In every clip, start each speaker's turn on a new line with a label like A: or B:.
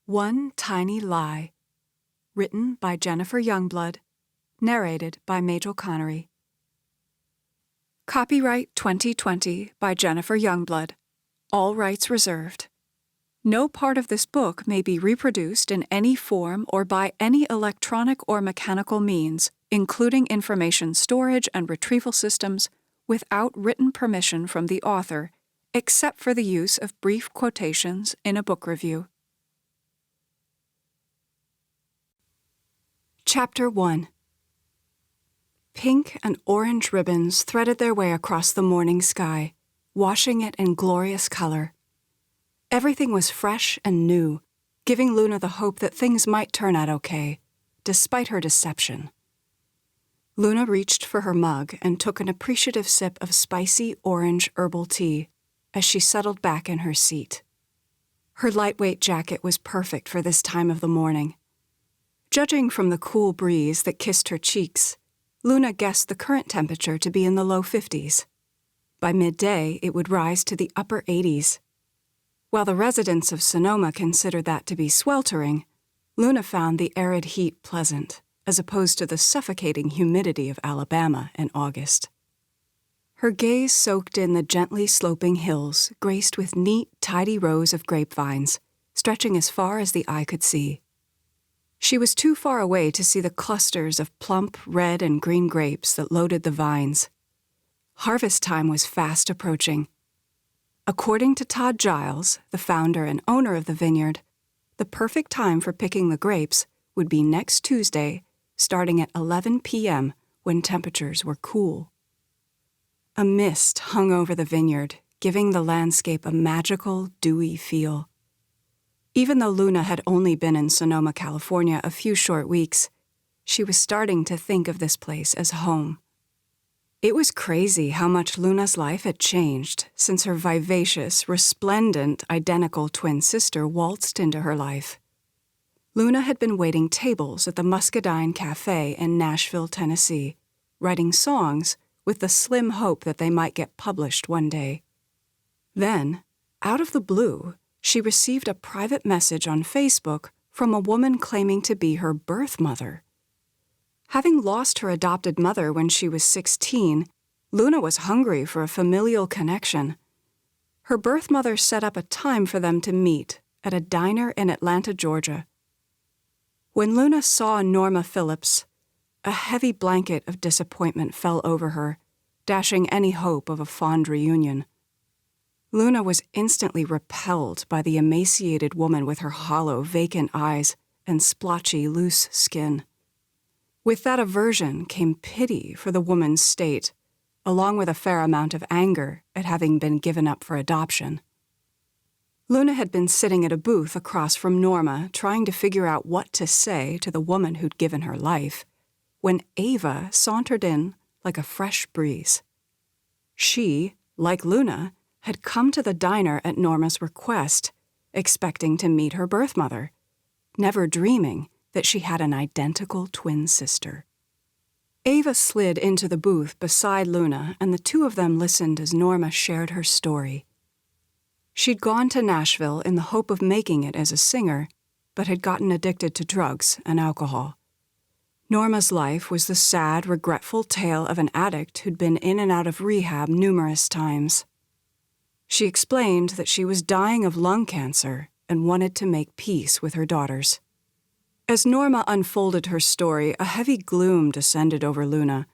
A: One Tiny Lie. Written by Jennifer Youngblood. Narrated by Majel Connery. Copyright 2020 by Jennifer Youngblood. All rights reserved. No part of this book may be reproduced in any form or by any electronic or mechanical means, including information storage and retrieval systems, without written permission from the author, except for the use of brief quotations in a book review. Chapter 1. Pink and orange ribbons threaded their way across the morning sky, washing it in glorious color. Everything was fresh and new, giving Luna the hope that things might turn out okay, despite her deception. Luna reached for her mug and took an appreciative sip of spicy orange herbal tea as she settled back in her seat. Her lightweight jacket was perfect for this time of the morning. Judging from the cool breeze that kissed her cheeks, Luna guessed the current temperature to be in the low 50s. By midday, it would rise to the upper 80s. While the residents of Sonoma considered that to be sweltering, Luna found the arid heat pleasant, as opposed to the suffocating humidity of Alabama in August. Her gaze soaked in the gently sloping hills, graced with neat, tidy rows of grapevines, stretching as far as the eye could see. She was too far away to see the clusters of plump red and green grapes that loaded the vines. Harvest time was fast approaching. According to Todd Giles, the founder and owner of the vineyard, the perfect time for picking the grapes would be next Tuesday, starting at 11 p.m. when temperatures were cool. A mist hung over the vineyard, giving the landscape a magical, dewy feel. Even though Luna had only been in Sonoma, California a few short weeks, she was starting to think of this place as home. It was crazy how much Luna's life had changed since her vivacious, resplendent, identical twin sister waltzed into her life. Luna had been waiting tables at the Muscadine Cafe in Nashville, Tennessee, writing songs with the slim hope that they might get published one day. Then, out of the blue, she received a private message on Facebook from a woman claiming to be her birth mother. Having lost her adopted mother when she was 16, Luna was hungry for a familial connection. Her birth mother set up a time for them to meet at a diner in Atlanta, Georgia. When Luna saw Norma Phillips, a heavy blanket of disappointment fell over her, dashing any hope of a fond reunion. Luna was instantly repelled by the emaciated woman with her hollow, vacant eyes and splotchy, loose skin. With that aversion came pity for the woman's state, along with a fair amount of anger at having been given up for adoption. Luna had been sitting at a booth across from Norma, trying to figure out what to say to the woman who'd given her life, when Ava sauntered in like a fresh breeze. She, like Luna, had come to the diner at Norma's request, expecting to meet her birth mother, never dreaming that she had an identical twin sister. Ava slid into the booth beside Luna, and the two of them listened as Norma shared her story. She'd gone to Nashville in the hope of making it as a singer, but had gotten addicted to drugs and alcohol. Norma's life was the sad, regretful tale of an addict who'd been in and out of rehab numerous times. She explained that she was dying of lung cancer and wanted to make peace with her daughters. As Norma unfolded her story, a heavy gloom descended over Luna.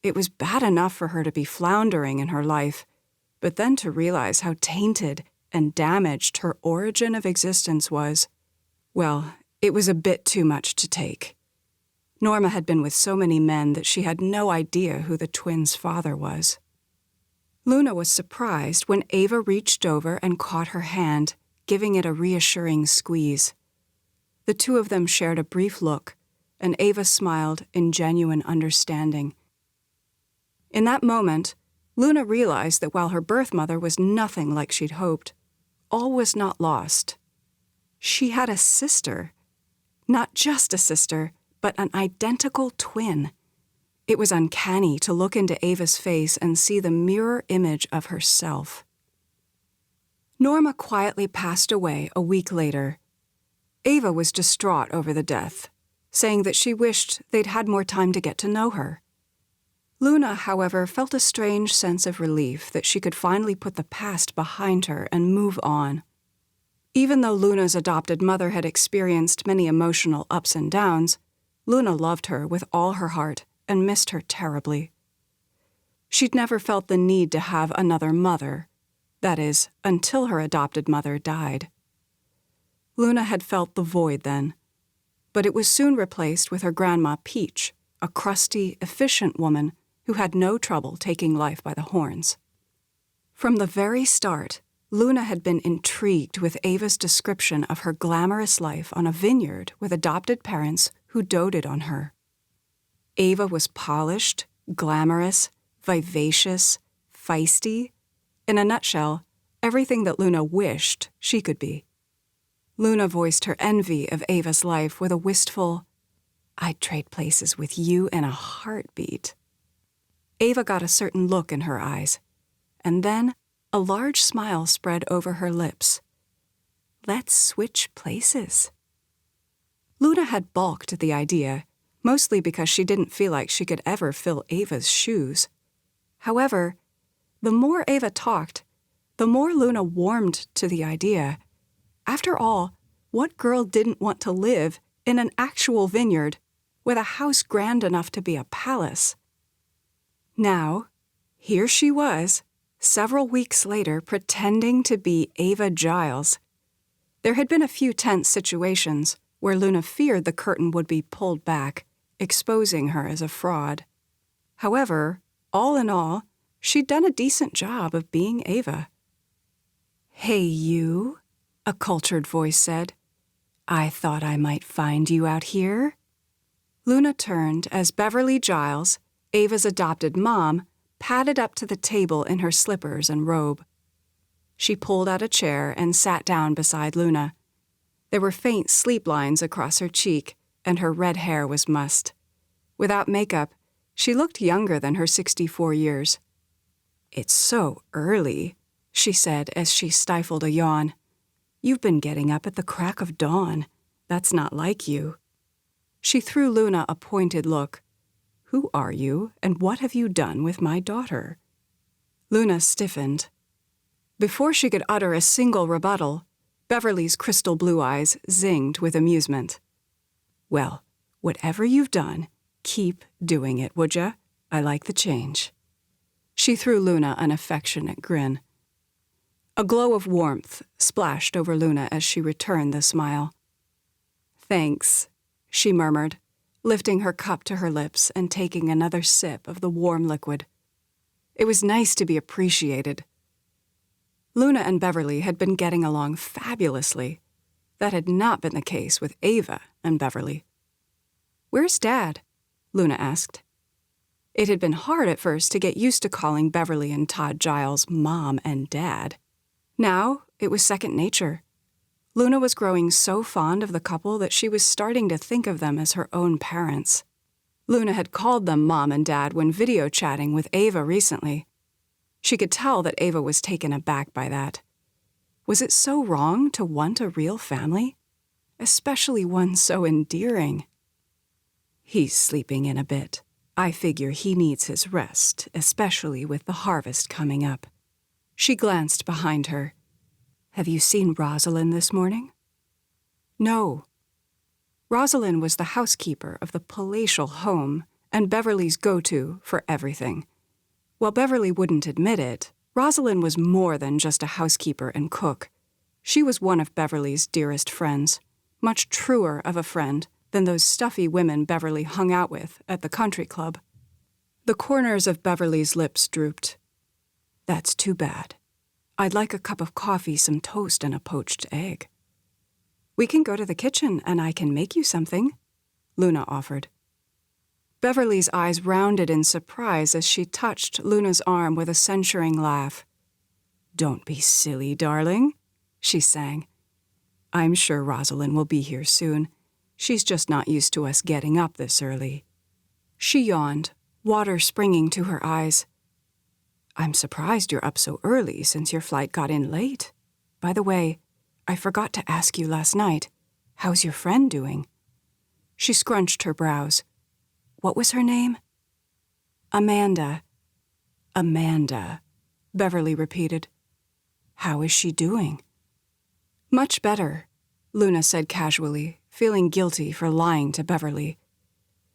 A: It was bad enough for her to be floundering in her life, but then to realize how tainted and damaged her origin of existence was, well, it was a bit too much to take. Norma had been with so many men that she had no idea who the twins' father was. Luna was surprised when Ava reached over and caught her hand, giving it a reassuring squeeze. The two of them shared a brief look, and Ava smiled in genuine understanding. In that moment, Luna realized that while her birth mother was nothing like she'd hoped, all was not lost. She had a sister. Not just a sister, but an identical twin. It was uncanny to look into Ava's face and see the mirror image of herself. Norma quietly passed away a week later. Ava was distraught over the death, saying that she wished they'd had more time to get to know her. Luna, however, felt a strange sense of relief that she could finally put the past behind her and move on. Even though Luna's adopted mother had experienced many emotional ups and downs, Luna loved her with all her heart and missed her terribly. She'd never felt the need to have another mother, that is, until her adopted mother died. Luna had felt the void then, but it was soon replaced with her grandma Peach, a crusty, efficient woman who had no trouble taking life by the horns. From the very start, Luna had been intrigued with Ava's description of her glamorous life on a vineyard with adopted parents who doted on her. Ava was polished, glamorous, vivacious, feisty. In a nutshell, everything that Luna wished she could be. Luna voiced her envy of Ava's life with a wistful, "I'd trade places with you in a heartbeat." Ava got a certain look in her eyes, and then a large smile spread over her lips. "Let's switch places." Luna had balked at the idea, mostly because she didn't feel like she could ever fill Ava's shoes. However, the more Ava talked, the more Luna warmed to the idea. After all, what girl didn't want to live in an actual vineyard with a house grand enough to be a palace? Now, here she was, several weeks later, pretending to be Ava Giles. There had been a few tense situations where Luna feared the curtain would be pulled back, exposing her as a fraud. However, all in all, she'd done a decent job of being Ava. "Hey, you," a cultured voice said. "I thought I might find you out here." Luna turned as Beverly Giles, Ava's adopted mom, padded up to the table in her slippers and robe. She pulled out a chair and sat down beside Luna. There were faint sleep lines across her cheek, and her red hair was mussed. Without makeup, she looked younger than her 64 years. "It's so early," she said as she stifled a yawn. "You've been getting up at the crack of dawn. That's not like you." She threw Luna a pointed look. "Who are you, and what have you done with my daughter?" Luna stiffened. Before she could utter a single rebuttal, Beverly's crystal blue eyes zinged with amusement. "Well, whatever you've done, keep doing it, would ya? I like the change." She threw Luna an affectionate grin. A glow of warmth splashed over Luna as she returned the smile. "Thanks," she murmured, lifting her cup to her lips and taking another sip of the warm liquid. It was nice to be appreciated. Luna and Beverly had been getting along fabulously. That had not been the case with Ava and Beverly. "Where's Dad?" Luna asked. It had been hard at first to get used to calling Beverly and Todd Giles Mom and Dad. Now it was second nature. Luna was growing so fond of the couple that she was starting to think of them as her own parents. Luna had called them Mom and Dad when video chatting with Ava recently. She could tell that Ava was taken aback by that. Was it so wrong to want a real family? Especially one so endearing? "He's sleeping in a bit. I figure he needs his rest, especially with the harvest coming up." She glanced behind her. "Have you seen Rosalyn this morning?" "No." Rosalyn was the housekeeper of the palatial home and Beverly's go-to for everything. While Beverly wouldn't admit it, Rosalyn was more than just a housekeeper and cook. She was one of Beverly's dearest friends, much truer of a friend than those stuffy women Beverly hung out with at the country club. The corners of Beverly's lips drooped. "That's too bad. I'd like a cup of coffee, some toast, and a poached egg." "We can go to the kitchen and I can make you something," Luna offered. Beverly's eyes rounded in surprise as she touched Luna's arm with a censuring laugh. "Don't be silly, darling," she sang. "I'm sure Rosalyn will be here soon. She's just not used to us getting up this early." She yawned, water springing to her eyes. "I'm surprised you're up so early since your flight got in late. By the way, I forgot to ask you last night. How's your friend doing?" She scrunched her brows. "What was her name?" "Amanda." "Amanda," Beverly repeated. "How is she doing?" "Much better," Luna said casually, feeling guilty for lying to Beverly.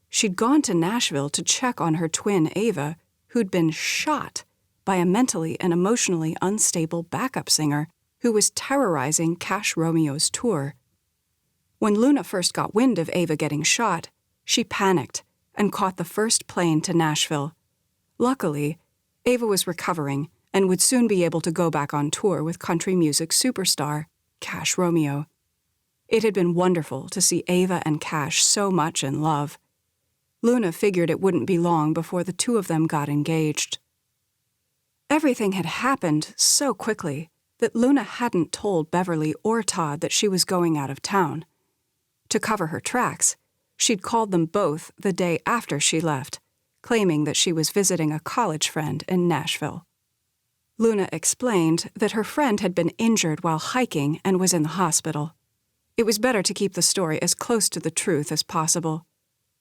A: She'd gone to Nashville to check on her twin Ava, who'd been shot by a mentally and emotionally unstable backup singer who was terrorizing Cash Romeo's tour. When Luna first got wind of Ava getting shot, she panicked and caught the first plane to Nashville. Luckily, Ava was recovering and would soon be able to go back on tour with country music superstar Cash Romeo. It had been wonderful to see Ava and Cash so much in love. Luna figured it wouldn't be long before the two of them got engaged. Everything had happened so quickly that Luna hadn't told Beverly or Todd that she was going out of town. To cover her tracks, she'd called them both the day after she left, claiming that she was visiting a college friend in Nashville. Luna explained that her friend had been injured while hiking and was in the hospital. It was better to keep the story as close to the truth as possible.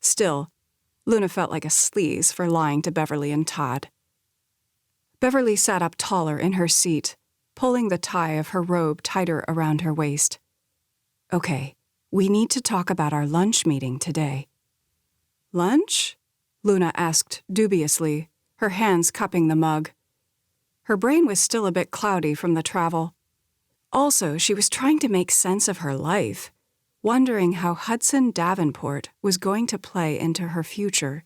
A: Still, Luna felt like a sleaze for lying to Beverly and Todd. Beverly sat up taller in her seat, pulling the tie of her robe tighter around her waist. "Okay, we need to talk about our lunch meeting today." "Lunch?" Luna asked dubiously, her hands cupping the mug. Her brain was still a bit cloudy from the travel. Also, she was trying to make sense of her life, wondering how Hudson Davenport was going to play into her future.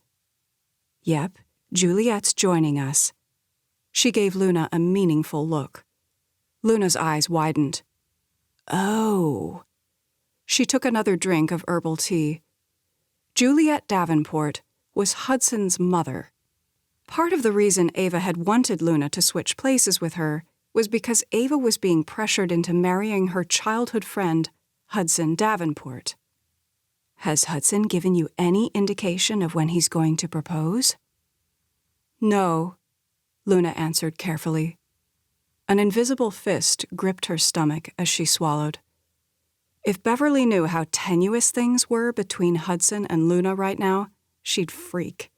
A: "Yep, Juliet's joining us." She gave Luna a meaningful look. Luna's eyes widened. "Oh." She took another drink of herbal tea. Juliet Davenport was Hudson's mother. Part of the reason Ava had wanted Luna to switch places with her was because Ava was being pressured into marrying her childhood friend, Hudson Davenport. "Has Hudson given you any indication of when he's going to propose?" "No," Luna answered carefully. An invisible fist gripped her stomach as she swallowed. If Beverly knew how tenuous things were between Hudson and Luna right now, she'd freak.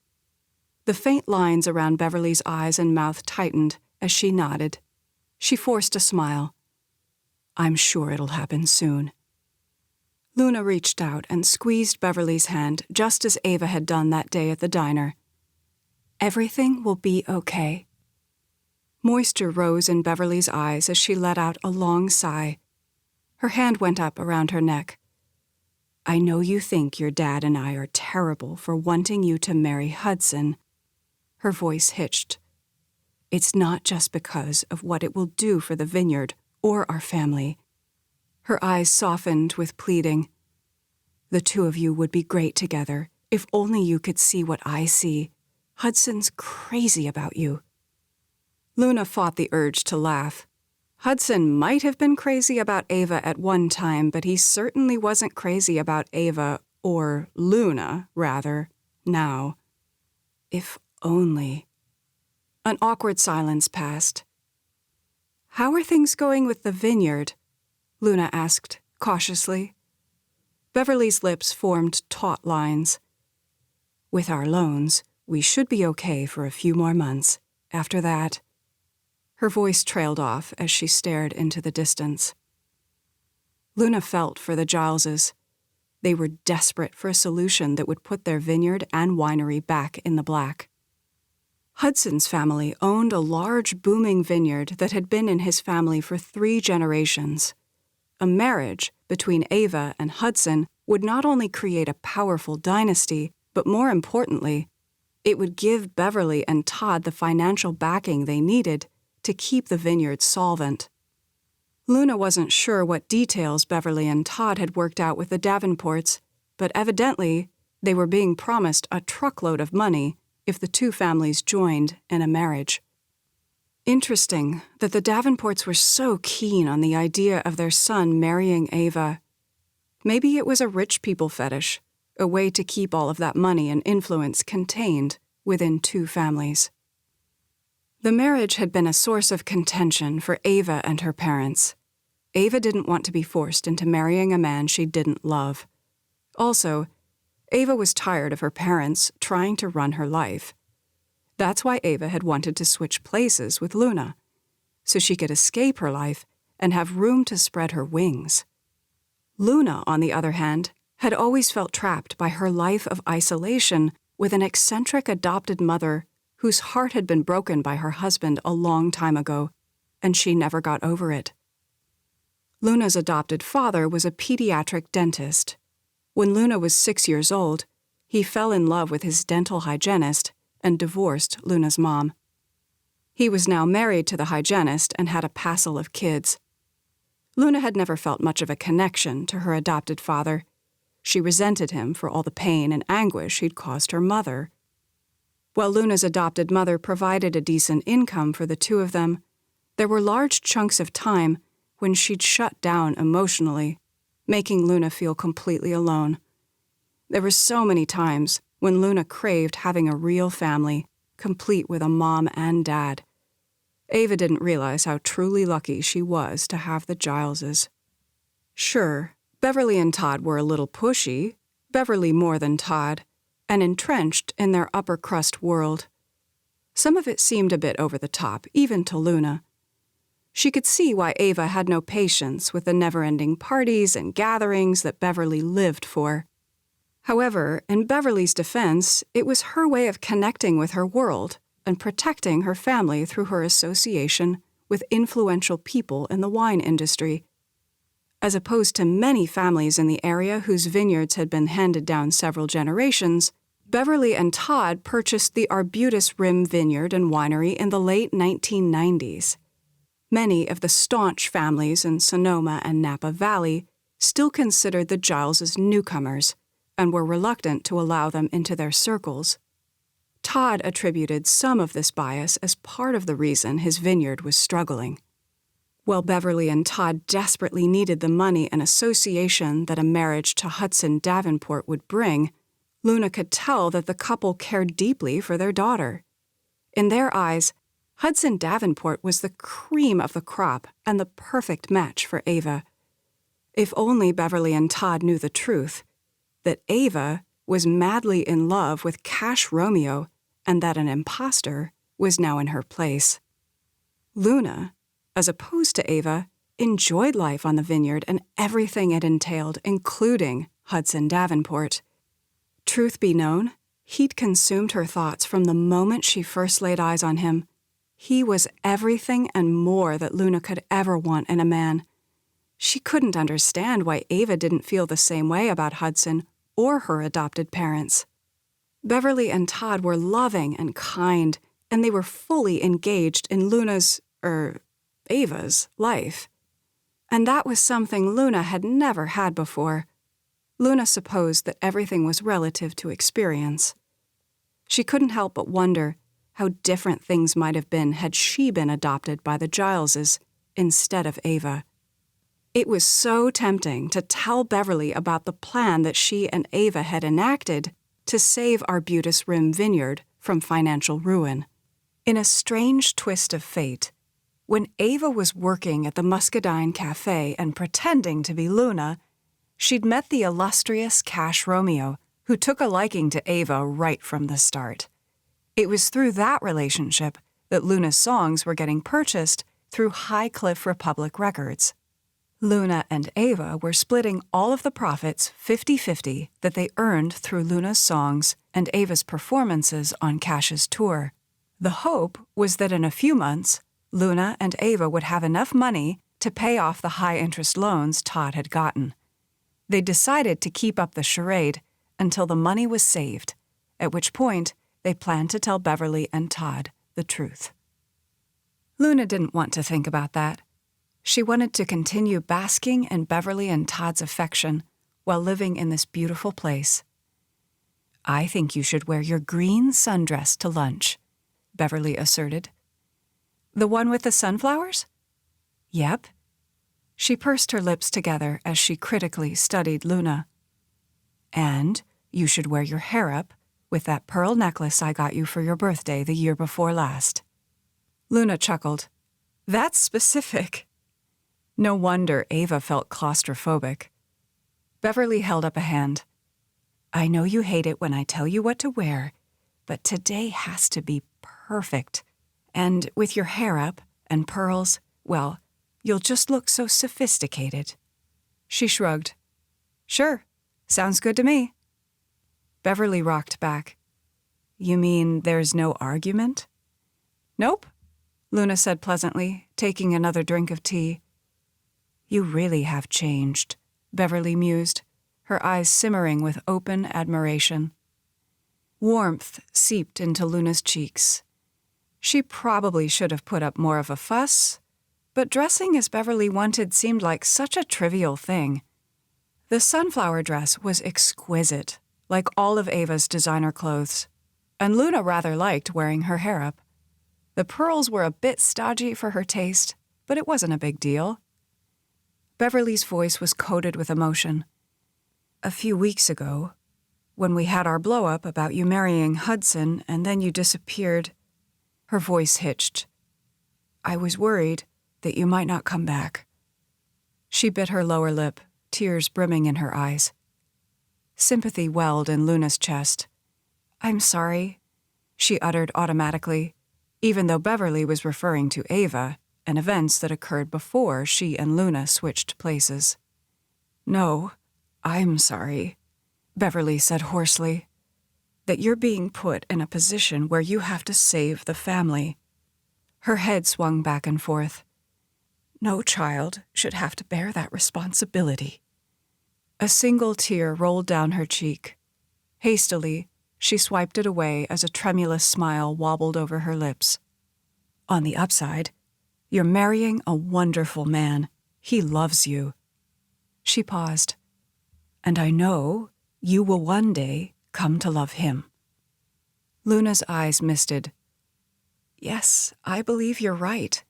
A: The faint lines around Beverly's eyes and mouth tightened as she nodded. She forced a smile. "I'm sure it'll happen soon." Luna reached out and squeezed Beverly's hand just as Ava had done that day at the diner. "Everything will be okay." Moisture rose in Beverly's eyes as she let out a long sigh. Her hand went up around her neck. "I know you think your dad and I are terrible for wanting you to marry Hudson." Her voice hitched. "It's not just because of what it will do for the vineyard or our family." Her eyes softened with pleading. "The two of you would be great together if only you could see what I see. Hudson's crazy about you." Luna fought the urge to laugh. Hudson might have been crazy about Ava at one time, but he certainly wasn't crazy about Ava, or Luna, rather, now. If only. An awkward silence passed. "How are things going with the vineyard?" Luna asked, cautiously. Beverly's lips formed taut lines. "With our loans, we should be okay for a few more months. After that..." Her voice trailed off as she stared into the distance. Luna felt for the Gileses. They were desperate for a solution that would put their vineyard and winery back in the black. Hudson's family owned a large, booming vineyard that had been in his family for 3 generations. A marriage between Ava and Hudson would not only create a powerful dynasty, but more importantly, it would give Beverly and Todd the financial backing they needed to keep the vineyard solvent. Luna wasn't sure what details Beverly and Todd had worked out with the Davenports, but evidently they were being promised a truckload of money if the two families joined in a marriage. Interesting that the Davenports were so keen on the idea of their son marrying Ava. Maybe it was a rich people fetish, a way to keep all of that money and influence contained within 2 families. The marriage had been a source of contention for Ava and her parents. Ava didn't want to be forced into marrying a man she didn't love. Also, Ava was tired of her parents trying to run her life. That's why Ava had wanted to switch places with Luna, so she could escape her life and have room to spread her wings. Luna, on the other hand, had always felt trapped by her life of isolation with an eccentric adopted mother whose heart had been broken by her husband a long time ago, and she never got over it. Luna's adopted father was a pediatric dentist. When Luna was 6 years old, he fell in love with his dental hygienist and divorced Luna's mom. He was now married to the hygienist and had a passel of kids. Luna had never felt much of a connection to her adopted father. She resented him for all the pain and anguish he'd caused her mother. While Luna's adopted mother provided a decent income for the two of them, there were large chunks of time when she'd shut down emotionally, making Luna feel completely alone. There were so many times when Luna craved having a real family, complete with a mom and dad. Ava didn't realize how truly lucky she was to have the Gileses. Sure, Beverly and Todd were a little pushy, Beverly more than Todd, and entrenched in their upper-crust world. Some of it seemed a bit over the top, even to Luna. She could see why Ava had no patience with the never-ending parties and gatherings that Beverly lived for. However, in Beverly's defense, it was her way of connecting with her world and protecting her family through her association with influential people in the wine industry. As opposed to many families in the area whose vineyards had been handed down several generations, Beverly and Todd purchased the Arbutus Rim Vineyard and Winery in the late 1990s. Many of the staunch families in Sonoma and Napa Valley still considered the Gileses newcomers and were reluctant to allow them into their circles. Todd attributed some of this bias as part of the reason his vineyard was struggling. While Beverly and Todd desperately needed the money and association that a marriage to Hudson Davenport would bring, Luna could tell that the couple cared deeply for their daughter. In their eyes, Hudson Davenport was the cream of the crop and the perfect match for Ava. If only Beverly and Todd knew the truth, that Ava was madly in love with Cash Romeo and that an imposter was now in her place. Luna, as opposed to Ava, enjoyed life on the vineyard and everything it entailed, including Hudson Davenport. Truth be known, he'd consumed her thoughts from the moment she first laid eyes on him. He was everything and more that Luna could ever want in a man. She couldn't understand why Ava didn't feel the same way about Hudson or her adopted parents. Beverly and Todd were loving and kind, and they were fully engaged in Ava's life. And that was something Luna had never had before. Luna supposed that everything was relative to experience. She couldn't help but wonder how different things might have been had she been adopted by the Gileses instead of Ava. It was so tempting to tell Beverly about the plan that she and Ava had enacted to save Arbutus Rim Vineyard from financial ruin. In a strange twist of fate, when Ava was working at the Muscadine Cafe and pretending to be Luna, she'd met the illustrious Cash Romeo, who took a liking to Ava right from the start. It was through that relationship that Luna's songs were getting purchased through High Cliff Republic Records. Luna and Ava were splitting all of the profits 50-50 that they earned through Luna's songs and Ava's performances on Cash's tour. The hope was that in a few months, Luna and Ava would have enough money to pay off the high-interest loans Todd had gotten. They decided to keep up the charade until the money was saved, at which point they planned to tell Beverly and Todd the truth. Luna didn't want to think about that. She wanted to continue basking in Beverly and Todd's affection while living in this beautiful place. "I think you should wear your green sundress to lunch," Beverly asserted. "The one with the sunflowers?" "Yep." She pursed her lips together as she critically studied Luna. "And you should wear your hair up with that pearl necklace I got you for your birthday the year before last." Luna chuckled. "That's specific." No wonder Ava felt claustrophobic. Beverly held up a hand. I know you hate it when I tell you what to wear, but today has to be perfect. And with your hair up and pearls, well, you'll just look so sophisticated. She shrugged. Sure, sounds good to me. Beverly rocked back. You mean there's no argument? Nope, Luna said pleasantly, taking another drink of tea. You really have changed, Beverly mused, her eyes simmering with open admiration. Warmth seeped into Luna's cheeks. She probably should have put up more of a fuss, but dressing as Beverly wanted seemed like such a trivial thing. The sunflower dress was exquisite, like all of Ava's designer clothes, and Luna rather liked wearing her hair up. The pearls were a bit stodgy for her taste, but it wasn't a big deal. Beverly's voice was coated with emotion. A few weeks ago, when we had our blow-up about you marrying Hudson and then you disappeared, her voice hitched. I was worried that you might not come back. She bit her lower lip, tears brimming in her eyes. Sympathy welled in Luna's chest. I'm sorry, she uttered automatically, even though Beverly was referring to Ava and events that occurred before she and Luna switched places. No, I'm sorry, Beverly said hoarsely, that you're being put in a position where you have to save the family. Her head swung back and forth. No child should have to bear that responsibility. A single tear rolled down her cheek. Hastily, she swiped it away as a tremulous smile wobbled over her lips. On the upside, you're marrying a wonderful man. He loves you. She paused. And I know you will one day come to love him. Luna's eyes misted. Yes, I believe you're right,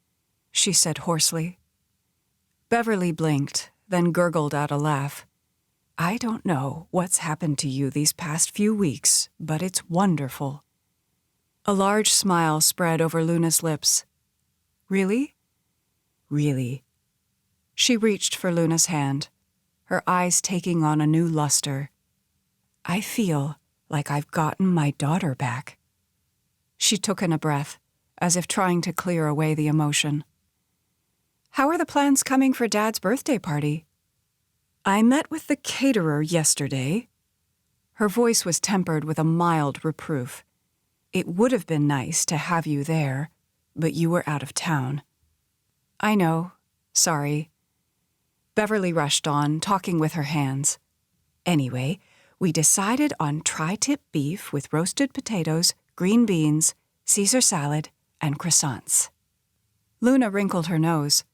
A: she said hoarsely. Beverly blinked, then gurgled out a laugh. I don't know what's happened to you these past few weeks, but it's wonderful. A large smile spread over Luna's lips. Really? Really. She reached for Luna's hand, her eyes taking on a new luster. I feel like I've gotten my daughter back. She took in a breath, as if trying to clear away the emotion. How are the plans coming for Dad's birthday party? I met with the caterer yesterday. Her voice was tempered with a mild reproof. It would have been nice to have you there, but you were out of town. I know. Sorry. Beverly rushed on, talking with her hands. Anyway, we decided on tri-tip beef with roasted potatoes, green beans, Caesar salad, and croissants. Luna wrinkled her nose.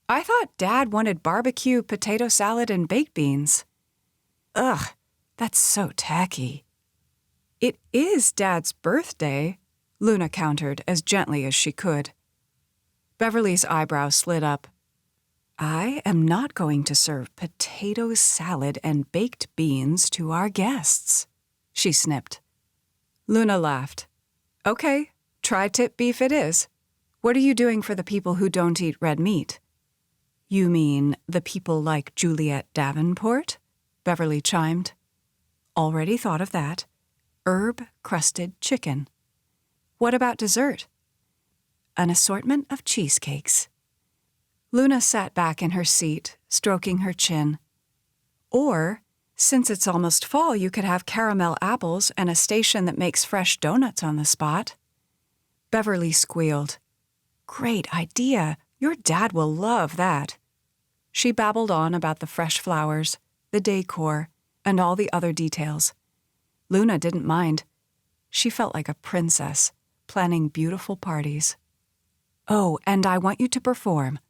A: I thought Dad wanted barbecue, potato salad, and baked beans. Ugh, that's so tacky. It is Dad's birthday, Luna countered as gently as she could. Beverly's eyebrows slid up. I am not going to serve potato salad and baked beans to our guests, she snipped. Luna laughed. Okay, tri-tip beef it is. What are you doing for the people who don't eat red meat? You mean the people like Juliet Davenport? Beverly chimed. Already thought of that. Herb-crusted chicken. What about dessert? An assortment of cheesecakes. Luna sat back in her seat, stroking her chin. Or, since it's almost fall, you could have caramel apples and a station that makes fresh donuts on the spot. Beverly squealed. Great idea. Your dad will love that. She babbled on about the fresh flowers, the decor, and all the other details. Luna didn't mind. She felt like a princess, planning beautiful parties. Oh, and I want you to perform.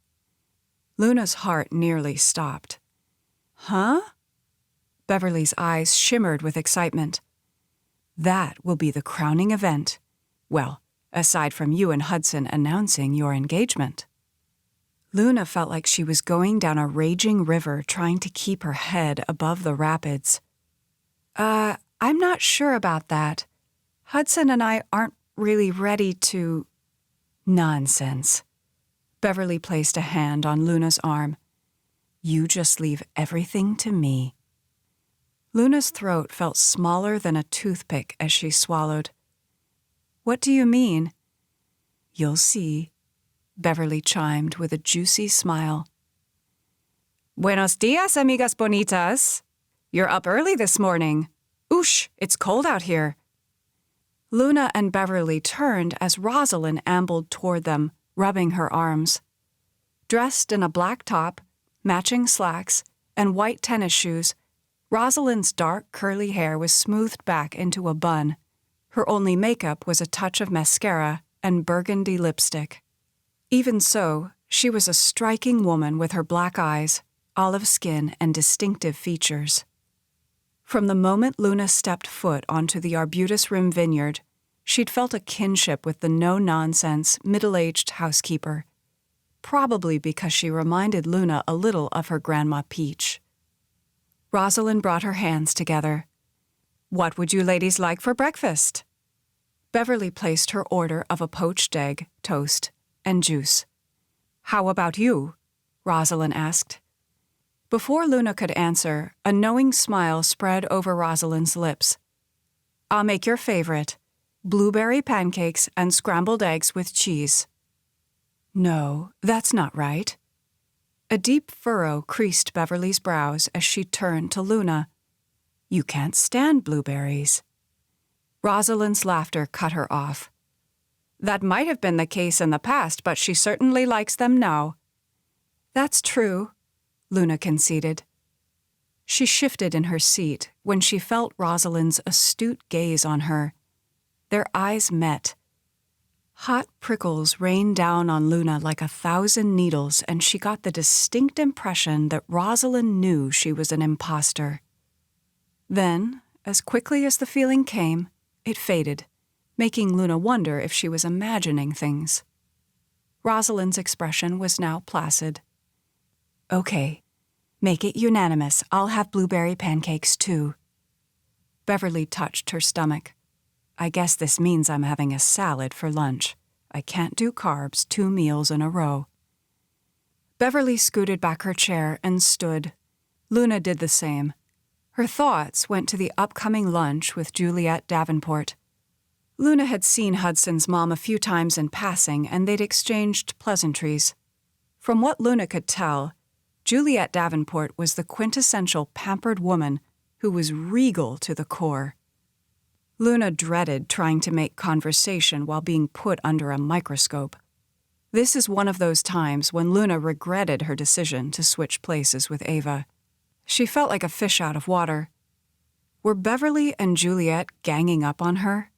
A: Luna's heart nearly stopped. Huh? Beverly's eyes shimmered with excitement. That will be the crowning event. Well, aside from you and Hudson announcing your engagement. Luna felt like she was going down a raging river trying to keep her head above the rapids. I'm not sure about that. Hudson and I aren't really ready to... Nonsense. Beverly placed a hand on Luna's arm, You just leave everything to me." Luna's throat felt smaller than a toothpick as she swallowed. "What do you mean?" "You'll see," Beverly chimed with a juicy smile. "Buenos dias, amigas bonitas. You're up early this morning. Oosh, it's cold out here." Luna and Beverly turned as Rosalyn ambled toward them, rubbing her arms. Dressed in a black top, matching slacks, and white tennis shoes, Rosalyn's dark, curly hair was smoothed back into a bun. Her only makeup was a touch of mascara and burgundy lipstick. Even so, she was a striking woman with her black eyes, olive skin, and distinctive features. From the moment Luna stepped foot onto the Arbutus Rim vineyard, she'd felt a kinship with the no-nonsense, middle-aged housekeeper, probably because she reminded Luna a little of her Grandma Peach. Rosalyn brought her hands together. "What would you ladies like for breakfast?" Beverly placed her order of a poached egg, toast, and juice. "How about you?" Rosalyn asked. Before Luna could answer, a knowing smile spread over Rosalyn's lips. "I'll make your favorite, blueberry pancakes and scrambled eggs with cheese." "No, that's not right." A deep furrow creased Beverly's brows as she turned to Luna. "You can't stand blueberries." Rosalyn's laughter cut her off. "That might have been the case in the past, but she certainly likes them now." "That's true," Luna conceded. She shifted in her seat when she felt Rosalyn's astute gaze on her. Their eyes met. Hot prickles rained down on Luna like 1,000 needles, and she got the distinct impression that Rosalyn knew she was an imposter. Then, as quickly as the feeling came, it faded, making Luna wonder if she was imagining things. Rosalyn's expression was now placid. "Okay, make it unanimous. I'll have blueberry pancakes, too." Beverly touched her stomach. "I guess this means I'm having a salad for lunch. I can't do carbs 2 meals in a row." Beverly scooted back her chair and stood. Luna did the same. Her thoughts went to the upcoming lunch with Juliet Davenport. Luna had seen Hudson's mom a few times in passing, and they'd exchanged pleasantries. From what Luna could tell, Juliet Davenport was the quintessential pampered woman who was regal to the core. Luna dreaded trying to make conversation while being put under a microscope. This is one of those times when Luna regretted her decision to switch places with Ava. She felt like a fish out of water. Were Beverly and Juliet ganging up on her?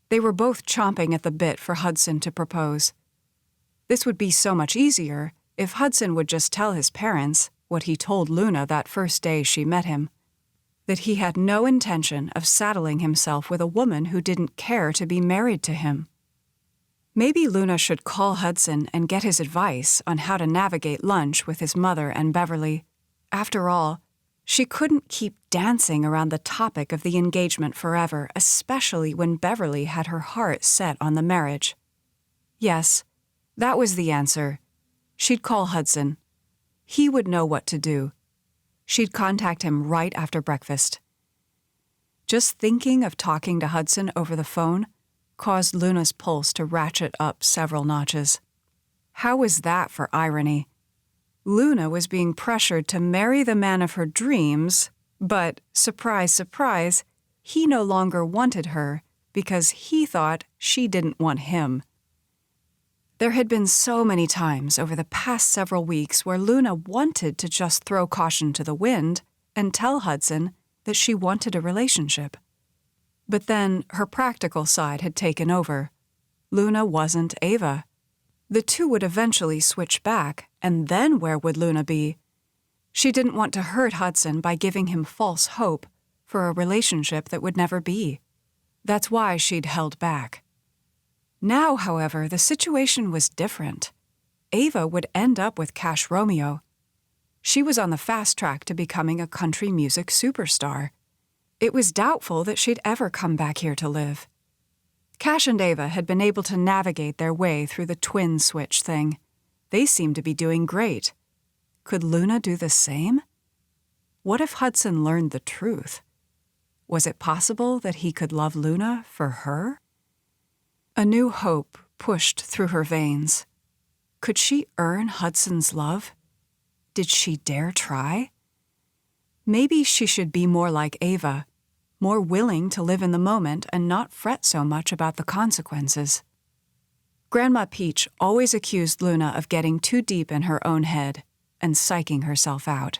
A: They were both chomping at the bit for Hudson to propose. This would be so much easier if Hudson would just tell his parents what he told Luna that first day she met him, that he had no intention of saddling himself with a woman who didn't care to be married to him. Maybe Luna should call Hudson and get his advice on how to navigate lunch with his mother and Beverly. After all, she couldn't keep dancing around the topic of the engagement forever, especially when Beverly had her heart set on the marriage. Yes, that was the answer. She'd call Hudson. He would know what to do. She'd contact him right after breakfast. Just thinking of talking to Hudson over the phone caused Luna's pulse to ratchet up several notches. How was that for irony? Luna was being pressured to marry the man of her dreams, but, surprise, surprise, he no longer wanted her because he thought she didn't want him. There had been so many times over the past several weeks where Luna wanted to just throw caution to the wind and tell Hudson that she wanted a relationship. But then her practical side had taken over. Luna wasn't Ava. The two would eventually switch back, and then where would Luna be? She didn't want to hurt Hudson by giving him false hope for a relationship that would never be. That's why she'd held back. Now, however, the situation was different. Ava would end up with Cash Romeo. She was on the fast track to becoming a country music superstar. It was doubtful that she'd ever come back here to live. Cash and Ava had been able to navigate their way through the twin switch thing. They seemed to be doing great. Could Luna do the same? What if Hudson learned the truth? Was it possible that he could love Luna for her? A new hope pushed through her veins. Could she earn Hudson's love? Did she dare try? Maybe she should be more like Ava, more willing to live in the moment and not fret so much about the consequences. Grandma Peach always accused Luna of getting too deep in her own head and psyching herself out.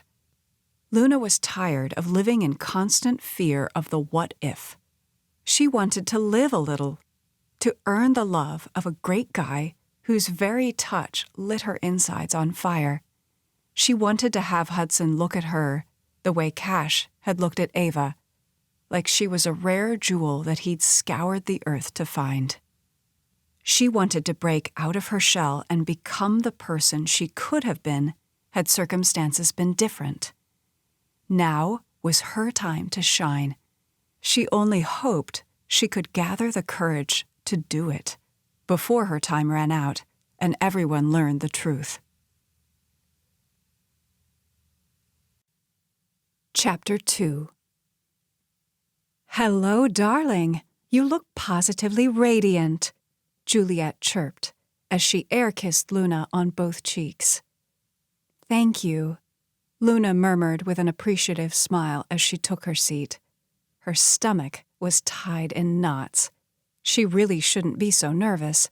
A: Luna was tired of living in constant fear of the what if. She wanted to live a little, to earn the love of a great guy whose very touch lit her insides on fire. She wanted to have Hudson look at her the way Cash had looked at Ava, like she was a rare jewel that he'd scoured the earth to find. She wanted to break out of her shell and become the person she could have been had circumstances been different. Now was her time to shine. She only hoped she could gather the courage to do it before her time ran out and everyone learned the truth. Chapter 2. "Hello, darling. You look positively radiant," Juliet chirped as she air-kissed Luna on both cheeks. "Thank you," Luna murmured with an appreciative smile as she took her seat. Her stomach was tied in knots. She really shouldn't be so nervous,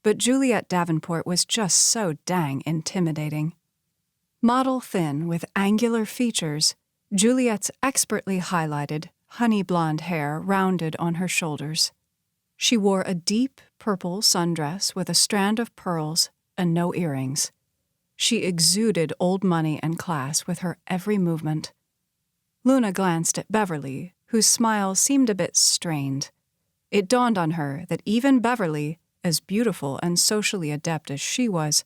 A: but Juliet Davenport was just so dang intimidating. Model thin with angular features, Juliet's expertly highlighted, honey blonde hair rounded on her shoulders. She wore a deep purple sundress with a strand of pearls and no earrings. She exuded old money and class with her every movement. Luna glanced at Beverly, whose smile seemed a bit strained. It dawned on her that even Beverly, as beautiful and socially adept as she was,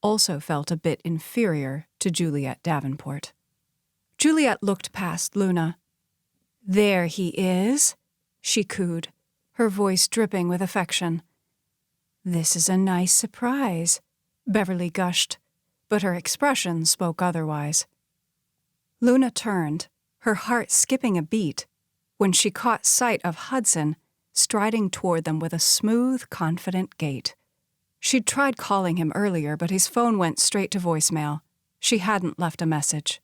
A: also felt a bit inferior to Juliet Davenport. Juliet looked past Luna. "There he is," she cooed, her voice dripping with affection. "This is a nice surprise," Beverly gushed, but her expression spoke otherwise. Luna turned, her heart skipping a beat, when she caught sight of Hudson striding toward them with a smooth, confident gait. She'd tried calling him earlier, but his phone went straight to voicemail. She hadn't left a message.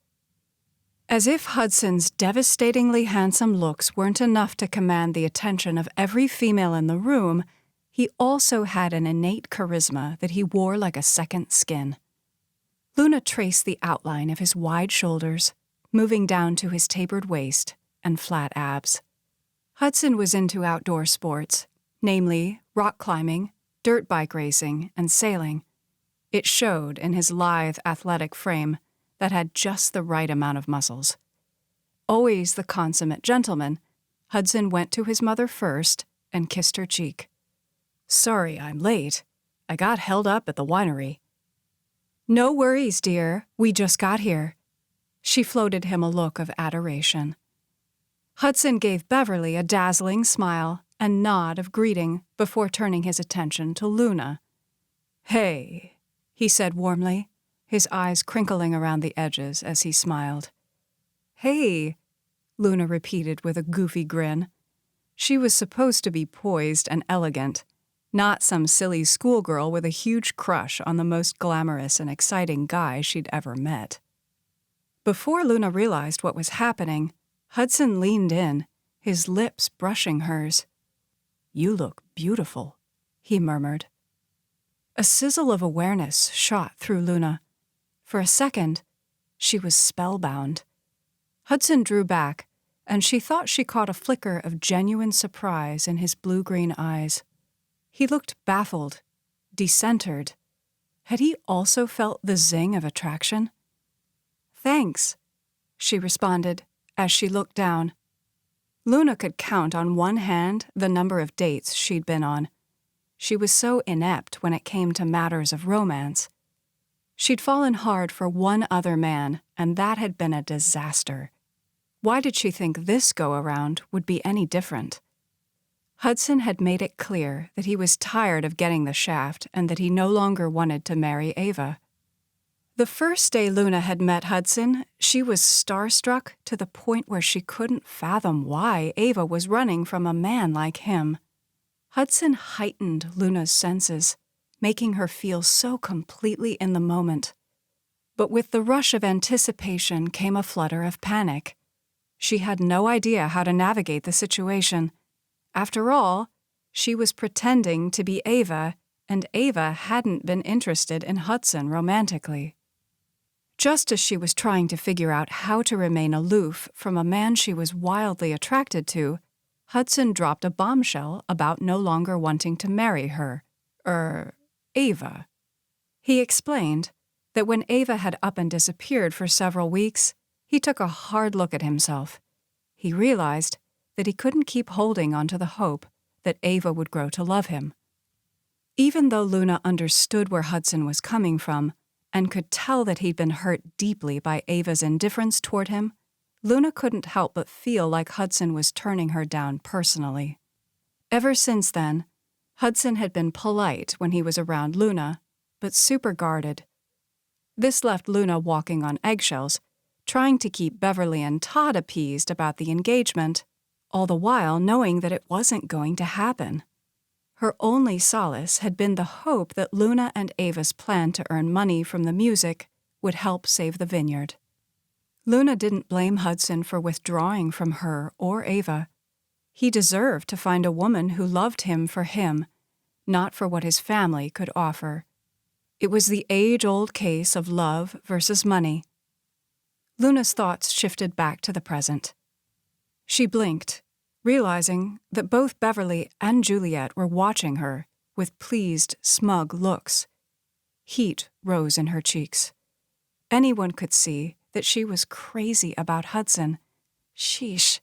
A: As if Hudson's devastatingly handsome looks weren't enough to command the attention of every female in the room, he also had an innate charisma that he wore like a second skin. Luna traced the outline of his wide shoulders, moving down to his tapered waist and flat abs. Hudson was into outdoor sports, namely rock climbing, dirt bike racing, and sailing. It showed in his lithe, athletic frame that had just the right amount of muscles. Always the consummate gentleman, Hudson went to his mother first and kissed her cheek. "Sorry I'm late. I got held up at the winery." "No worries, dear. We just got here." She floated him a look of adoration. Hudson gave Beverly a dazzling smile and nod of greeting before turning his attention to Luna. "Hey," he said warmly, his eyes crinkling around the edges as he smiled. "Hey," Luna repeated with a goofy grin. She was supposed to be poised and elegant, not some silly schoolgirl with a huge crush on the most glamorous and exciting guy she'd ever met. Before Luna realized what was happening, Hudson leaned in, his lips brushing hers. "You look beautiful," he murmured. A sizzle of awareness shot through Luna. For a second, she was spellbound. Hudson drew back, and she thought she caught a flicker of genuine surprise in his blue-green eyes. He looked baffled, decentered. Had he also felt the zing of attraction? "Thanks," she responded as she looked down. Luna could count on one hand the number of dates she'd been on. She was so inept when it came to matters of romance. She'd fallen hard for one other man, and that had been a disaster. Why did she think this go-around would be any different? Hudson had made it clear that he was tired of getting the shaft and that he no longer wanted to marry Ava. The first day Luna had met Hudson, she was starstruck to the point where she couldn't fathom why Ava was running from a man like him. Hudson heightened Luna's senses, making her feel so completely in the moment. But with the rush of anticipation came a flutter of panic. She had no idea how to navigate the situation. After all, she was pretending to be Ava, and Ava hadn't been interested in Hudson romantically. Just as she was trying to figure out how to remain aloof from a man she was wildly attracted to, Hudson dropped a bombshell about no longer wanting to marry her, Ava. He explained that when Ava had up and disappeared for several weeks, he took a hard look at himself. He realized that he couldn't keep holding onto the hope that Ava would grow to love him. Even though Luna understood where Hudson was coming from and could tell that he'd been hurt deeply by Ava's indifference toward him, Luna couldn't help but feel like Hudson was turning her down personally. Ever since then, Hudson had been polite when he was around Luna, but super guarded. This left Luna walking on eggshells, trying to keep Beverly and Todd appeased about the engagement, all the while knowing that it wasn't going to happen. Her only solace had been the hope that Luna and Ava's plan to earn money from the music would help save the vineyard. Luna didn't blame Hudson for withdrawing from her or Ava. He deserved to find a woman who loved him for him, not for what his family could offer. It was the age-old case of love versus money. Luna's thoughts shifted back to the present. She blinked, realizing that both Beverly and Juliet were watching her with pleased, smug looks. Heat rose in her cheeks. Anyone could see that she was crazy about Hudson. Sheesh.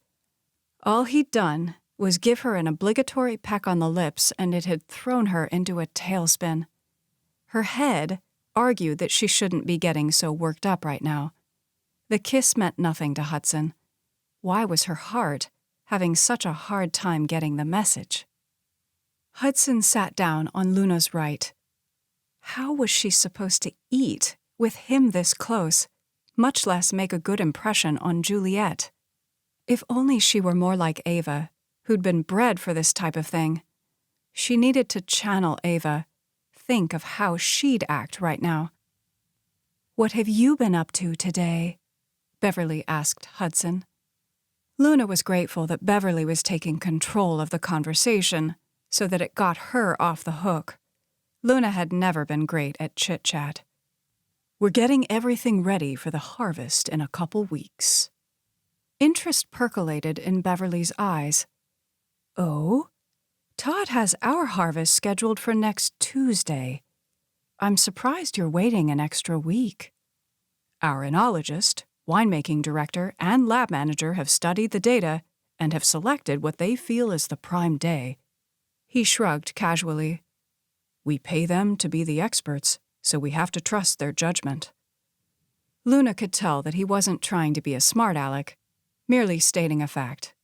A: All he'd done was give her an obligatory peck on the lips, and it had thrown her into a tailspin. Her head argued that she shouldn't be getting so worked up right now. The kiss meant nothing to Hudson. Why was her heart having such a hard time getting the message? Hudson sat down on Luna's right. How was she supposed to eat with him this close, much less make a good impression on Juliet? If only she were more like Ava, who'd been bred for this type of thing. She needed to channel Ava, think of how she'd act right now. "What have you been up to today?" Beverly asked Hudson. Luna was grateful that Beverly was taking control of the conversation so that it got her off the hook. Luna had never been great at chit-chat. "We're getting everything ready for the harvest in a couple weeks." Interest percolated in Beverly's eyes. "Oh? Todd has our harvest scheduled for next Tuesday. I'm surprised you're waiting an extra week." "Our enologist, winemaking director, and lab manager have studied the data and have selected what they feel is the prime day." He shrugged casually. "We pay them to be the experts, so we have to trust their judgment." Luna could tell that he wasn't trying to be a smart aleck, merely stating a fact.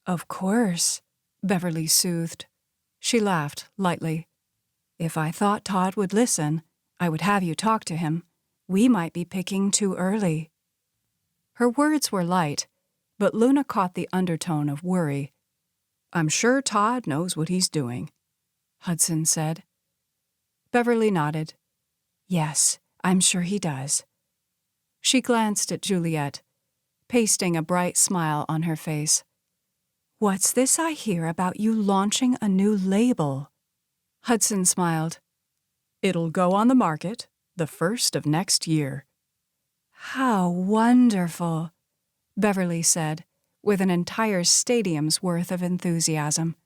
A: "Of course," Beverly soothed. She laughed lightly. "If I thought Todd would listen, I would have you talk to him. We might be picking too early." Her words were light, but Luna caught the undertone of worry. "I'm sure Todd knows what he's doing," Hudson said. Beverly nodded. "Yes, I'm sure he does." She glanced at Juliet, pasting a bright smile on her face. "What's this I hear about you launching a new label?" Hudson smiled. "It'll go on the market the 1st of next year." "How wonderful," Beverly said, with an entire stadium's worth of enthusiasm.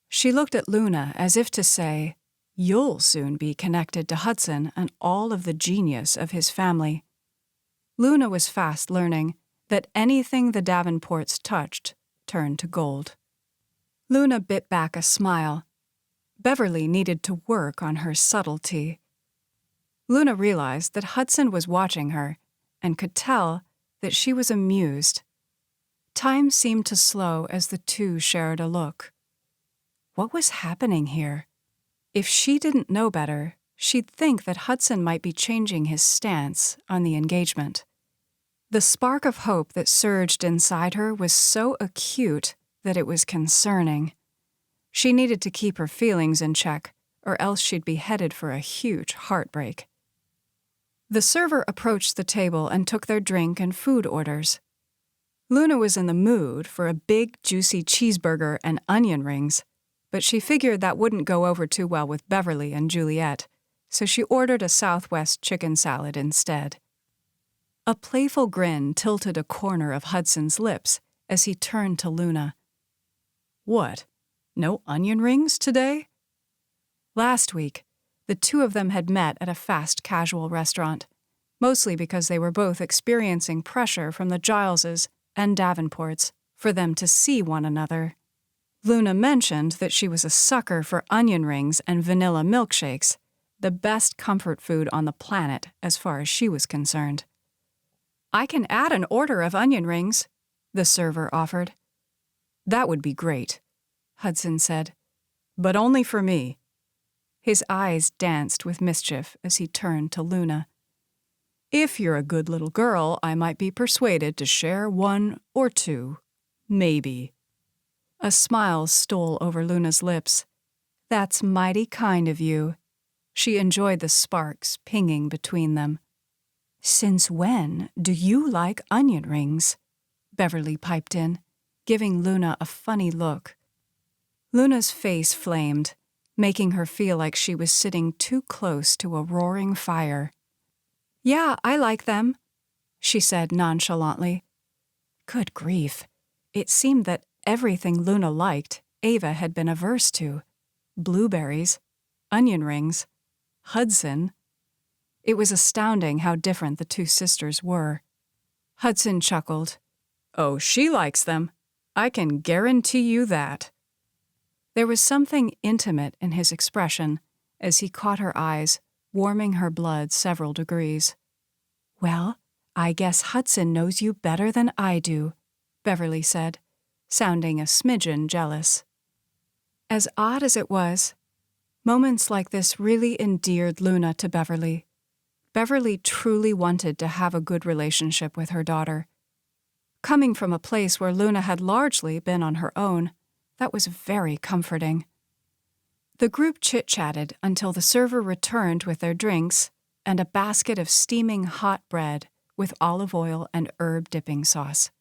A: She looked at Luna as if to say, "You'll soon be connected to Hudson and all of the genius of his family." Luna was fast learning that anything the Davenports touched turned to gold. Luna bit back a smile. Beverly needed to work on her subtlety. Luna realized that Hudson was watching her and could tell that she was amused. Time seemed to slow as the two shared a look. What was happening here? If she didn't know better, she'd think that Hudson might be changing his stance on the engagement. The spark of hope that surged inside her was so acute that it was concerning. She needed to keep her feelings in check, or else she'd be headed for a huge heartbreak. The server approached the table and took their drink and food orders. Luna was in the mood for a big, juicy cheeseburger and onion rings, but she figured that wouldn't go over too well with Beverly and Juliet, so she ordered a Southwest chicken salad instead. A playful grin tilted a corner of Hudson's lips as he turned to Luna. "What? No onion rings today?" Last week, the two of them had met at a fast casual restaurant, mostly because they were both experiencing pressure from the Gileses and Davenports for them to see one another. Luna mentioned that she was a sucker for onion rings and vanilla milkshakes, the best comfort food on the planet as far as she was concerned. "I can add an order of onion rings," the server offered. "That would be great," Hudson said, "but only for me." His eyes danced with mischief as he turned to Luna. "If you're a good little girl, I might be persuaded to share one or two. Maybe." A smile stole over Luna's lips. "That's mighty kind of you." She enjoyed the sparks pinging between them. "Since when do you like onion rings?" Beverly piped in, giving Luna a funny look. Luna's face flamed, making her feel like she was sitting too close to a roaring fire. "Yeah, I like them," she said nonchalantly. Good grief. It seemed that everything Luna liked, Ava had been averse to. Blueberries, onion rings, Hudson. It was astounding how different the two sisters were. Hudson chuckled. "Oh, she likes them. I can guarantee you that." There was something intimate in his expression as he caught her eyes, warming her blood several degrees. "Well, I guess Hudson knows you better than I do," Beverly said, sounding a smidgen jealous. As odd as it was, moments like this really endeared Luna to Beverly. Beverly truly wanted to have a good relationship with her daughter. Coming from a place where Luna had largely been on her own, that was very comforting. The group chit-chatted until the server returned with their drinks and a basket of steaming hot bread with olive oil and herb dipping sauce.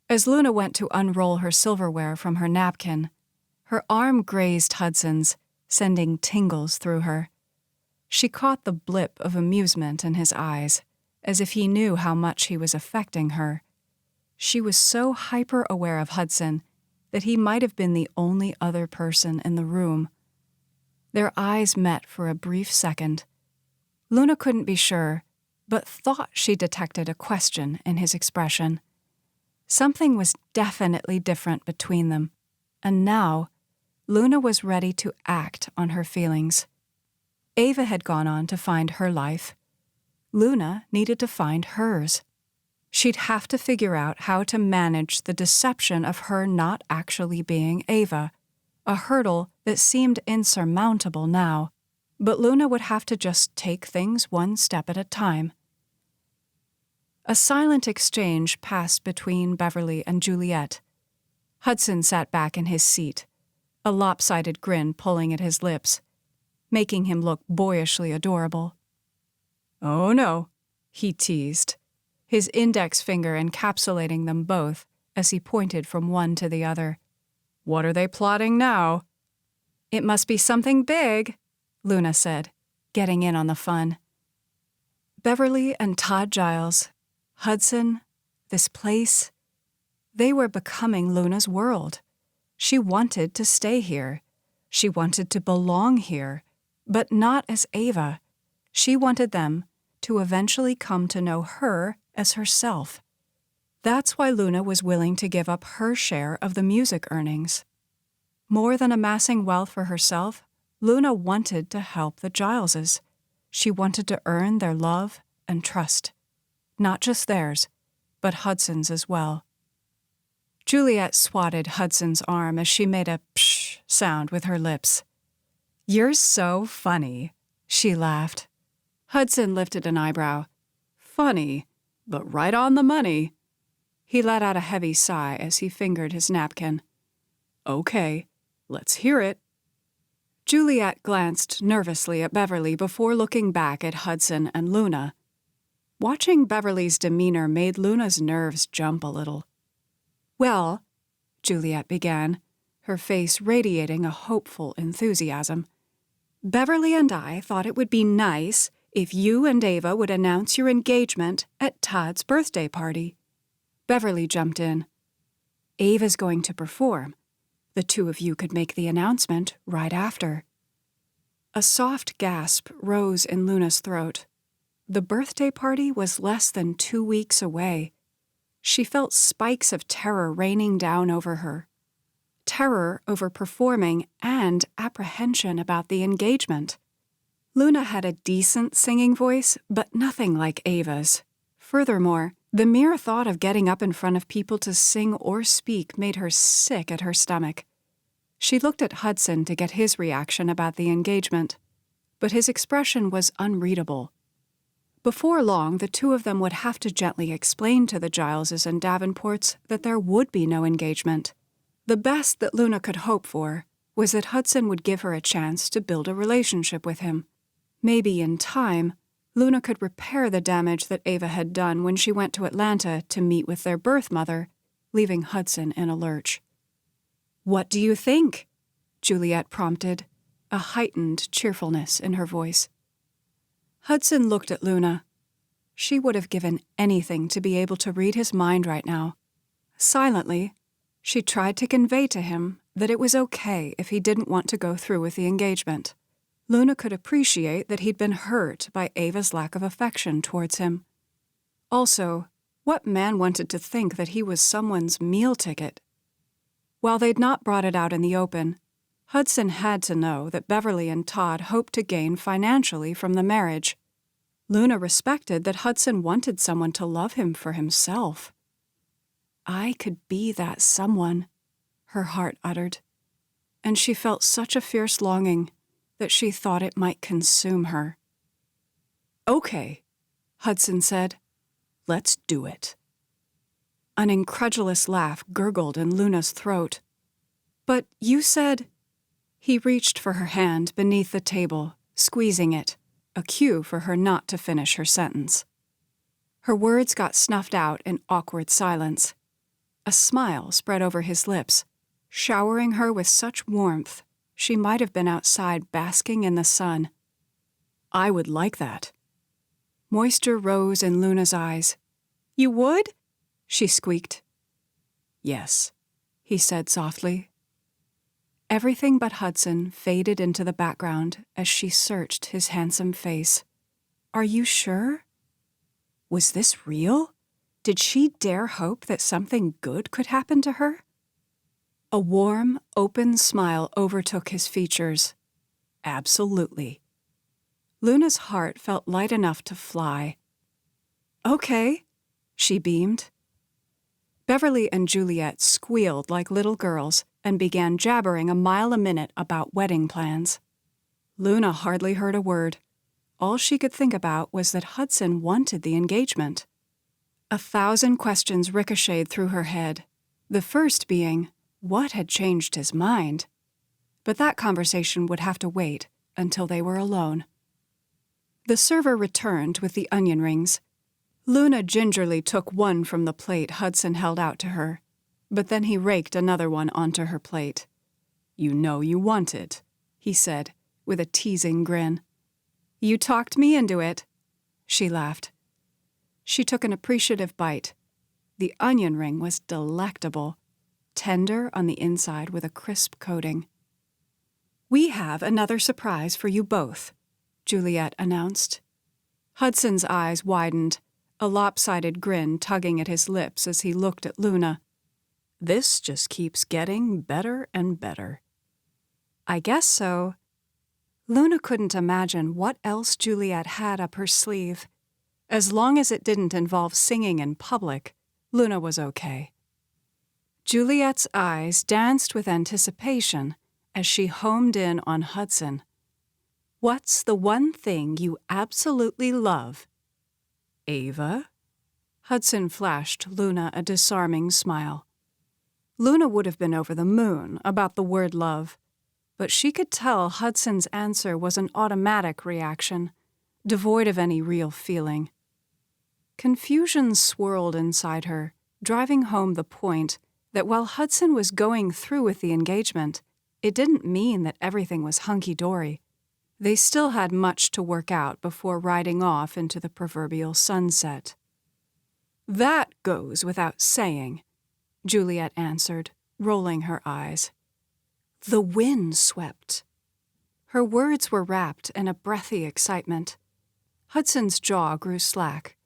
A: As Luna went to unroll her silverware from her napkin, her arm grazed Hudson's, sending tingles through her. She caught the blip of amusement in his eyes, as if he knew how much he was affecting her. She was so hyper-aware of Hudson that he might have been the only other person in the room. Their eyes met for a brief second. Luna couldn't be sure, but thought she detected a question in his expression. Something was definitely different between them, and now Luna was ready to act on her feelings. Ava had gone on to find her life. Luna needed to find hers. She'd have to figure out how to manage the deception of her not actually being Ava, a hurdle that seemed insurmountable now, but Luna would have to just take things one step at a time. A silent exchange passed between Beverly and Juliet. Hudson sat back in his seat, a lopsided grin pulling at his lips, making him look boyishly adorable. "Oh no," he teased, his index finger encapsulating them both as he pointed from one to the other. "What are they plotting now?" "It must be something big," Luna said, getting in on the fun. Beverly and Todd Giles, Hudson, this place, they were becoming Luna's world. She wanted to stay here. She wanted to belong here, but not as Ava. She wanted them to eventually come to know her as herself. That's why Luna was willing to give up her share of the music earnings. More than amassing wealth for herself, Luna wanted to help the Gileses. She wanted to earn their love and trust. Not just theirs, but Hudson's as well. Juliet swatted Hudson's arm as she made a psh sound with her lips. "You're so funny," She laughed. Hudson lifted an eyebrow. Funny, but right on the money. He let out a heavy sigh as he fingered his napkin. Okay, let's hear it. Juliet glanced nervously at Beverly before looking back at Hudson and Luna. Watching Beverly's demeanor made Luna's nerves jump a little. Well, Juliet began, her face radiating a hopeful enthusiasm, Beverly and I thought it would be nice if you and Ava would announce your engagement at Todd's birthday party. Beverly jumped in. Ava's going to perform. The two of you could make the announcement right after. A soft gasp rose in Luna's throat. The birthday party was less than 2 weeks away. She felt spikes of terror raining down over her. Terror over performing and apprehension about the engagement. Luna had a decent singing voice, but nothing like Ava's. Furthermore, the mere thought of getting up in front of people to sing or speak made her sick at her stomach. She looked at Hudson to get his reaction about the engagement, but his expression was unreadable. Before long, the two of them would have to gently explain to the Gileses and Davenports that there would be no engagement. The best that Luna could hope for was that Hudson would give her a chance to build a relationship with him. Maybe in time, Luna could repair the damage that Ava had done when she went to Atlanta to meet with their birth mother, leaving Hudson in a lurch. "What do you think?" Juliet prompted, a heightened cheerfulness in her voice. Hudson looked at Luna. She would have given anything to be able to read his mind right now. Silently, she tried to convey to him that it was okay if he didn't want to go through with the engagement. Luna could appreciate that he'd been hurt by Ava's lack of affection towards him. Also, what man wanted to think that he was someone's meal ticket? While they'd not brought it out in the open, Hudson had to know that Beverly and Todd hoped to gain financially from the marriage. Luna respected that Hudson wanted someone to love him for himself. "I could be that someone," her heart uttered, and she felt such a fierce longing that she thought it might consume her. "Okay," Hudson said. "Let's do it." An incredulous laugh gurgled in Luna's throat. "But you said—" He reached for her hand beneath the table, squeezing it, a cue for her not to finish her sentence. Her words got snuffed out in awkward silence. A smile spread over his lips, showering her with such warmth she might have been outside basking in the sun. "I would like that." Moisture rose in Luna's eyes. "You would?" she squeaked. "Yes," he said softly. Everything but Hudson faded into the background as she searched his handsome face. "Are you sure? Was this real? Did she dare hope that something good could happen to her?" A warm, open smile overtook his features. "Absolutely." Luna's heart felt light enough to fly. "Okay," she beamed. Beverly and Juliet squealed like little girls and began jabbering a mile a minute about wedding plans. Luna hardly heard a word. All she could think about was that Hudson wanted the engagement. 1,000 questions ricocheted through her head, the first being, what had changed his mind? But that conversation would have to wait until they were alone. The server returned with the onion rings. Luna gingerly took one from the plate Hudson held out to her, but then he raked another one onto her plate. "You know you want it," he said, with a teasing grin. "You talked me into it," she laughed. She took an appreciative bite. The onion ring was delectable, tender on the inside with a crisp coating. "We have another surprise for you both," Juliet announced. Hudson's eyes widened, a lopsided grin tugging at his lips as he looked at Luna. "This just keeps getting better and better." "I guess so." Luna couldn't imagine what else Juliet had up her sleeve. As long as it didn't involve singing in public, Luna was okay. Juliet's eyes danced with anticipation as she homed in on Hudson. What's the one thing you absolutely love? Ava? Hudson flashed Luna a disarming smile. Luna would have been over the moon about the word love, but she could tell Hudson's answer was an automatic reaction, devoid of any real feeling. Confusion swirled inside her, driving home the point that while Hudson was going through with the engagement, it didn't mean that everything was hunky-dory. They still had much to work out before riding off into the proverbial sunset. That goes without saying, Juliet answered, rolling her eyes. The wind swept. Her words were wrapped in a breathy excitement. Hudson's jaw grew slack.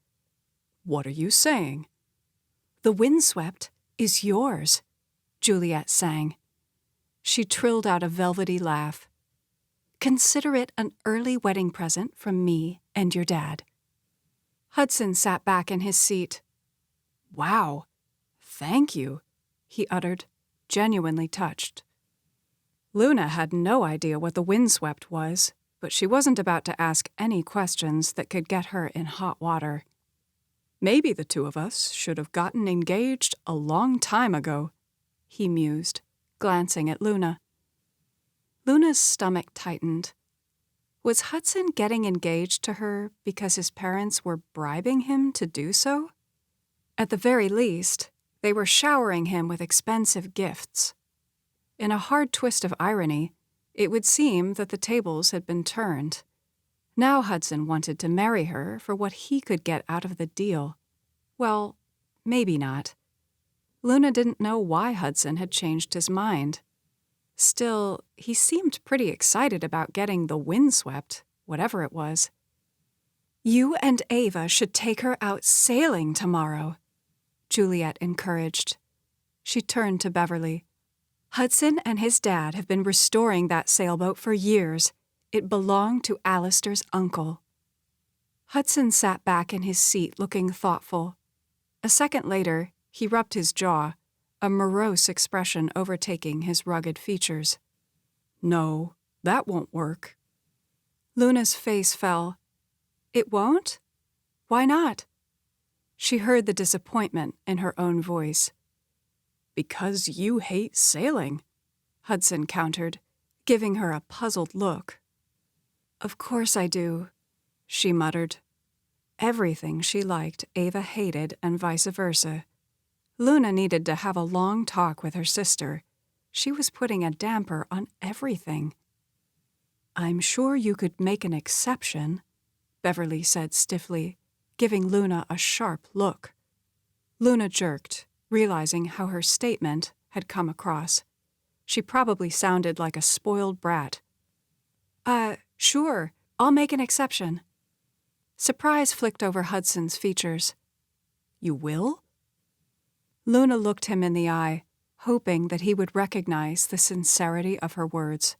A: What are you saying? The windswept is yours, Juliet sang. She trilled out a velvety laugh. Consider it an early wedding present from me and your dad. Hudson sat back in his seat. Wow, thank you, he uttered, genuinely touched. Luna had no idea what the windswept was, but she wasn't about to ask any questions that could get her in hot water. Maybe the two of us should have gotten engaged a long time ago, he mused, glancing at Luna. Luna's stomach tightened. Was Hudson getting engaged to her because his parents were bribing him to do so? At the very least, they were showering him with expensive gifts. In a hard twist of irony, it would seem that the tables had been turned. Now Hudson wanted to marry her for what he could get out of the deal. Well, maybe not. Luna didn't know why Hudson had changed his mind. Still, he seemed pretty excited about getting the windswept, whatever it was. You and Ava should take her out sailing tomorrow, Juliet encouraged. She turned to Beverly. Hudson and his dad have been restoring that sailboat for years. It belonged to Alistair's uncle. Hudson sat back in his seat looking thoughtful. A second later, he rubbed his jaw, a morose expression overtaking his rugged features. No, that won't work. Luna's face fell. It won't? Why not? She heard the disappointment in her own voice. Because you hate sailing, Hudson countered, giving her a puzzled look. Of course I do, she muttered. Everything she liked, Ava hated, and vice versa. Luna needed to have a long talk with her sister. She was putting a damper on everything. I'm sure you could make an exception, Beverly said stiffly, giving Luna a sharp look. Luna jerked, realizing how her statement had come across. She probably sounded like a spoiled brat. Sure, I'll make an exception. Surprise flicked over Hudson's features. You will? Luna looked him in the eye, hoping that he would recognize the sincerity of her words.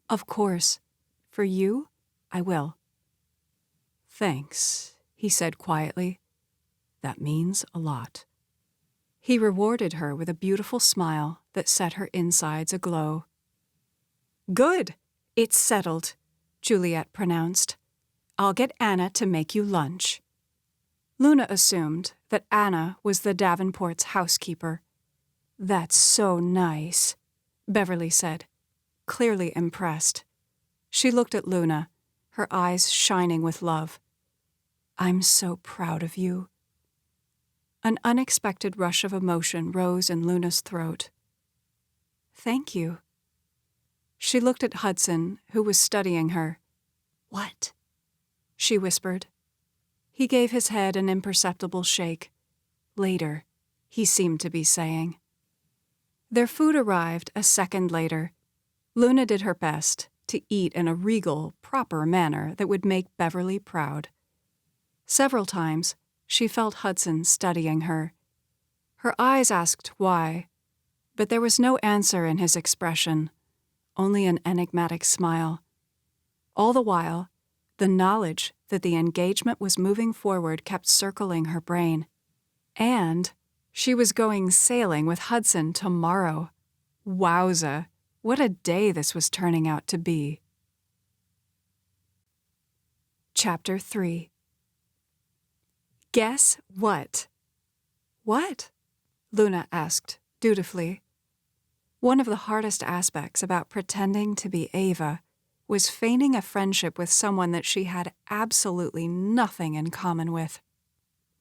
A: Of course. For you, I will. Thanks, he said quietly. That means a lot. He rewarded her with a beautiful smile that set her insides aglow. Good. It's settled, Juliet pronounced. I'll get Anna to make you lunch. Luna assumed that Anna was the Davenports' housekeeper. That's so nice, Beverly said, clearly impressed. She looked at Luna, her eyes shining with love. I'm so proud of you. An unexpected rush of emotion rose in Luna's throat. Thank you. She looked at Hudson, who was studying her. What? She whispered. He gave his head an imperceptible shake. Later, he seemed to be saying. Their food arrived a second later. Luna did her best to eat in a regal, proper manner that would make Beverly proud. Several times, she felt Hudson studying her. Her eyes asked why, but there was no answer in his expression, only an enigmatic smile. All the while, the knowledge that the engagement was moving forward kept circling her brain. And she was going sailing with Hudson tomorrow. Wowza, what a day this was turning out to be. Chapter 3. Guess what? What? Luna asked, dutifully. One of the hardest aspects about pretending to be Ava was feigning a friendship with someone that she had absolutely nothing in common with.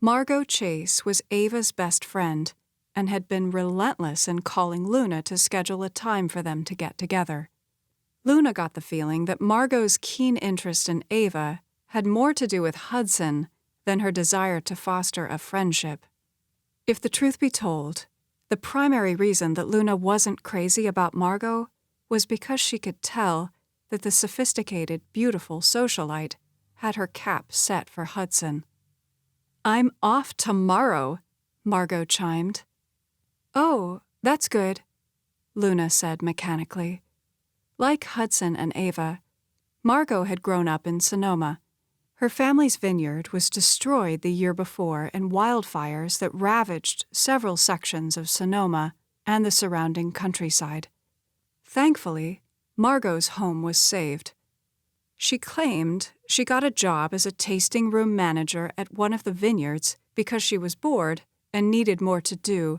A: Margot Chase was Ava's best friend and had been relentless in calling Luna to schedule a time for them to get together. Luna got the feeling that Margot's keen interest in Ava had more to do with Hudson than her desire to foster a friendship. If the truth be told, the primary reason that Luna wasn't crazy about Margot was because she could tell that the sophisticated, beautiful socialite had her cap set for Hudson. "I'm off tomorrow," Margot chimed. "Oh, that's good," Luna said mechanically. Like Hudson and Ava, Margot had grown up in Sonoma. Her family's vineyard was destroyed the year before in wildfires that ravaged several sections of Sonoma and the surrounding countryside. Thankfully, Margot's home was saved. She claimed she got a job as a tasting room manager at one of the vineyards because she was bored and needed more to do,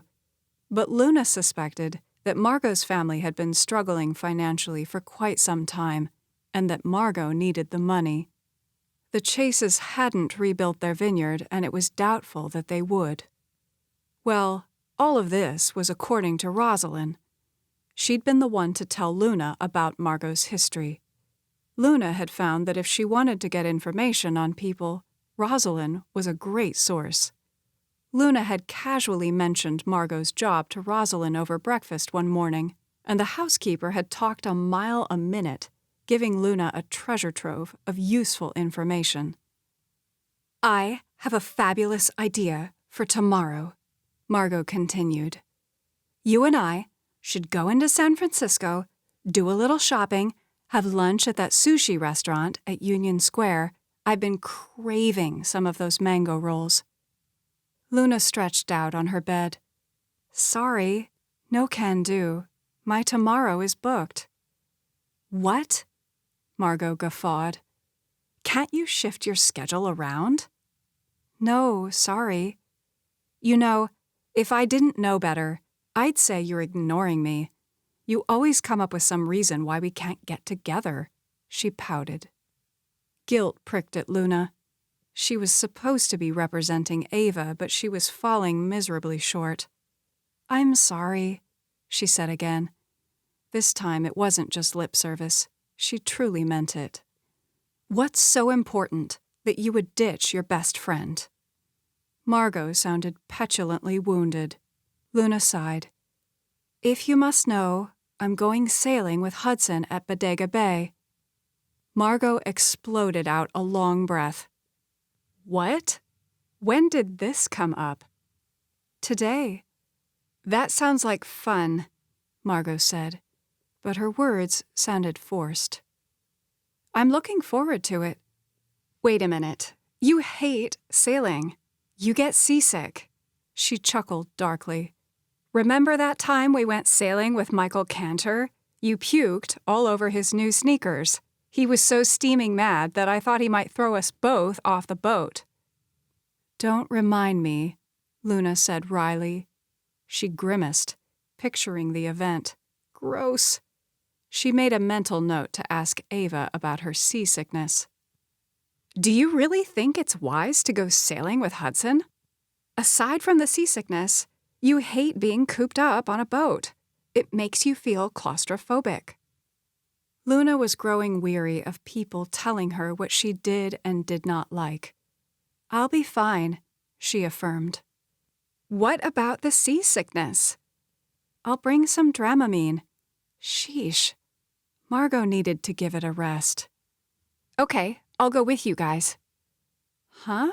A: but Luna suspected that Margot's family had been struggling financially for quite some time and that Margot needed the money. The Chases hadn't rebuilt their vineyard, and it was doubtful that they would. Well, all of this was according to Rosalyn. She'd been the one to tell Luna about Margot's history. Luna had found that if she wanted to get information on people, Rosalyn was a great source. Luna had casually mentioned Margot's job to Rosalyn over breakfast one morning, and the housekeeper had talked a mile a minute, giving Luna a treasure trove of useful information. "I have a fabulous idea for tomorrow," Margot continued. "You and I should go into San Francisco, do a little shopping, have lunch at that sushi restaurant at Union Square. I've been craving some of those mango rolls." Luna stretched out on her bed. "Sorry, no can do. My tomorrow is booked." "What?" Margot guffawed. "Can't you shift your schedule around?" "No, sorry. You know, if I didn't know better, I'd say you're ignoring me. You always come up with some reason why we can't get together," she pouted. Guilt pricked at Luna. She was supposed to be representing Ava, but she was falling miserably short. "I'm sorry," she said again. This time it wasn't just lip service. She truly meant it. "What's so important that you would ditch your best friend?" Margot sounded petulantly wounded. Luna sighed. "If you must know, I'm going sailing with Hudson at Bodega Bay." Margot exploded out a long breath. "What? When did this come up?" "Today." "That sounds like fun," Margot said, but her words sounded forced. "I'm looking forward to it." "Wait a minute. You hate sailing. You get seasick." She chuckled darkly. "Remember that time we went sailing with Michael Cantor? You puked all over his new sneakers. He was so steaming mad that I thought he might throw us both off the boat." "Don't remind me," Luna said wryly. She grimaced, picturing the event. Gross. She made a mental note to ask Ava about her seasickness. "Do you really think it's wise to go sailing with Hudson? Aside from the seasickness, you hate being cooped up on a boat. It makes you feel claustrophobic." Luna was growing weary of people telling her what she did and did not like. "I'll be fine," she affirmed. "What about the seasickness?" "I'll bring some Dramamine." Sheesh. Margot needed to give it a rest. "Okay, I'll go with you guys." "Huh?"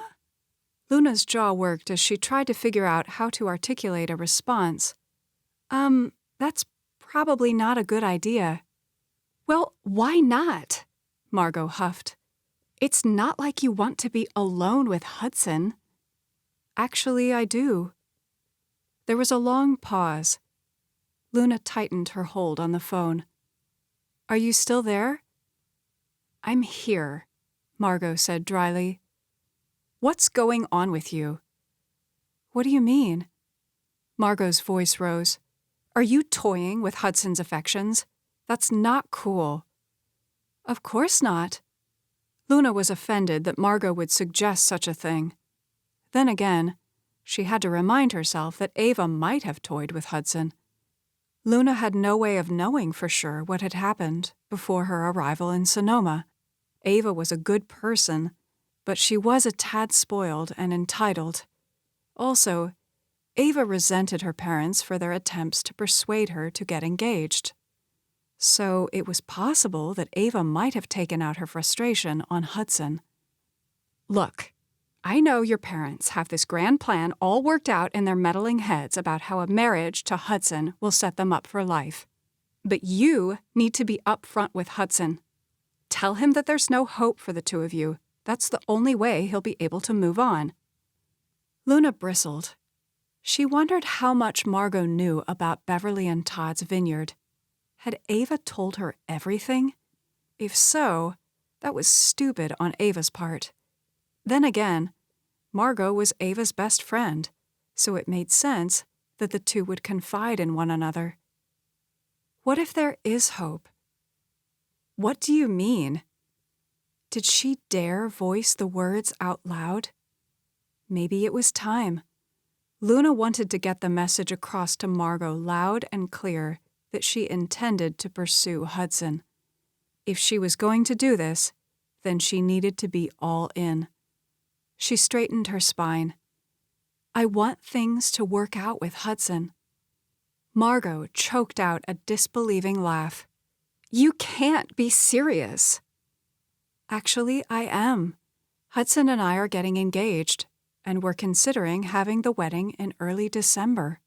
A: Luna's jaw worked as she tried to figure out how to articulate a response. That's probably not a good idea." "Well, why not?" Margot huffed. "It's not like you want to be alone with Hudson." "Actually, I do." There was a long pause. Luna tightened her hold on the phone. "Are you still there?" "I'm here," Margot said dryly. "What's going on with you?" "What do you mean?" Margot's voice rose. "Are you toying with Hudson's affections? That's not cool." "Of course not." Luna was offended that Margot would suggest such a thing. Then again, she had to remind herself that Ava might have toyed with Hudson. Luna had no way of knowing for sure what had happened before her arrival in Sonoma. Ava was a good person, but she was a tad spoiled and entitled. Also, Ava resented her parents for their attempts to persuade her to get engaged. So it was possible that Ava might have taken out her frustration on Hudson. "Look, I know your parents have this grand plan all worked out in their meddling heads about how a marriage to Hudson will set them up for life. But you need to be upfront with Hudson. Tell him that there's no hope for the two of you. That's the only way he'll be able to move on." Luna bristled. She wondered how much Margot knew about Beverly and Todd's vineyard. Had Ava told her everything? If so, that was stupid on Ava's part. Then again, Margot was Ava's best friend, so it made sense that the two would confide in one another. What if there is hope? "What do you mean?" Did she dare voice the words out loud? Maybe it was time. Luna wanted to get the message across to Margot loud and clear that she intended to pursue Hudson. If she was going to do this, then she needed to be all in. She straightened her spine. "I want things to work out with Hudson." Margot choked out a disbelieving laugh. "You can't be serious." "Actually, I am. Hudson and I are getting engaged, and we're considering having the wedding in early December."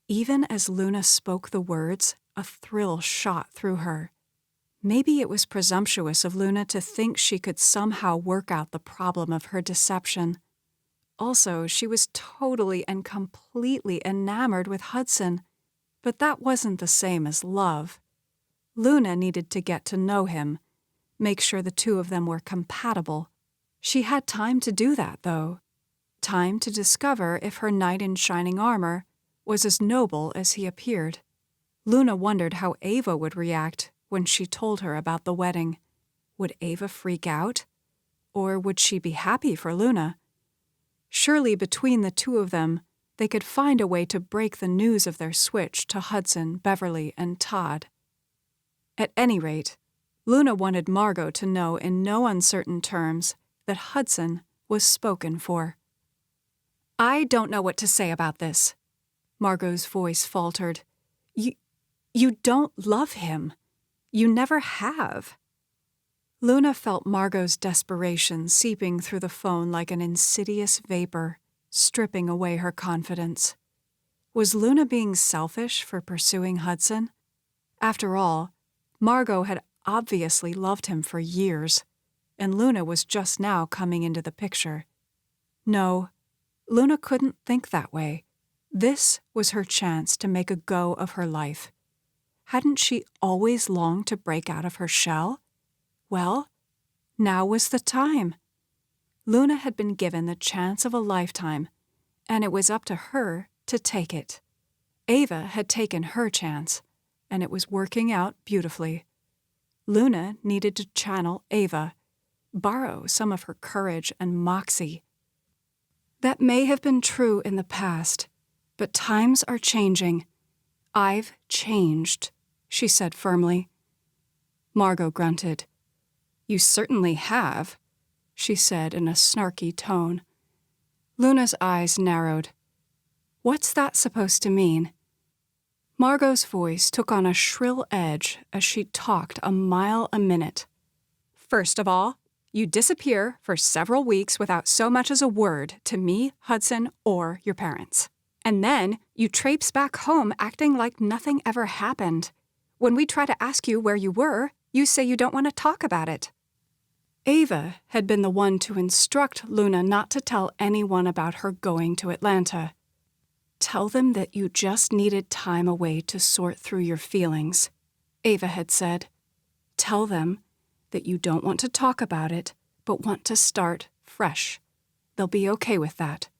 A: Even as Luna spoke the words, a thrill shot through her. Maybe it was presumptuous of Luna to think she could somehow work out the problem of her deception. Also, she was totally and completely enamored with Hudson, but that wasn't the same as love. Luna needed to get to know him, make sure the two of them were compatible. She had time to do that, though. Time to discover if her knight in shining armor was as noble as he appeared. Luna wondered how Ava would react when she told her about the wedding. Would Ava freak out? Or would she be happy for Luna? Surely between the two of them, they could find a way to break the news of their switch to Hudson, Beverly, and Todd. At any rate, Luna wanted Margot to know in no uncertain terms that Hudson was spoken for. "I don't know what to say about this." Margot's voice faltered. You don't love him. You never have." Luna felt Margot's desperation seeping through the phone like an insidious vapor, stripping away her confidence. Was Luna being selfish for pursuing Hudson? After all, Margot had obviously loved him for years, and Luna was just now coming into the picture. No, Luna couldn't think that way. This was her chance to make a go of her life. Hadn't she always longed to break out of her shell? Well, now was the time. Luna had been given the chance of a lifetime, and it was up to her to take it. Ava had taken her chance, and it was working out beautifully. Luna needed to channel Ava, borrow some of her courage and moxie. That may have been true in the past, but times are changing. "I've changed," she said firmly. Margot grunted. "You certainly have," she said in a snarky tone. Luna's eyes narrowed. "What's that supposed to mean?" Margot's voice took on a shrill edge as she talked a mile a minute. "First of all, you disappear for several weeks without so much as a word to me, Hudson, or your parents. And then you traipse back home acting like nothing ever happened. When we try to ask you where you were, you say you don't want to talk about it." Ava had been the one to instruct Luna not to tell anyone about her going to Atlanta. "Tell them that you just needed time away to sort through your feelings," Ava had said. "Tell them that you don't want to talk about it, but want to start fresh. They'll be okay with that.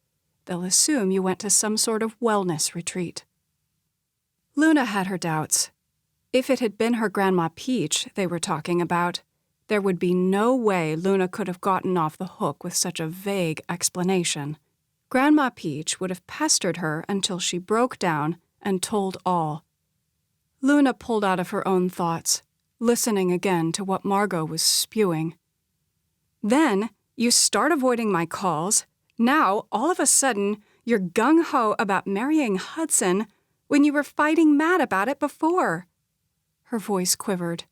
A: They'll assume you went to some sort of wellness retreat. Luna had her doubts. If it had been her Grandma Peach they were talking about, there would be no way Luna could have gotten off the hook with such a vague explanation. Grandma Peach would have pestered her until she broke down and told all. Luna pulled out of her own thoughts, listening again to what Margot was spewing. Then, you start avoiding my calls. Now, all of a sudden, you're gung-ho about marrying Hudson when you were fighting mad about it before. Her voice quivered.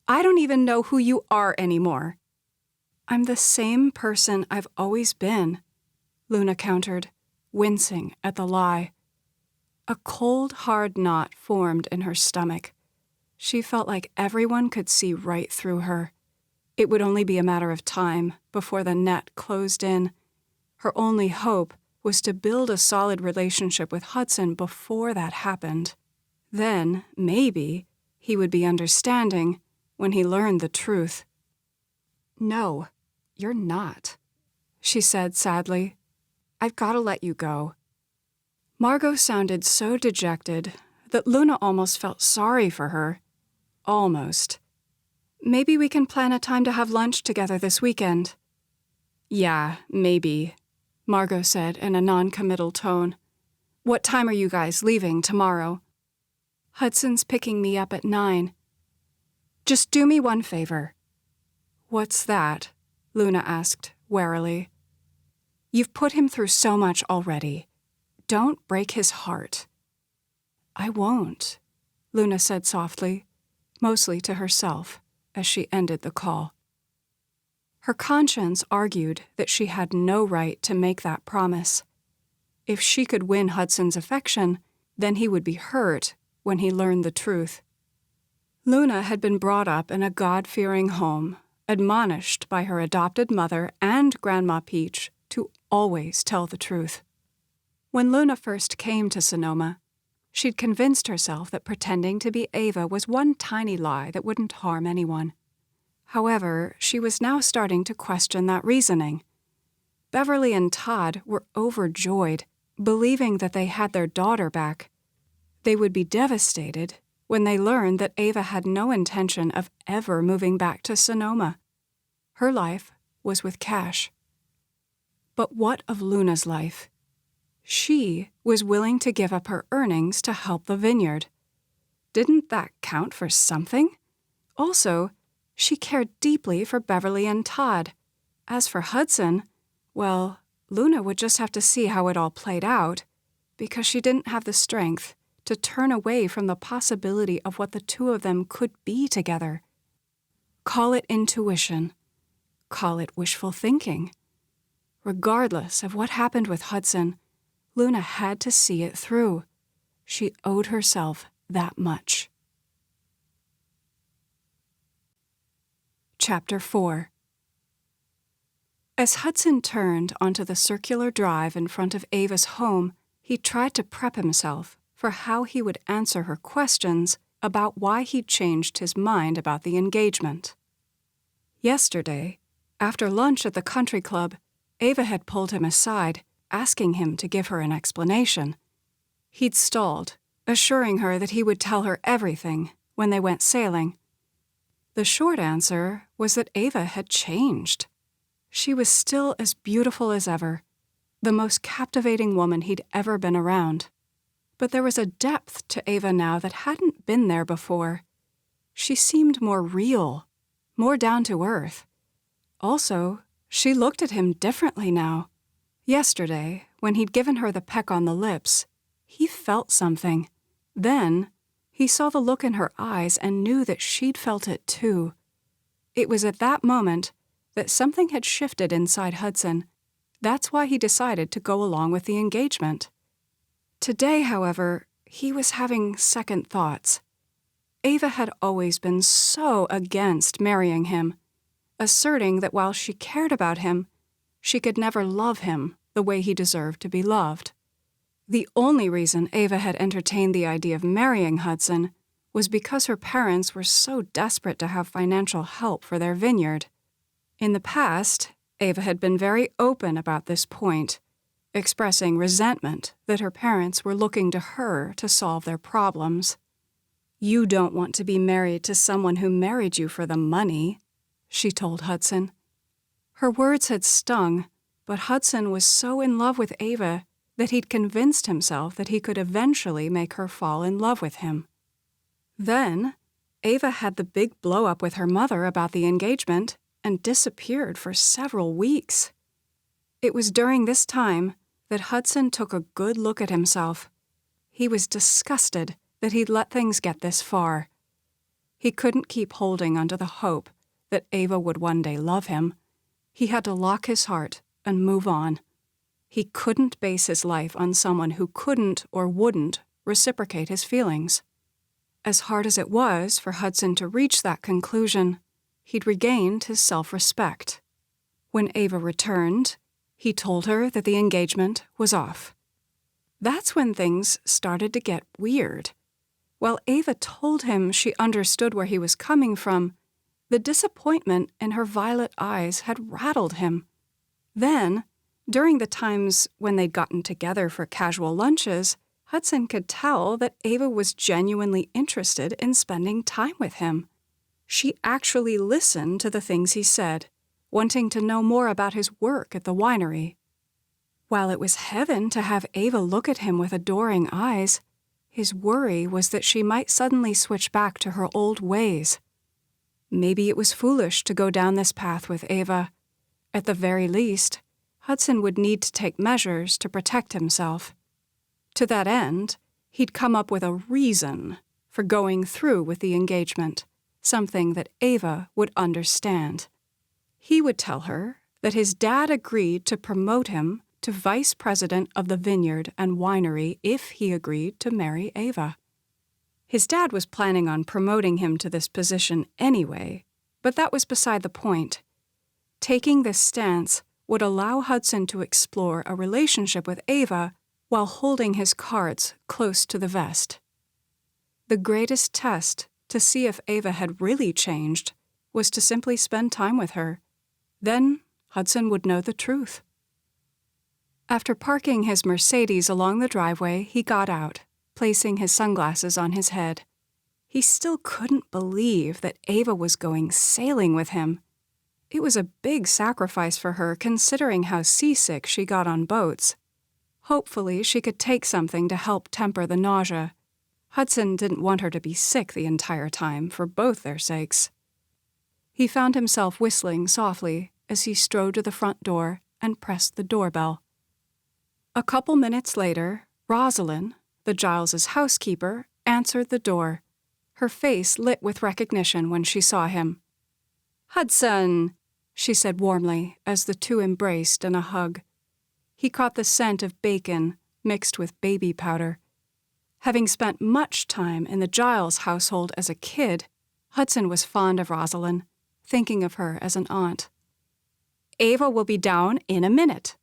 A: I don't even know who you are anymore. I'm the same person I've always been, Luna countered, wincing at the lie. A cold, hard knot formed in her stomach. She felt like everyone could see right through her. It would only be a matter of time before the net closed in. Her only hope was to build a solid relationship with Hudson before that happened. Then, maybe, he would be understanding when he learned the truth. No, you're not, she said sadly. I've got to let you go. Margot sounded so dejected that Luna almost felt sorry for her. Almost. Maybe we can plan a time to have lunch together this weekend. Yeah, maybe, Margot said in a non-committal tone. What time are you guys leaving tomorrow? Hudson's picking me up at 9. Just do me one favor. What's that? Luna asked, warily. You've put him through so much already. Don't break his heart. I won't, Luna said softly, mostly to herself, as she ended the call. Her conscience argued that she had no right to make that promise. If she could win Hudson's affection, then he would be hurt when he learned the truth. Luna had been brought up in a God-fearing home, admonished by her adopted mother and Grandma Peach to always tell the truth. When Luna first came to Sonoma, she'd convinced herself that pretending to be Ava was one tiny lie that wouldn't harm anyone. However, she was now starting to question that reasoning. Beverly and Todd were overjoyed, believing that they had their daughter back. They would be devastated when they learned that Ava had no intention of ever moving back to Sonoma. Her life was with Cash. But what of Luna's life? She was willing to give up her earnings to help the vineyard. Didn't that count for something? Also, she cared deeply for Beverly and Todd. As for Hudson, well, Luna would just have to see how it all played out, because she didn't have the strength to turn away from the possibility of what the two of them could be together. Call it intuition. Call it wishful thinking. Regardless of what happened with Hudson, Luna had to see it through. She owed herself that much. Chapter 4. As Hudson turned onto the circular drive in front of Ava's home, he tried to prep himself for how he would answer her questions about why he'd changed his mind about the engagement. Yesterday, after lunch at the country club, Ava had pulled him aside, asking him to give her an explanation. He'd stalled, assuring her that he would tell her everything when they went sailing. The short answer was that Ava had changed. She was still as beautiful as ever, the most captivating woman he'd ever been around. But there was a depth to Ava now that hadn't been there before. She seemed more real, more down to earth. Also, she looked at him differently now. Yesterday, when he'd given her the peck on the lips, he felt something. Then, he saw the look in her eyes and knew that she'd felt it too. It was at that moment that something had shifted inside Hudson. That's why he decided to go along with the engagement. Today, however, he was having second thoughts. Ava had always been so against marrying him, asserting that while she cared about him, she could never love him the way he deserved to be loved. The only reason Ava had entertained the idea of marrying Hudson was because her parents were so desperate to have financial help for their vineyard. In the past, Ava had been very open about this point, expressing resentment that her parents were looking to her to solve their problems. "You don't want to be married to someone who married you for the money," she told Hudson. Her words had stung, but Hudson was so in love with Ava that he'd convinced himself that he could eventually make her fall in love with him. Then, Ava had the big blow-up with her mother about the engagement and disappeared for several weeks. It was during this time that Hudson took a good look at himself. He was disgusted that he'd let things get this far. He couldn't keep holding onto the hope that Ava would one day love him. He had to lock his heart and move on. He couldn't base his life on someone who couldn't or wouldn't reciprocate his feelings. As hard as it was for Hudson to reach that conclusion, he'd regained his self-respect. When Ava returned, he told her that the engagement was off. That's when things started to get weird. While Ava told him she understood where he was coming from, the disappointment in her violet eyes had rattled him. Then, during the times when they'd gotten together for casual lunches, Hudson could tell that Ava was genuinely interested in spending time with him. She actually listened to the things he said, wanting to know more about his work at the winery. While it was heaven to have Ava look at him with adoring eyes, his worry was that she might suddenly switch back to her old ways. Maybe it was foolish to go down this path with Ava. At the very least, Hudson would need to take measures to protect himself. To that end, he'd come up with a reason for going through with the engagement, something that Ava would understand. He would tell her that his dad agreed to promote him to vice president of the vineyard and winery if he agreed to marry Ava. His dad was planning on promoting him to this position anyway, but that was beside the point. Taking this stance would allow Hudson to explore a relationship with Ava while holding his cards close to the vest. The greatest test to see if Ava had really changed was to simply spend time with her. Then Hudson would know the truth. After parking his Mercedes along the driveway, he got out, placing his sunglasses on his head. He still couldn't believe that Ava was going sailing with him. It was a big sacrifice for her considering how seasick she got on boats. Hopefully she could take something to help temper the nausea. Hudson didn't want her to be sick the entire time for both their sakes. He found himself whistling softly as he strode to the front door and pressed the doorbell. A couple minutes later, Rosalyn, the Giles' housekeeper, answered the door. Her face lit with recognition when she saw him. "Hudson," she said warmly as the two embraced in a hug. He caught the scent of bacon mixed with baby powder. Having spent much time in the Giles household as a kid, Hudson was fond of Rosalyn, thinking of her as an aunt. "Ava will be down in a minute,"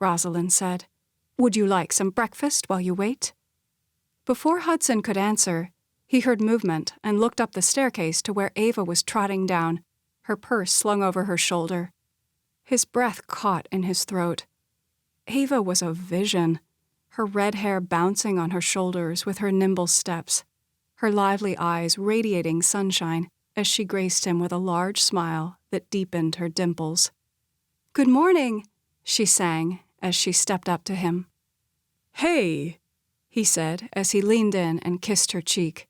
A: Rosalyn said. "Would you like some breakfast while you wait?" Before Hudson could answer, he heard movement and looked up the staircase to where Ava was trotting down, her purse slung over her shoulder. His breath caught in his throat. Ava was a vision, her red hair bouncing on her shoulders with her nimble steps, her lively eyes radiating sunshine as she graced him with a large smile that deepened her dimples. "Good morning," she sang as she stepped up to him. "Hey," he said as he leaned in and kissed her cheek.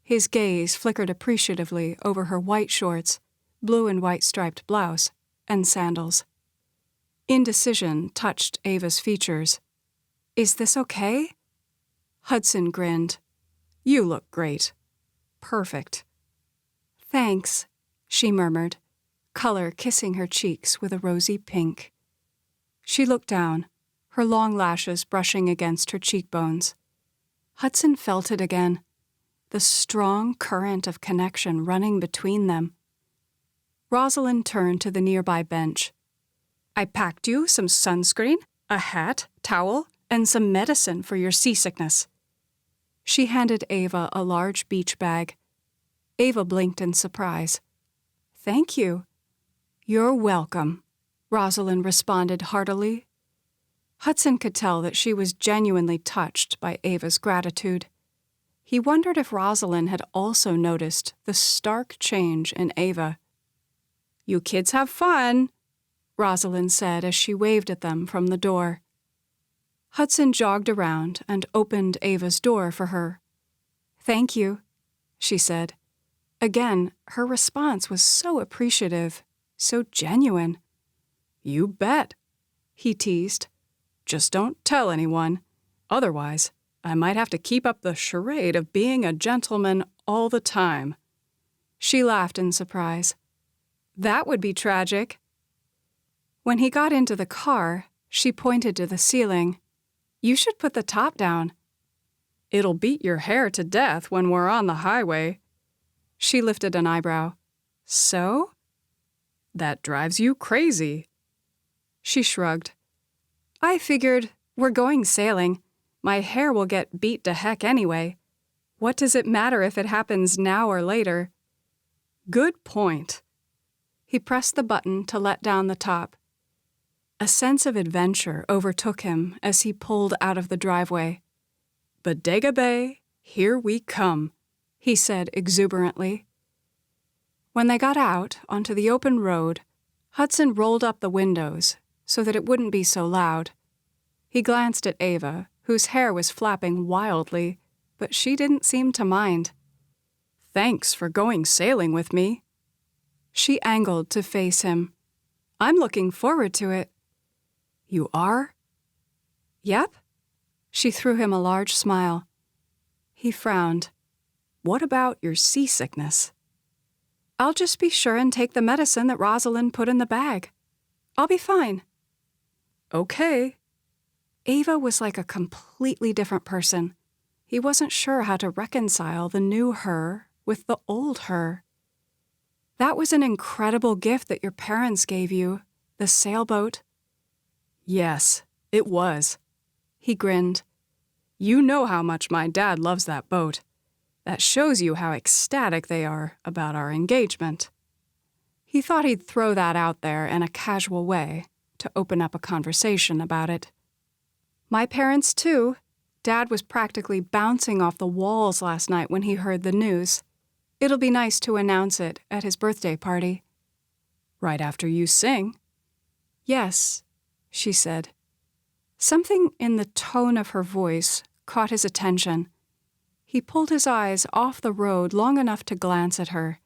A: His gaze flickered appreciatively over her white shorts, blue and white striped blouse, and sandals. Indecision touched Ava's features. "Is this okay?" Hudson grinned. "You look great. Perfect." "Thanks," she murmured, color kissing her cheeks with a rosy pink. She looked down, her long lashes brushing against her cheekbones. Hudson felt it again, the strong current of connection running between them. Rosalyn turned to the nearby bench. "I packed you some sunscreen, a hat, towel, and some medicine for your seasickness." She handed Ava a large beach bag. Ava blinked in surprise. "Thank you." "You're welcome," Rosalyn responded heartily. Hudson could tell that she was genuinely touched by Ava's gratitude. He wondered if Rosalyn had also noticed the stark change in Ava. "You kids have fun," Rosalyn said as she waved at them from the door. Hudson jogged around and opened Ava's door for her. "Thank you," she said. Again, her response was so appreciative, so genuine. "You bet," he teased. "Just don't tell anyone. Otherwise, I might have to keep up the charade of being a gentleman all the time." She laughed in surprise. "That would be tragic." When he got into the car, she pointed to the ceiling. "You should put the top down." "It'll beat your hair to death when we're on the highway." She lifted an eyebrow. "So?" "That drives you crazy." She shrugged. "I figured, we're going sailing. My hair will get beat to heck anyway. What does it matter if it happens now or later?" "Good point." He pressed the button to let down the top. A sense of adventure overtook him as he pulled out of the driveway. "Bodega Bay, here we come," he said exuberantly. When they got out onto the open road, Hudson rolled up the windows so that it wouldn't be so loud. He glanced at Ava, whose hair was flapping wildly, but she didn't seem to mind. "Thanks for going sailing with me." She angled to face him. "I'm looking forward to it." "You are?" "Yep." She threw him a large smile. He frowned. "What about your seasickness?" "I'll just be sure and take the medicine that Rosalyn put in the bag. I'll be fine." "Okay." Ava was like a completely different person. He wasn't sure how to reconcile the new her with the old her. "That was an incredible gift that your parents gave you, the sailboat." "Yes, it was." He grinned. "You know how much my dad loves that boat. That shows you how ecstatic they are about our engagement." He thought he'd throw that out there in a casual way to open up a conversation about it. "My parents, too. Dad was practically bouncing off the walls last night when he heard the news. It'll be nice to announce it at his birthday party." "Right after you sing?" "Yes," she said. Something in the tone of her voice caught his attention. He pulled his eyes off the road long enough to glance at her.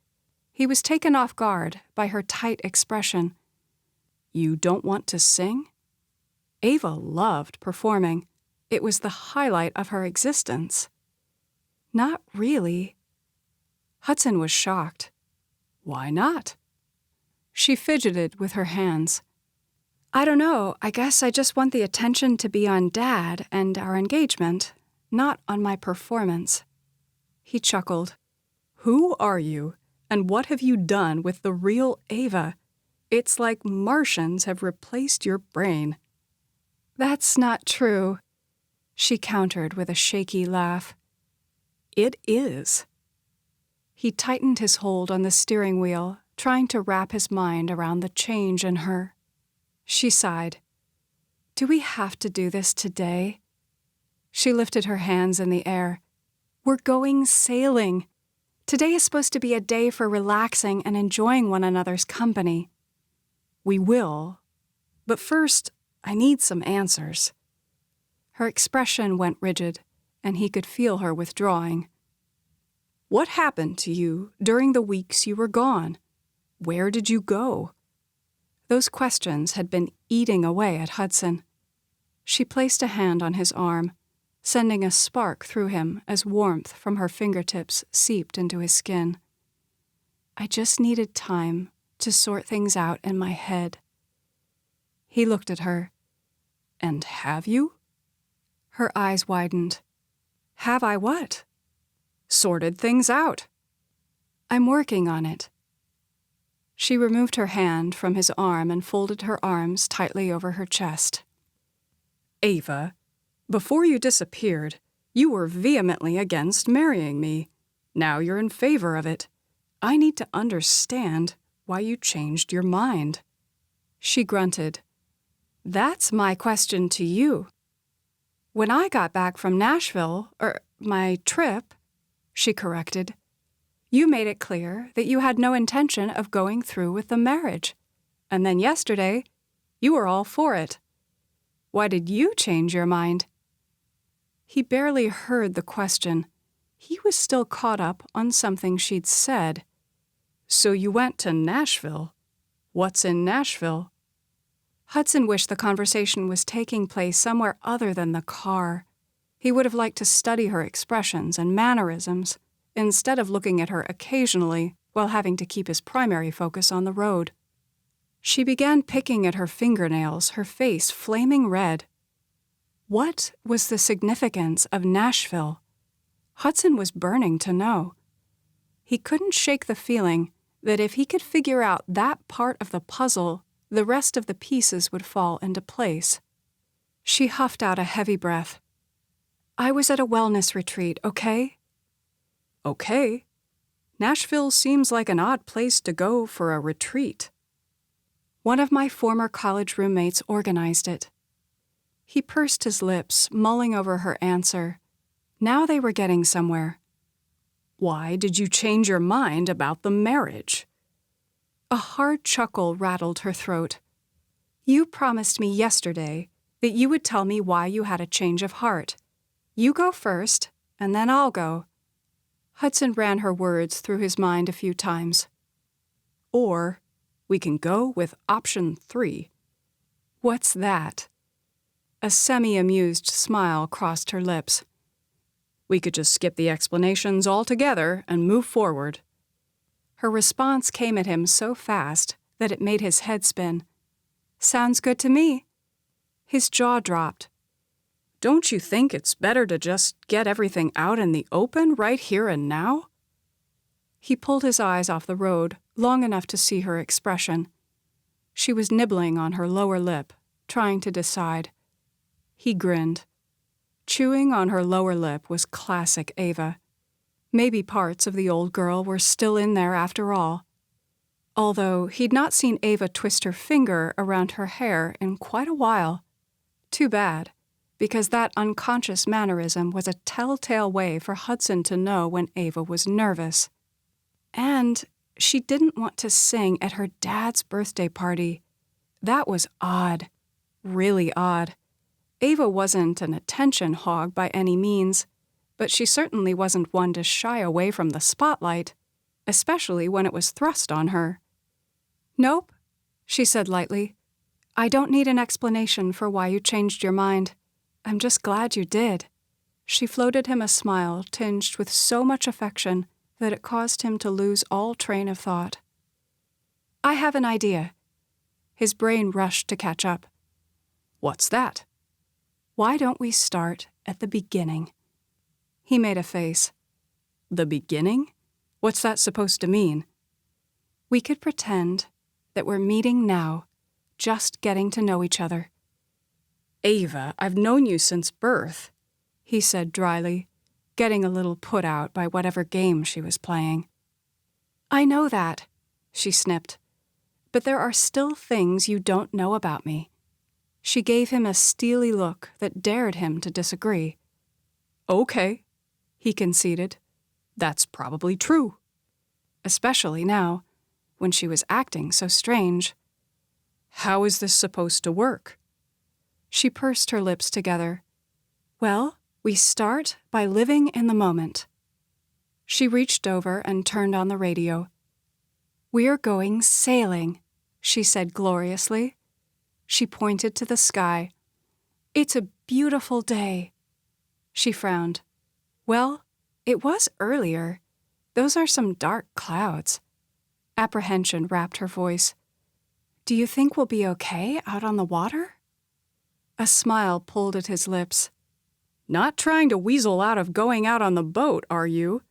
A: He was taken off guard by her tight expression. "You don't want to sing?" Ava loved performing. It was the highlight of her existence. "Not really." Hudson was shocked. "Why not?" She fidgeted with her hands. "I don't know. I guess I just want the attention to be on Dad and our engagement, not on my performance." He chuckled. "Who are you, and what have you done with the real Ava? It's like Martians have replaced your brain." "That's not true," she countered with a shaky laugh. "It is." He tightened his hold on the steering wheel, trying to wrap his mind around the change in her. She sighed. "Do we have to do this today?" She lifted her hands in the air. "We're going sailing. Today is supposed to be a day for relaxing and enjoying one another's company." "We will. But first, I need some answers." Her expression went rigid, and he could feel her withdrawing. "What happened to you during the weeks you were gone? Where did you go?" Those questions had been eating away at Hudson. She placed a hand on his arm, sending a spark through him as warmth from her fingertips seeped into his skin. "I just needed time to sort things out in my head." He looked at her. "And have you?" Her eyes widened. "Have I what?" "Sorted things out." "I'm working on it." She removed her hand from his arm and folded her arms tightly over her chest. "Ava, before you disappeared, you were vehemently against marrying me. Now you're in favor of it. I need to understand why you changed your mind. She grunted. That's my question to you. When I got back from Nashville, my trip, she corrected, you made it clear that you had no intention of going through with the marriage. And then yesterday, you were all for it. Why did you change your mind? He barely heard the question. He was still caught up on something she'd said. So you went to Nashville? What's in Nashville? Hudson wished the conversation was taking place somewhere other than the car. He would have liked to study her expressions and mannerisms, instead of looking at her occasionally while having to keep his primary focus on the road. She began picking at her fingernails, her face flaming red. What was the significance of Nashville? Hudson was burning to know. He couldn't shake the feeling that if he could figure out that part of the puzzle, the rest of the pieces would fall into place. She huffed out a heavy breath. I was at a wellness retreat, okay? Okay. Nashville seems like an odd place to go for a retreat. One of my former college roommates organized it. He pursed his lips, mulling over her answer. Now they were getting somewhere. Why did you change your mind about the marriage? A hard chuckle rattled her throat. You promised me yesterday that you would tell me why you had a change of heart. You go first, and then I'll go. Hudson ran her words through his mind a few times. Or we can go with option 3. What's that? A semi-amused smile crossed her lips. We could just skip the explanations altogether and move forward. Her response came at him so fast that it made his head spin. Sounds good to me. His jaw dropped. Don't you think it's better to just get everything out in the open right here and now? He pulled his eyes off the road long enough to see her expression. She was nibbling on her lower lip, trying to decide. He grinned. Chewing on her lower lip was classic Ava. Maybe parts of the old girl were still in there after all. Although he'd not seen Ava twist her finger around her hair in quite a while. Too bad, because that unconscious mannerism was a telltale way for Hudson to know when Ava was nervous. And she didn't want to sing at her dad's birthday party. That was odd. Really odd. Ava wasn't an attention hog by any means, but she certainly wasn't one to shy away from the spotlight, especially when it was thrust on her. Nope, she said lightly. I don't need an explanation for why you changed your mind. I'm just glad you did. She floated him a smile tinged with so much affection that it caused him to lose all train of thought. I have an idea. His brain rushed to catch up. What's that? Why don't we start at the beginning? He made a face. The beginning? What's that supposed to mean? We could pretend that we're meeting now, just getting to know each other. Ava, I've known you since birth, he said dryly, getting a little put out by whatever game she was playing. I know that, she snipped, but there are still things you don't know about me. She gave him a steely look that dared him to disagree. Okay, he conceded. That's probably true. Especially now, when she was acting so strange. How is this supposed to work? She pursed her lips together. Well, we start by living in the moment. She reached over and turned on the radio. We're going sailing, she said gloriously. She pointed to the sky. It's a beautiful day. She frowned. Well, it was earlier. Those are some dark clouds. Apprehension wrapped her voice. Do you think we'll be okay out on the water? A smile pulled at his lips. Not trying to weasel out of going out on the boat, are you?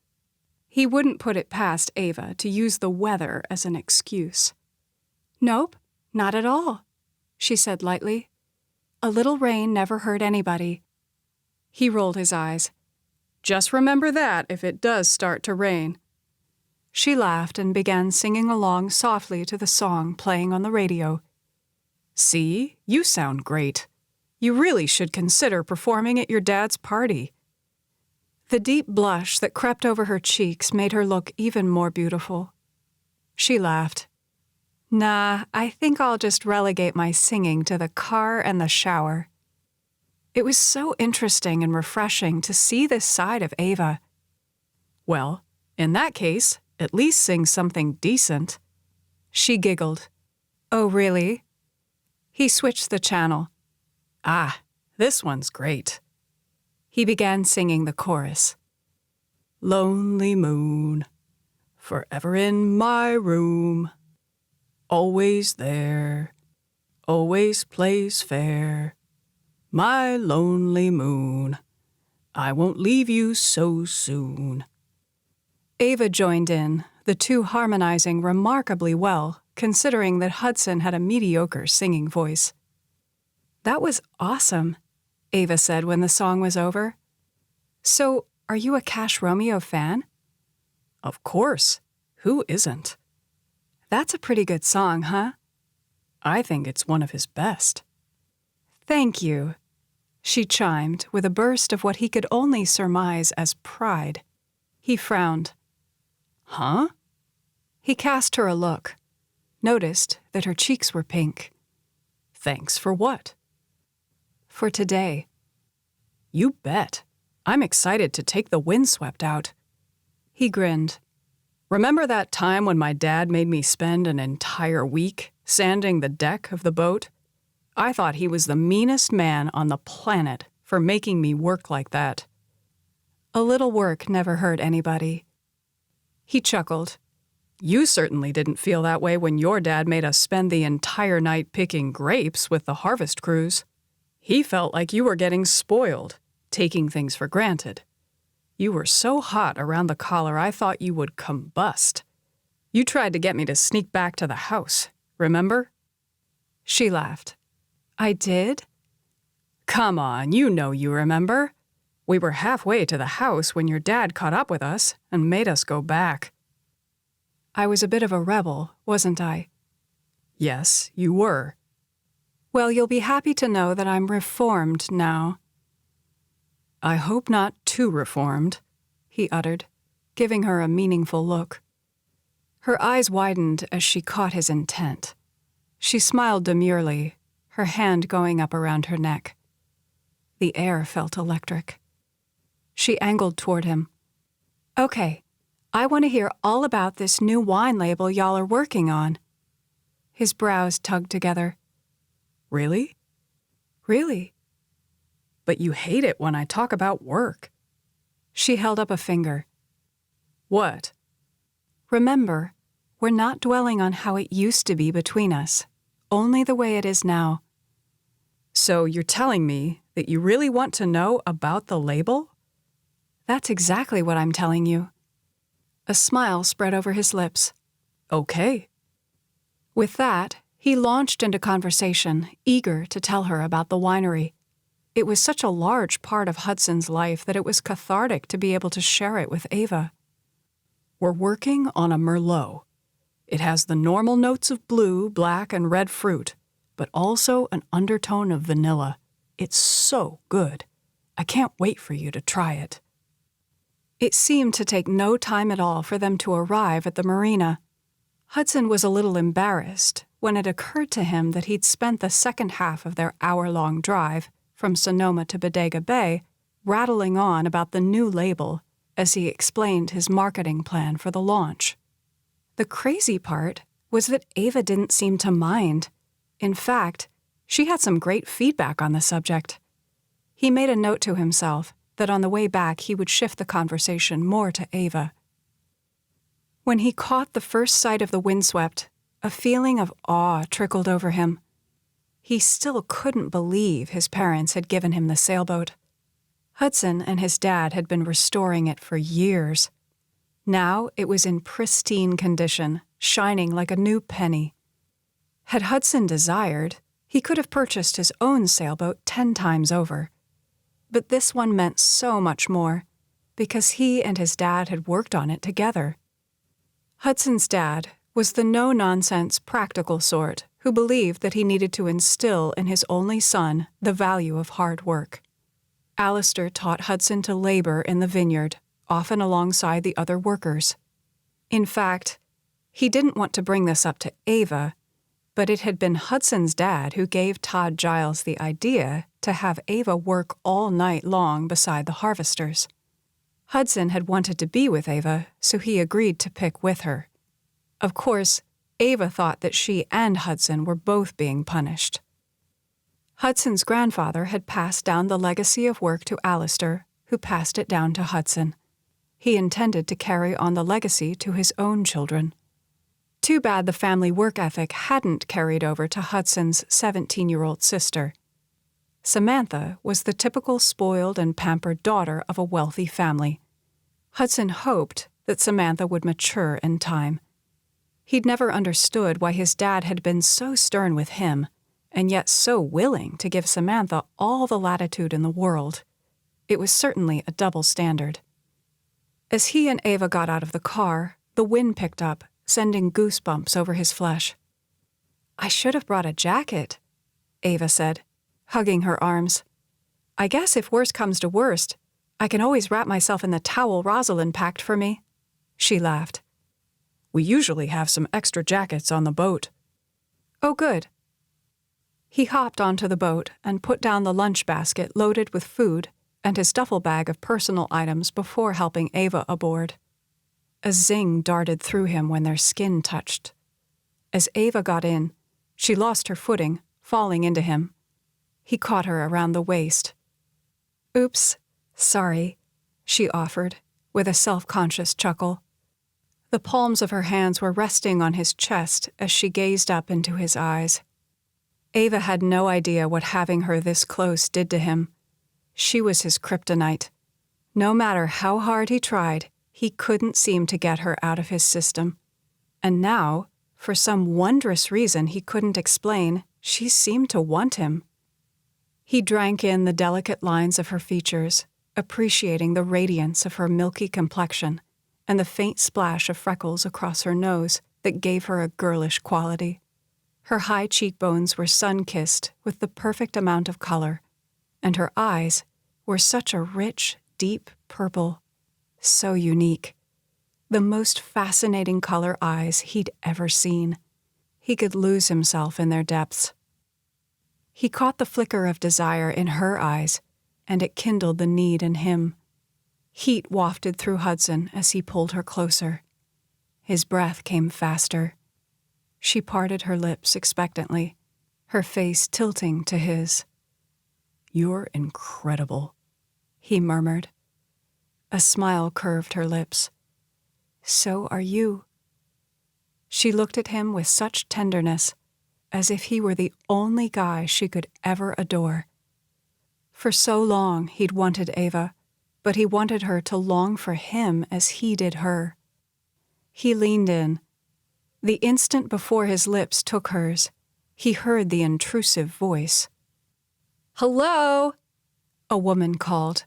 A: He wouldn't put it past Ava to use the weather as an excuse. Nope, not at all, she said lightly. A little rain never hurt anybody. He rolled his eyes. Just remember that if it does start to rain. She laughed and began singing along softly to the song playing on the radio. "See, you sound great. You really should consider performing at your dad's party." The deep blush that crept over her cheeks made her look even more beautiful. She laughed. "Nah, I think I'll just relegate my singing to the car and the shower." It was so interesting and refreshing to see this side of Ava. "Well, in that case, at least sing something decent." She giggled. "Oh, really?" He switched the channel. "Ah, this one's great." He began singing the chorus. "Lonely moon, forever in my room, always there, always plays fair. My lonely moon, I won't leave you so soon." Ava joined in, the two harmonizing remarkably well, considering that Hudson had a mediocre singing voice. "That was awesome," Ava said when the song was over. "So, are you a Cash Romeo fan?" "Of course. Who isn't?" "That's a pretty good song, huh?" "I think it's one of his best." "Thank you," she chimed with a burst of what he could only surmise as pride. He frowned. "Huh?" He cast her a look, noticed that her cheeks were pink. "Thanks for what?" "For today." "You bet. I'm excited to take the windswept out." He grinned. "Remember that time when my dad made me spend an entire week sanding the deck of the boat? I thought he was the meanest man on the planet for making me work like that." "A little work never hurt anybody." He chuckled. "You certainly didn't feel that way when your dad made us spend the entire night picking grapes with the harvest crews. He felt like you were getting spoiled, taking things for granted. You were so hot around the collar I thought you would combust. You tried to get me to sneak back to the house, remember?" She laughed. "I did?" "Come on, you know you remember. We were halfway to the house when your dad caught up with us and made us go back." "I was a bit of a rebel, wasn't I?" "Yes, you were." "Well, you'll be happy to know that I'm reformed now." "I hope not too reformed," he uttered, giving her a meaningful look. Her eyes widened as she caught his intent. She smiled demurely, her hand going up around her neck. The air felt electric. She angled toward him. "Okay, I want to hear all about this new wine label y'all are working on." His brows tugged together. "Really?" "Really." "But you hate it when I talk about work." She held up a finger. "What?" "Remember, we're not dwelling on how it used to be between us, only the way it is now." "So you're telling me that you really want to know about the label?" "That's exactly what I'm telling you." A smile spread over his lips. "Okay." With that, he launched into conversation, eager to tell her about the winery. It was such a large part of Hudson's life that it was cathartic to be able to share it with Ava. "We're working on a Merlot. It has the normal notes of blue, black, and red fruit, but also an undertone of vanilla. It's so good. I can't wait for you to try it." It seemed to take no time at all for them to arrive at the marina. Hudson was a little embarrassed when it occurred to him that he'd spent the second half of their hour-long drive from Sonoma to Bodega Bay rattling on about the new label as he explained his marketing plan for the launch. The crazy part was that Ava didn't seem to mind. In fact, she had some great feedback on the subject. He made a note to himself that on the way back he would shift the conversation more to Ava. When he caught the first sight of the windswept, a feeling of awe trickled over him. He still couldn't believe his parents had given him the sailboat. Hudson and his dad had been restoring it for years. Now it was in pristine condition, shining like a new penny. Had Hudson desired, he could have purchased his own sailboat 10 times over. But this one meant so much more, because he and his dad had worked on it together. Hudson's dad was the no-nonsense, practical sort who believed that he needed to instill in his only son the value of hard work. Alistair taught Hudson to labor in the vineyard, often alongside the other workers. In fact, he didn't want to bring this up to Ava, but it had been Hudson's dad who gave Todd Giles the idea to have Ava work all night long beside the harvesters. Hudson had wanted to be with Ava, so he agreed to pick with her. Of course, Ava thought that she and Hudson were both being punished. Hudson's grandfather had passed down the legacy of work to Alistair, who passed it down to Hudson. He intended to carry on the legacy to his own children. Too bad the family work ethic hadn't carried over to Hudson's 17-year-old sister. Samantha was the typical spoiled and pampered daughter of a wealthy family. Hudson hoped that Samantha would mature in time. He'd never understood why his dad had been so stern with him, and yet so willing to give Samantha all the latitude in the world. It was certainly a double standard. As he and Ava got out of the car, the wind picked up, sending goosebumps over his flesh. "I should have brought a jacket," Ava said, hugging her arms. "I guess if worst comes to worst, I can always wrap myself in the towel Rosalyn packed for me." She laughed. "We usually have some extra jackets on the boat." "Oh, good." He hopped onto the boat and put down the lunch basket loaded with food and his duffel bag of personal items before helping Ava aboard. A zing darted through him when their skin touched. As Ava got in, she lost her footing, falling into him. He caught her around the waist. "Oops, sorry," she offered, with a self-conscious chuckle. The palms of her hands were resting on his chest as she gazed up into his eyes. Ava had no idea what having her this close did to him. She was his kryptonite. No matter how hard he tried, he couldn't seem to get her out of his system. And now, for some wondrous reason he couldn't explain, she seemed to want him. He drank in the delicate lines of her features, appreciating the radiance of her milky complexion and the faint splash of freckles across her nose that gave her a girlish quality. Her high cheekbones were sun-kissed with the perfect amount of color, and her eyes were such a rich, deep purple, so unique. The most fascinating color eyes he'd ever seen. He could lose himself in their depths. He caught the flicker of desire in her eyes, and it kindled the need in him. Heat wafted through Hudson as he pulled her closer. His breath came faster. She parted her lips expectantly, her face tilting to his. "You're incredible," he murmured. A smile curved her lips. "So are you." She looked at him with such tenderness, as if he were the only guy she could ever adore. For so long he'd wanted Ava, but he wanted her to long for him as he did her. He leaned in. The instant before his lips took hers, he heard the intrusive voice. "Hello?" a woman called.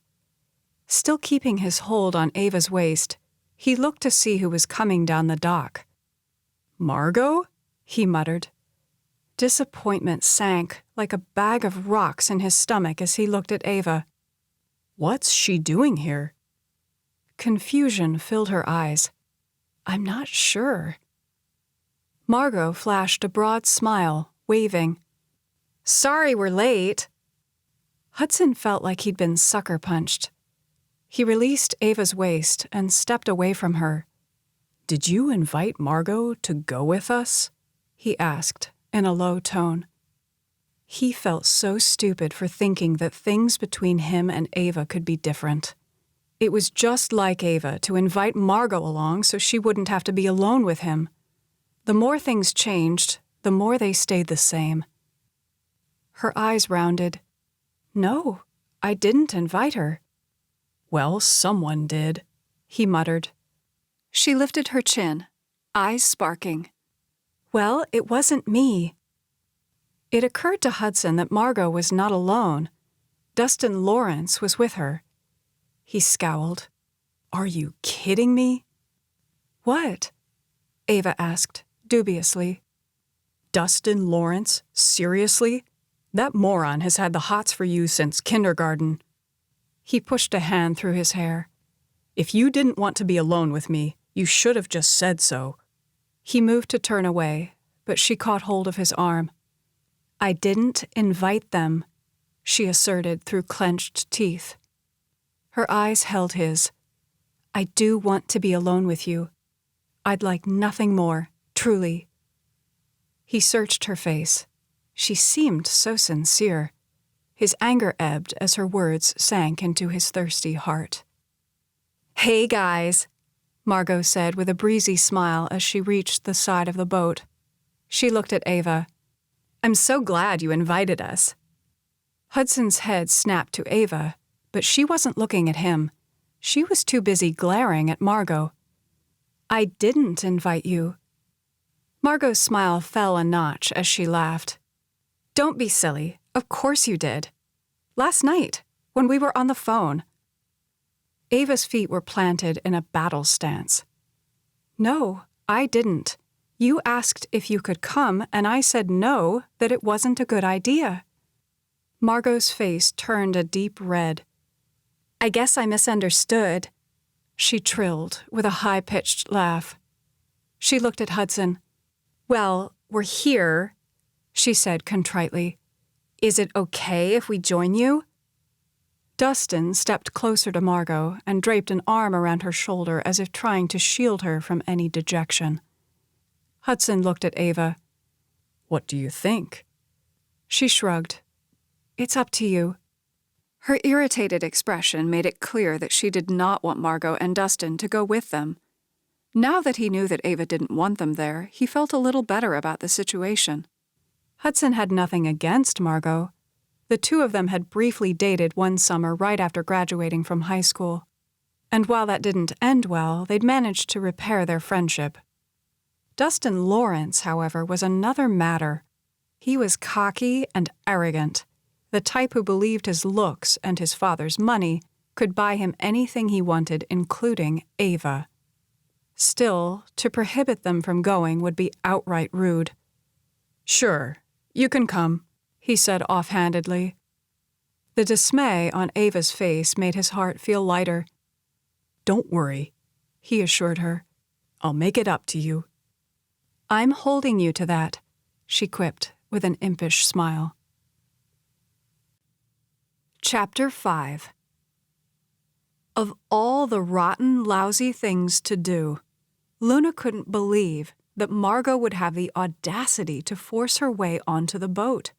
A: Still keeping his hold on Ava's waist, he looked to see who was coming down the dock. "Margot?" he muttered. Disappointment sank like a bag of rocks in his stomach as he looked at Ava. "What's she doing here?" Confusion filled her eyes. "I'm not sure." Margot flashed a broad smile, waving. "Sorry we're late." Hudson felt like he'd been sucker punched. He released Ava's waist and stepped away from her. "Did you invite Margot to go with us?" he asked in a low tone. He felt so stupid for thinking that things between him and Ava could be different. It was just like Ava to invite Margot along so she wouldn't have to be alone with him. The more things changed, the more they stayed the same. Her eyes rounded. "No, I didn't invite her." "Well, someone did," he muttered. She lifted her chin, eyes sparking. "Well, it wasn't me." It occurred to Hudson that Margot was not alone. Dustin Lawrence was with her. He scowled. "Are you kidding me?" "What?" Ava asked, dubiously. Dustin Lawrence? Seriously? That moron has had the hots for you since kindergarten. He pushed a hand through his hair. If you didn't want to be alone with me, you should have just said so. He moved to turn away, but she caught hold of his arm. I didn't invite them, she asserted through clenched teeth. Her eyes held his. I do want to be alone with you. I'd like nothing more, truly. He searched her face. She seemed so sincere. His anger ebbed as her words sank into his thirsty heart. Hey, guys, Margot said with a breezy smile as she reached the side of the boat. She looked at Ava. I'm so glad you invited us. Hudson's head snapped to Ava, but she wasn't looking at him. She was too busy glaring at Margot. I didn't invite you. Margot's smile fell a notch as she laughed. Don't be silly. Of course you did. Last night, when we were on the phone. Ava's feet were planted in a battle stance. No, I didn't. You asked if you could come, and I said no, that it wasn't a good idea. Margot's face turned a deep red. I guess I misunderstood, she trilled with a high-pitched laugh. She looked at Hudson. Well, we're here, she said contritely. Is it okay if we join you? Dustin stepped closer to Margot and draped an arm around her shoulder as if trying to shield her from any dejection. Hudson looked at Ava. What do you think? She shrugged. It's up to you. Her irritated expression made it clear that she did not want Margot and Dustin to go with them. Now that he knew that Ava didn't want them there, he felt a little better about the situation. Hudson had nothing against Margot. The two of them had briefly dated one summer right after graduating from high school. And while that didn't end well, they'd managed to repair their friendship. Dustin Lawrence, however, was another matter. He was cocky and arrogant, the type who believed his looks and his father's money could buy him anything he wanted, including Ava. Still, to prohibit them from going would be outright rude. Sure, you can come, he said offhandedly. The dismay on Ava's face made his heart feel lighter. Don't worry, he assured her. I'll make it up to you. I'm holding you to that, she quipped with an impish smile. Chapter 5. Of all the rotten, lousy things to do, Luna couldn't believe that Margot would have the audacity to force her way onto the boat.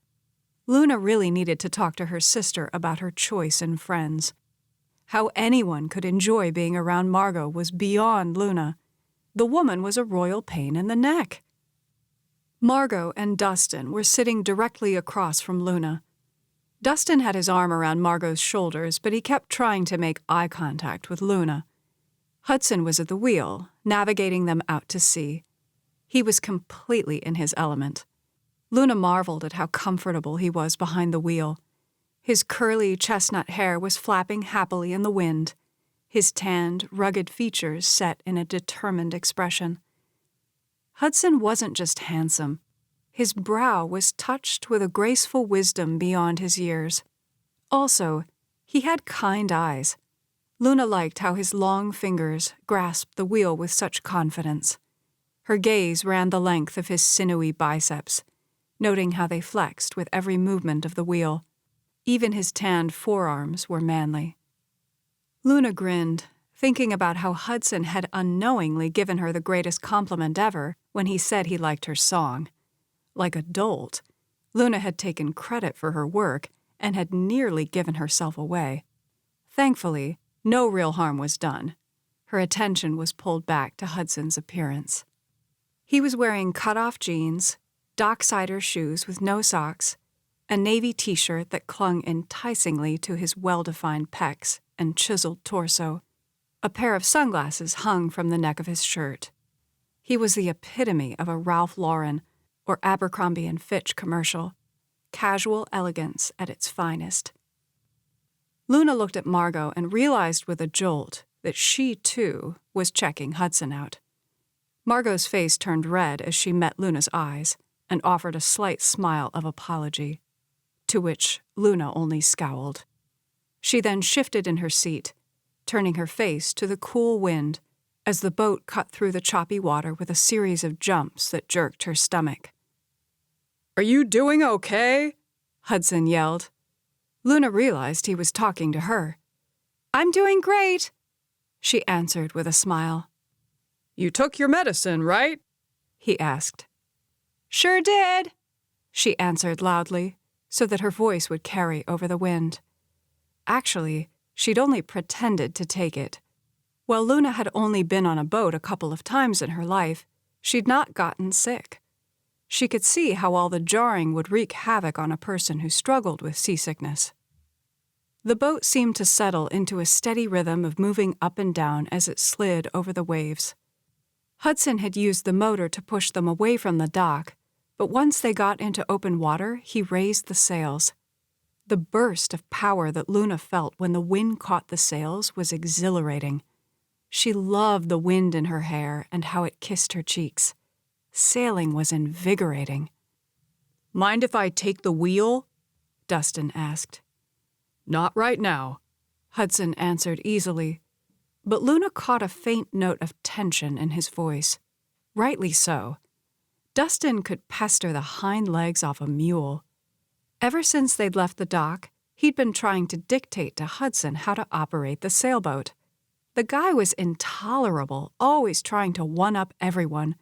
A: Luna really needed to talk to her sister about her choice in friends. How anyone could enjoy being around Margot was beyond Luna. The woman was a royal pain in the neck. Margot and Dustin were sitting directly across from Luna. Dustin had his arm around Margot's shoulders, but he kept trying to make eye contact with Luna. Hudson was at the wheel, navigating them out to sea. He was completely in his element. Luna marveled at how comfortable he was behind the wheel. His curly chestnut hair was flapping happily in the wind, his tanned, rugged features set in a determined expression. Hudson wasn't just handsome. His brow was touched with a graceful wisdom beyond his years. Also, he had kind eyes. Luna liked how his long fingers grasped the wheel with such confidence. Her gaze ran the length of his sinewy biceps, noting how they flexed with every movement of the wheel. Even his tanned forearms were manly. Luna grinned, thinking about how Hudson had unknowingly given her the greatest compliment ever when he said he liked her song. Like a dolt, Luna had taken credit for her work and had nearly given herself away. Thankfully, no real harm was done. Her attention was pulled back to Hudson's appearance. He was wearing cut-off jeans, dock-sider shoes with no socks, a navy t-shirt that clung enticingly to his well-defined pecs and chiseled torso. A pair of sunglasses hung from the neck of his shirt. He was the epitome of a Ralph Lauren or Abercrombie & Fitch commercial, casual elegance at its finest. Luna looked at Margot and realized with a jolt that she, too, was checking Hudson out. Margot's face turned red as she met Luna's eyes and offered a slight smile of apology, to which Luna only scowled. She then shifted in her seat, turning her face to the cool wind as the boat cut through the choppy water with a series of jumps that jerked her stomach. "Are you doing okay?" Hudson yelled. Luna realized he was talking to her. "I'm doing great," she answered with a smile. "You took your medicine, right?" he asked. "Sure did," she answered loudly, so that her voice would carry over the wind. Actually, she'd only pretended to take it. While Luna had only been on a boat a couple of times in her life, she'd not gotten sick. She could see how all the jarring would wreak havoc on a person who struggled with seasickness. The boat seemed to settle into a steady rhythm of moving up and down as it slid over the waves. Hudson had used the motor to push them away from the dock, but once they got into open water, he raised the sails. The burst of power that Luna felt when the wind caught the sails was exhilarating. She loved the wind in her hair and how it kissed her cheeks. Sailing was invigorating. "Mind if I take the wheel?" Dustin asked. "Not right now," Hudson answered easily, but Luna caught a faint note of tension in his voice. Rightly so. Dustin could pester the hind legs off a mule. Ever since they'd left the dock, he'd been trying to dictate to Hudson how to operate the sailboat. The guy was intolerable, always trying to one-up everyone,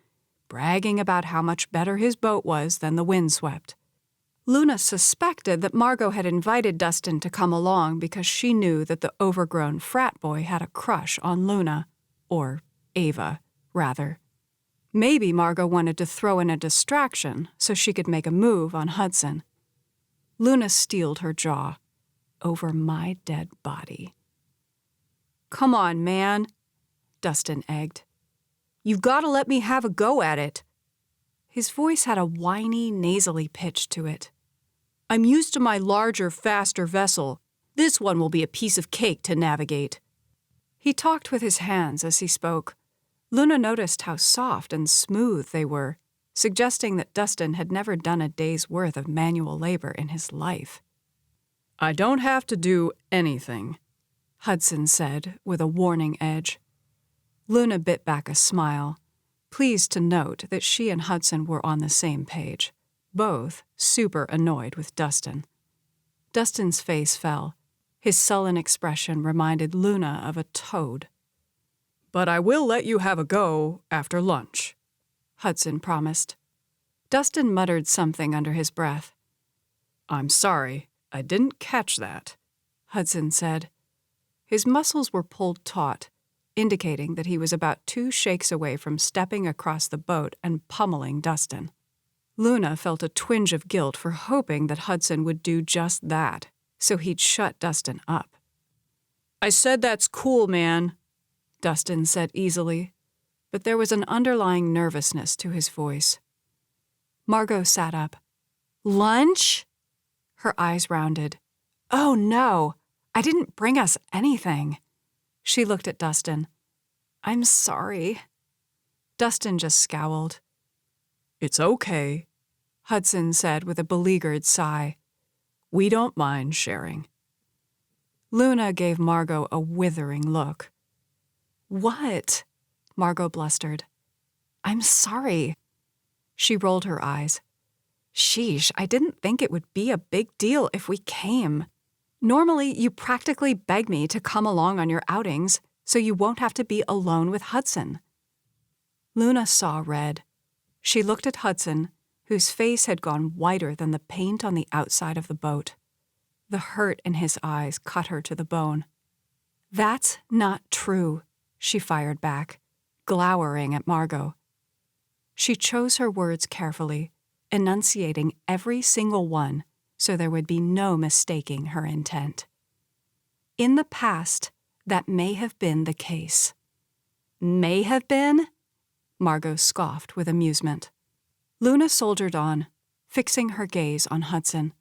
A: bragging about how much better his boat was than the windswept. Luna suspected that Margot had invited Dustin to come along because she knew that the overgrown frat boy had a crush on Luna, or Ava, rather. Maybe Margot wanted to throw in a distraction so she could make a move on Hudson. Luna steeled her jaw. "Over my dead body." "Come on, man," Dustin egged. "You've got to let me have a go at it." His voice had a whiny, nasally pitch to it. "I'm used to my larger, faster vessel. This one will be a piece of cake to navigate." He talked with his hands as he spoke. Luna noticed how soft and smooth they were, suggesting that Dustin had never done a day's worth of manual labor in his life. "I don't have to do anything," Hudson said with a warning edge. Luna bit back a smile, pleased to note that she and Hudson were on the same page, both super annoyed with Dustin. Dustin's face fell. His sullen expression reminded Luna of a toad. "But I will let you have a go after lunch," Hudson promised. Dustin muttered something under his breath. "I'm sorry, I didn't catch that," Hudson said. His muscles were pulled taut, indicating that he was about 2 shakes away from stepping across the boat and pummeling Dustin. Luna felt a twinge of guilt for hoping that Hudson would do just that, so he'd shut Dustin up. "I said that's cool, man," Dustin said easily, but there was an underlying nervousness to his voice. Margot sat up. "Lunch?" Her eyes rounded. "Oh, no, I didn't bring us anything." She looked at Dustin. "I'm sorry." Dustin just scowled. "It's okay," Hudson said with a beleaguered sigh. "We don't mind sharing." Luna gave Margot a withering look. "What?" Margot blustered. "I'm sorry." She rolled her eyes. "Sheesh, I didn't think it would be a big deal if we came. Normally, you practically beg me to come along on your outings so you won't have to be alone with Hudson." Luna saw red. She looked at Hudson, whose face had gone whiter than the paint on the outside of the boat. The hurt in his eyes cut her to the bone. "That's not true," she fired back, glowering at Margot. She chose her words carefully, enunciating every single one so there would be no mistaking her intent. "In the past, that may have been the case." "May have been?" Margot scoffed with amusement. Luna soldiered on, fixing her gaze on Hudson.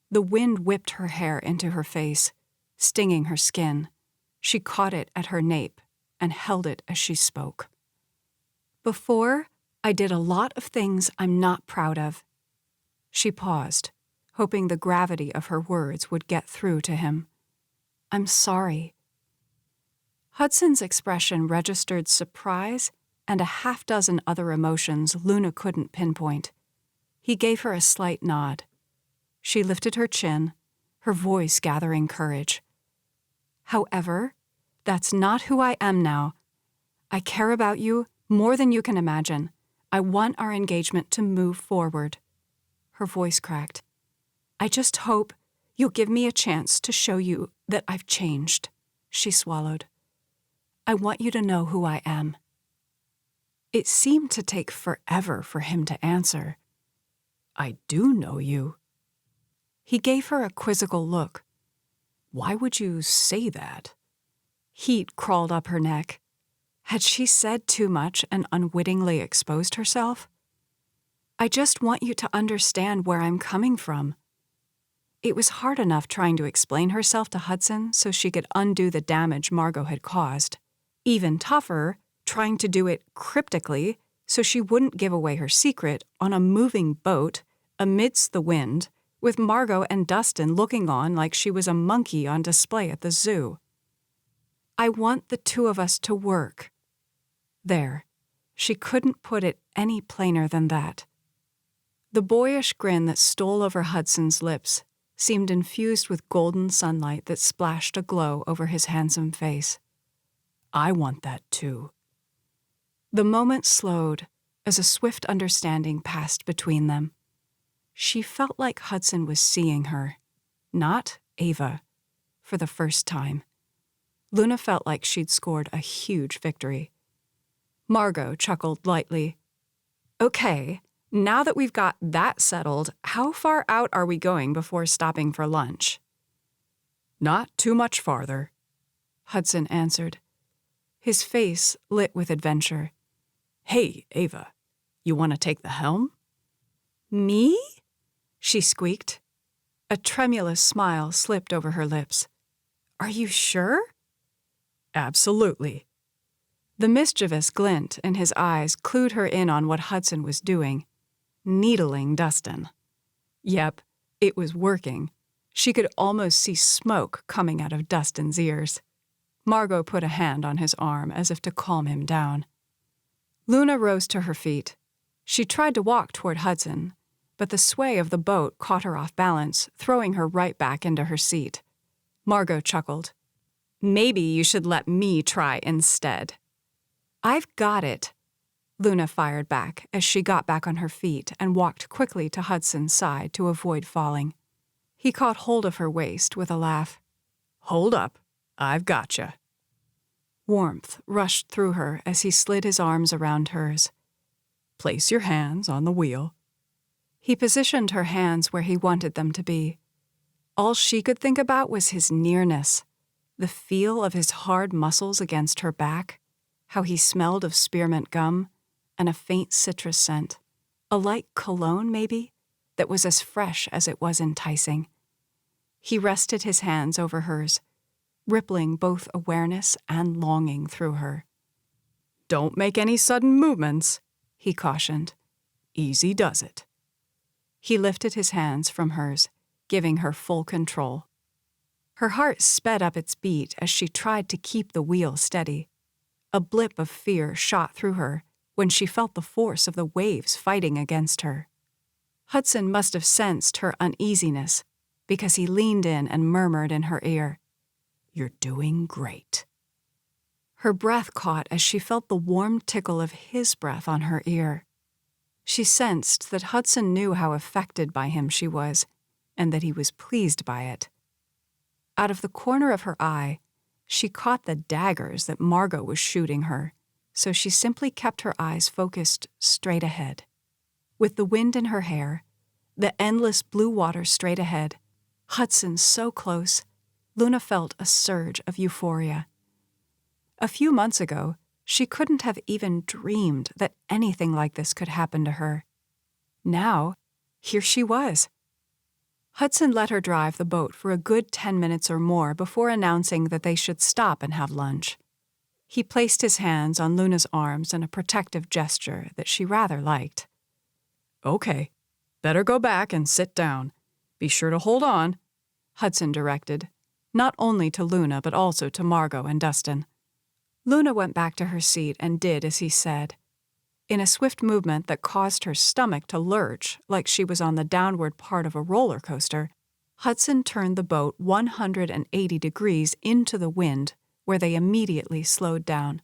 A: The wind whipped her hair into her face, stinging her skin. She caught it at her nape and held it as she spoke. Before, I did a lot of things I'm not proud of." She paused, hoping the gravity of her words would get through to him. "I'm sorry." Hudson's expression registered surprise and a half-dozen other emotions Luna couldn't pinpoint. He gave her a slight nod. She lifted her chin, her voice gathering courage. "However, that's not who I am now. I care about you more than you can imagine. I want our engagement to move forward." Her voice cracked. "I just hope you'll give me a chance to show you that I've changed." She swallowed. "I want you to know who I am." It seemed to take forever for him to answer. "I do know you." He gave her a quizzical look. "Why would you say that?" Heat crawled up her neck. Had she said too much and unwittingly exposed herself? "I just want you to understand where I'm coming from." It was hard enough trying to explain herself to Hudson so she could undo the damage Margot had caused. Even tougher, trying to do it cryptically so she wouldn't give away her secret on a moving boat amidst the wind, with Margot and Dustin looking on like she was a monkey on display at the zoo. "I want the two of us to work." There. She couldn't put it any plainer than that. The boyish grin that stole over Hudson's lips seemed infused with golden sunlight that splashed a glow over his handsome face. "I want that too." The moment slowed as a swift understanding passed between them. She felt like Hudson was seeing her, not Ava, for the first time. Luna felt like she'd scored a huge victory. Margot chuckled lightly. "Okay, now that we've got that settled, how far out are we going before stopping for lunch?" "Not too much farther," Hudson answered. His face lit with adventure. "Hey, Ava, you want to take the helm?" "Me?" she squeaked. A tremulous smile slipped over her lips. "Are you sure?" "Absolutely." The mischievous glint in his eyes clued her in on what Hudson was doing. Needling Dustin. Yep, it was working. She could almost see smoke coming out of Dustin's ears. Margot put a hand on his arm as if to calm him down. Luna rose to her feet. She tried to walk toward Hudson, but the sway of the boat caught her off balance, throwing her right back into her seat. Margot chuckled. "Maybe you should let me try instead." "I've got it," Luna fired back as she got back on her feet and walked quickly to Hudson's side to avoid falling. He caught hold of her waist with a laugh. "Hold up, I've gotcha." Warmth rushed through her as he slid his arms around hers. "Place your hands on the wheel." He positioned her hands where he wanted them to be. All she could think about was his nearness, the feel of his hard muscles against her back, how he smelled of spearmint gum, and a faint citrus scent, a light cologne maybe, that was as fresh as it was enticing. He rested his hands over hers, rippling both awareness and longing through her. "Don't make any sudden movements," he cautioned. "Easy does it." He lifted his hands from hers, giving her full control. Her heart sped up its beat as she tried to keep the wheel steady. A blip of fear shot through her when she felt the force of the waves fighting against her. Hudson must have sensed her uneasiness because he leaned in and murmured in her ear, "You're doing great." Her breath caught as she felt the warm tickle of his breath on her ear. She sensed that Hudson knew how affected by him she was, and that he was pleased by it. Out of the corner of her eye, she caught the daggers that Margot was shooting her, so she simply kept her eyes focused straight ahead. With the wind in her hair, the endless blue water straight ahead, Hudson so close, Luna felt a surge of euphoria. A few months ago, she couldn't have even dreamed that anything like this could happen to her. Now, here she was. Hudson let her drive the boat for a good 10 minutes or more before announcing that they should stop and have lunch. He placed his hands on Luna's arms in a protective gesture that she rather liked.
B: Okay, better go back and sit down. Be sure to hold on,
A: Hudson directed, not only to Luna but also to Margot and Dustin. Luna went back to her seat and did as he said. In a swift movement that caused her stomach to lurch like she was on the downward part of a roller coaster, Hudson turned the boat 180 degrees into the wind, where they immediately slowed down.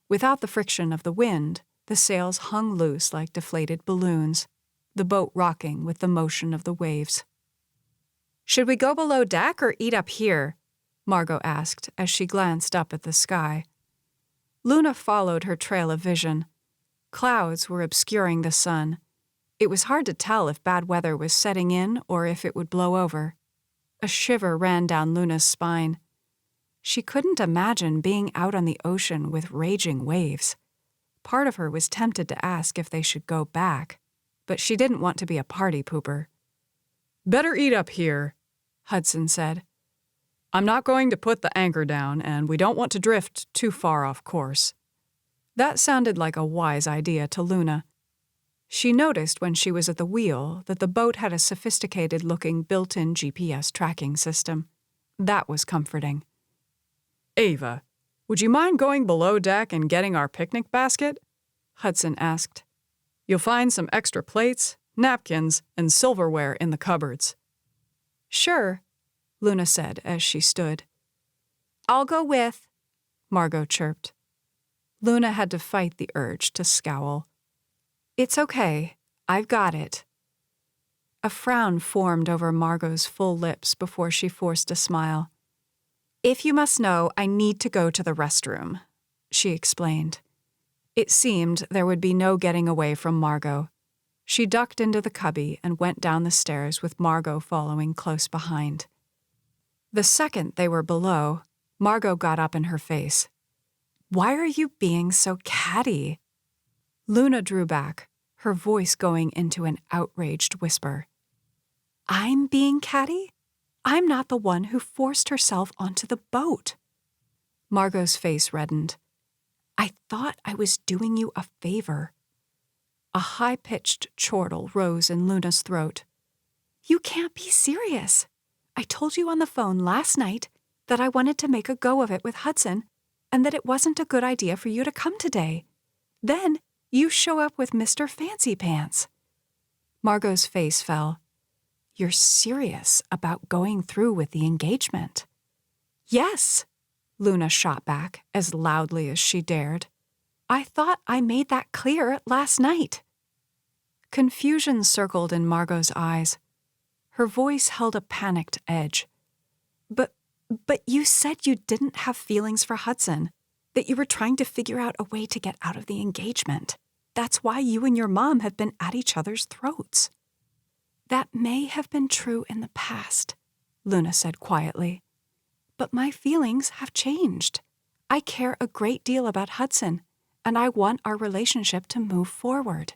A: Without the friction of the wind, the sails hung loose like deflated balloons, the boat rocking with the motion of the waves. "Should we go below deck or eat up here?" Margot asked as she glanced up at the sky. Luna followed her trail of vision. Clouds were obscuring the sun. It was hard to tell if bad weather was setting in or if it would blow over. A shiver ran down Luna's spine. She couldn't imagine being out on the ocean with raging waves. Part of her was tempted to ask if they should go back, but she didn't want to be a party pooper.
B: "Better eat up here," Hudson said. "I'm not going to put the anchor down, and we don't want to drift too far off course."
A: That sounded like a wise idea to Luna. She noticed when she was at the wheel that the boat had a sophisticated-looking built-in GPS tracking system. That was comforting.
B: "Ava, would you mind going below deck and getting our picnic basket?" Hudson asked. "You'll find some extra plates, napkins, and silverware in the cupboards."
A: "Sure," Luna said as she stood. "I'll go with," Margot chirped. Luna had to fight the urge to scowl. "It's okay. I've got it." A frown formed over Margot's full lips before she forced a smile. "If you must know, I need to go to the restroom," she explained. It seemed there would be no getting away from Margot. She ducked into the cubby and went down the stairs with Margot following close behind. The second they were below, Margot got up in her face. "Why are you being so catty?" Luna drew back, her voice going into an outraged whisper. "I'm being catty? I'm not the one who forced herself onto the boat." Margot's face reddened. "I thought I was doing you a favor." A high-pitched chortle rose in Luna's throat. "You can't be serious. I told you on the phone last night that I wanted to make a go of it with Hudson and that it wasn't a good idea for you to come today. Then you show up with Mr. Fancy Pants." Margot's face fell. "You're serious about going through with the engagement?" "Yes," Luna shot back as loudly as she dared. "I thought I made that clear last night." Confusion circled in Margot's eyes. Her voice held a panicked edge. But you said you didn't have feelings for Hudson, that you were trying to figure out a way to get out of the engagement. That's why you and your mom have been at each other's throats." "That may have been true in the past," Luna said quietly. "But my feelings have changed. I care a great deal about Hudson, and I want our relationship to move forward."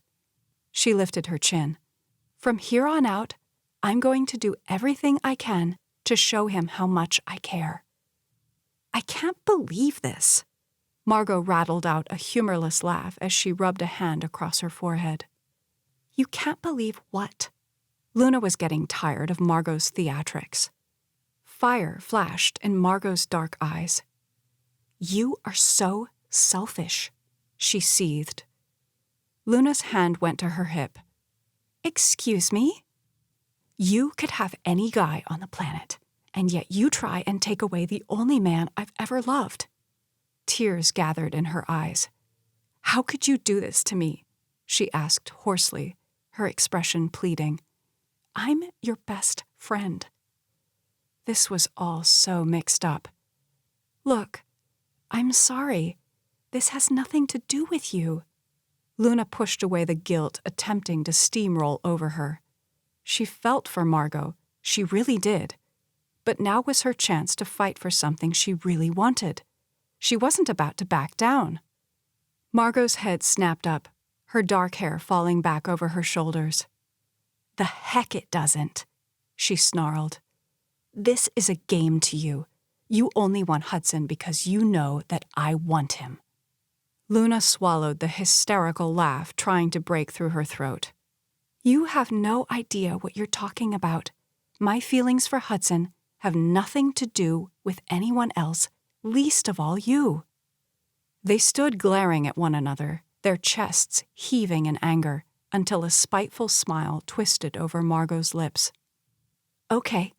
A: She lifted her chin. "From here on out, I'm going to do everything I can to show him how much I care." "I can't believe this." Margot rattled out a humorless laugh as she rubbed a hand across her forehead. "You can't believe what?" Luna was getting tired of Margot's theatrics. Fire flashed in Margot's dark eyes. "You are so selfish," she seethed. Luna's hand went to her hip. "Excuse me?" "You could have any guy on the planet, and yet you try and take away the only man I've ever loved." Tears gathered in her eyes. "How could you do this to me?" she asked hoarsely, her expression pleading. "I'm your best friend." This was all so mixed up. "Look, I'm sorry. This has nothing to do with you." Luna pushed away the guilt attempting to steamroll over her. She felt for Margot, she really did. But now was her chance to fight for something she really wanted. She wasn't about to back down. Margot's head snapped up, her dark hair falling back over her shoulders. "The heck it doesn't," she snarled. "This is a game to you. You only want Hudson because you know that I want him." Luna swallowed the hysterical laugh trying to break through her throat. "You have no idea what you're talking about. My feelings for Hudson have nothing to do with anyone else, least of all you." They stood glaring at one another, their chests heaving in anger, until a spiteful smile twisted over Margot's lips. "Okay,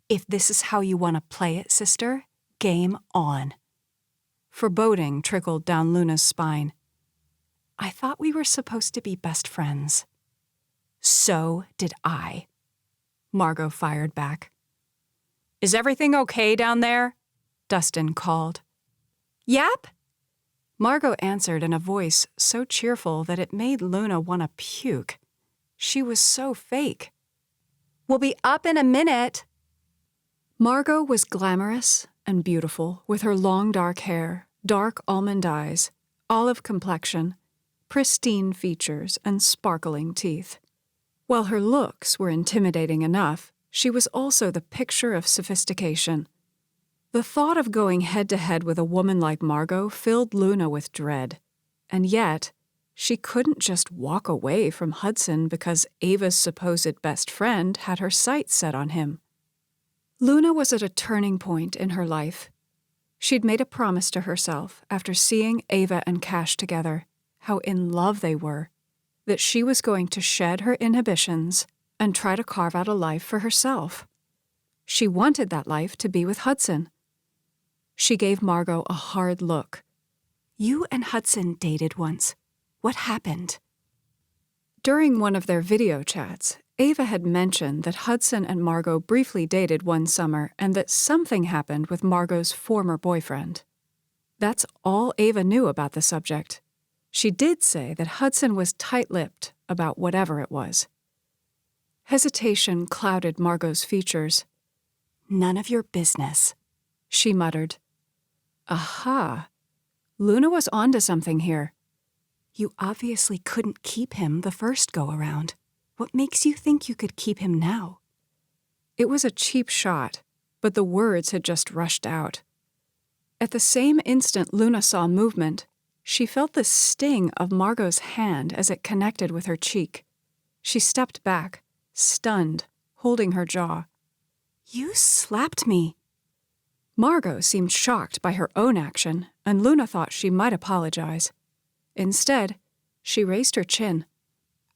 A: if this is how you want to play it, sister, game on." Foreboding trickled down Luna's spine. "I thought we were supposed to be best friends." "So did I," Margot fired back. "Is everything okay down there?" Dustin called. "Yep," Margot answered in a voice so cheerful that it made Luna want to puke. She was so fake. "We'll be up in a minute." Margot was glamorous and beautiful, with her long dark hair, dark almond eyes, olive complexion, pristine features, and sparkling teeth. While her looks were intimidating enough, she was also the picture of sophistication. The thought of going head-to-head with a woman like Margot filled Luna with dread, and yet she couldn't just walk away from Hudson because Ava's supposed best friend had her sights set on him. Luna was at a turning point in her life. She'd made a promise to herself after seeing Ava and Cash together, how in love they were, that she was going to shed her inhibitions and try to carve out a life for herself. She wanted that life to be with Hudson. She gave Margot a hard look. "You and Hudson dated once. What happened?" During one of their video chats, Ava had mentioned that Hudson and Margot briefly dated one summer and that something happened with Margot's former boyfriend. That's all Ava knew about the subject. She did say that Hudson was tight-lipped about whatever it was. Hesitation clouded Margot's features. "None of your business," she muttered. Aha! Luna was onto something here. "You obviously couldn't keep him the first go-around. What makes you think you could keep him now?" It was a cheap shot, but the words had just rushed out. At the same instant Luna saw movement, she felt the sting of Margot's hand as it connected with her cheek. She stepped back, stunned, holding her jaw. "You slapped me." Margot seemed shocked by her own action, and Luna thought she might apologize. Instead, she raised her chin.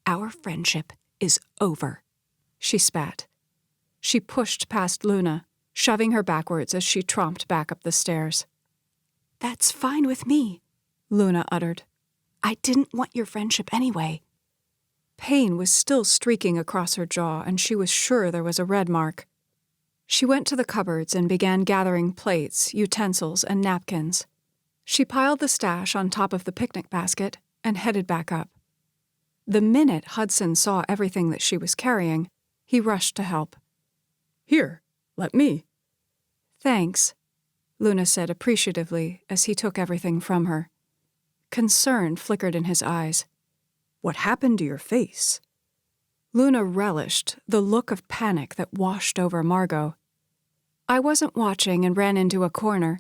A: "Our friendship is over," she spat. She pushed past Luna, shoving her backwards as she tromped back up the stairs. "That's fine with me," Luna uttered. "I didn't want your friendship anyway." Pain was still streaking across her jaw, and she was sure there was a red mark. She went to the cupboards and began gathering plates, utensils, and napkins. She piled the stash on top of the picnic basket and headed back up. The minute Hudson saw everything that she was carrying, he rushed to help.
B: "Here, let me."
A: "Thanks," Luna said appreciatively as he took everything from her. Concern flickered in his eyes.
B: "What happened to your face?"
A: Luna relished the look of panic that washed over Margot. "I wasn't watching and ran into a corner."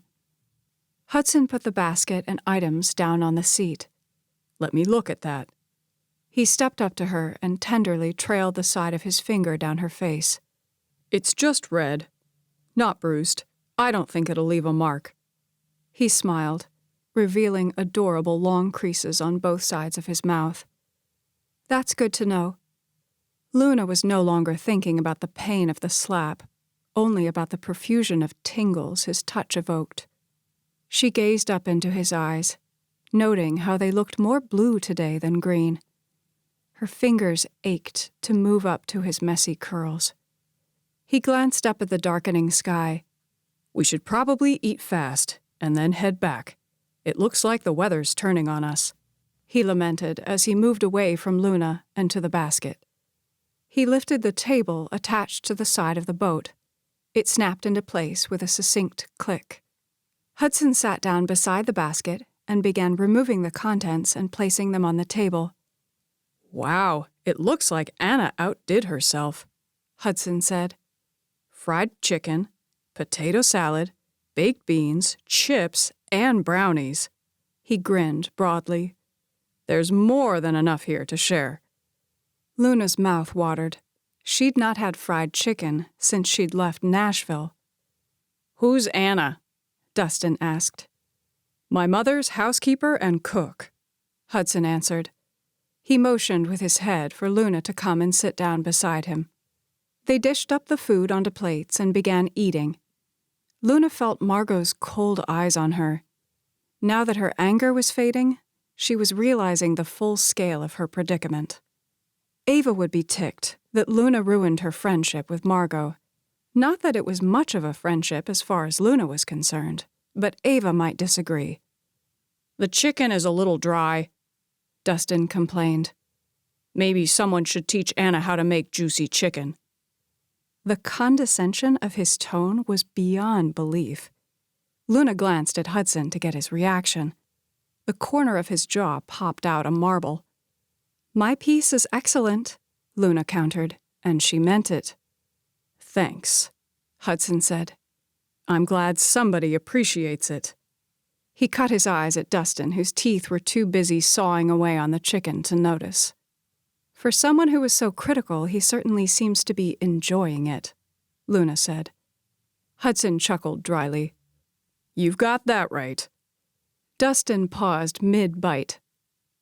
A: Hudson put the basket and items down on the seat.
B: "Let me look at that."
A: He stepped up to her and tenderly trailed the side of his finger down her face.
B: "It's just red. Not bruised. I don't think it'll leave a mark."
A: He smiled, revealing adorable long creases on both sides of his mouth. "That's good to know." Luna was no longer thinking about the pain of the slap, only about the profusion of tingles his touch evoked. She gazed up into his eyes, noting how they looked more blue today than green. Her fingers ached to move up to his messy curls. He glanced up at the darkening sky.
B: "We should probably eat fast and then head back. It looks like the weather's turning on us,"
A: he lamented as he moved away from Luna and to the basket. He lifted the table attached to the side of the boat. It snapped into place with a succinct click. Hudson sat down beside the basket and began removing the contents and placing them on the table.
B: "Wow, it looks like Anna outdid herself,"
A: Hudson said.
B: "Fried chicken, potato salad, baked beans, chips, and brownies. He grinned broadly. There's more than enough here to share.
A: Luna's mouth watered. She'd not had fried chicken since she'd left Nashville.
B: Who's Anna? Dustin asked. My mother's housekeeper and cook,
A: Hudson answered. He motioned with his head for Luna to come and sit down beside him. They dished up the food onto plates and began eating. Luna felt Margot's cold eyes on her. Now that her anger was fading, she was realizing the full scale of her predicament. Ava would be ticked that Luna ruined her friendship with Margot. Not that it was much of a friendship as far as Luna was concerned, but Ava might disagree.
B: The chicken is a little dry,
A: Dustin complained.
B: Maybe someone should teach Anna how to make juicy chicken.
A: The condescension of his tone was beyond belief. Luna glanced at Hudson to get his reaction. The corner of his jaw popped out a marble. My piece is excellent, Luna countered, and she meant it.
B: Thanks,
A: Hudson said.
B: I'm glad somebody appreciates it.
A: He cut his eyes at Dustin, whose teeth were too busy sawing away on the chicken to notice. For someone who was so critical, he certainly seems to be enjoying it, Luna said. Hudson chuckled dryly.
B: You've got that right.
A: Dustin paused mid-bite.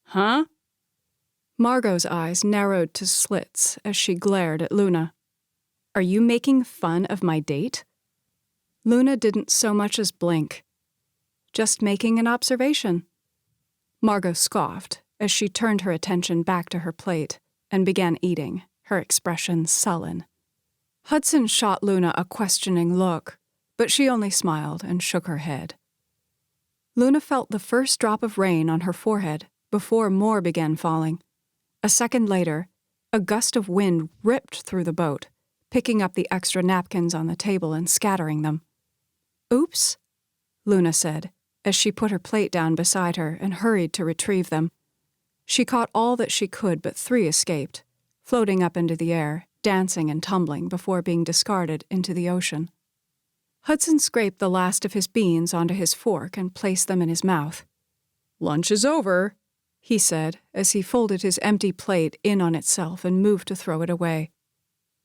B: Huh?
A: Margot's eyes narrowed to slits as she glared at Luna. Are you making fun of my date? Luna didn't so much as blink. Just making an observation. Margot scoffed as she turned her attention back to her plate and began eating, her expression sullen. Hudson shot Luna a questioning look, but she only smiled and shook her head. Luna felt the first drop of rain on her forehead before more began falling. A second later, a gust of wind ripped through the boat, picking up the extra napkins on the table and scattering them. Oops, Luna said, as she put her plate down beside her and hurried to retrieve them. She caught all that she could, but 3 escaped, floating up into the air, dancing and tumbling before being discarded into the ocean. Hudson scraped the last of his beans onto his fork and placed them in his mouth.
B: Lunch is over,
A: he said as he folded his empty plate in on itself and moved to throw it away.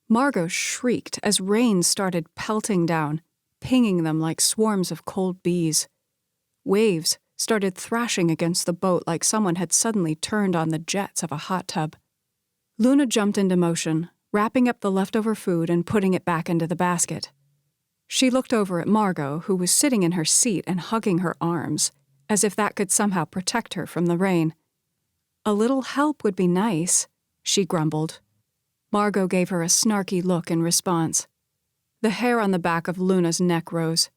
A: Margot shrieked as rain started pelting down, pinging them like swarms of cold bees. Waves started thrashing against the boat like someone had suddenly turned on the jets of a hot tub. Luna jumped into motion, wrapping up the leftover food and putting it back into the basket. She looked over at Margot, who was sitting in her seat and hugging her arms, as if that could somehow protect her from the rain. A little help would be nice, she grumbled. Margot gave her a snarky look in response. The hair on the back of Luna's neck rose.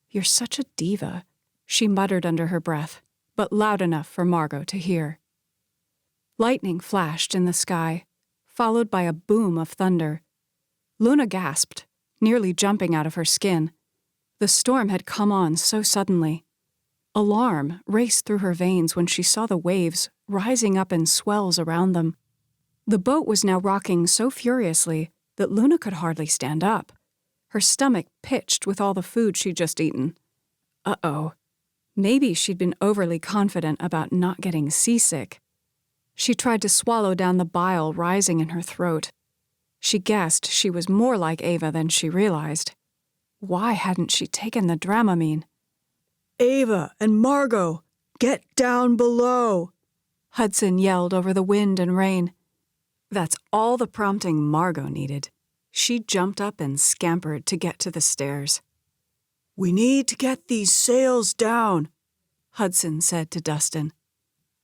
A: You're such a diva, she muttered under her breath, but loud enough for Margot to hear. Lightning flashed in the sky, followed by a boom of thunder. Luna gasped, nearly jumping out of her skin. The storm had come on so suddenly. Alarm raced through her veins when she saw the waves rising up in swells around them. The boat was now rocking so furiously that Luna could hardly stand up. Her stomach pitched with all the food she'd just eaten. Uh-oh. Maybe she'd been overly confident about not getting seasick. She tried to swallow down the bile rising in her throat. She guessed she was more like Ava than she realized. Why hadn't she taken the Dramamine?
B: Ava and Margot, get down below,
A: Hudson yelled over the wind and rain. That's all the prompting Margot needed. She jumped up and scampered to get to the stairs.
B: We need to get these sails down,
A: Hudson said to Dustin.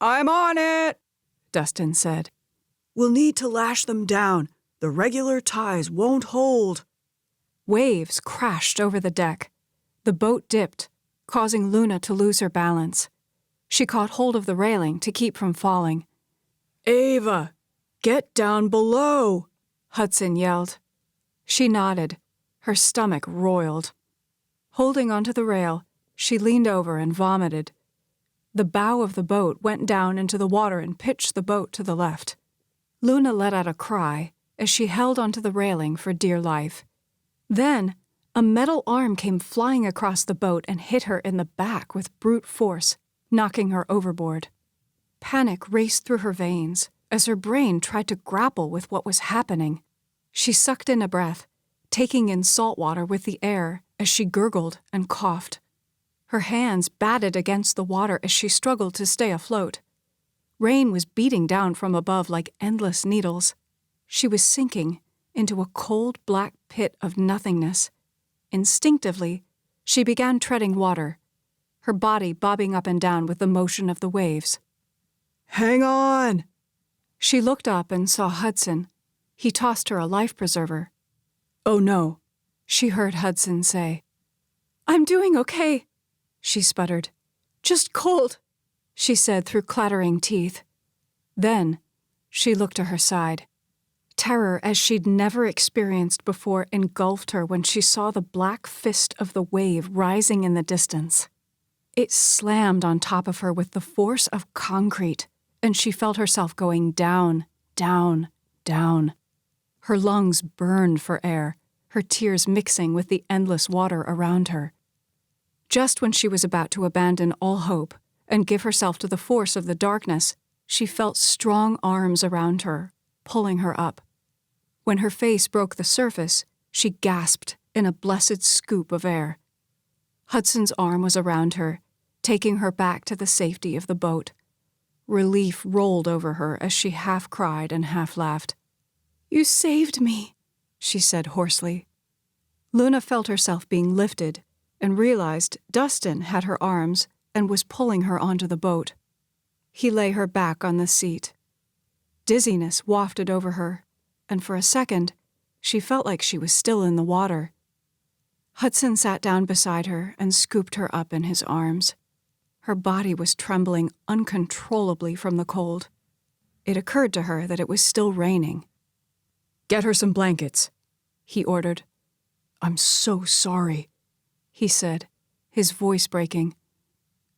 B: I'm on it,
A: Dustin said.
B: We'll need to lash them down. The regular ties won't hold.
A: Waves crashed over the deck. The boat dipped, causing Luna to lose her balance. She caught hold of the railing to keep from falling.
B: Ava, get down below,
A: Hudson yelled. She nodded. Her stomach roiled. Holding onto the rail, she leaned over and vomited. The bow of the boat went down into the water and pitched the boat to the left. Luna let out a cry as she held onto the railing for dear life. Then, A metal arm came flying across the boat and hit her in the back with brute force, knocking her overboard. Panic raced through her veins as her brain tried to grapple with what was happening. She sucked in a breath, taking in salt water with the air as she gurgled and coughed. Her hands batted against the water as she struggled to stay afloat. Rain was beating down from above like endless needles. She was sinking into a cold black pit of nothingness. Instinctively, she began treading water, her body bobbing up and down with the motion of the waves.
B: Hang on!
A: She looked up and saw Hudson. He tossed her a life preserver. "Oh no," she heard Hudson say. "I'm doing okay," she sputtered. "Just cold," she said through clattering teeth. Then she looked to her side. Terror as she'd never experienced before engulfed her when she saw the black fist of the wave rising in the distance. It slammed on top of her with the force of concrete, and she felt herself going down, down, down. Her lungs burned for air, her tears mixing with the endless water around her. Just when she was about to abandon all hope and give herself to the force of the darkness, she felt strong arms around her, pulling her up. When her face broke the surface, she gasped in a blessed scoop of air. Hudson's arm was around her, taking her back to the safety of the boat. Relief rolled over her as she half cried and half laughed. "You saved me," she said hoarsely. Luna felt herself being lifted and realized Dustin had her arms and was pulling her onto the boat. He lay her back on the seat. Dizziness wafted over her, and for a second, she felt like she was still in the water. Hudson sat down beside her and scooped her up in his arms. Her body was trembling uncontrollably from the cold. It occurred to her that it was still raining.
B: "Get her some blankets,"
A: he ordered.
B: "I'm so sorry,"
A: he said, his voice breaking.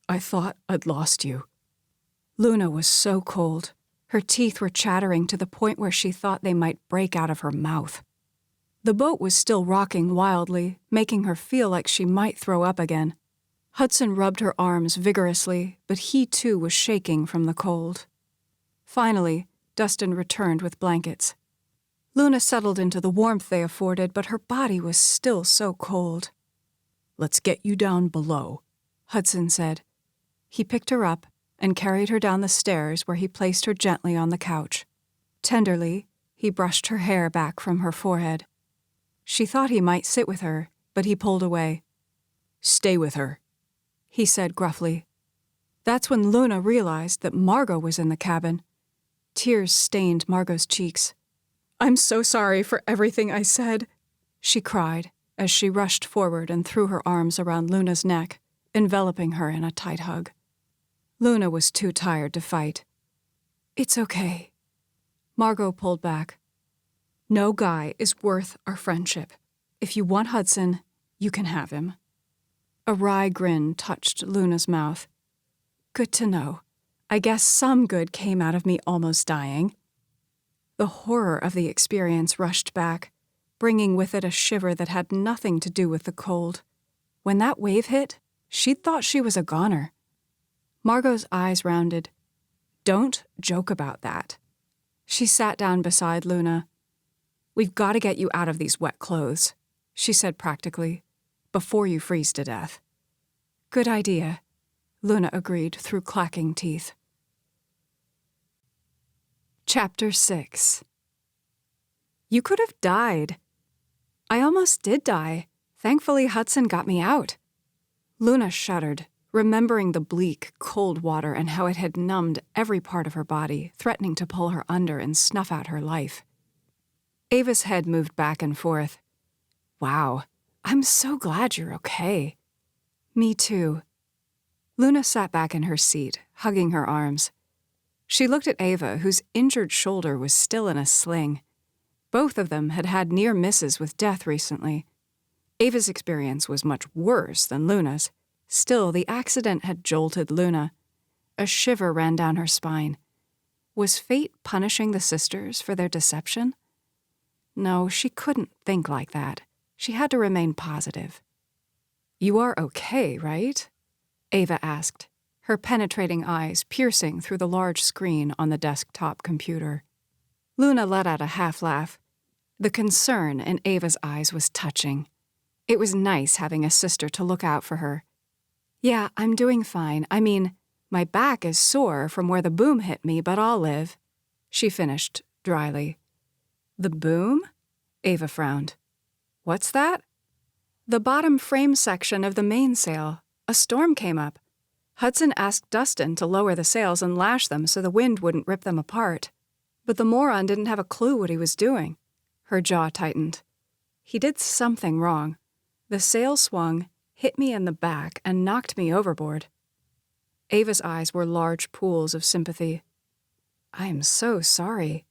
B: "I thought I'd lost you."
A: Luna was so cold. Her teeth were chattering to the point where she thought they might break out of her mouth. The boat was still rocking wildly, making her feel like she might throw up again. Hudson rubbed her arms vigorously, but he too was shaking from the cold. Finally, Dustin returned with blankets. Luna settled into the warmth they afforded, but her body was still so cold.
B: "Let's get you down below,"
A: Hudson said. He picked her up and carried her down the stairs where he placed her gently on the couch. Tenderly, he brushed her hair back from her forehead. She thought he might sit with her, but he pulled away.
B: "Stay with her,"
A: he said gruffly. That's when Luna realized that Margot was in the cabin. Tears stained Margot's cheeks. "I'm so sorry for everything I said," she cried as she rushed forward and threw her arms around Luna's neck, enveloping her in a tight hug. Luna was too tired to fight. "It's okay." Margot pulled back. "No guy is worth our friendship. If you want Hudson, you can have him." A wry grin touched Luna's mouth. "Good to know. I guess some good came out of me almost dying." The horror of the experience rushed back, bringing with it a shiver that had nothing to do with the cold. When that wave hit, she'd thought she was a goner. Margot's eyes rounded. "Don't joke about that." She sat down beside Luna. "We've got to get you out of these wet clothes," she said practically, "before you freeze to death." "Good idea," Luna agreed through clacking teeth. Chapter 6. You could have died. I almost did die. Thankfully, Hudson got me out. Luna shuddered, remembering the bleak, cold water and how it had numbed every part of her body, threatening to pull her under and snuff out her life. Ava's head moved back and forth. "Wow, I'm so glad you're okay." "Me too." Luna sat back in her seat, hugging her arms. She looked at Ava, whose injured shoulder was still in a sling. Both of them had had near misses with death recently. Ava's experience was much worse than Luna's. Still, the accident had jolted Luna. A shiver ran down her spine. Was fate punishing the sisters for their deception? No, she couldn't think like that. She had to remain positive. "You are okay, right?" Ava asked, her penetrating eyes piercing through the large screen on the desktop computer. Luna let out a half-laugh. The concern in Ava's eyes was touching. It was nice having a sister to look out for her. "Yeah, I'm doing fine. I mean, my back is sore from where the boom hit me, but I'll live," she finished dryly. "The boom?" Ava frowned. "What's that?" "The bottom frame section of the mainsail. A storm came up. Hudson asked Dustin to lower the sails and lash them so the wind wouldn't rip them apart. But the moron didn't have a clue what he was doing." Her jaw tightened. "He did something wrong. The sail swung, hit me in the back, and knocked me overboard." Ava's eyes were large pools of sympathy. "I am so sorry."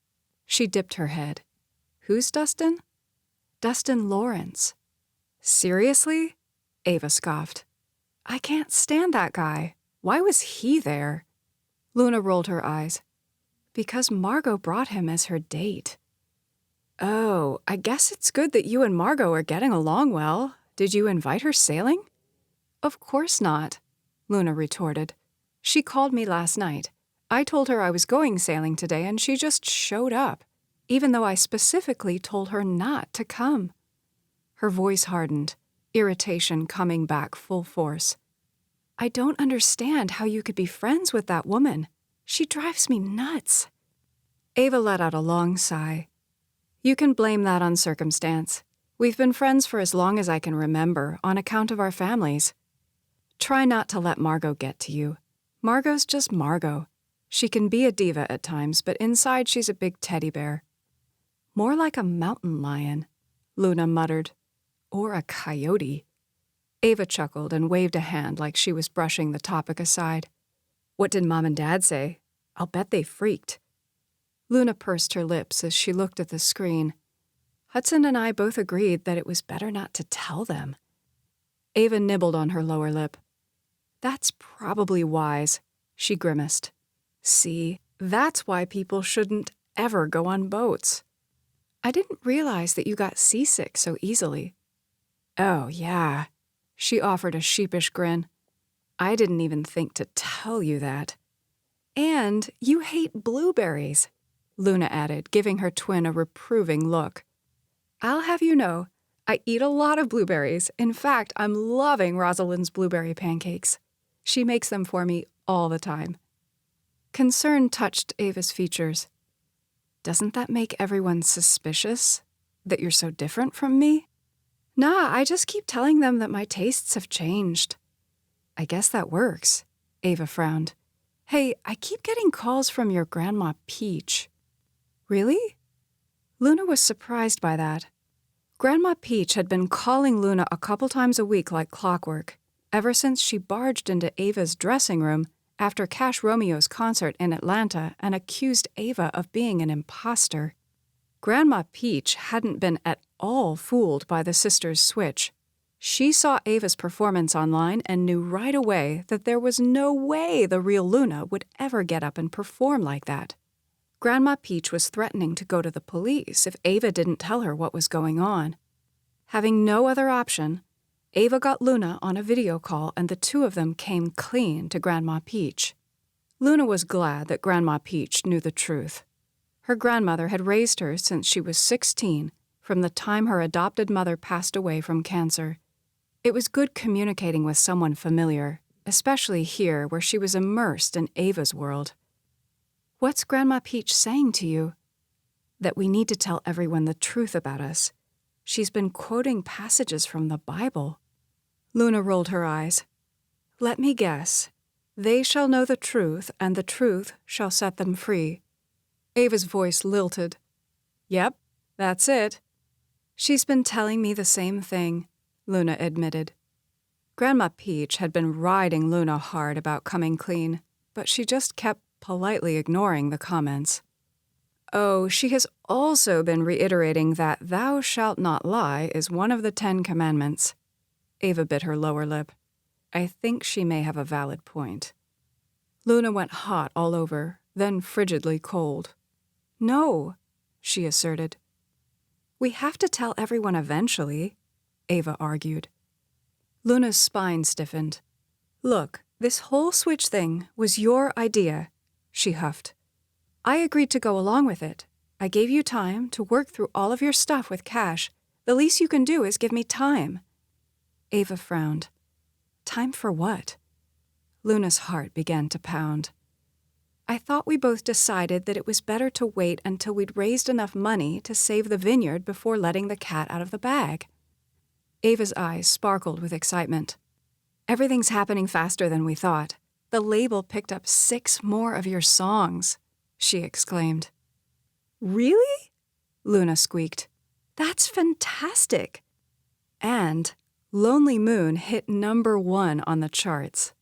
A: She dipped her head. "Who's Dustin?" "Dustin Lawrence." "Seriously?" Ava scoffed. "I can't stand that guy. Why was he there?" Luna rolled her eyes. "Because Margot brought him as her date." "Oh, I guess it's good that you and Margot are getting along well. Did you invite her sailing?" "Of course not," Luna retorted. "She called me last night. I told her I was going sailing today and she just showed up, even though I specifically told her not to come." Her voice hardened, irritation coming back full force. "I don't understand how you could be friends with that woman. She drives me nuts." Ava let out a long sigh. "You can blame that on circumstance. We've been friends for as long as I can remember, on account of our families. Try not to let Margot get to you. Margot's just Margot. She can be a diva at times, but inside she's a big teddy bear." "More like a mountain lion," Luna muttered. "Or a coyote." Ava chuckled and waved a hand like she was brushing the topic aside. "What did Mom and Dad say? I'll bet they freaked." Luna pursed her lips as she looked at the screen. "Hudson and I both agreed that it was better not to tell them." Ava nibbled on her lower lip. "That's probably wise," she grimaced. "See, that's why people shouldn't ever go on boats." "I didn't realize that you got seasick so easily." "Oh, yeah." She offered a sheepish grin. "I didn't even think to tell you that." "And you hate blueberries," Luna added, giving her twin a reproving look. "I'll have you know, I eat a lot of blueberries. In fact, I'm loving Rosalyn's blueberry pancakes. She makes them for me all the time." Concern touched Ava's features. "Doesn't that make everyone suspicious? That you're so different from me?" "Nah, I just keep telling them that my tastes have changed." "I guess that works," Ava frowned. "Hey, I keep getting calls from your Grandma Peach." "Really?" Luna was surprised by that. Grandma Peach had been calling Luna a couple times a week like clockwork, ever since she barged into Ava's dressing room after Cash Romeo's concert in Atlanta and accused Ava of being an imposter. Grandma Peach hadn't been at all fooled by the sisters' switch. She saw Ava's performance online and knew right away that there was no way the real Luna would ever get up and perform like that. Grandma Peach was threatening to go to the police if Ava didn't tell her what was going on. Having no other option, Ava got Luna on a video call and the two of them came clean to Grandma Peach. Luna was glad that Grandma Peach knew the truth. Her grandmother had raised her since she was 16, from the time her adopted mother passed away from cancer. It was good communicating with someone familiar, especially here where she was immersed in Ava's world. "What's Grandma Peach saying to you?" "That we need to tell everyone the truth about us. She's been quoting passages from the Bible." Luna rolled her eyes. "Let me guess. They shall know the truth, and the truth shall set them free." Ava's voice lilted. "Yep, that's it." "She's been telling me the same thing," Luna admitted. Grandma Peach had been riding Luna hard about coming clean, but she just kept politely ignoring the comments. "Oh, she has also been reiterating that 'thou shalt not lie' is one of the 10 Commandments." Ava bit her lower lip. "I think she may have a valid point." Luna went hot all over, then frigidly cold. "No," she asserted. "We have to tell everyone eventually. Ava argued. Luna's spine stiffened. Look, this whole switch thing was your idea, she huffed. I agreed to go along with it. I gave you time to work through all of your stuff with cash. The least you can do is give me time. Ava frowned. Time for what? Luna's heart began to pound. I thought we both decided that it was better to wait until we'd raised enough money to save the vineyard before letting the cat out of the bag. Ava's eyes sparkled with excitement. Everything's happening faster than we thought. The label picked up 6 more of your songs, she exclaimed. Really? Luna squeaked. That's fantastic. And Lonely Moon hit #1 on the charts.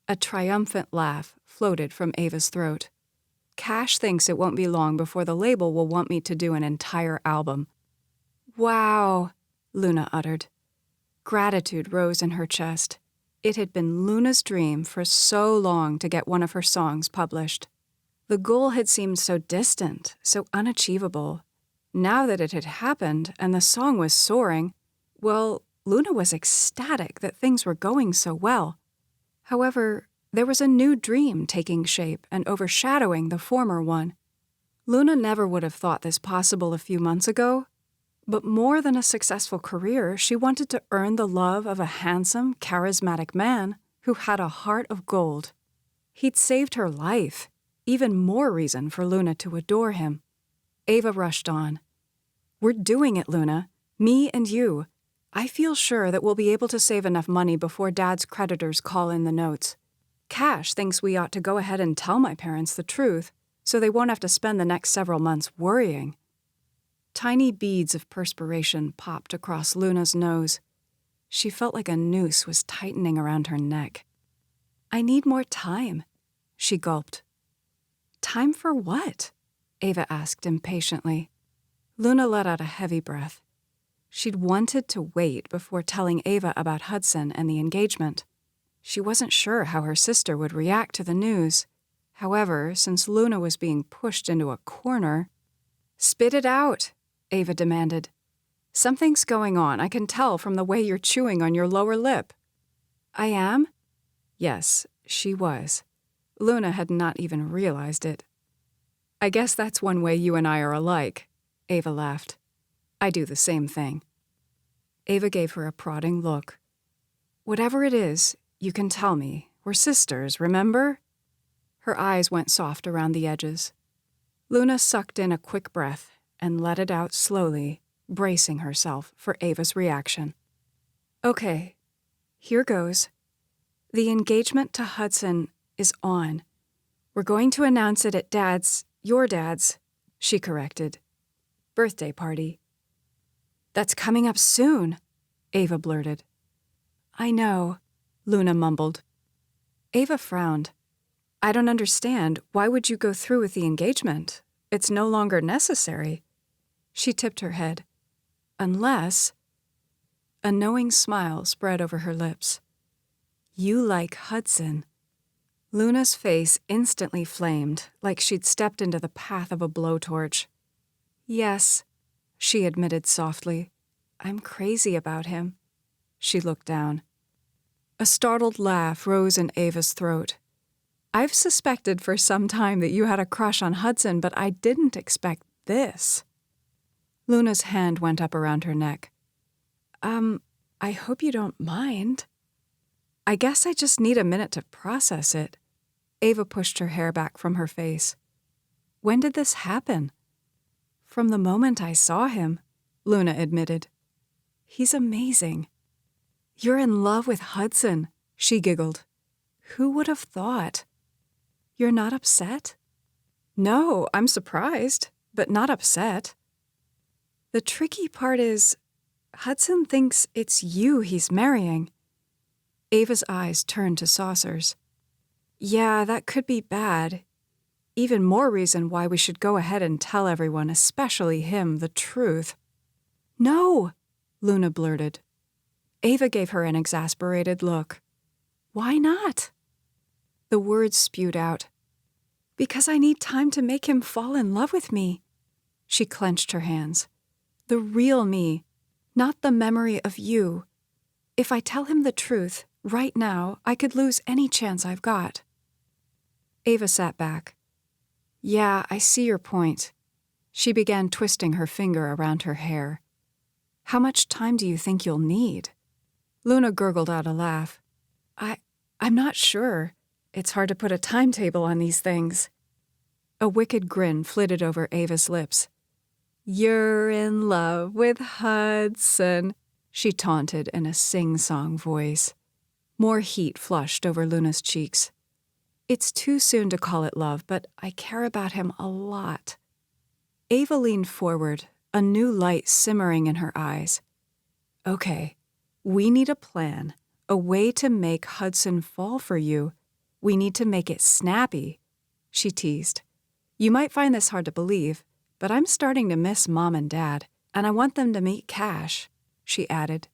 A: A triumphant laugh floated from Ava's throat. Cash thinks it won't be long before the label will want me to do an entire album. Wow, Luna uttered. Gratitude rose in her chest. It had been Luna's dream for so long to get one of her songs published. The goal had seemed so distant, so unachievable. Now that it had happened and the song was soaring, well, Luna was ecstatic that things were going so well. However, there was a new dream taking shape and overshadowing the former one. Luna never would have thought this possible a few months ago, but more than a successful career, she wanted to earn the love of a handsome, charismatic man who had a heart of gold. He'd saved her life, even more reason for Luna to adore him. Ava rushed on. We're doing it, Luna. Me and you. I feel sure that we'll be able to save enough money before Dad's creditors call in the notes. Cash thinks we ought to go ahead and tell my parents the truth, so they won't have to spend the next several months worrying. Tiny beads of perspiration popped across Luna's nose. She felt like a noose was tightening around her neck. I need more time, she gulped. Time for what? Ava asked impatiently. Luna let out a heavy breath. She'd wanted to wait before telling Ava about Hudson and the engagement. She wasn't sure how her sister would react to the news. However, since Luna was being pushed into a corner... Spit it out, Ava demanded. Something's going on, I can tell from the way you're chewing on your lower lip. I am? Yes, she was. Luna had not even realized it. I guess that's one way you and I are alike, Ava laughed. I do the same thing. Ava gave her a prodding look. Whatever it is, you can tell me. We're sisters, remember? Her eyes went soft around the edges. Luna sucked in a quick breath and let it out slowly, bracing herself for Ava's reaction. Okay, here goes. The engagement to Hudson is on. We're going to announce it at your dad's, she corrected, birthday party. That's coming up soon, Ava blurted. I know, Luna mumbled. Ava frowned. I don't understand. Why would you go through with the engagement? It's no longer necessary. She tipped her head. Unless... A knowing smile spread over her lips. You like Hudson. Luna's face instantly flamed, like she'd stepped into the path of a blowtorch. Yes, she admitted softly. I'm crazy about him. She looked down. A startled laugh rose in Ava's throat. I've suspected for some time that you had a crush on Hudson, but I didn't expect this. Luna's hand went up around her neck. I hope you don't mind. I guess I just need a minute to process it. Ava pushed her hair back from her face. When did this happen? From the moment I saw him, Luna admitted. He's amazing. You're in love with Hudson, she giggled. Who would have thought? You're not upset? No, I'm surprised, but not upset. The tricky part is, Hudson thinks it's you he's marrying. Ava's eyes turned to saucers. Yeah, that could be bad. Even more reason why we should go ahead and tell everyone, especially him, the truth. No, Luna blurted. Ava gave her an exasperated look. Why not? The words spewed out. Because I need time to make him fall in love with me. She clenched her hands. The real me. not the memory of you. If I tell him the truth, right now, I could lose any chance I've got."
B: Ava sat back. "Yeah, I see your point." She began twisting her finger around her hair. "How much time do you think you'll need?" Luna gurgled out a laugh. I'm not sure. It's hard to put a timetable on these things." A wicked grin flitted over Ava's lips. "You're in love with Hudson," she taunted in a sing-song voice. More heat flushed over Luna's cheeks. "It's too soon to call it love, but I care about him a lot." Ava leaned forward, a new light simmering in her eyes. "Okay, we need a plan, a way to make Hudson fall for you. We need to make it snappy," she teased. "You might find this hard to believe, but I'm starting to miss Mom and Dad, and I want them to meet Cash," she added.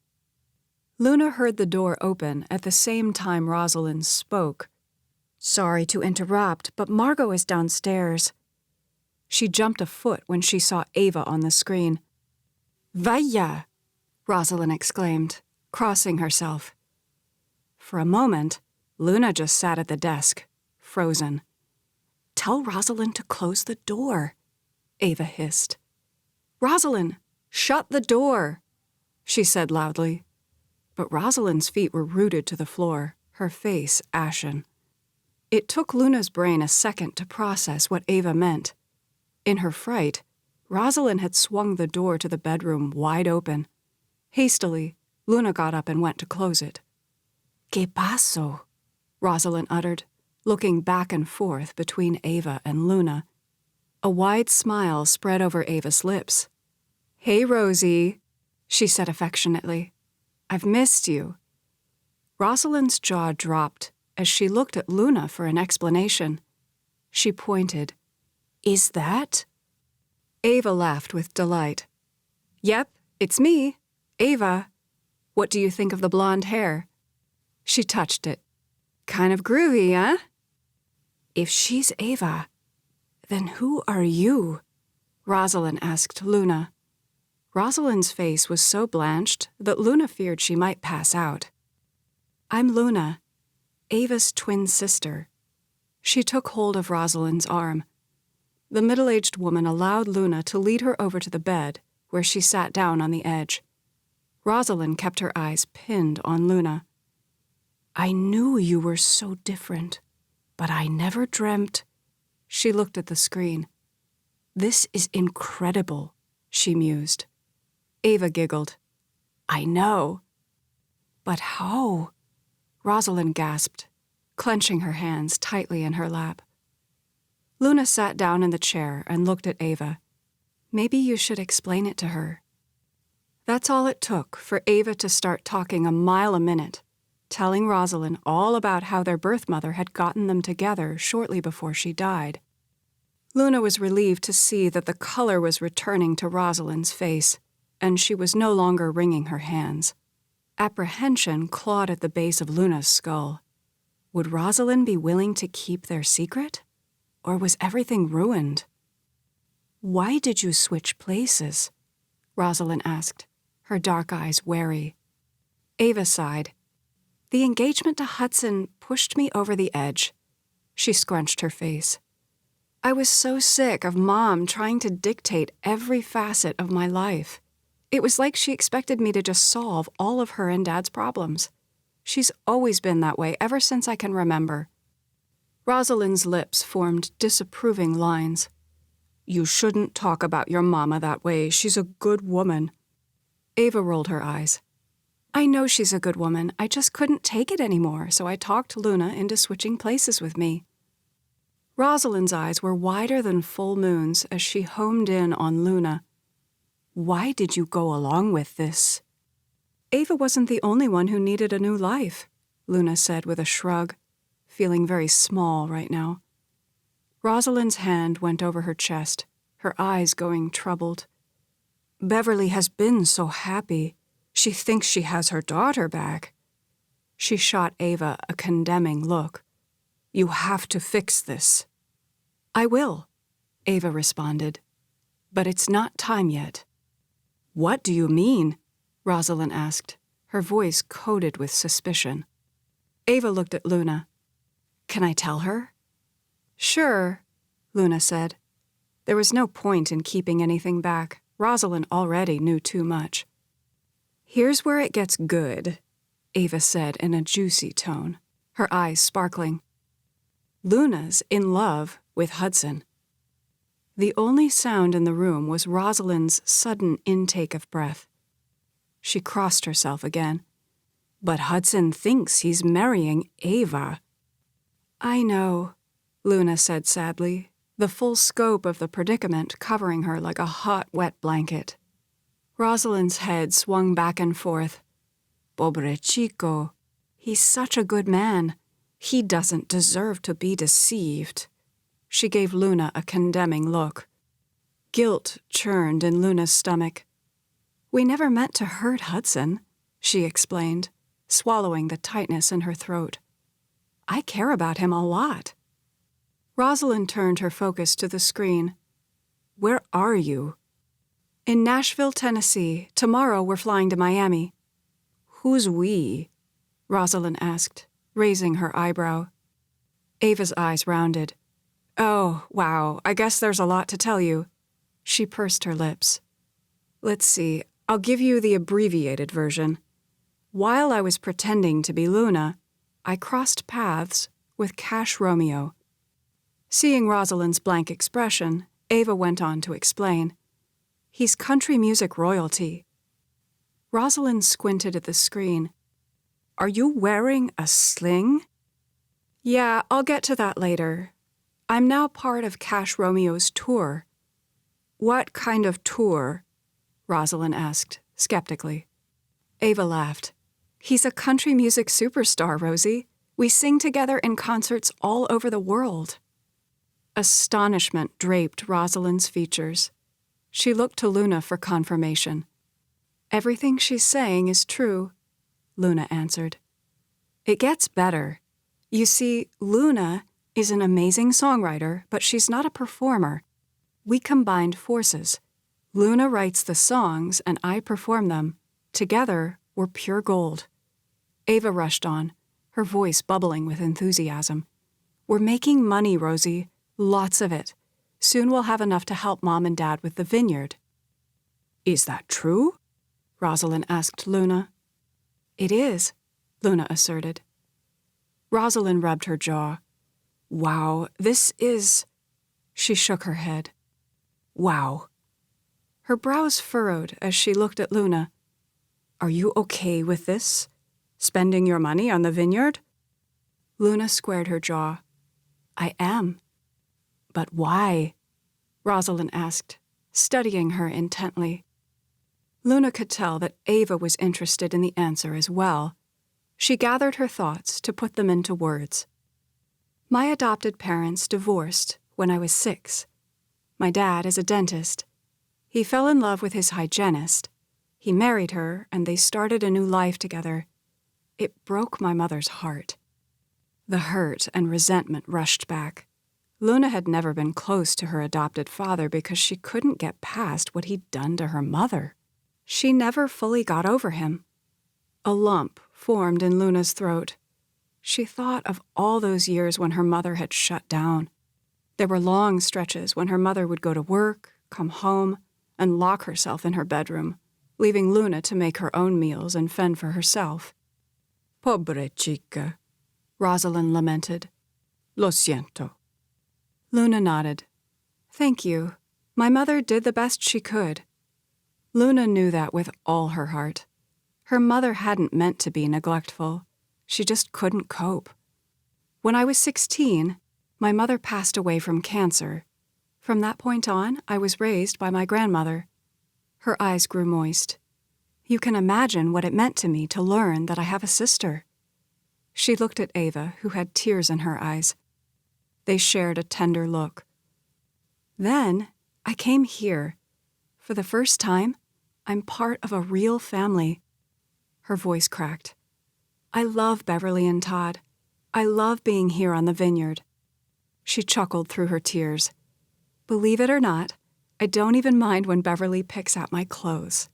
B: Luna heard the door open at the same time Rosalyn spoke. "Sorry to interrupt, but Margot is downstairs." She jumped a foot when she saw Ava on the screen. "Vaya!" Rosalyn exclaimed, crossing herself. For a moment, Luna just sat at the desk, frozen. "Tell Rosalyn to close the door," Ava hissed. "Rosalyn, shut the door," she said loudly. But Rosalyn's feet were rooted to the floor, her face ashen. It took Luna's brain a second to process what Ava meant. In her fright, Rosalyn had swung the door to the bedroom wide open. Hastily, Luna got up and went to close it. "¿Qué pasó?" Rosalyn uttered, looking back and forth between Ava and Luna. A wide smile spread over Ava's lips. "Hey, Rosie," she said affectionately. "I've missed you." Rosalyn's jaw dropped as she looked at Luna for an explanation. She pointed. "Is that?" Ava laughed with delight. "Yep, it's me, Ava. What do you think of the blonde hair?" She touched it. "Kind of groovy, huh?" "If she's Ava, then who are you?" Rosalyn asked Luna. Rosalyn's face was so blanched that Luna feared she might pass out. "I'm Luna, Ava's twin sister." She took hold of Rosalyn's arm. The middle-aged woman allowed Luna to lead her over to the bed, where she sat down on the edge. Rosalyn kept her eyes pinned on Luna. "I knew you were so different, but I never dreamt." She looked at the screen. "This is incredible," she mused. Ava giggled. "I know." "But how?" Rosalyn gasped, clenching her hands tightly in her lap. Luna sat down in the chair and looked at Ava. "Maybe you should explain it to her." That's all it took for Ava to start talking a mile a minute, telling Rosalyn all about how their birth mother had gotten them together shortly before she died. Luna was relieved to see that the color was returning to Rosalyn's face, and she was no longer wringing her hands. Apprehension clawed at the base of Luna's skull. Would Rosalyn be willing to keep their secret? Or was everything ruined? "Why did you switch places?" Rosalyn asked, her dark eyes wary. Ava sighed. "The engagement to Hudson pushed me over the edge." She scrunched her face. "I was so sick of Mom trying to dictate every facet of my life. It was like she expected me to just solve all of her and Dad's problems. She's always been that way ever since I can remember." Rosalyn's lips formed disapproving lines. "You shouldn't talk about your mama that way. She's a good woman." Ava rolled her eyes. "I know she's a good woman. I just couldn't take it anymore, so I talked Luna into switching places with me." Rosalyn's eyes were wider than full moons as she homed in on Luna. "Why did you go along with this?" "Ava wasn't the only one who needed a new life," Luna said with a shrug, feeling very small right now. Rosalyn's hand went over her chest, her eyes going troubled. "Beverly has been so happy. She thinks she has her daughter back." She shot Ava a condemning look. "You have to fix this." "I will," Ava responded. "But it's not time yet." "What do you mean?"
A: Rosalyn asked, her voice coated with suspicion. Ava looked at Luna. Can I tell her? Sure, Luna said. There was no point in keeping anything back. Rosalyn already knew too much. Here's where it gets good, Ava said in a juicy tone, her eyes sparkling. Luna's in love with Hudson. The only sound in the room was Rosalyn's sudden intake of breath. She crossed herself again. But Hudson thinks he's marrying Ava. I know, Luna said sadly, the full scope of the predicament covering her like a hot, wet blanket. Rosalyn's head swung back and forth. Pobre chico. He's such a good man. He doesn't deserve to be deceived. She gave Luna a condemning look. Guilt churned in Luna's stomach. We never meant to hurt Hudson, she explained, swallowing the tightness in her throat. I care about him a lot. Rosalyn turned her focus to the screen. Where are you? In Nashville, Tennessee. Tomorrow we're flying to Miami. Who's we? Rosalyn asked, raising her eyebrow. Ava's eyes rounded. Oh, wow, I guess there's a lot to tell you. She pursed her lips. Let's see, I'll give you the abbreviated version. While I was pretending to be Luna, I crossed paths with Cash Romeo. Seeing Rosalyn's blank expression, Ava went on to explain. He's country music royalty. Rosalyn squinted at the screen. Are you wearing a sling? Yeah, I'll get to that later. I'm now part of Cash Romeo's tour. What kind of tour? Rosalyn asked, skeptically. Ava laughed. He's a country music superstar, Rosie. We sing together in concerts all over the world. Astonishment draped Rosalyn's features. She looked to Luna for confirmation. Everything she's saying is true, Luna answered. It gets better. You see, Luna is an amazing songwriter, but she's not a performer. We combined forces. Luna writes the songs and I perform them. Together, we're pure gold. Ava rushed on, her voice bubbling with enthusiasm. We're making money, Rosie. Lots of it. Soon we'll have enough to help Mom and Dad with the vineyard. Is that true? Rosalyn asked Luna. It is, Luna asserted. Rosalyn rubbed her jaw. Wow, this is... She shook her head. Wow. Her brows furrowed as she looked at Luna. Are you okay with this? Spending your money on the vineyard? Luna squared her jaw. I am. But why? Rosalyn asked, studying her intently. Luna could tell that Ava was interested in the answer as well. She gathered her thoughts to put them into words. My adopted parents divorced when I was 6. My dad is a dentist. He fell in love with his hygienist. He married her, and they started a new life together. It broke my mother's heart. The hurt and resentment rushed back. Luna had never been close to her adopted father because she couldn't get past what he'd done to her mother. She never fully got over him. A lump formed in Luna's throat. She thought of all those years when her mother had shut down. There were long stretches when her mother would go to work, come home, and lock herself in her bedroom, leaving Luna to make her own meals and fend for herself. Pobre chica, Rosalyn lamented. Lo siento. Luna nodded. Thank you. My mother did the best she could. Luna knew that with all her heart. Her mother hadn't meant to be neglectful. She just couldn't cope. When I was 16, my mother passed away from cancer. From that point on, I was raised by my grandmother. Her eyes grew moist. You can imagine what it meant to me to learn that I have a sister. She looked at Ava, who had tears in her eyes. They shared a tender look. Then, I came here. For the first time, I'm part of a real family. Her voice cracked. I love Beverly and Todd. I love being here on the vineyard. She chuckled through her tears. Believe it or not, I don't even mind when Beverly picks at my clothes.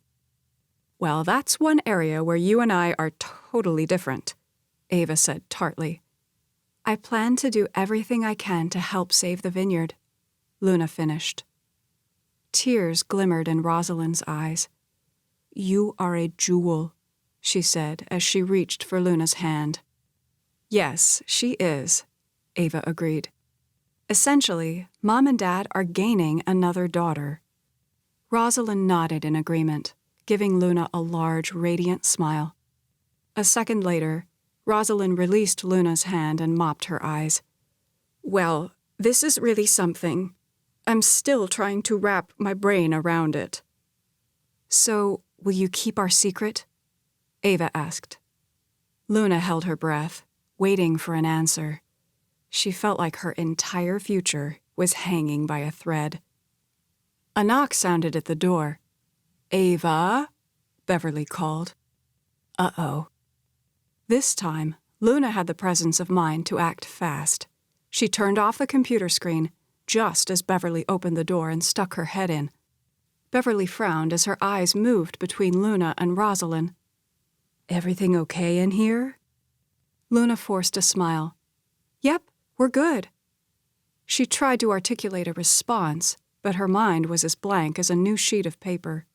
A: Well, that's one area where you and I are totally different, Ava said tartly. I plan to do everything I can to help save the vineyard, Luna finished. Tears glimmered in Rosalyn's eyes. You are a jewel, she said as she reached for Luna's hand. Yes, she is, Ava agreed. Essentially, Mom and Dad are gaining another daughter. Rosalyn nodded in agreement, giving Luna a large, radiant smile. A second later, Rosalyn released Luna's hand and mopped her eyes. Well, this is really something. I'm still trying to wrap my brain around it. So, will you keep our secret? Ava asked. Luna held her breath, waiting for an answer. She felt like her entire future was hanging by a thread. A knock sounded at the door. Ava? Beverly called. Uh-oh. This time, Luna had the presence of mind to act fast. She turned off the computer screen just as Beverly opened the door and stuck her head in. Beverly frowned as her eyes moved between Luna and Rosalyn. Everything okay in here? Luna forced a smile. Yep, we're good. She tried to articulate a response, but her mind was as blank as a new sheet of paper.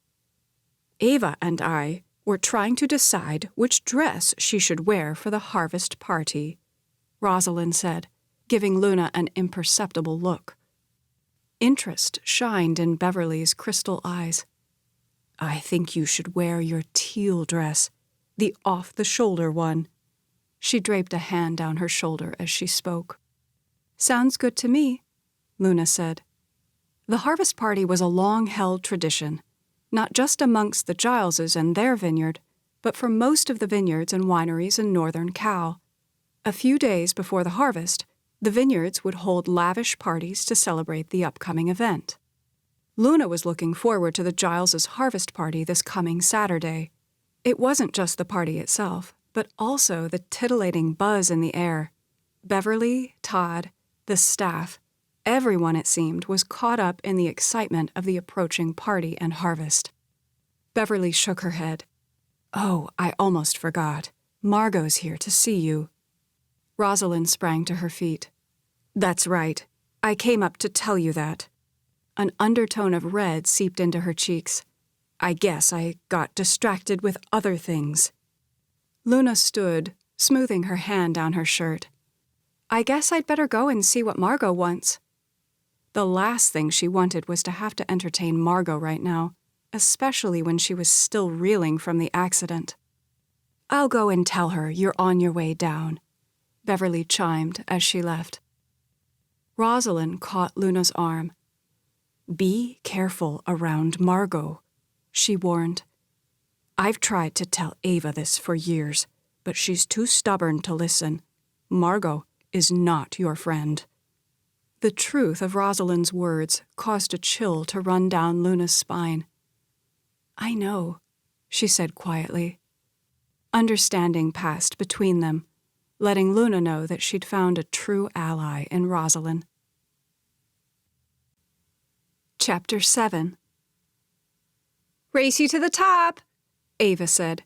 A: Ava and I were trying to decide which dress she should wear for the harvest party, Rosalyn said, giving Luna an imperceptible look. Interest shined in Beverly's crystal eyes. I think you should wear your teal dress, the off-the-shoulder one. She draped a hand down her shoulder as she spoke. Sounds good to me, Luna said. The harvest party was a long-held tradition, not just amongst the Gileses and their vineyard, but for most of the vineyards and wineries in northern Cal. A few days before the harvest, the vineyards would hold lavish parties to celebrate the upcoming event. Luna was looking forward to the Giles' harvest party this coming Saturday. It wasn't just the party itself, but also the titillating buzz in the air. Beverly, Todd, the staff, everyone, it seemed, was caught up in the excitement of the approaching party and harvest. Beverly shook her head. Oh, I almost forgot. Margot's here to see you. Rosalyn sprang to her feet. That's right. I came up to tell you that. An undertone of red seeped into her cheeks. I guess I got distracted with other things. Luna stood, smoothing her hand down her shirt. I guess I'd better go and see what Margot wants. The last thing she wanted was to have to entertain Margot right now, especially when she was still reeling from the accident. I'll go and tell her you're on your way down, Beverly chimed as she left. Rosalyn caught Luna's arm. Be careful around Margot, she warned. I've tried to tell Ava this for years, but she's too stubborn to listen. Margot is not your friend. The truth of Rosalyn's words caused a chill to run down Luna's spine. I know, she said quietly. Understanding passed between them, letting Luna know that she'd found a true ally in Rosalyn. Chapter 7. Race you to the top, Ava said,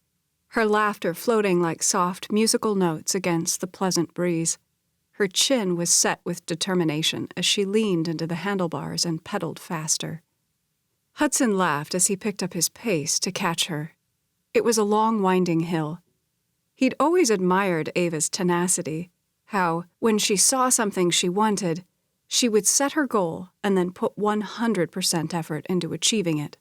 A: her laughter floating like soft musical notes against the pleasant breeze. Her chin was set with determination as she leaned into the handlebars and pedaled faster. Hudson laughed as he picked up his pace to catch her. It was a long, winding hill. He'd always admired Ava's tenacity, how, when she saw something she wanted, she would set her goal and then put 100% effort into achieving it.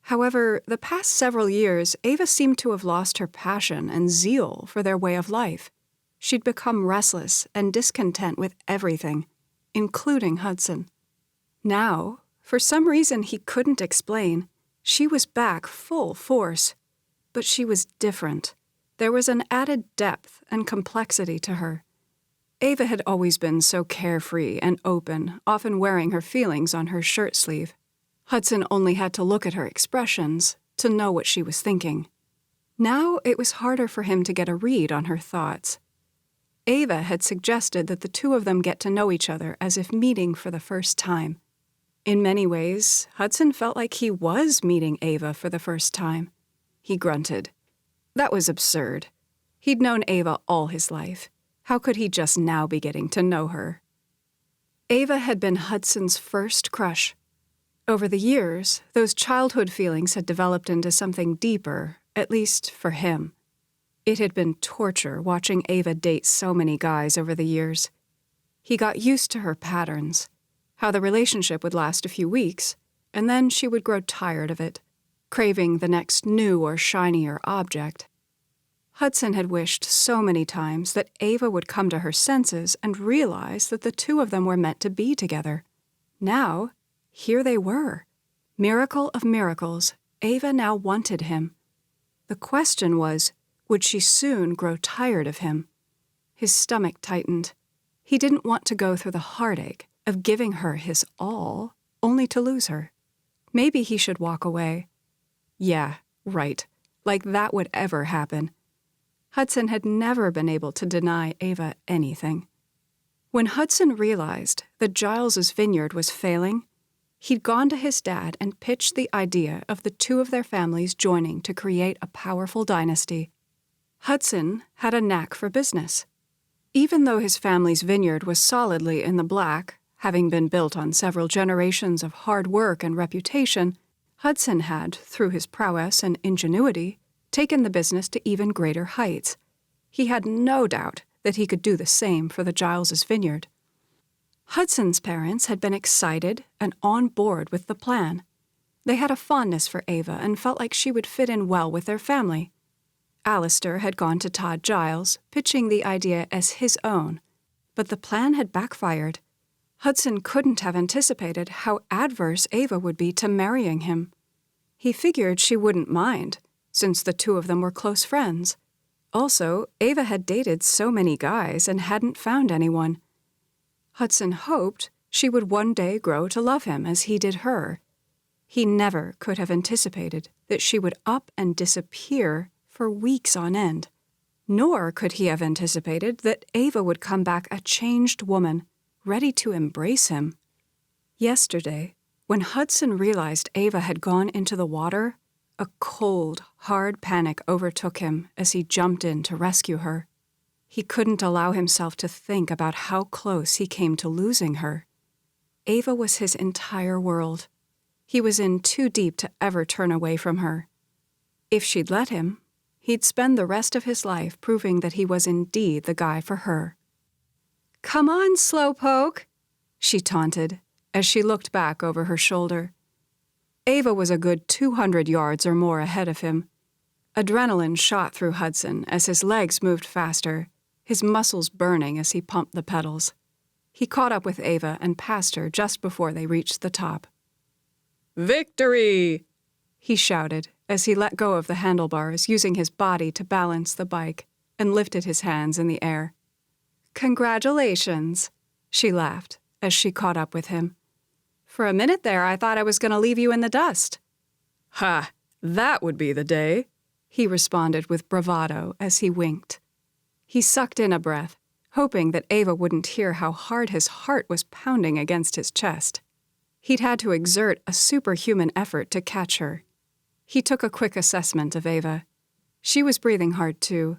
A: However, the past several years, Ava seemed to have lost her passion and zeal for their way of life. She'd become restless and discontent with everything, including Hudson. Now, for some reason he couldn't explain, she was back full force. But she was different. There was an added depth and complexity to her. Ava had always been so carefree and open, often wearing her feelings on her shirt sleeve. Hudson only had to look at her expressions to know what she was thinking. Now it was harder for him to get a read on her thoughts. Ava had suggested that the two of them get to know each other as if meeting for the first time. In many ways, Hudson felt like he was meeting Ava for the first time. he grunted. That was absurd. He'd known Ava all his life. How could he just now be getting to know her? Ava had been Hudson's first crush. Over the years, those childhood feelings had developed into something deeper, at least for him. It had been torture watching Ava date so many guys over the years. He got used to her patterns, how the relationship would last a few weeks, and then she would grow tired of it, craving the next new or shinier object. Hudson had wished so many times that Ava would come to her senses and realize that the two of them were meant to be together. Now, here they were. Miracle of miracles, Ava now wanted him. The question was, would she soon grow tired of him? His stomach tightened. He didn't want to go through the heartache of giving her his all, only to lose her. Maybe he should walk away. Yeah, right. Like that would ever happen. Hudson had never been able to deny Ava anything. When Hudson realized that Giles's vineyard was failing, he'd gone to his dad and pitched the idea of the two of their families joining to create a powerful dynasty. Hudson had a knack for business. Even though his family's vineyard was solidly in the black, having been built on several generations of hard work and reputation, Hudson had, through his prowess and ingenuity, taken the business to even greater heights. He had no doubt that he could do the same for the Giles's vineyard. Hudson's parents had been excited and on board with the plan. They had a fondness for Ava and felt like she would fit in well with their family. Alistair had gone to Todd Giles, pitching the idea as his own, but the plan had backfired. Hudson couldn't have anticipated how adverse Ava would be to marrying him. He figured she wouldn't mind, since the two of them were close friends. Also, Ava had dated so many guys and hadn't found anyone. Hudson hoped she would one day grow to love him as he did her. He never could have anticipated that she would up and disappear for weeks on end. Nor could he have anticipated that Ava would come back a changed woman, ready to embrace him. Yesterday, when Hudson realized Ava had gone into the water, a cold, hard panic overtook him as he jumped in to rescue her. He couldn't allow himself to think about how close he came to losing her. Ava was his entire world. He was in too deep to ever turn away from her. If she'd let him, he'd spend the rest of his life proving that he was indeed the guy for her. "Come on, slowpoke," she taunted as she looked back over her shoulder. Ava was a good 200 yards or more ahead of him. Adrenaline shot through Hudson as his legs moved faster, his muscles burning as he pumped the pedals. He caught up with Ava and passed her just before they reached the top.
B: "Victory!"
A: he shouted as he let go of the handlebars, using his body to balance the bike, and lifted his hands in the air. "Congratulations," she laughed as she caught up with him. "For a minute there, I thought I was going to leave you in the dust."
B: "Ha! That would be the day,"
A: he responded with bravado as he winked. He sucked in a breath, hoping that Ava wouldn't hear how hard his heart was pounding against his chest. He'd had to exert a superhuman effort to catch her. He took a quick assessment of Ava. She was breathing hard, too.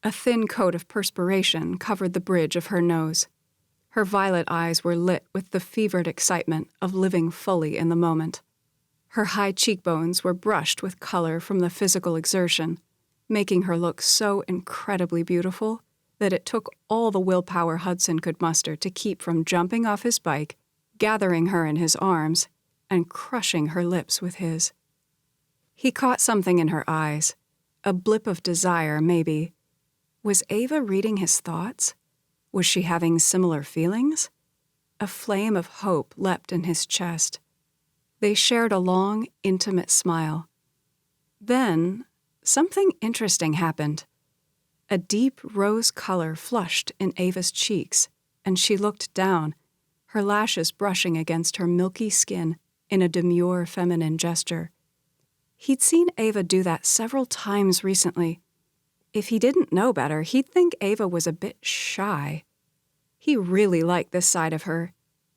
A: A thin coat of perspiration covered the bridge of her nose. Her violet eyes were lit with the fevered excitement of living fully in the moment. Her high cheekbones were brushed with color from the physical exertion, making her look so incredibly beautiful that it took all the willpower Hudson could muster to keep from jumping off his bike, gathering her in his arms, and crushing her lips with his. He caught something in her eyes, a blip of desire, maybe. Was Ava reading his thoughts? Was she having similar feelings? A flame of hope leapt in his chest. They shared a long, intimate smile. Then, something interesting happened. A deep rose color flushed in Ava's cheeks, and she looked down, her lashes brushing against her milky skin in a demure feminine gesture. He'd seen Ava do that several times recently. If he didn't know better, he'd think Ava was a bit shy. He really liked this side of her.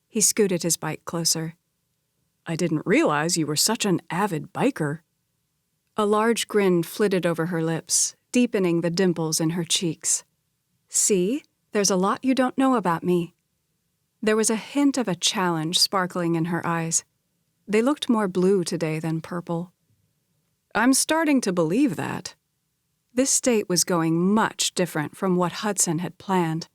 A: He scooted his bike closer.
B: "I didn't realize you were such an avid biker."
A: A large grin flitted over her lips, deepening the dimples in her cheeks. "See, there's a lot you don't know about me." There was a hint of a challenge sparkling in her eyes. They looked more blue today than purple.
B: "I'm starting to believe that."
A: This date was going much different from what Hudson had planned.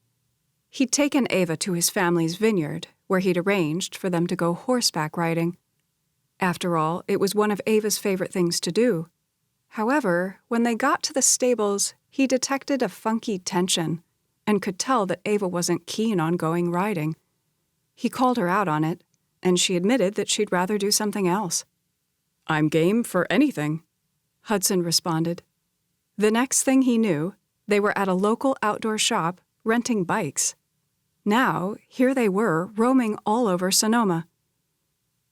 A: He'd taken Ava to his family's vineyard, where he'd arranged for them to go horseback riding. After all, it was one of Ava's favorite things to do. However, when they got to the stables, he detected a funky tension and could tell that Ava wasn't keen on going riding. He called her out on it, and she admitted that she'd rather do something else.
B: "I'm game for anything,"
A: Hudson responded. The next thing he knew, they were at a local outdoor shop renting bikes. Now, here they were, roaming all over Sonoma.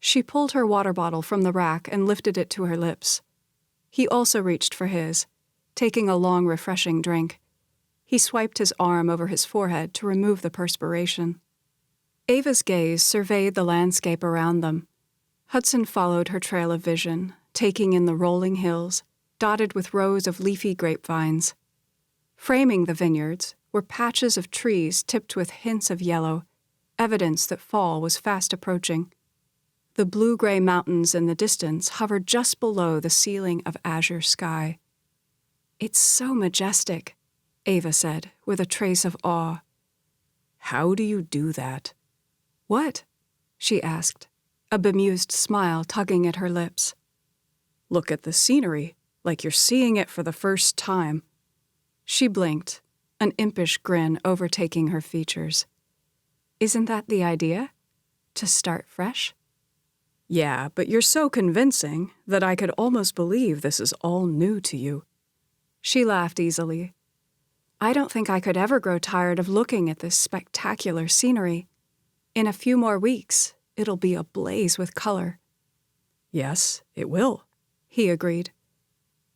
A: She pulled her water bottle from the rack and lifted it to her lips. He also reached for his, taking a long, refreshing drink. He swiped his arm over his forehead to remove the perspiration. Ava's gaze surveyed the landscape around them. Hudson followed her trail of vision, taking in the rolling hills, dotted with rows of leafy grapevines. Framing the vineyards were patches of trees tipped with hints of yellow, evidence that fall was fast approaching. The blue-gray mountains in the distance hovered just below the ceiling of azure sky. "It's so majestic," Ava said, with a trace of awe.
B: "How do you do that?"
A: "What?" she asked, a bemused smile tugging at her lips.
B: "Look at the scenery, like you're seeing it for the first time."
A: She blinked, an impish grin overtaking her features. "Isn't that the idea? To start fresh?"
B: "Yeah, but you're so convincing that I could almost believe this is all new to you."
A: She laughed easily. "I don't think I could ever grow tired of looking at this spectacular scenery. In a few more weeks, it'll be ablaze with color."
B: "Yes, it will,"
A: he agreed.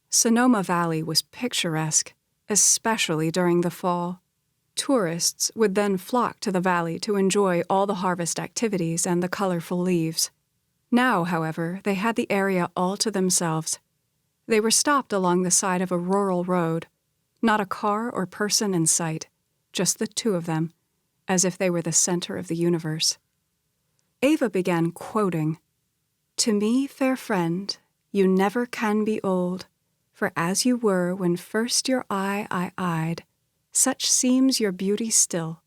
A: Sonoma Valley was picturesque, especially during the fall. Tourists would then flock to the valley to enjoy all the harvest activities and the colorful leaves. Now, however, they had the area all to themselves. They were stopped along the side of a rural road, not a car or person in sight, just the two of them, as if they were the center of the universe. Ava began quoting, "To me, fair friend, you never can be old, for as you were when first your eye I eyed, such seems your beauty still."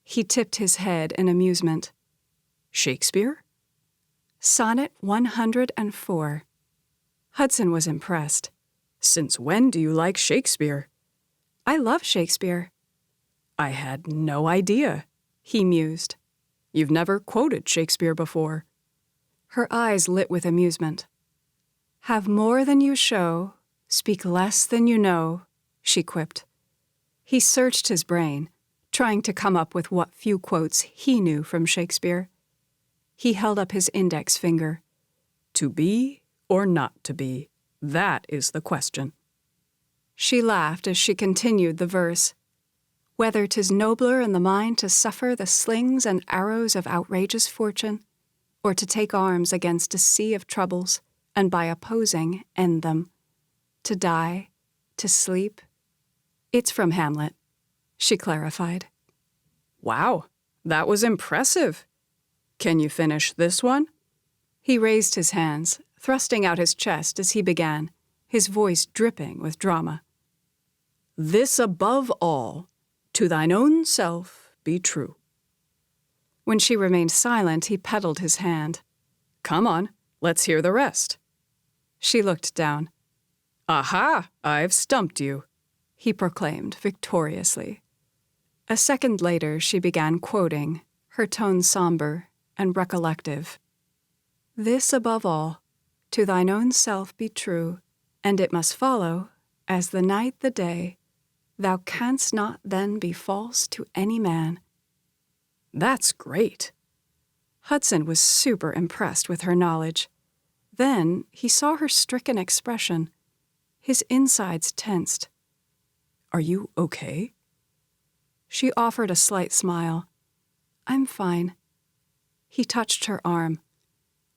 A: He tipped his head in amusement.
B: "Shakespeare?"
A: "Sonnet 104. Hudson was impressed.
B: "Since when do you like Shakespeare?"
A: "I love Shakespeare."
B: "I had no idea," he mused. "You've never quoted Shakespeare before."
A: Her eyes lit with amusement. "Have more than you show, speak less than you know," she quipped. He searched his brain, trying to come up with what few quotes he knew from Shakespeare. He held up his index finger.
B: "To be or not to be, that is the question."
A: She laughed as she continued the verse. "Whether 'tis nobler in the mind to suffer the slings and arrows of outrageous fortune, or to take arms against a sea of troubles, and by opposing end them. To die, to sleep." It's from Hamlet, she clarified.
B: "Wow, that was impressive. Can you finish this one?"
A: He raised his hands, thrusting out his chest as he began, his voice dripping with drama.
B: "This above all, to thine own self be true."
A: When she remained silent, he pedaled his hand.
B: "Come on, let's hear the rest."
A: She looked down.
B: "Aha, I've stumped you,"
A: he proclaimed victoriously. A second later, she began quoting, her tone somber and recollective. "This above all, to thine own self be true, and it must follow, as the night the day, thou canst not then be false to any man."
B: "That's great."
A: Hudson was super impressed with her knowledge. Then he saw her stricken expression. His insides tensed.
B: "Are you okay?"
A: She offered a slight smile. "I'm fine." He touched her arm.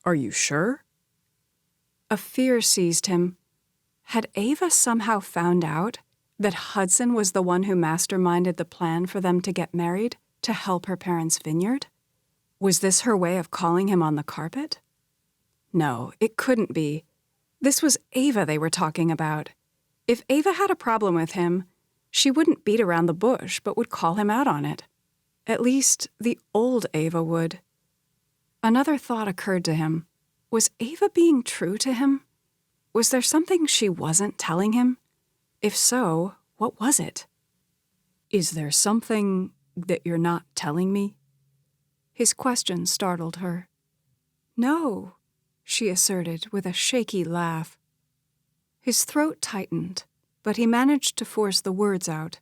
B: "Are you sure?"
A: A fear seized him, Had Ava somehow found out that Hudson was the one who masterminded the plan for them to get married to help her parents' vineyard? Was this her way of calling him on the carpet? No, it couldn't be. This was Ava they were talking about. If Ava had a problem with him, she wouldn't beat around the bush but would call him out on it. At least, the old Ava would. Another thought occurred to him. Was Ava being true to him? Was there something she wasn't telling him? If so, what was it? Is there something that you're not telling me? His question startled her. No, she asserted with a shaky laugh. His throat tightened, but he managed to force the words out.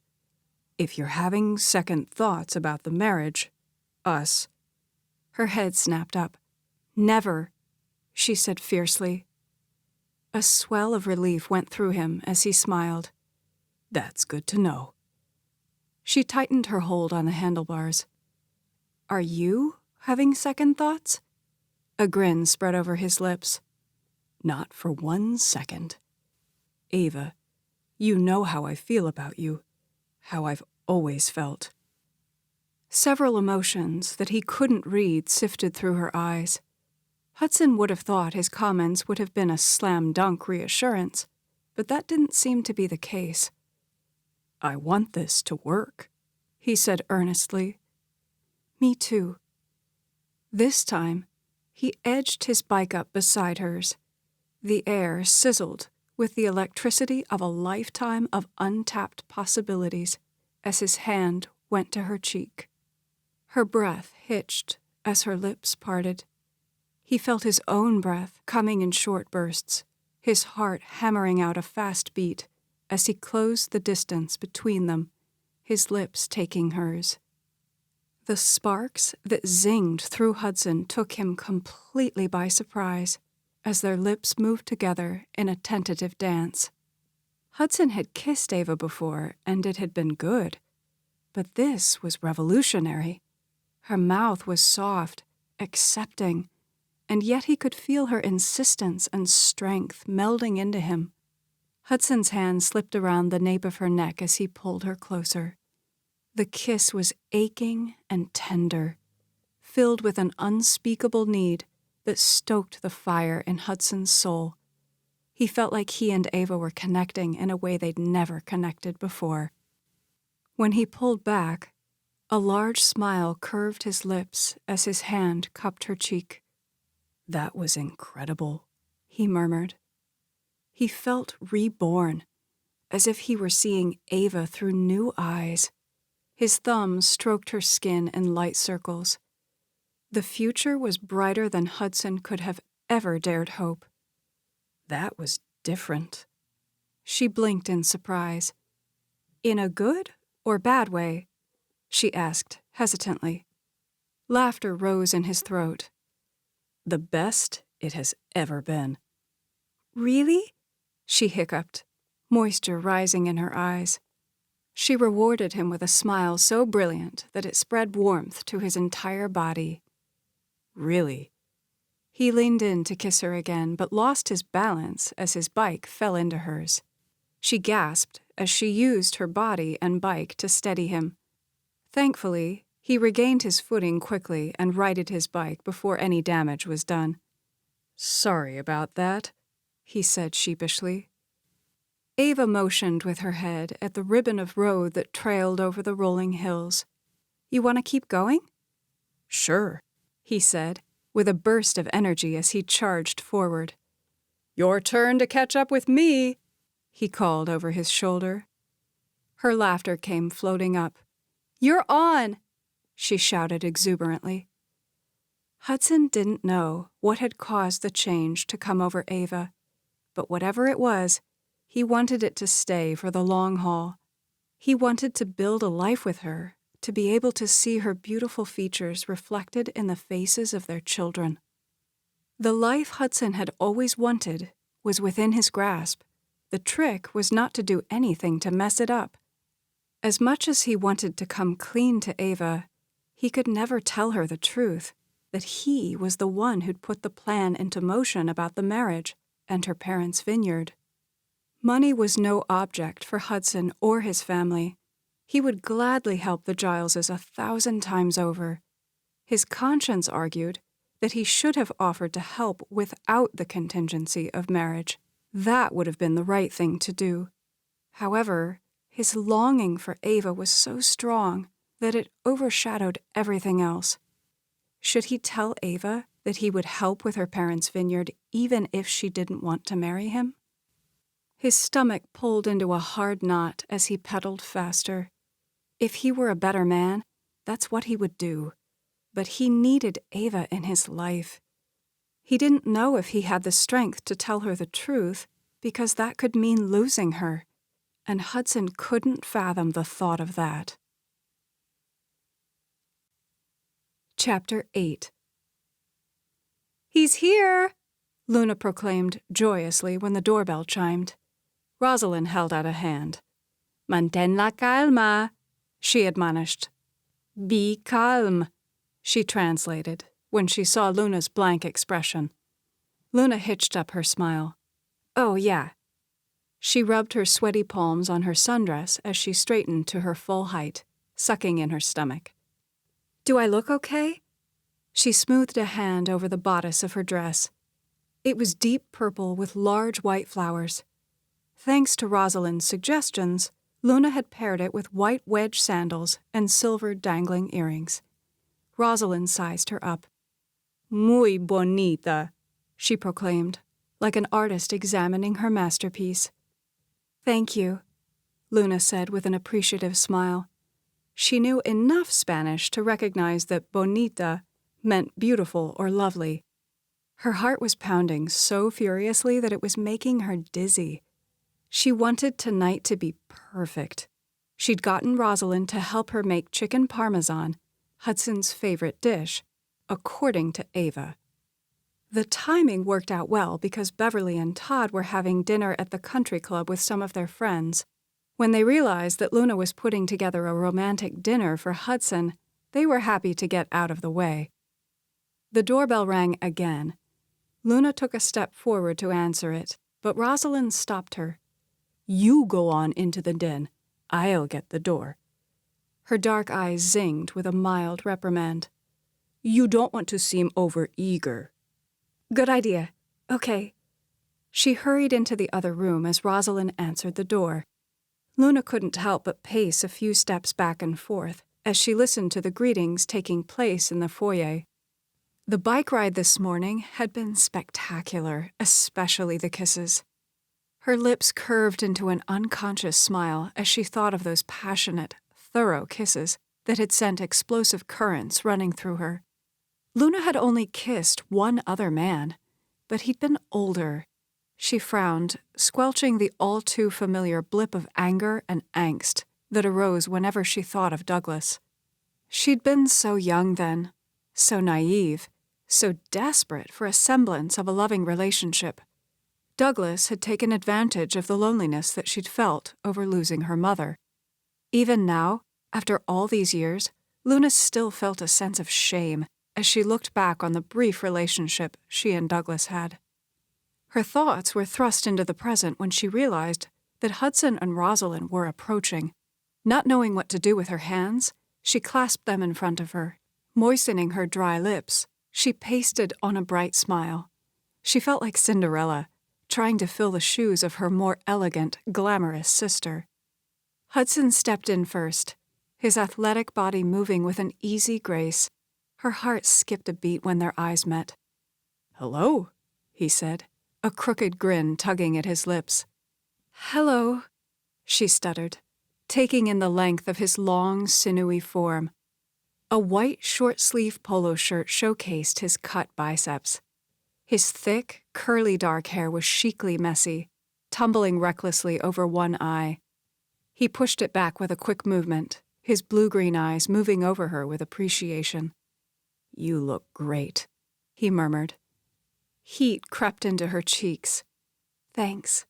A: If you're having second thoughts about the marriage, us. Her head snapped up. Never, she said fiercely. A swell of relief went through him as he smiled. That's good to know. She tightened her hold on the handlebars. Are you having second thoughts? A grin spread over his lips. Not for 1 second. Ava, you know how I feel about you, how I've always felt. Several emotions that he couldn't read sifted through her eyes. Hudson would have thought his comments would have been a slam-dunk reassurance, but that didn't seem to be the case. I want this to work, he said earnestly. Me too. This time, he edged his bike up beside hers. The air sizzled with the electricity of a lifetime of untapped possibilities as his hand went to her cheek. Her breath hitched as her lips parted. He felt his own breath coming in short bursts, his heart hammering out a fast beat as he closed the distance between them, his lips taking hers. The sparks that zinged through Hudson took him completely by surprise as their lips moved together in a tentative dance. Hudson had kissed Ava before, and it had been good. But this was revolutionary. Her mouth was soft, accepting, and yet he could feel her insistence and strength melding into him. Hudson's hand slipped around the nape of her neck as he pulled her closer. The kiss was aching and tender, filled with an unspeakable need that stoked the fire in Hudson's soul. He felt like he and Ava were connecting in a way they'd never connected before. When he pulled back, a large smile curved his lips as his hand cupped her cheek. That was incredible, he murmured. He felt reborn, as if he were seeing Ava through new eyes. His thumb stroked her skin in light circles. The future was brighter than Hudson could have ever dared hope. That was different. She blinked in surprise. In a good or bad way? She asked hesitantly. Laughter rose in his throat. The best it has ever been. Really? She hiccuped, moisture rising in her eyes. She rewarded him with a smile so brilliant that it spread warmth to his entire body. Really? He leaned in to kiss her again, but lost his balance as his bike fell into hers. She gasped as she used her body and bike to steady him. Thankfully, he regained his footing quickly and righted his bike before any damage was done. Sorry about that, he said sheepishly. Ava motioned with her head at the ribbon of road that trailed over the rolling hills. You want to keep going? Sure, he said, with a burst of energy as he charged forward. Your turn to catch up with me, he called over his shoulder. Her laughter came floating up. You're on, she shouted exuberantly. Hudson didn't know what had caused the change to come over Ava, but whatever it was, he wanted it to stay for the long haul. He wanted to build a life with her, to be able to see her beautiful features reflected in the faces of their children. The life Hudson had always wanted was within his grasp. The trick was not to do anything to mess it up. As much as he wanted to come clean to Ava, he could never tell her the truth, that he was the one who'd put the plan into motion about the marriage and her parents' vineyard. Money was no object for Hudson or his family. He would gladly help the Gileses 1,000 times over. His conscience argued that he should have offered to help without the contingency of marriage. That would have been the right thing to do. However, his longing for Ava was so strong that it overshadowed everything else. Should he tell Ava that he would help with her parents' vineyard even if she didn't want to marry him? His stomach pulled into a hard knot as he pedaled faster. If he were a better man, that's what he would do. But he needed Ava in his life. He didn't know if he had the strength to tell her the truth, because that could mean losing her, and Hudson couldn't fathom the thought of that. Chapter 8. "He's here!" Luna proclaimed joyously when the doorbell chimed. Rosalyn held out a hand. "Mantén la calma," she admonished. "Be calm," she translated when she saw Luna's blank expression. Luna hitched up her smile. "Oh, yeah." She rubbed her sweaty palms on her sundress as she straightened to her full height, sucking in her stomach. "Do I look okay?" She smoothed a hand over the bodice of her dress. It was deep purple with large white flowers. Thanks to Rosalyn's suggestions, Luna had paired it with white wedge sandals and silver dangling earrings. Rosalyn sized her up. "Muy bonita," she proclaimed, like an artist examining her masterpiece. "Thank you," Luna said with an appreciative smile. She knew enough Spanish to recognize that bonita meant beautiful or lovely. Her heart was pounding so furiously that it was making her dizzy. She wanted tonight to be perfect. She'd gotten Rosalyn to help her make chicken parmesan, Hudson's favorite dish, according to Ava. The timing worked out well because Beverly and Todd were having dinner at the country club with some of their friends. When they realized that Luna was putting together a romantic dinner for Hudson, they were happy to get out of the way. The doorbell rang again. Luna took a step forward to answer it, but Rosalyn stopped her. "You go on into the den. I'll get the door." Her dark eyes zinged with a mild reprimand. "You don't want to seem over-eager." "Good idea. Okay." She hurried into the other room as Rosalyn answered the door. Luna couldn't help but pace a few steps back and forth as she listened to the greetings taking place in the foyer. The bike ride this morning had been spectacular, especially the kisses. Her lips curved into an unconscious smile as she thought of those passionate, thorough kisses that had sent explosive currents running through her. Luna had only kissed one other man, but he'd been older. She frowned, squelching the all-too-familiar blip of anger and angst that arose whenever she thought of Douglas. She'd been so young then, so naive, so desperate for a semblance of a loving relationship. Douglas had taken advantage of the loneliness that she'd felt over losing her mother. Even now, after all these years, Luna still felt a sense of shame as she looked back on the brief relationship she and Douglas had. Her thoughts were thrust into the present when she realized that Hudson and Rosalyn were approaching. Not knowing what to do with her hands, she clasped them in front of her. Moistening her dry lips, she pasted on a bright smile. She felt like Cinderella, trying to fill the shoes of her more elegant, glamorous sister. Hudson stepped in first, his athletic body moving with an easy grace. Her heart skipped a beat when their eyes met. "Hello," he said, a crooked grin tugging at his lips. "Hello," she stuttered, taking in the length of his long, sinewy form. A white short-sleeve polo shirt showcased his cut biceps. His thick, curly dark hair was chicly messy, tumbling recklessly over one eye. He pushed it back with a quick movement, his blue-green eyes moving over her with appreciation. "You look great," he murmured. Heat crept into her cheeks. "Thanks."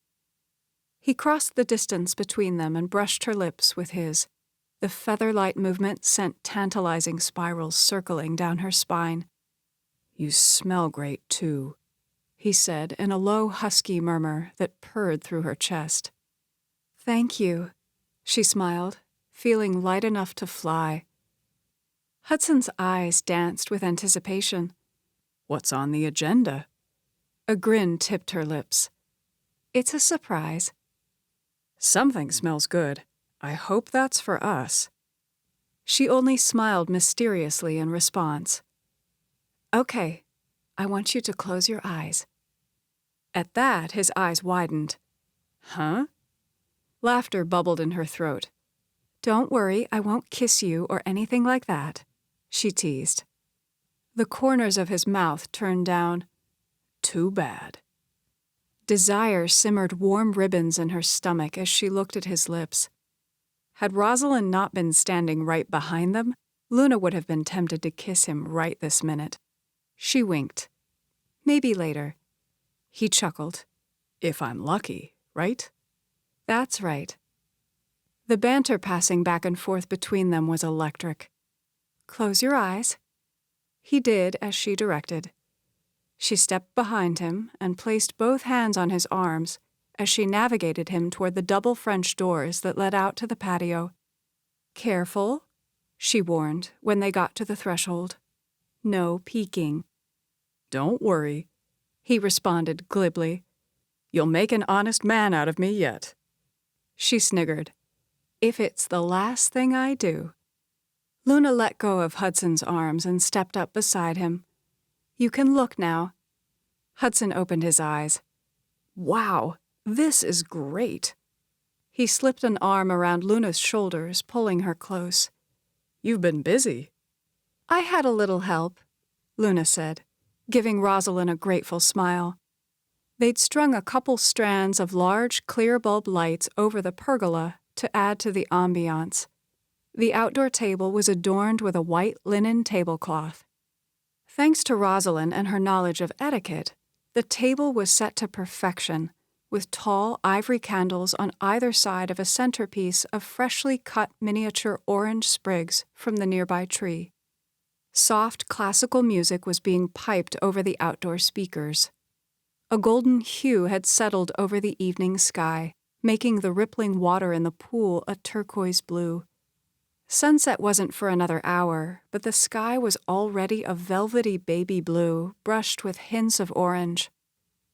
A: He crossed the distance between them and brushed her lips with his. The feather-light movement sent tantalizing spirals circling down her spine. "You smell great, too," he said in a low, husky murmur that purred through her chest. Thank you, she smiled, feeling light enough to fly. Hudson's eyes danced with anticipation.
B: What's on the agenda?
A: A grin tipped her lips. It's a surprise.
B: Something smells good. I hope that's for us.
A: She only smiled mysteriously in response. Okay, I want you to close your eyes. At that, his eyes widened.
B: Huh?
A: Laughter bubbled in her throat. Don't worry, I won't kiss you or anything like that, she teased. The corners of his mouth turned down.
B: Too bad.
A: Desire simmered warm ribbons in her stomach as she looked at his lips. Had Rosalyn not been standing right behind them, Luna would have been tempted to kiss him right this minute. She winked. Maybe later. He chuckled.
B: If I'm lucky, right?
A: That's right. The banter passing back and forth between them was electric. Close your eyes. He did as she directed. She stepped behind him and placed both hands on his arms as she navigated him toward the double French doors that led out to the patio. Careful, she warned when they got to the threshold. No peeking.
B: Don't worry,
A: he responded glibly.
B: You'll make an honest man out of me yet.
A: She sniggered. If it's the last thing I do. Luna let go of Hudson's arms and stepped up beside him. You can look now. Hudson opened his eyes.
B: Wow, this is great.
A: He slipped an arm around Luna's shoulders, pulling her close.
B: You've been busy.
A: I had a little help, Luna said, giving Rosalyn a grateful smile. They'd strung a couple strands of large, clear bulb lights over the pergola to add to the ambiance. The outdoor table was adorned with a white linen tablecloth. Thanks to Rosalyn and her knowledge of etiquette, the table was set to perfection, with tall ivory candles on either side of a centerpiece of freshly cut miniature orange sprigs from the nearby tree. Soft classical music was being piped over the outdoor speakers. A golden hue had settled over the evening sky, making the rippling water in the pool a turquoise blue. Sunset wasn't for another hour, but the sky was already a velvety baby blue, brushed with hints of orange.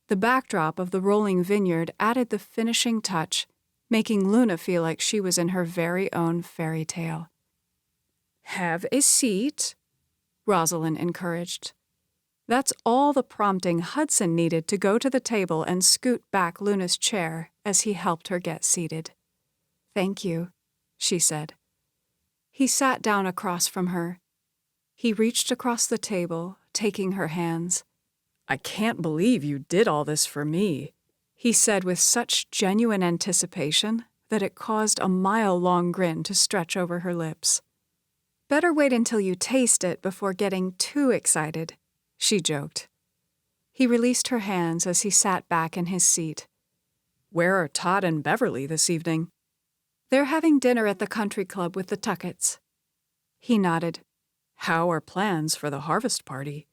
A: The backdrop of the rolling vineyard added the finishing touch, making Luna feel like she was in her very own fairy tale.
B: Have a seat,
A: Rosalyn encouraged. That's all the prompting Hudson needed to go to the table and scoot back Luna's chair as he helped her get seated. Thank you, she said. He sat down across from her. He reached across the table, taking her hands.
B: I can't believe you did all this for me,
A: he said with such genuine anticipation that it caused a mile-long grin to stretch over her lips. Better wait until you taste it before getting too excited, she joked. He released her hands as he sat back in his seat.
B: Where are Todd and Beverly this evening?
A: They're having dinner at the country club with the Tucketts. He nodded.
B: How are plans for the harvest party?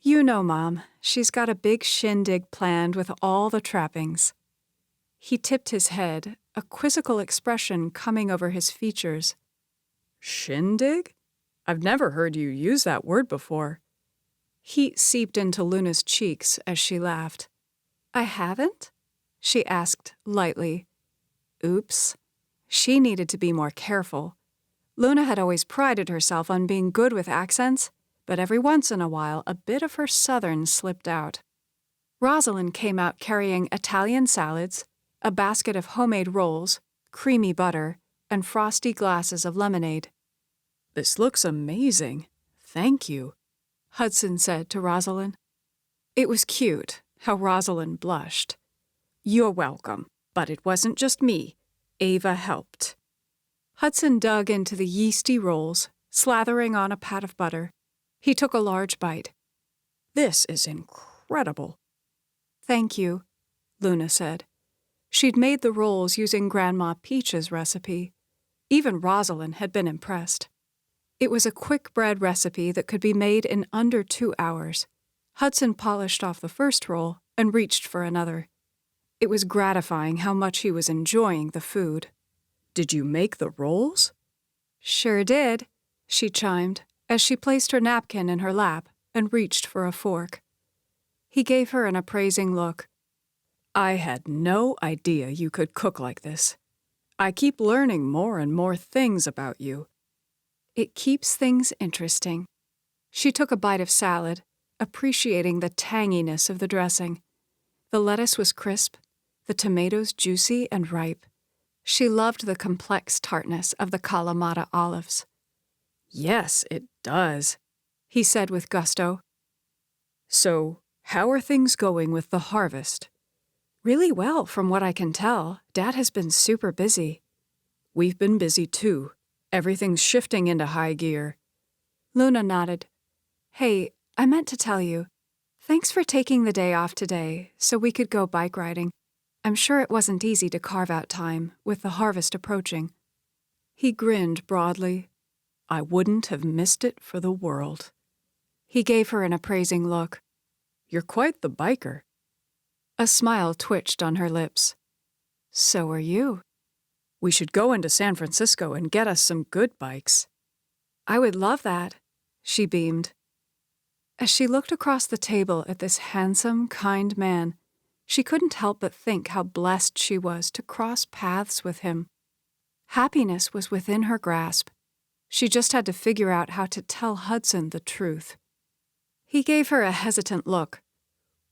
A: You know, Mom, she's got a big shindig planned with all the trappings. He tipped his head, a quizzical expression coming over his features.
B: Shindig? I've never heard you use that word before.
A: Heat seeped into Luna's cheeks as she laughed. I haven't? She asked lightly. Oops. She needed to be more careful. Luna had always prided herself on being good with accents, but every once in a while a bit of her southern slipped out. Rosalyn came out carrying Italian salads, a basket of homemade rolls, creamy butter, and frosty glasses of lemonade.
B: This looks amazing. Thank you,
A: Hudson said to Rosalyn. It was cute how Rosalyn blushed. You're welcome, but it wasn't just me. Ava helped. Hudson dug into the yeasty rolls, slathering on a pat of butter. He took a large bite.
B: This is incredible.
A: Thank you, Luna said. She'd made the rolls using Grandma Peach's recipe. Even Rosalyn had been impressed. It was a quick bread recipe that could be made in under 2 hours. Hudson polished off the first roll and reached for another. It was gratifying how much he was enjoying the food.
B: Did you make the rolls?
A: Sure did, she chimed as she placed her napkin in her lap and reached for a fork. He gave her an appraising look.
B: I had no idea you could cook like this. I keep learning more and more things about you.
A: It keeps things interesting. She took a bite of salad, appreciating the tanginess of the dressing. The lettuce was crisp, the tomatoes juicy and ripe. She loved the complex tartness of the Kalamata olives.
B: Yes, it does,
A: he said with gusto.
B: So, how are things going with the harvest?
A: Really well, from what I can tell. Dad has been super busy.
B: We've been busy too. Everything's shifting into high gear.
A: Luna nodded. Hey, I meant to tell you. Thanks for taking the day off today so we could go bike riding. I'm sure it wasn't easy to carve out time with the harvest approaching.
B: He grinned broadly. I wouldn't have missed it for the world.
A: He gave her an appraising look.
B: You're quite the biker.
A: A smile twitched on her lips. So are you.
B: We should go into San Francisco and get us some good bikes.
A: I would love that, she beamed. As she looked across the table at this handsome, kind man, she couldn't help but think how blessed she was to cross paths with him. Happiness was within her grasp. She just had to figure out how to tell Hudson the truth. He gave her a hesitant look.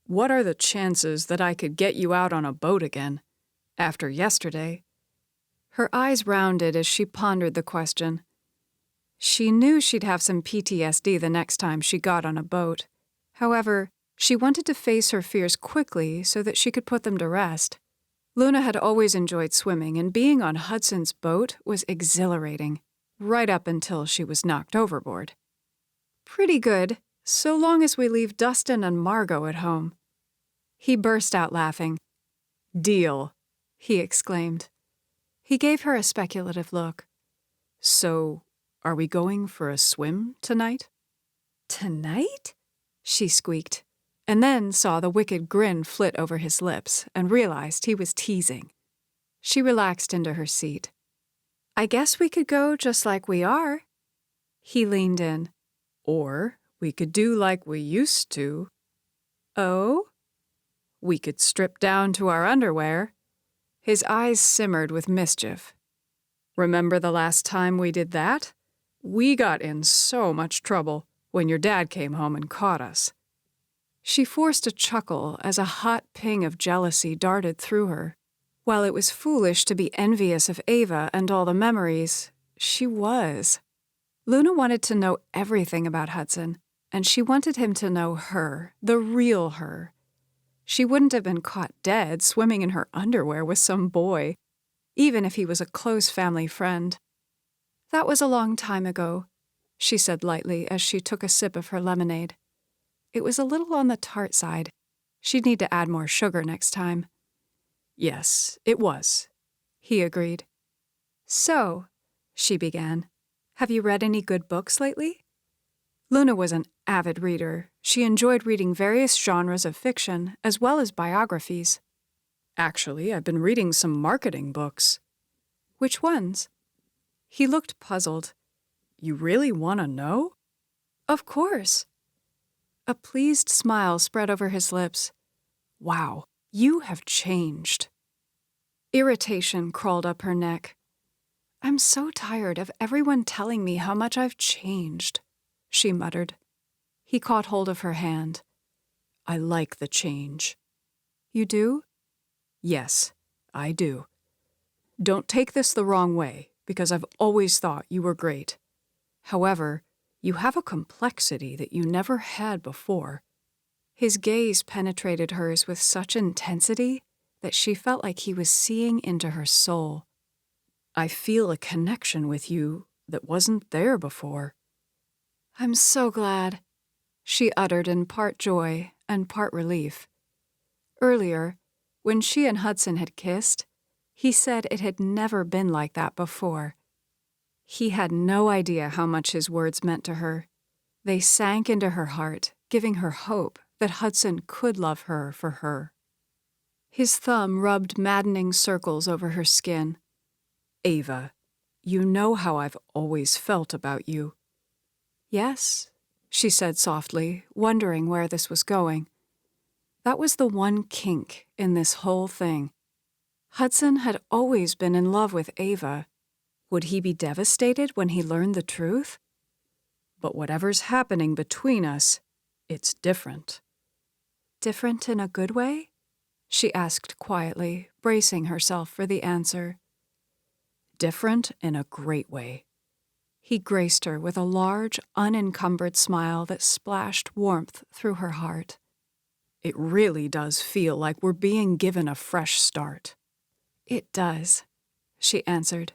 B: What are the chances that I could get you out on a boat again, after yesterday?
A: Her eyes rounded as she pondered the question. She knew she'd have some PTSD the next time she got on a boat. However, she wanted to face her fears quickly so that she could put them to rest. Luna had always enjoyed swimming, and being on Hudson's boat was exhilarating, right up until she was knocked overboard. Pretty good, so long as we leave Dustin and Margot at home. He burst out laughing.
B: Deal,
A: he exclaimed. He gave her a speculative look.
B: So, are we going for a swim tonight?
A: Tonight? She squeaked, and then saw the wicked grin flit over his lips and realized he was teasing. She relaxed into her seat. I guess we could go just like we are. He leaned in.
B: Or we could do like we used to.
A: Oh?
B: We could strip down to our underwear. His eyes simmered with mischief. Remember the last time we did that? We got in so much trouble when your dad came home and caught us.
A: She forced a chuckle as a hot ping of jealousy darted through her. While it was foolish to be envious of Ava and all the memories, she was. Luna wanted to know everything about Hudson, and she wanted him to know her, the real her. She wouldn't have been caught dead swimming in her underwear with some boy, even if he was a close family friend. That was a long time ago, she said lightly as she took a sip of her lemonade. It was a little on the tart side. She'd need to add more sugar next time.
B: Yes, it was,
A: he agreed. So, she began, have you read any good books lately? Luna was an avid reader. She enjoyed reading various genres of fiction as well as biographies.
B: Actually, I've been reading some marketing books.
A: Which ones? He looked puzzled.
B: You really want to know?
A: Of course. A pleased smile spread over his lips. Wow, you have changed. Irritation crawled up her neck. I'm so tired of everyone telling me how much I've changed, she muttered. He caught hold of her hand.
B: I like the change.
A: You do?
B: Yes, I do. Don't take this the wrong way, because I've always thought you were great. However, you have a complexity that you never had before.
A: His gaze penetrated hers with such intensity that she felt like he was seeing into her soul.
B: I feel a connection with you that wasn't there before.
A: I'm so glad, she uttered in part joy and part relief. Earlier, when she and Hudson had kissed, he said it had never been like that before. He had no idea how much his words meant to her. They sank into her heart, giving her hope that Hudson could love her for her. His thumb rubbed maddening circles over her skin.
B: Ava, you know how I've always felt about you.
A: Yes, she said softly, wondering where this was going. That was the one kink in this whole thing. Hudson had always been in love with Ava. Would he be devastated when he learned the truth?
B: But whatever's happening between us, it's different.
A: Different in a good way? She asked quietly, bracing herself for the answer.
B: Different in a great way.
A: He graced her with a large, unencumbered smile that splashed warmth through her heart.
B: It really does feel like we're being given a fresh start.
A: It does, she answered.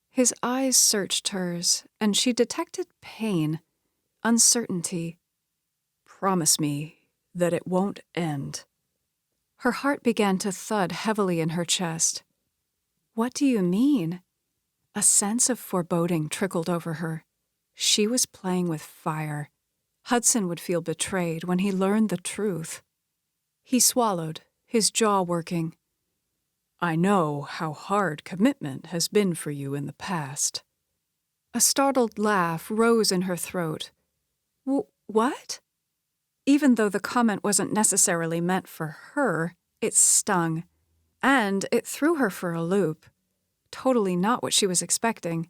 A: His eyes searched hers, and she detected pain, uncertainty.
B: Promise me that it won't end.
A: Her heart began to thud heavily in her chest. What do you mean? A sense of foreboding trickled over her. She was playing with fire. Hudson would feel betrayed when he learned the truth. He swallowed, his jaw working.
B: I know how hard commitment has been for you in the past.
A: A startled laugh rose in her throat. What? Even though the comment wasn't necessarily meant for her, it stung, and it threw her for a loop. Totally not what she was expecting.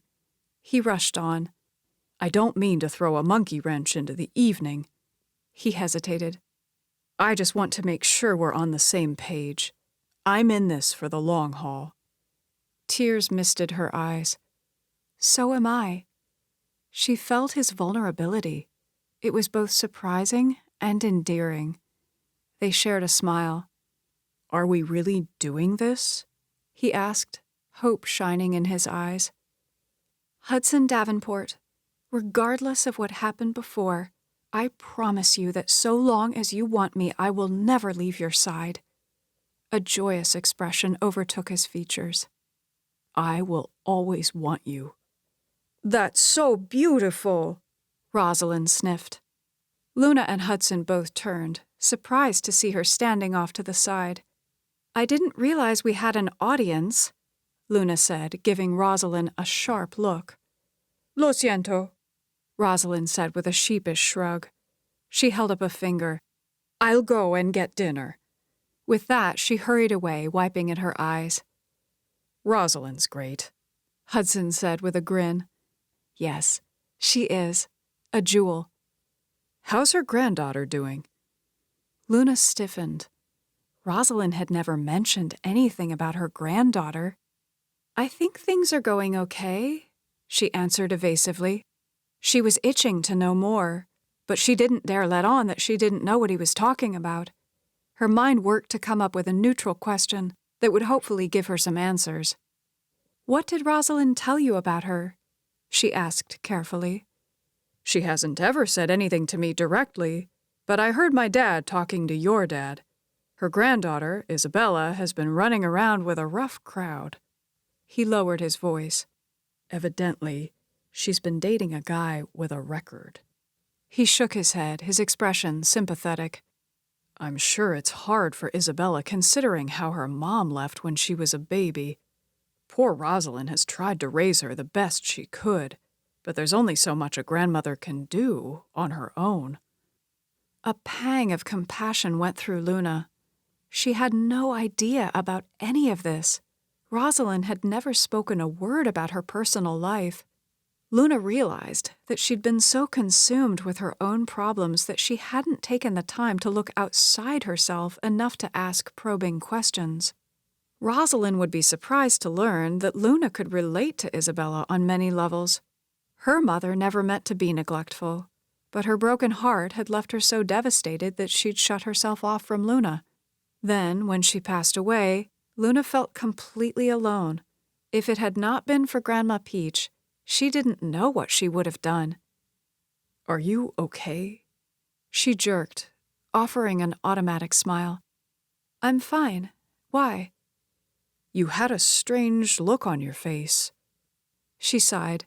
A: He rushed on.
B: I don't mean to throw a monkey wrench into the evening.
A: He hesitated.
B: I just want to make sure we're on the same page. I'm in this for the long haul.
A: Tears misted her eyes. So am I. She felt his vulnerability. It was both surprising and endearing. They shared a smile.
B: Are we really doing this?
A: He asked, hope shining in his eyes. Hudson Davenport, regardless of what happened before, I promise you that so long as you want me, I will never leave your side. A joyous expression overtook his features.
B: I will always want you.
A: That's so beautiful, Rosalyn sniffed. Luna and Hudson both turned, surprised to see her standing off to the side. I didn't realize we had an audience, Luna said, giving Rosalyn a sharp look.
B: Lo siento,
A: Rosalyn said with a sheepish shrug. She held up a finger.
B: I'll go and get dinner.
A: With that, she hurried away, wiping at her eyes.
B: Rosalyn's great,
A: Hudson said with a grin. Yes, she is. A jewel.
B: How's her granddaughter doing?
A: Luna stiffened. Rosalyn had never mentioned anything about her granddaughter. I think things are going okay, she answered evasively. She was itching to know more, but she didn't dare let on that she didn't know what he was talking about. Her mind worked to come up with a neutral question that would hopefully give her some answers. What did Rosalyn tell you about her? She asked carefully.
B: She hasn't ever said anything to me directly, but I heard my dad talking to your dad. Her granddaughter, Isabella, has been running around with a rough crowd.
A: He lowered his voice.
B: Evidently, she's been dating a guy with a record.
A: He shook his head, his expression sympathetic.
B: I'm sure it's hard for Isabella considering how her mom left when she was a baby. Poor Rosalyn has tried to raise her the best she could, but there's only so much a grandmother can do on her own.
A: A pang of compassion went through Luna. She had no idea about any of this. Rosalyn had never spoken a word about her personal life. Luna realized that she'd been so consumed with her own problems that she hadn't taken the time to look outside herself enough to ask probing questions. Rosalyn would be surprised to learn that Luna could relate to Isabella on many levels. Her mother never meant to be neglectful, but her broken heart had left her so devastated that she'd shut herself off from Luna. Then, when she passed away, Luna felt completely alone. If it had not been for Grandma Peach, she didn't know what she would have done.
B: Are you okay?
A: She jerked, offering an automatic smile. I'm fine. Why?
B: You had a strange look on your face.
A: She sighed.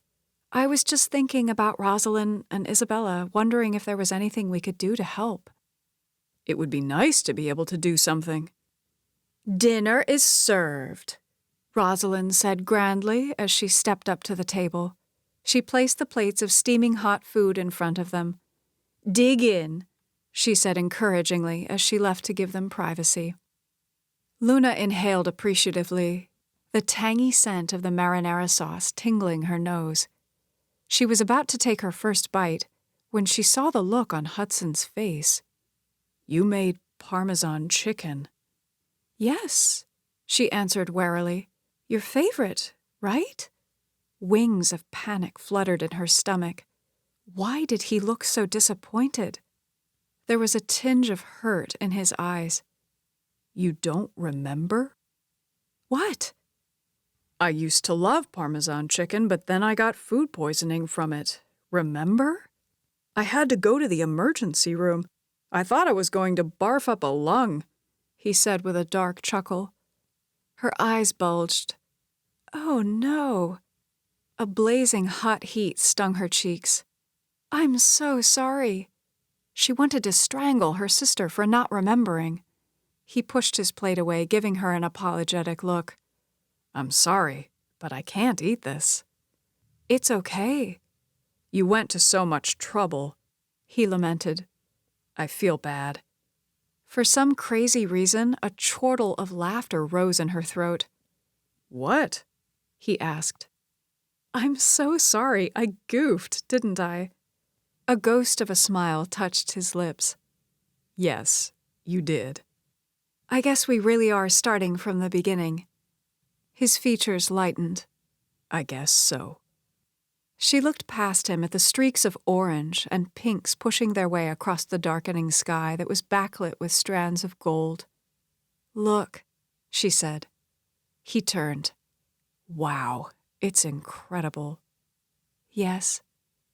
A: I was just thinking about Rosalyn and Isabella, wondering if there was anything we could do to help.
B: It would be nice to be able to do something.
A: "Dinner is served," Rosalyn said grandly as she stepped up to the table. She placed the plates of steaming hot food in front of them. "Dig in," she said encouragingly as she left to give them privacy. Luna inhaled appreciatively, the tangy scent of the marinara sauce tingling her nose. She was about to take her first bite when she saw the look on Hudson's face.
B: "You made Parmesan chicken."
A: "Yes," she answered warily. "Your favorite, right?" Wings of panic fluttered in her stomach. Why did he look so disappointed? There was a tinge of hurt in his eyes.
B: "You don't remember?"
A: "What?"
B: "I used to love Parmesan chicken, but then I got food poisoning from it. Remember? I had to go to the emergency room. I thought I was going to barf up a lung," he said with a dark chuckle. Her eyes bulged. "Oh, no." A blazing hot heat stung her cheeks. "I'm so sorry." She wanted to strangle her sister for not remembering. He pushed his plate away, giving her an apologetic look. "I'm sorry, but I can't eat this."
A: "It's okay."
B: "You went to so much trouble," he lamented. "I feel bad."
A: For some crazy reason, a chortle of laughter rose in her throat.
B: "What?"
A: he asked. "I'm so sorry. I goofed, didn't I?" A ghost of a smile touched his lips.
B: "Yes, you did."
A: "I guess we really are starting from the beginning." His features lightened.
B: "I guess so."
A: She looked past him at the streaks of orange and pinks pushing their way across the darkening sky that was backlit with strands of gold. "Look," she said. He turned. "Wow, it's incredible." "Yes,"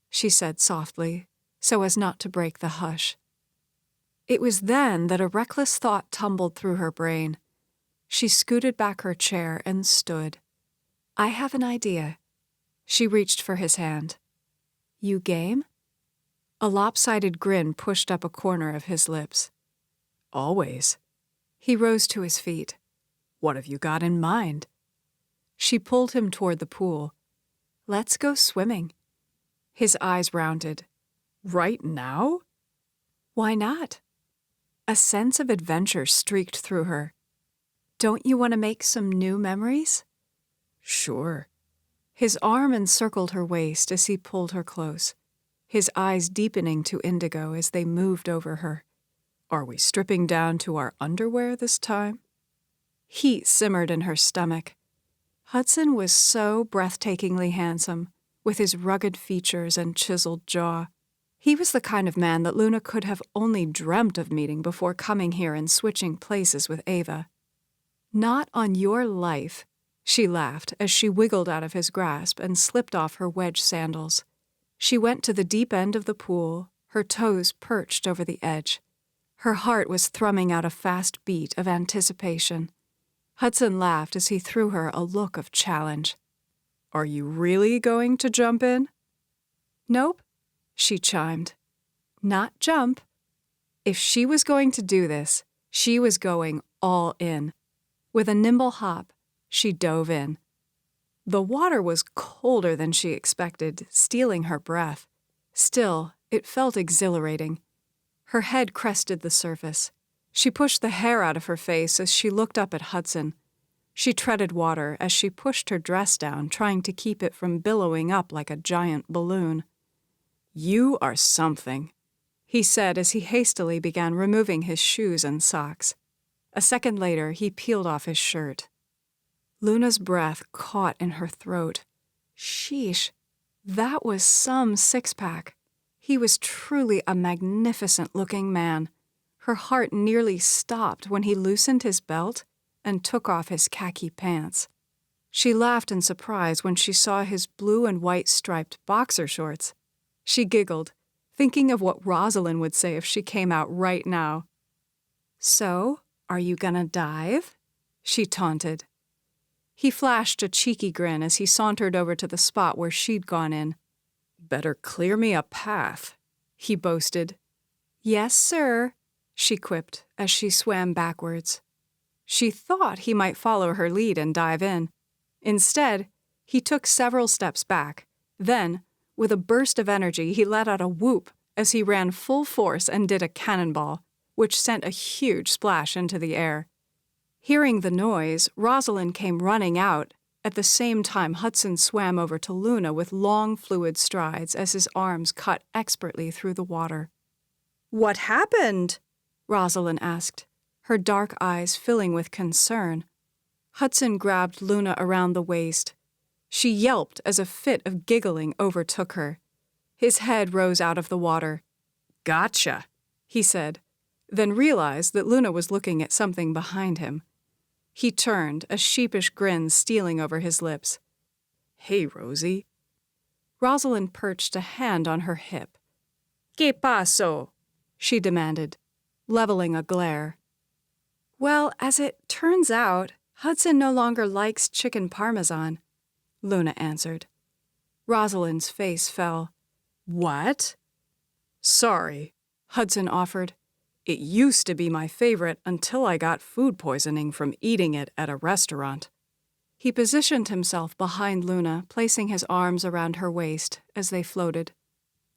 A: she said softly, so as not to break the hush. It was then that a reckless thought tumbled through her brain. She scooted back her chair and stood. "I have an idea." She reached for his hand. "You game?" A lopsided grin pushed up a corner of his lips.
B: "Always."
A: He rose to his feet.
B: "What have you got in mind?"
A: She pulled him toward the pool. "Let's go swimming." His eyes rounded.
B: "Right now?"
A: "Why not?" A sense of adventure streaked through her. "Don't you want to make some new memories?"
B: "Sure."
A: His arm encircled her waist as he pulled her close, his eyes deepening to indigo as they moved over her.
B: "Are we stripping down to our underwear this time?"
A: Heat simmered in her stomach. Hudson was so breathtakingly handsome, with his rugged features and chiseled jaw. He was the kind of man that Luna could have only dreamt of meeting before coming here and switching places with Ava. "Not on your life," she laughed as she wiggled out of his grasp and slipped off her wedge sandals. She went to the deep end of the pool, her toes perched over the edge. Her heart was thrumming out a fast beat of anticipation. Hudson laughed as he threw her a look of challenge.
B: "Are you really going to jump in?"
A: "Nope," she chimed. "Not jump." If she was going to do this, she was going all in. With a nimble hop, she dove in. The water was colder than she expected, stealing her breath. Still, it felt exhilarating. Her head crested the surface. She pushed the hair out of her face as she looked up at Hudson. She treaded water as she pushed her dress down, trying to keep it from billowing up like a giant balloon.
B: "You are something,"
A: he said as he hastily began removing his shoes and socks. A second later, he peeled off his shirt. Luna's breath caught in her throat. Sheesh, that was some six-pack. He was truly a magnificent-looking man. Her heart nearly stopped when he loosened his belt and took off his khaki pants. She laughed in surprise when she saw his blue and white striped boxer shorts. She giggled, thinking of what Rosalyn would say if she came out right now. "So, are you gonna dive?" she taunted. He flashed a cheeky grin as he sauntered over to the spot where she'd gone in.
B: "Better clear me a path,"
A: he boasted. "Yes, sir." she quipped as she swam backwards. She thought he might follow her lead and dive in. Instead, he took several steps back. Then, with a burst of energy, he let out a whoop as he ran full force and did a cannonball, which sent a huge splash into the air. Hearing the noise, Rosalyn came running out. At the same time, Hudson swam over to Luna with long, fluid strides as his arms cut expertly through the water. "What happened?" Rosalyn asked, her dark eyes filling with concern. Hudson grabbed Luna around the waist. She yelped as a fit of giggling overtook her. His head rose out of the water. "Gotcha," he said, then realized that Luna was looking at something behind him. He turned, a sheepish grin stealing over his lips. "Hey, Rosie." Rosalyn perched a hand on her hip. "¿Qué pasó?" she demanded, leveling a glare. "Well, as it turns out, Hudson no longer likes chicken parmesan," Luna answered. Rosalyn's face fell. "What?" "Sorry," Hudson offered. "It used to be my favorite until I got food poisoning from eating it at a restaurant." He positioned himself behind Luna, placing his arms around her waist as they floated.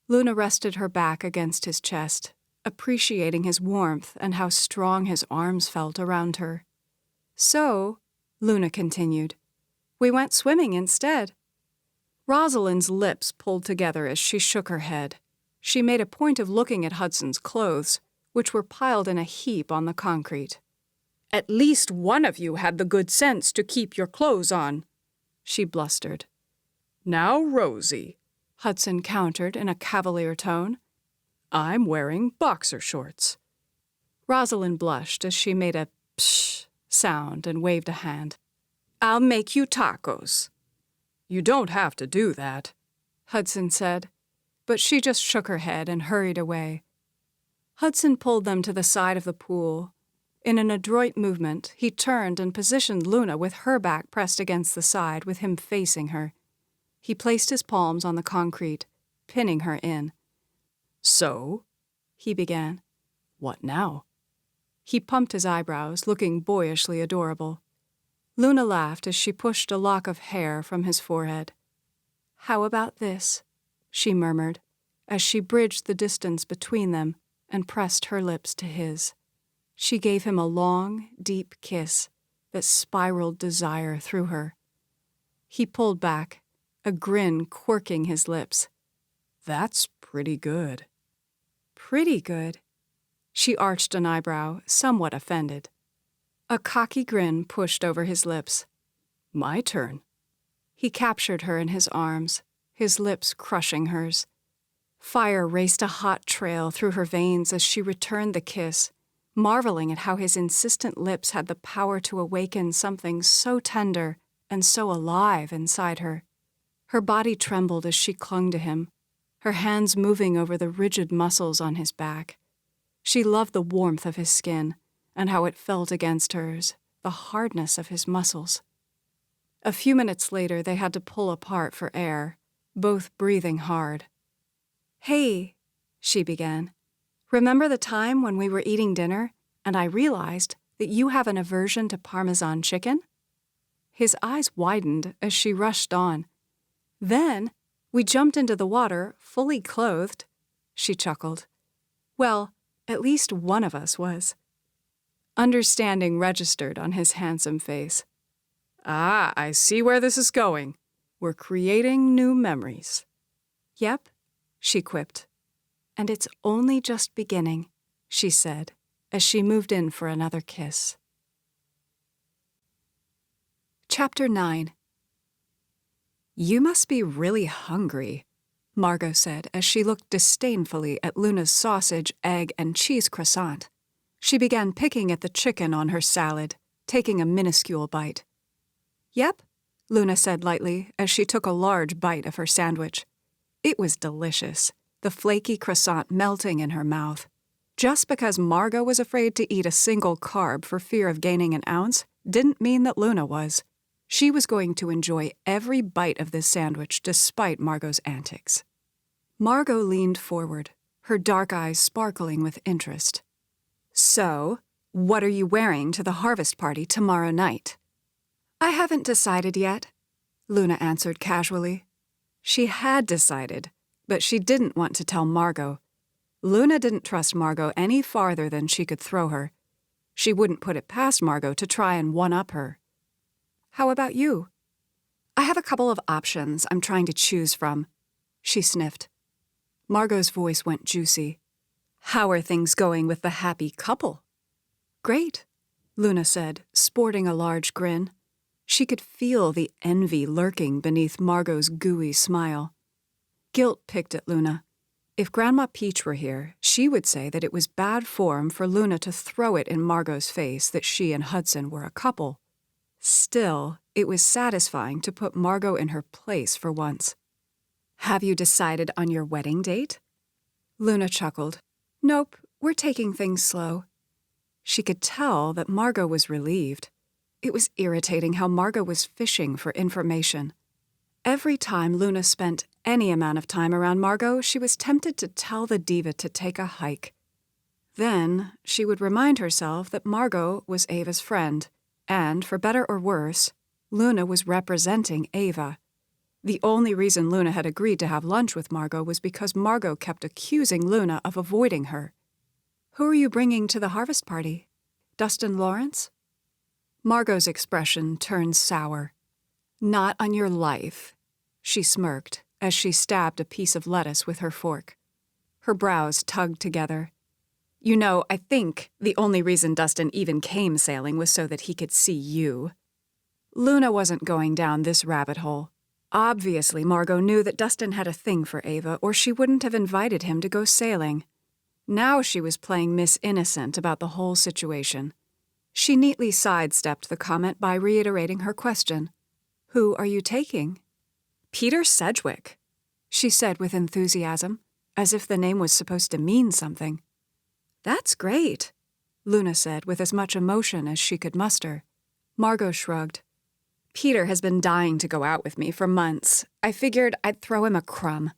A: Luna rested her back against his chest, appreciating his warmth and how strong his arms felt around her. "So," Luna continued, "we went swimming instead." Rosalyn's lips pulled together as she shook her head. She made a point of looking at Hudson's clothes, which were piled in a heap on the concrete. "At least one of you had the good sense to keep your clothes on," she blustered. "Now, Rosie," Hudson countered in a cavalier tone, "I'm wearing boxer shorts." Rosalyn blushed as she made a psh sound and waved a hand. "I'll make you tacos." "You don't have to do that," Hudson said, but she just shook her head and hurried away. Hudson pulled them to the side of the pool. In an adroit movement, he turned and positioned Luna with her back pressed against the side with him facing her. He placed his palms on the concrete, pinning her in. "So?" he began. "What now?" He pumped his eyebrows, looking boyishly adorable. Luna laughed as she pushed a lock of hair from his forehead. "How about this?" she murmured, as she bridged the distance between them and pressed her lips to his. She gave him a long, deep kiss that spiraled desire through her. He pulled back, a grin quirking his lips. "That's pretty good." "Pretty good?" She arched an eyebrow, somewhat offended. A cocky grin pushed over his lips. "My turn." He captured her in his arms, his lips crushing hers. Fire raced a hot trail through her veins as she returned the kiss, marveling at how his insistent lips had the power to awaken something so tender and so alive inside her. Her body trembled as she clung to him, her hands moving over the rigid muscles on his back. She loved the warmth of his skin and how it felt against hers, the hardness of his muscles. A few minutes later, they had to pull apart for air, both breathing hard. "Hey," she began, "remember the time when we were eating dinner and I realized that you have an aversion to Parmesan chicken?" His eyes widened as she rushed on. "Then we jumped into the water, fully clothed," she chuckled. "Well, at least one of us was." Understanding registered on his handsome face. "Ah, I see where this is going. We're creating new memories." "Yep," she quipped. "And it's only just beginning," she said, as she moved in for another kiss. Chapter 9. "You must be really hungry," Margot said as she looked disdainfully at Luna's sausage, egg, and cheese croissant. She began picking at the chicken on her salad, taking a minuscule bite. "Yep," Luna said lightly as she took a large bite of her sandwich. It was delicious, the flaky croissant melting in her mouth. Just because Margot was afraid to eat a single carb for fear of gaining an ounce didn't mean that Luna was. She was going to enjoy every bite of this sandwich despite Margot's antics. Margot leaned forward, her dark eyes sparkling with interest. So, what are you wearing to the harvest party tomorrow night? I haven't decided yet, Luna answered casually. She had decided, but she didn't want to tell Margot. Luna didn't trust Margot any farther than she could throw her. She wouldn't put it past Margot to try and one-up her. How about you? I have a couple of options I'm trying to choose from, she sniffed. Margot's voice went juicy. How are things going with the happy couple? Great, Luna said, sporting a large grin. She could feel the envy lurking beneath Margot's gooey smile. Guilt picked at Luna. If Grandma Peach were here, she would say that it was bad form for Luna to throw it in Margot's face that she and Hudson were a couple. Still, it was satisfying to put Margot in her place for once. Have you decided on your wedding date? Luna chuckled. Nope, we're taking things slow. She could tell that Margot was relieved. It was irritating how Margot was fishing for information. Every time Luna spent any amount of time around Margot, she was tempted to tell the diva to take a hike. Then she would remind herself that Margot was Ava's friend, and, for better or worse, Luna was representing Ava. The only reason Luna had agreed to have lunch with Margot was because Margot kept accusing Luna of avoiding her. Who are you bringing to the harvest party? Dustin Lawrence? Margot's expression turned sour. Not on your life, she smirked as she stabbed a piece of lettuce with her fork. Her brows tugged together. You know, I think the only reason Dustin even came sailing was so that he could see you. Luna wasn't going down this rabbit hole. Obviously, Margot knew that Dustin had a thing for Ava, or she wouldn't have invited him to go sailing. Now she was playing Miss Innocent about the whole situation. She neatly sidestepped the comment by reiterating her question. Who are you taking? Peter Sedgwick, she said with enthusiasm, as if the name was supposed to mean something. That's great, Luna said with as much emotion as she could muster. Margot shrugged. Peter has been dying to go out with me for months. I figured I'd throw him a crumb.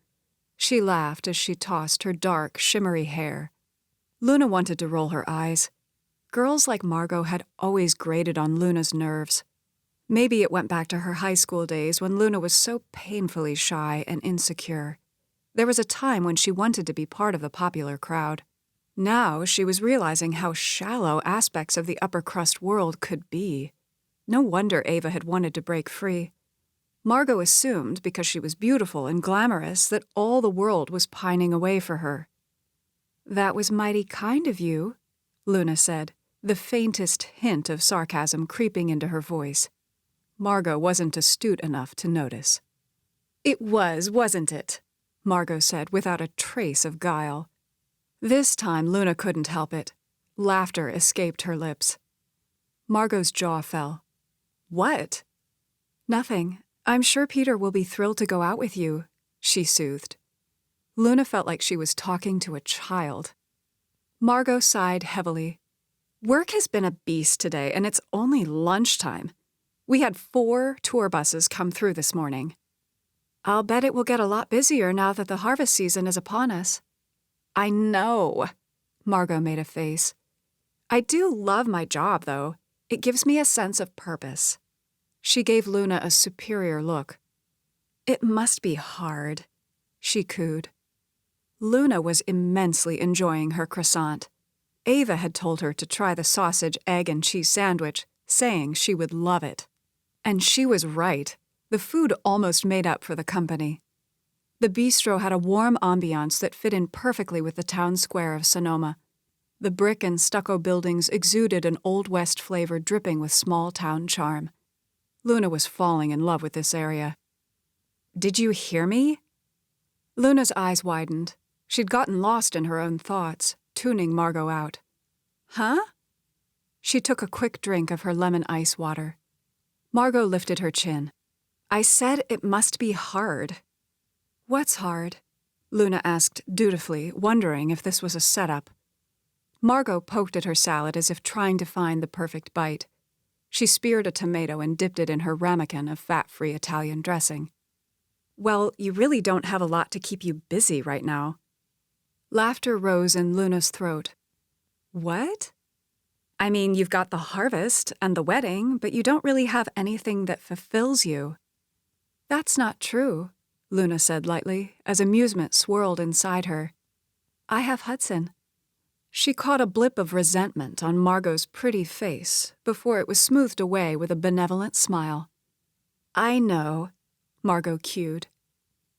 A: She laughed as she tossed her dark, shimmery hair. Luna wanted to roll her eyes. Girls like Margot had always grated on Luna's nerves. Maybe it went back to her high school days when Luna was so painfully shy and insecure. There was a time when she wanted to be part of the popular crowd. Now she was realizing how shallow aspects of the upper-crust world could be. No wonder Ava had wanted to break free. Margot assumed, because she was beautiful and glamorous, that all the world was pining away for her. That was mighty kind of you, Luna said, the faintest hint of sarcasm creeping into her voice. Margot wasn't astute enough to notice. It was, wasn't it? Margot said without a trace of guile. This time Luna couldn't help it. Laughter escaped her lips. Margot's jaw fell. What? Nothing. I'm sure Peter will be thrilled to go out with you, she soothed. Luna felt like she was talking to a child. Margot sighed heavily. Work has been a beast today, and it's only lunchtime. We had 4 tour buses come through this morning. I'll bet it will get a lot busier now that the harvest season is upon us. I know, Margot made a face. I do love my job, though. It gives me a sense of purpose. She gave Luna a superior look. It must be hard, she cooed. Luna was immensely enjoying her croissant. Ava had told her to try the sausage, egg, and cheese sandwich, saying she would love it. And she was right. The food almost made up for the company. The bistro had a warm ambiance that fit in perfectly with the town square of Sonoma. The brick and stucco buildings exuded an Old West flavor dripping with small-town charm. Luna was falling in love with this area. Did you hear me? Luna's eyes widened. She'd gotten lost in her own thoughts, tuning Margot out. Huh? She took a quick drink of her lemon ice water. Margot lifted her chin. I said it must be hard. What's hard? Luna asked dutifully, wondering if this was a setup. Margot poked at her salad as if trying to find the perfect bite. She speared a tomato and dipped it in her ramekin of fat-free Italian dressing. Well, you really don't have a lot to keep you busy right now. Laughter rose in Luna's throat. What? I mean, you've got the harvest and the wedding, but you don't really have anything that fulfills you. That's not true, Luna said lightly, as amusement swirled inside her. I have Hudson. She caught a blip of resentment on Margot's pretty face before it was smoothed away with a benevolent smile. I know, Margot cued.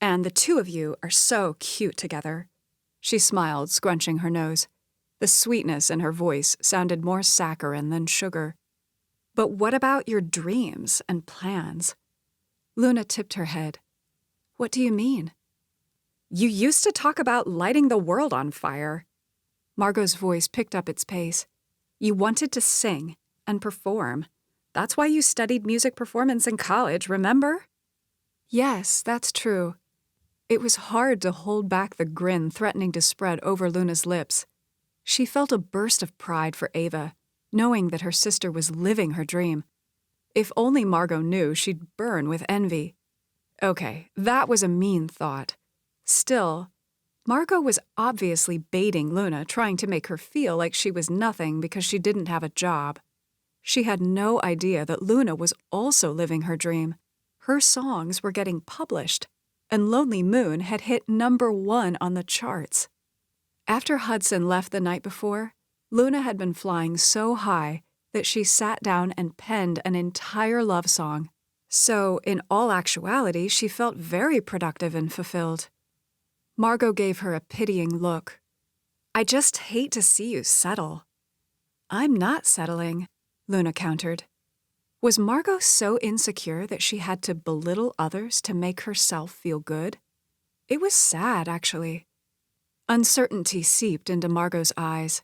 A: And the two of you are so cute together. She smiled, scrunching her nose. The sweetness in her voice sounded more saccharine than sugar. But what about your dreams and plans? Luna tipped her head. What do you mean? You used to talk about lighting the world on fire. Margot's voice picked up its pace. You wanted to sing and perform. That's why you studied music performance in college, remember? Yes, that's true. It was hard to hold back the grin threatening to spread over Luna's lips. She felt a burst of pride for Ava, knowing that her sister was living her dream. If only Margot knew, she'd burn with envy. Okay, that was a mean thought. Still, Margot was obviously baiting Luna, trying to make her feel like she was nothing because she didn't have a job. She had no idea that Luna was also living her dream. Her songs were getting published, and Lonely Moon had hit #1 on the charts. After Hudson left the night before, Luna had been flying so high that she sat down and penned an entire love song. So, in all actuality, she felt very productive and fulfilled. Margot gave her a pitying look. I just hate to see you settle. I'm not settling, Luna countered. Was Margot so insecure that she had to belittle others to make herself feel good? It was sad, actually. Uncertainty seeped into Margot's eyes.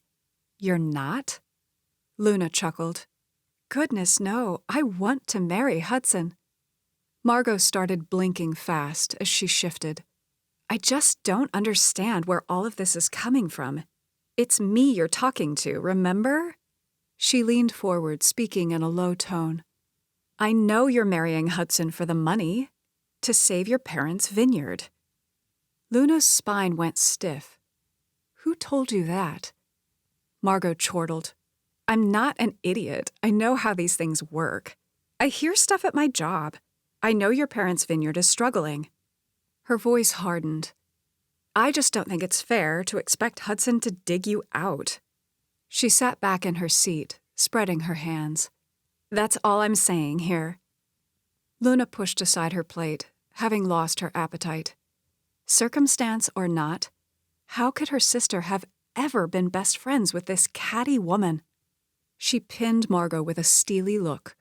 A: You're not? Luna chuckled. Goodness, no, I want to marry Hudson. Margot started blinking fast as she shifted. I just don't understand where all of this is coming from. It's me you're talking to, remember? She leaned forward, speaking in a low tone. I know you're marrying Hudson for the money, to save your parents' vineyard. Luna's spine went stiff. Who told you that? Margot chortled. I'm not an idiot. I know how these things work. I hear stuff at my job. I know your parents' vineyard is struggling. Her voice hardened. I just don't think it's fair to expect Hudson to dig you out. She sat back in her seat, spreading her hands. That's all I'm saying here. Luna pushed aside her plate, having lost her appetite. Circumstance or not, how could her sister have ever been best friends with this catty woman? She pinned Margot with a steely look.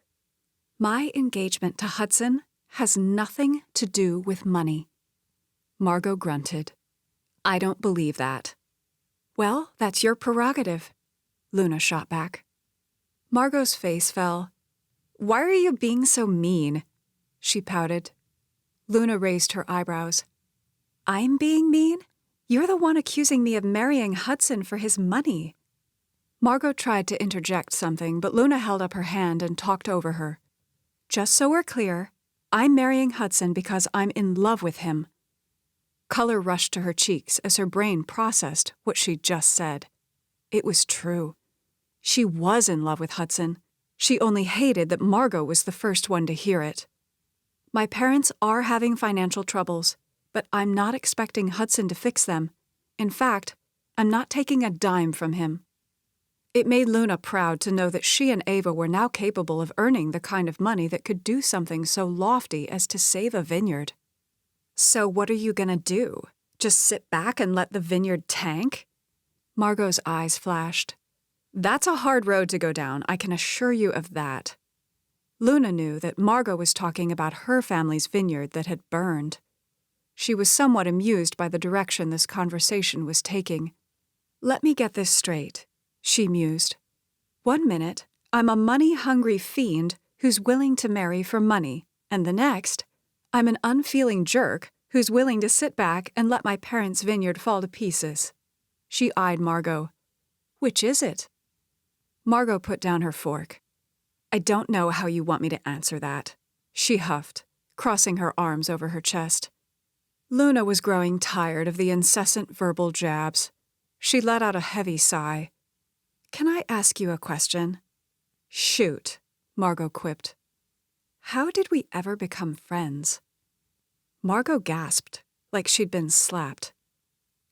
A: My engagement to Hudson has nothing to do with money. Margot grunted. I don't believe that. Well, that's your prerogative, Luna shot back. Margot's face fell. Why are you being so mean? She pouted. Luna raised her eyebrows. I'm being mean? You're the one accusing me of marrying Hudson for his money. Margot tried to interject something, but Luna held up her hand and talked over her. Just so we're clear, I'm marrying Hudson because I'm in love with him. Color rushed to her cheeks as her brain processed what she'd just said. It was true. She was in love with Hudson. She only hated that Margot was the first one to hear it. My parents are having financial troubles, but I'm not expecting Hudson to fix them. In fact, I'm not taking a dime from him. It made Luna proud to know that she and Ava were now capable of earning the kind of money that could do something so lofty as to save a vineyard. So what are you gonna do? Just sit back and let the vineyard tank? Margot's eyes flashed. That's a hard road to go down, I can assure you of that. Luna knew that Margot was talking about her family's vineyard that had burned. She was somewhat amused by the direction this conversation was taking. Let me get this straight, she mused. 1 minute, I'm a money-hungry fiend who's willing to marry for money, and the next, I'm an unfeeling jerk who's willing to sit back and let my parents' vineyard fall to pieces. She eyed Margot. Which is it? Margot put down her fork. I don't know how you want me to answer that, she huffed, crossing her arms over her chest. Luna was growing tired of the incessant verbal jabs. She let out a heavy sigh. Can I ask you a question?
B: Shoot, Margot quipped.
A: How did we ever become friends?
B: Margot gasped, like she'd been slapped.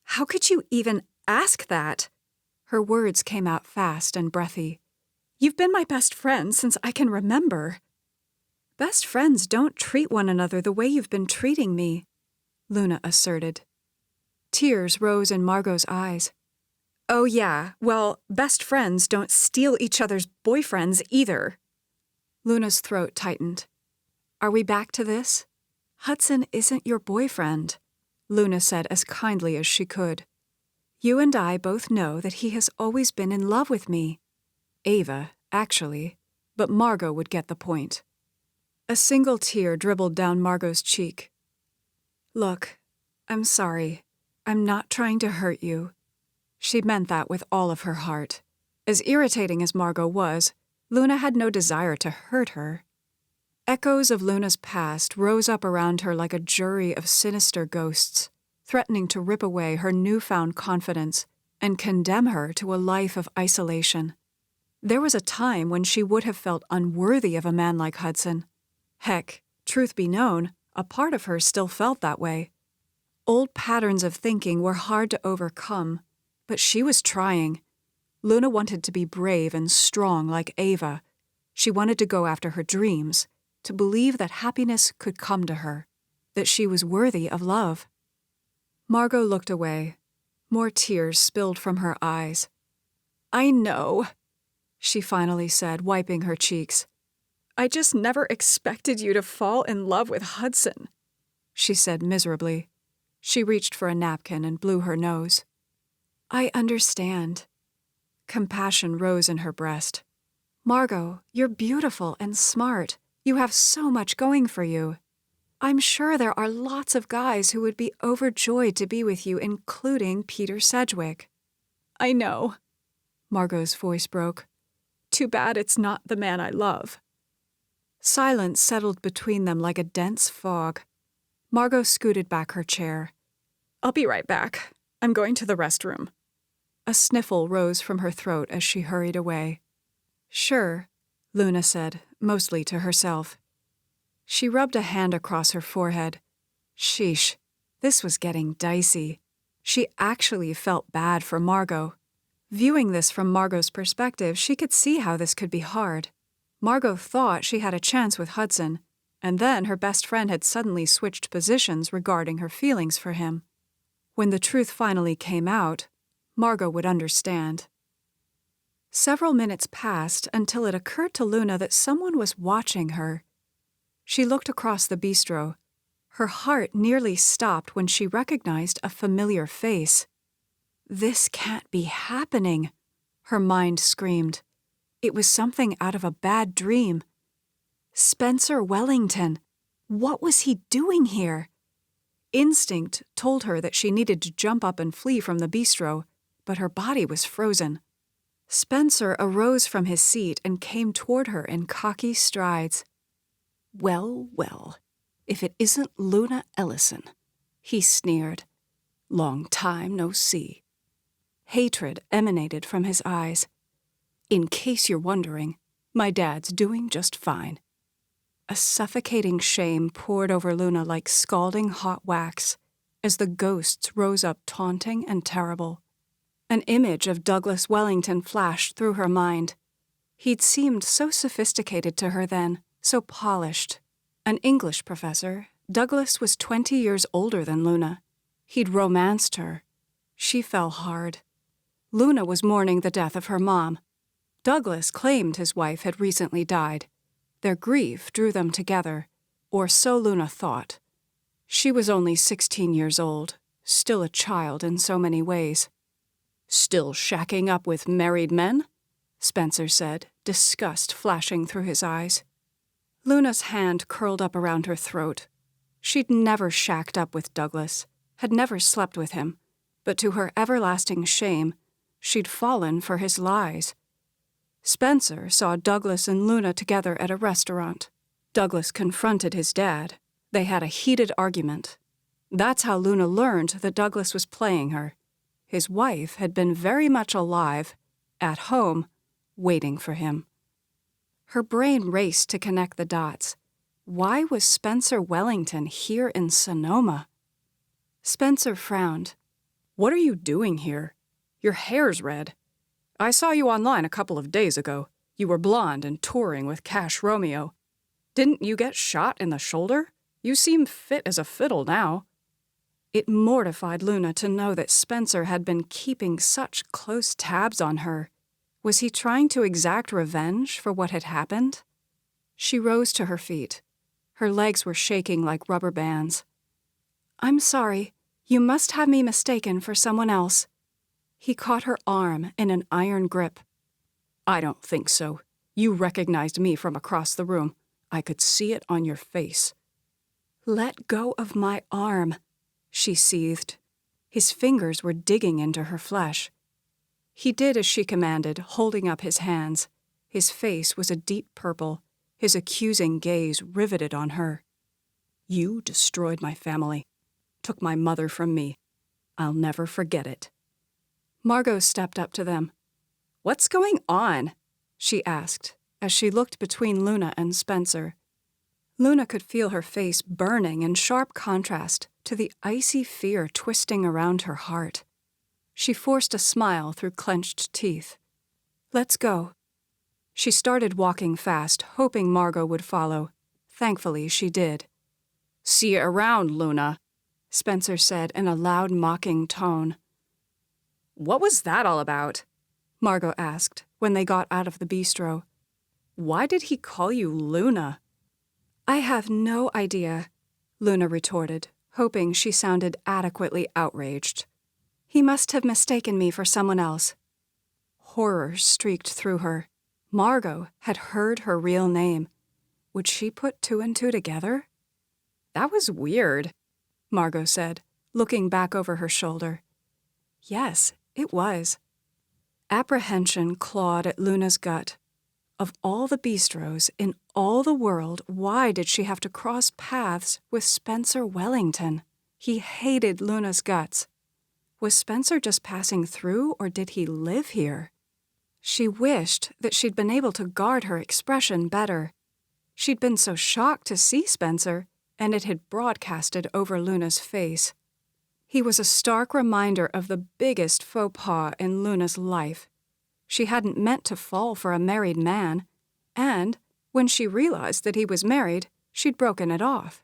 A: How could you even ask that? Her words came out fast and breathy. You've been my best friend since I can remember. Best friends don't treat one another the way you've been treating me, Luna asserted. Tears rose in Margot's eyes. Oh yeah, well, best friends don't steal each other's boyfriends either. Luna's throat tightened. Are we back to this? Hudson isn't your boyfriend, Luna said as kindly as she could. You and I both know that he has always been in love with me. Ava, actually, but Margot would get the point. A single tear dribbled down Margot's cheek. Look, I'm sorry. I'm not trying to hurt you. She meant that with all of her heart. As irritating as Margot was, Luna had no desire to hurt her. Echoes of Luna's past rose up around her like a jury of sinister ghosts, threatening to rip away her newfound confidence and condemn her to a life of isolation. There was a time when she would have felt unworthy of a man like Hudson. Heck, truth be known, a part of her still felt that way. Old patterns of thinking were hard to overcome, but she was trying. Luna wanted to be brave and strong like Ava. She wanted to go after her dreams, to believe that happiness could come to her, that she was worthy of love. Margot looked away. More tears spilled from her eyes. I know, she finally said, wiping her cheeks. I just never expected you to fall in love with Hudson, she said miserably. She reached for a napkin and blew her nose. I understand. Compassion rose in her breast. Margot, you're beautiful and smart. You have so much going for you. I'm sure there are lots of guys who would be overjoyed to be with you, including Peter Sedgwick. I know. Margot's voice broke. Too bad it's not the man I love. Silence settled between them like a dense fog. Margot scooted back her chair. I'll be right back. I'm going to the restroom. A sniffle rose from her throat as she hurried away. Sure, Luna said, mostly to herself. She rubbed a hand across her forehead. Sheesh, this was getting dicey. She actually felt bad for Margot. Viewing this from Margot's perspective, she could see how this could be hard. Margot thought she had a chance with Hudson, and then her best friend had suddenly switched positions regarding her feelings for him. When the truth finally came out, Margot would understand. Several minutes passed until it occurred to Luna that someone was watching her. She looked across the bistro. Her heart nearly stopped when she recognized a familiar face. This can't be happening, her mind screamed. It was something out of a bad dream. Spencer Wellington. What was he doing here? Instinct told her that she needed to jump up and flee from the bistro, but her body was frozen. Spencer arose from his seat and came toward her in cocky strides. Well, well, if it isn't Luna Ellison, he sneered. Long time no see. Hatred emanated from his eyes. In case you're wondering, my dad's doing just fine. A suffocating shame poured over Luna like scalding hot wax as the ghosts rose up taunting and terrible. An image of Douglas Wellington flashed through her mind. He'd seemed so sophisticated to her then, so polished. An English professor, Douglas was 20 years older than Luna. He'd romanced her. She fell hard. Luna was mourning the death of her mom. Douglas claimed his wife had recently died. Their grief drew them together, or so Luna thought. She was only 16 years old, still a child in so many ways. Still shacking up with married men? Spencer said, disgust flashing through his eyes. Luna's hand curled up around her throat. She'd never shacked up with Douglas, had never slept with him, but to her everlasting shame, she'd fallen for his lies. Spencer saw Douglas and Luna together at a restaurant. Douglas confronted his dad. They had a heated argument. That's how Luna learned that Douglas was playing her. His wife had been very much alive, at home, waiting for him. Her brain raced to connect the dots. Why was Spencer Wellington here in Sonoma? Spencer frowned.
B: What are you doing here? Your hair's red. I saw you online a couple of days ago. You were blonde and touring with Cash Romeo. Didn't you get shot in the shoulder? You seem fit as a fiddle now.
A: It mortified Luna to know that Spencer had been keeping such close tabs on her. Was he trying to exact revenge for what had happened? She rose to her feet. Her legs were shaking like rubber bands. I'm sorry. You must have me mistaken for someone else. He caught her arm in an iron grip.
B: I don't think so. You recognized me from across the room. I could see it on your face.
A: Let go of my arm, she seethed. His fingers were digging into her flesh. He did as she commanded, holding up his hands. His face was a deep purple, his accusing gaze riveted on her.
B: You destroyed my family, took my mother from me. I'll never forget it.
A: Margot stepped up to them. What's going on? She asked, as she looked between Luna and Spencer. Luna could feel her face burning in sharp contrast to the icy fear twisting around her heart. She forced a smile through clenched teeth. Let's go. She started walking fast, hoping Margot would follow. Thankfully, she did.
B: See you around, Luna,
A: Spencer said in a loud, mocking tone.
B: What was that all about?
A: Margot asked when they got out of the bistro.
B: Why did he call you Luna?
A: I have no idea, Luna retorted, hoping she sounded adequately outraged. He must have mistaken me for someone else. Horror streaked through her. Margot had heard her real name. Would she put two and two together?
B: That was weird,
A: Margot said, looking back over her shoulder. Yes, it was. Apprehension clawed at Luna's gut. Of all the bistros in all the world, why did she have to cross paths with Spencer Wellington? He hated Luna's guts. Was Spencer just passing through, or did he live here? She wished that she'd been able to guard her expression better. She'd been so shocked to see Spencer, and it had broadcasted over Luna's face. He was a stark reminder of the biggest faux pas in Luna's life. She hadn't meant to fall for a married man, and, when she realized that he was married, she'd broken it off.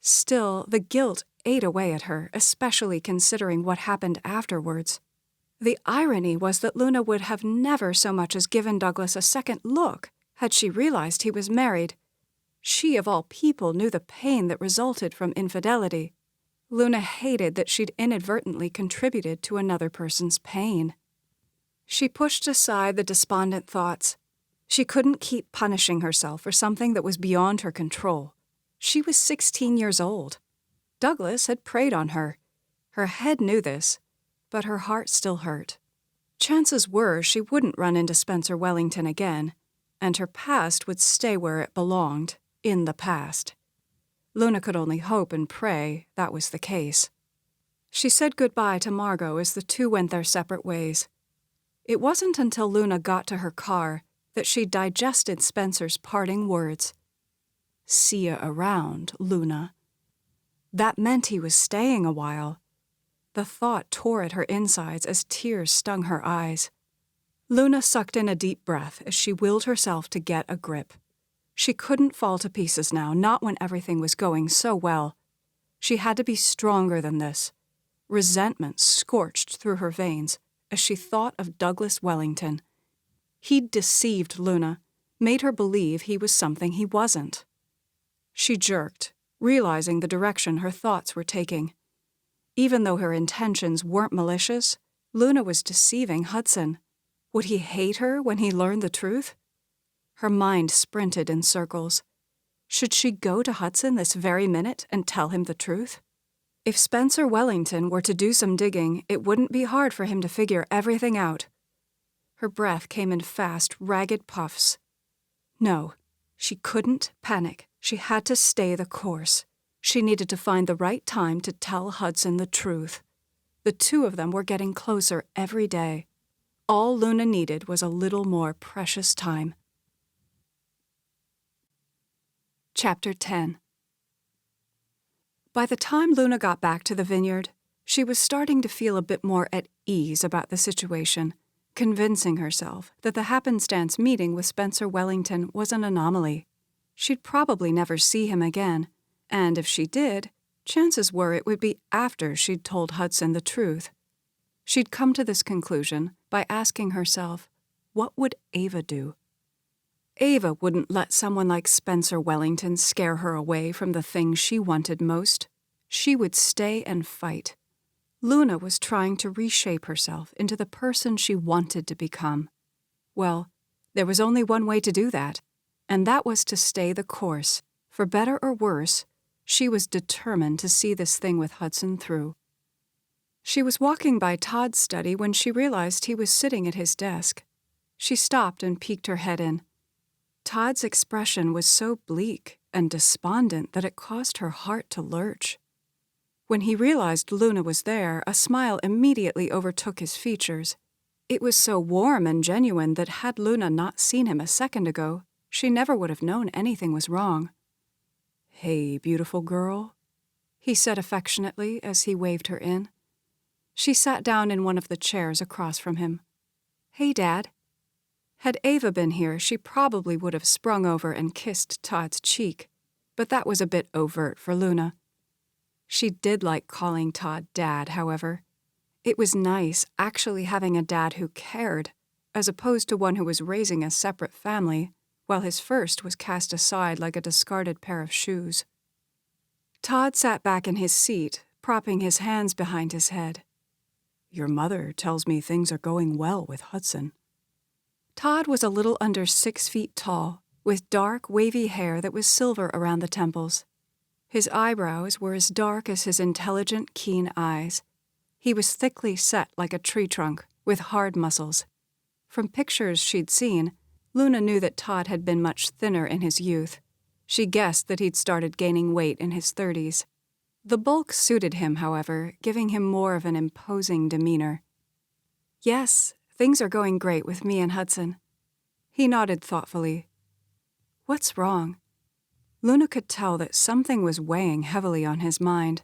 A: Still, the guilt ate away at her, especially considering what happened afterwards. The irony was that Luna would have never so much as given Douglas a second look had she realized he was married. She, of all people, knew the pain that resulted from infidelity. Luna hated that she'd inadvertently contributed to another person's pain. She pushed aside the despondent thoughts. She couldn't keep punishing herself for something that was beyond her control. She was 16 years old. Douglas had preyed on her. Her head knew this, but her heart still hurt. Chances were she wouldn't run into Spencer Wellington again, and her past would stay where it belonged, in the past. Luna could only hope and pray that was the case. She said goodbye to Margot as the two went their separate ways. It wasn't until Luna got to her car that she digested Spencer's parting words. See ya around, Luna. That meant he was staying a while. The thought tore at her insides as tears stung her eyes. Luna sucked in a deep breath as she willed herself to get a grip. She couldn't fall to pieces now, not when everything was going so well. She had to be stronger than this. Resentment scorched through her veins as she thought of Douglas Wellington. He'd deceived Luna, made her believe he was something he wasn't. She jerked, realizing the direction her thoughts were taking. Even though her intentions weren't malicious, Luna was deceiving Hudson. Would he hate her when he learned the truth? Her mind sprinted in circles. Should she go to Hudson this very minute and tell him the truth? If Spencer Wellington were to do some digging, it wouldn't be hard for him to figure everything out. Her breath came in fast, ragged puffs. No, she couldn't panic. She had to stay the course. She needed to find the right time to tell Hudson the truth. The two of them were getting closer every day. All Luna needed was a little more precious time. Chapter 10. By the time Luna got back to the vineyard, she was starting to feel a bit more at ease about the situation, convincing herself that the happenstance meeting with Spencer Wellington was an anomaly. She'd probably never see him again, and if she did, chances were it would be after she'd told Hudson the truth. She'd come to this conclusion by asking herself, what would Ava do? Ava wouldn't let someone like Spencer Wellington scare her away from the thing she wanted most. She would stay and fight. Luna was trying to reshape herself into the person she wanted to become. Well, there was only one way to do that, and that was to stay the course. For better or worse, she was determined to see this thing with Hudson through. She was walking by Todd's study when she realized he was sitting at his desk. She stopped and peeked her head in. Todd's expression was so bleak and despondent that it caused her heart to lurch. When he realized Luna was there, a smile immediately overtook his features. It was so warm and genuine that had Luna not seen him a second ago, she never would have known anything was wrong. "Hey, beautiful girl," he said affectionately as he waved her in. She sat down in one of the chairs across from him. "Hey, Dad." Had Ava been here, she probably would have sprung over and kissed Todd's cheek, but that was a bit overt for Luna. She did like calling Todd Dad, however. It was nice actually having a dad who cared, as opposed to one who was raising a separate family, while his first was cast aside like a discarded pair of shoes. Todd sat back in his seat, propping his hands behind his head. "Your mother tells me things are going well with Hudson." Todd was a little under 6 feet tall, with dark, wavy hair that was silver around the temples. His eyebrows were as dark as his intelligent, keen eyes. He was thickly set like a tree trunk, with hard muscles. From pictures she'd seen, Luna knew that Todd had been much thinner in his youth. She guessed that he'd started gaining weight in his 30s. The bulk suited him, however, giving him more of an imposing demeanor. "Yes, things are going great with me and Hudson." He nodded thoughtfully. "What's wrong?" Luna could tell that something was weighing heavily on his mind.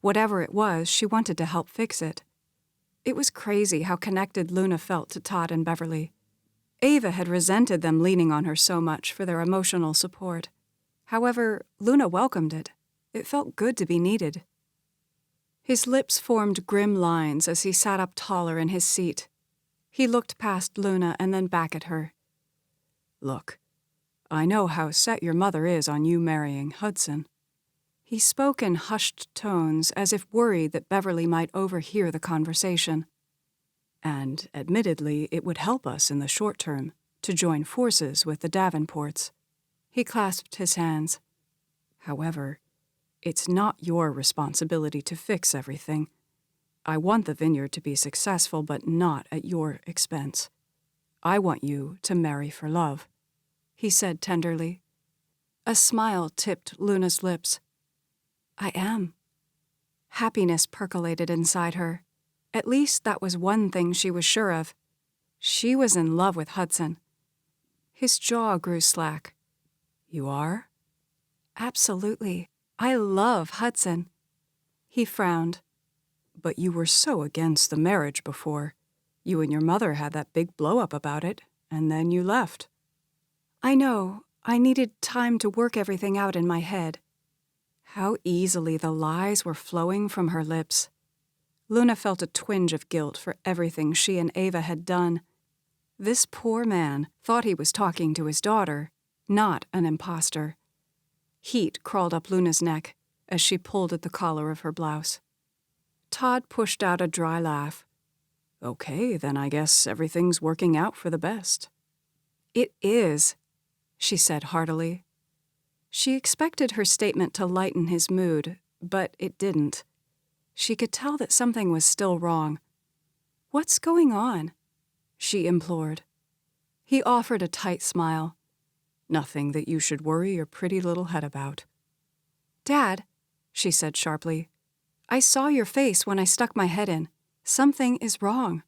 A: Whatever it was, she wanted to help fix it. It was crazy how connected Luna felt to Todd and Beverly. Ava had resented them leaning on her so much for their emotional support. However, Luna welcomed it. It felt good to be needed. His lips formed grim lines as he sat up taller in his seat. He looked past Luna and then back at her. "Look, I know how set your mother is on you marrying Hudson." He spoke in hushed tones as if worried that Beverly might overhear the conversation. "And admittedly, it would help us in the short term to join forces with the Davenports." He clasped his hands. "However, it's not your responsibility to fix everything. I want the vineyard to be successful, but not at your expense. I want you to marry for love," he said tenderly. A smile tipped Luna's lips. "I am." Happiness percolated inside her. At least that was one thing she was sure of. She was in love with Hudson. His jaw grew slack. "You are?" "Absolutely. I love Hudson." He frowned. "But you were so against the marriage before. You and your mother had that big blow-up about it, and then you left." "I know. I needed time to work everything out in my head." How easily the lies were flowing from her lips. Luna felt a twinge of guilt for everything she and Ava had done. This poor man thought he was talking to his daughter, not an imposter. Heat crawled up Luna's neck as she pulled at the collar of her blouse. Todd pushed out a dry laugh. "Okay, then I guess everything's working out for the best." "It is," she said heartily. She expected her statement to lighten his mood, but it didn't. She could tell that something was still wrong. "What's going on?" she implored. He offered a tight smile. "Nothing that you should worry your pretty little head about." "Dad," she said sharply, "I saw your face when I stuck my head in. Something is wrong."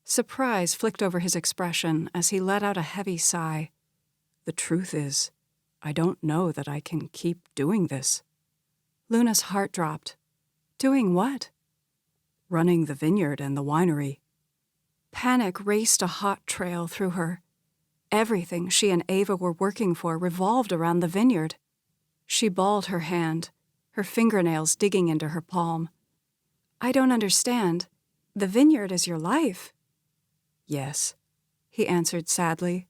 A: Surprise flicked over his expression as he let out a heavy sigh.
B: The truth is, I don't know that I can keep doing this.
A: Luna's heart dropped. Doing what?
B: Running the vineyard and the winery.
A: Panic raced a hot trail through her. Everything she and Ava were working for revolved around the vineyard. She balled her hand, her fingernails digging into her palm. I don't understand. The vineyard is your life.
B: Yes,
A: he answered sadly.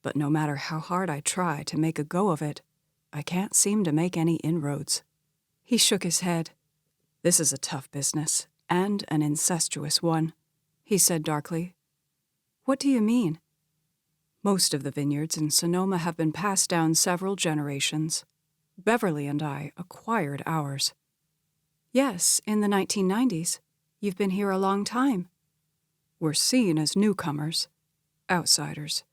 B: But no matter how hard I try to make a go of it, I can't seem to make any inroads.
A: He shook his head.
B: This is a tough business, and an incestuous one, he said darkly.
A: What do you mean?
B: Most of the vineyards in Sonoma have been passed down several generations. Beverly and I acquired ours.
A: Yes, in the 1990s. You've been here a long time.
B: We're seen as newcomers, outsiders.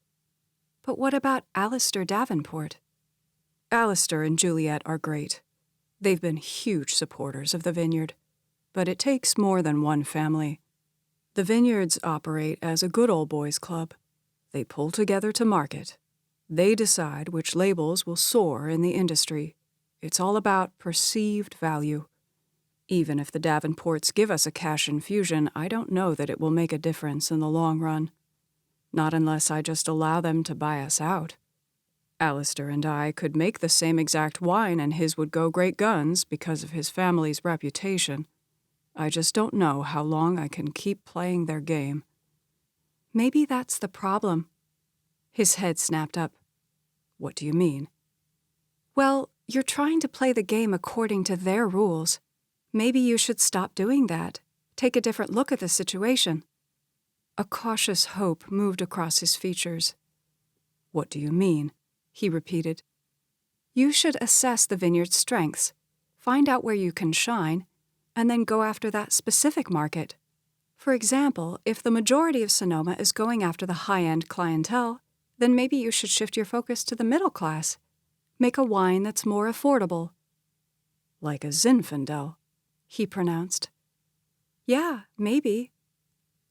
A: But what about Alistair Davenport?
B: Alistair and Juliet are great. They've been huge supporters of the vineyard, but it takes more than one family. The vineyards operate as a good old boys club. They pull together to market. They decide which labels will soar in the industry. It's all about perceived value. Even if the Davenports give us a cash infusion, I don't know that it will make a difference in the long run. Not unless I just allow them to buy us out. Alistair and I could make the same exact wine and his would go great guns because of his family's reputation. I just don't know how long I can keep playing their game.
A: Maybe that's the problem. His head snapped up.
B: What do you mean?
A: Well, you're trying to play the game according to their rules. Maybe you should stop doing that. Take a different look at the situation.
B: A cautious hope moved across his features. What do you mean? He repeated.
A: You should assess the vineyard's strengths, find out where you can shine, and then go after that specific market. For example, if the majority of Sonoma is going after the high-end clientele, then maybe you should shift your focus to the middle class. Make a wine that's more affordable.
B: Like a Zinfandel, he pronounced.
A: Yeah, maybe.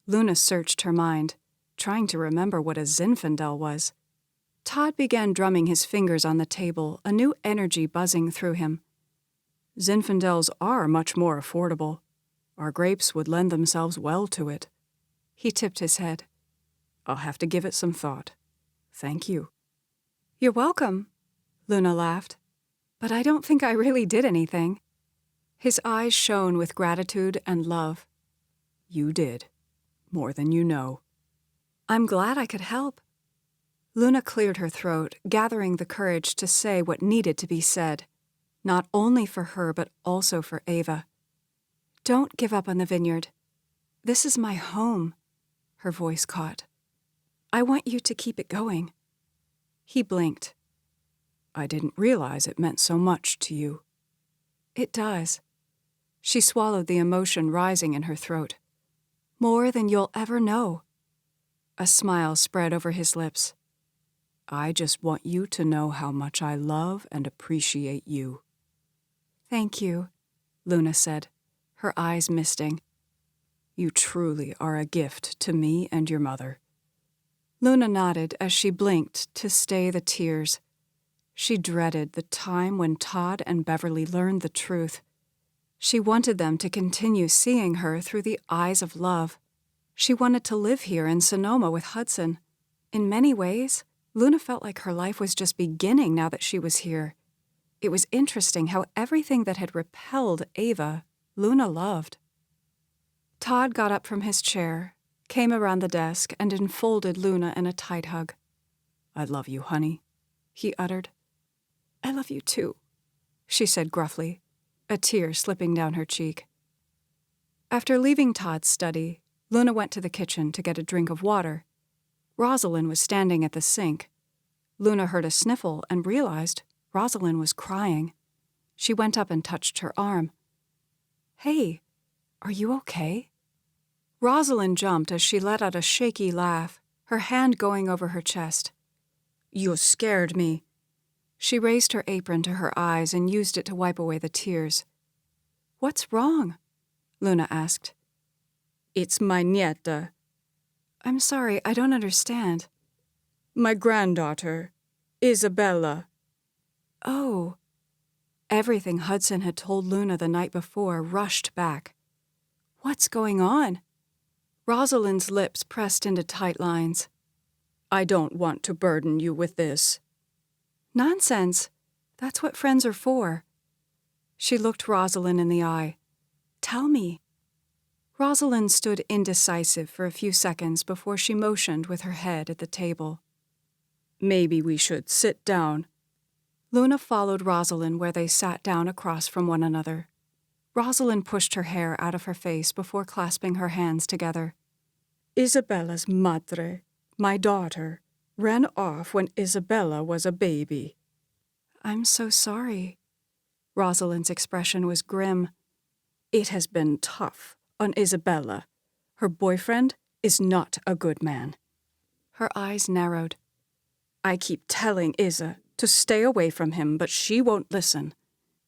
B: Luna searched her mind, trying to remember what a Zinfandel was.
A: Todd began drumming his fingers on the table, a new energy buzzing through him.
B: Zinfandels are much more affordable. Our grapes would lend themselves well to it.
A: He tipped his head.
B: I'll have to give it some thought. Thank you.
A: You're welcome, Luna laughed. But I don't think I really did anything. His eyes shone with gratitude and love.
B: You did. More than you know.
A: I'm glad I could help. Luna cleared her throat, gathering the courage to say what needed to be said, not only for her but also for Ava. Don't give up on the vineyard. This is my home, her voice caught. I want you to keep it going. He blinked.
B: I didn't realize it meant so much to you.
A: It does. She swallowed the emotion rising in her throat. More than you'll ever know. A smile spread over his lips.
B: I just want you to know how much I love and appreciate you.
A: Thank you, Luna said, her eyes misting.
B: You truly are a gift to me and your mother.
A: Luna nodded as she blinked to stay the tears. She dreaded the time when Todd and Beverly learned the truth. She wanted them to continue seeing her through the eyes of love. She wanted to live here in Sonoma with Hudson. In many ways, Luna felt like her life was just beginning now that she was here. It was interesting how everything that had repelled Ava, Luna loved. Todd got up from his chair, came around the desk, and enfolded Luna in a tight hug.
B: I love you, honey, he uttered.
A: I love you too, she said gruffly, a tear slipping down her cheek. After leaving Todd's study, Luna went to the kitchen to get a drink of water. Rosalyn was standing at the sink. Luna heard a sniffle and realized Rosalyn was crying. She went up and touched her arm. Hey, are you okay? Rosalyn jumped as she let out a shaky laugh, her hand going over her chest. You scared me. She raised her apron to her eyes and used it to wipe away the tears. What's wrong? Luna asked.
B: It's my nieta.
A: I'm sorry, I don't understand.
B: My granddaughter, Isabella.
A: Oh. Everything Hudson had told Luna the night before rushed back. What's going on? Rosalyn's lips pressed into tight lines.
B: I don't want to burden you with this.
A: Nonsense. That's what friends are for. She looked Rosalyn in the eye. Tell me. Rosalyn stood indecisive for a few seconds before she motioned with her head at the table.
B: Maybe we should sit down.
A: Luna followed Rosalyn where they sat down across from one another. Rosalyn pushed her hair out of her face before clasping her hands together.
B: Isabella's madre, my daughter, ran off when Isabella was a baby.
A: I'm so sorry. Rosalyn's expression was grim.
B: It has been tough on Isabella. Her boyfriend is not a good man.
A: Her eyes narrowed.
B: I keep telling Isa to stay away from him, but she won't listen.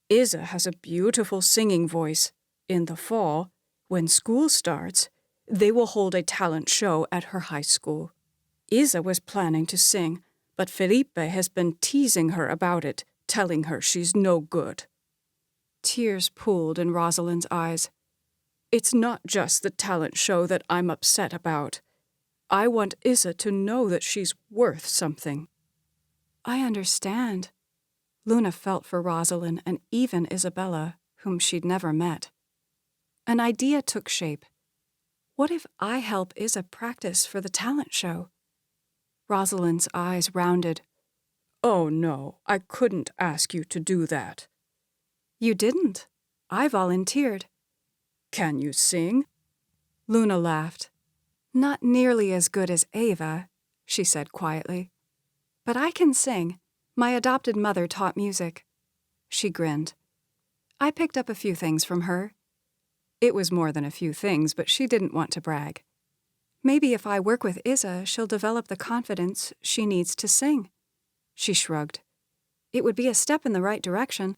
B: Isa has a beautiful singing voice. In the fall, when school starts, they will hold a talent show at her high school. Isa was planning to sing, but Felipe has been teasing her about it, telling her she's no good.
A: Tears pooled in Rosalyn's eyes.
B: It's not just the talent show that I'm upset about. I want Isa to know that she's worth something.
A: I understand. Luna felt for Rosalyn and even Isabella, whom she'd never met. An idea took shape. What if I help Isa practice for the talent show? Rosalyn's eyes rounded.
B: Oh no, I couldn't ask you to do that.
A: You didn't. I volunteered.
B: Can you sing?
A: Luna laughed. Not nearly as good as Ava, she said quietly. But I can sing. My adopted mother taught music. She grinned. I picked up a few things from her. It was more than a few things, but she didn't want to brag. Maybe if I work with Isa, she'll develop the confidence she needs to sing. She shrugged. It would be a step in the right direction.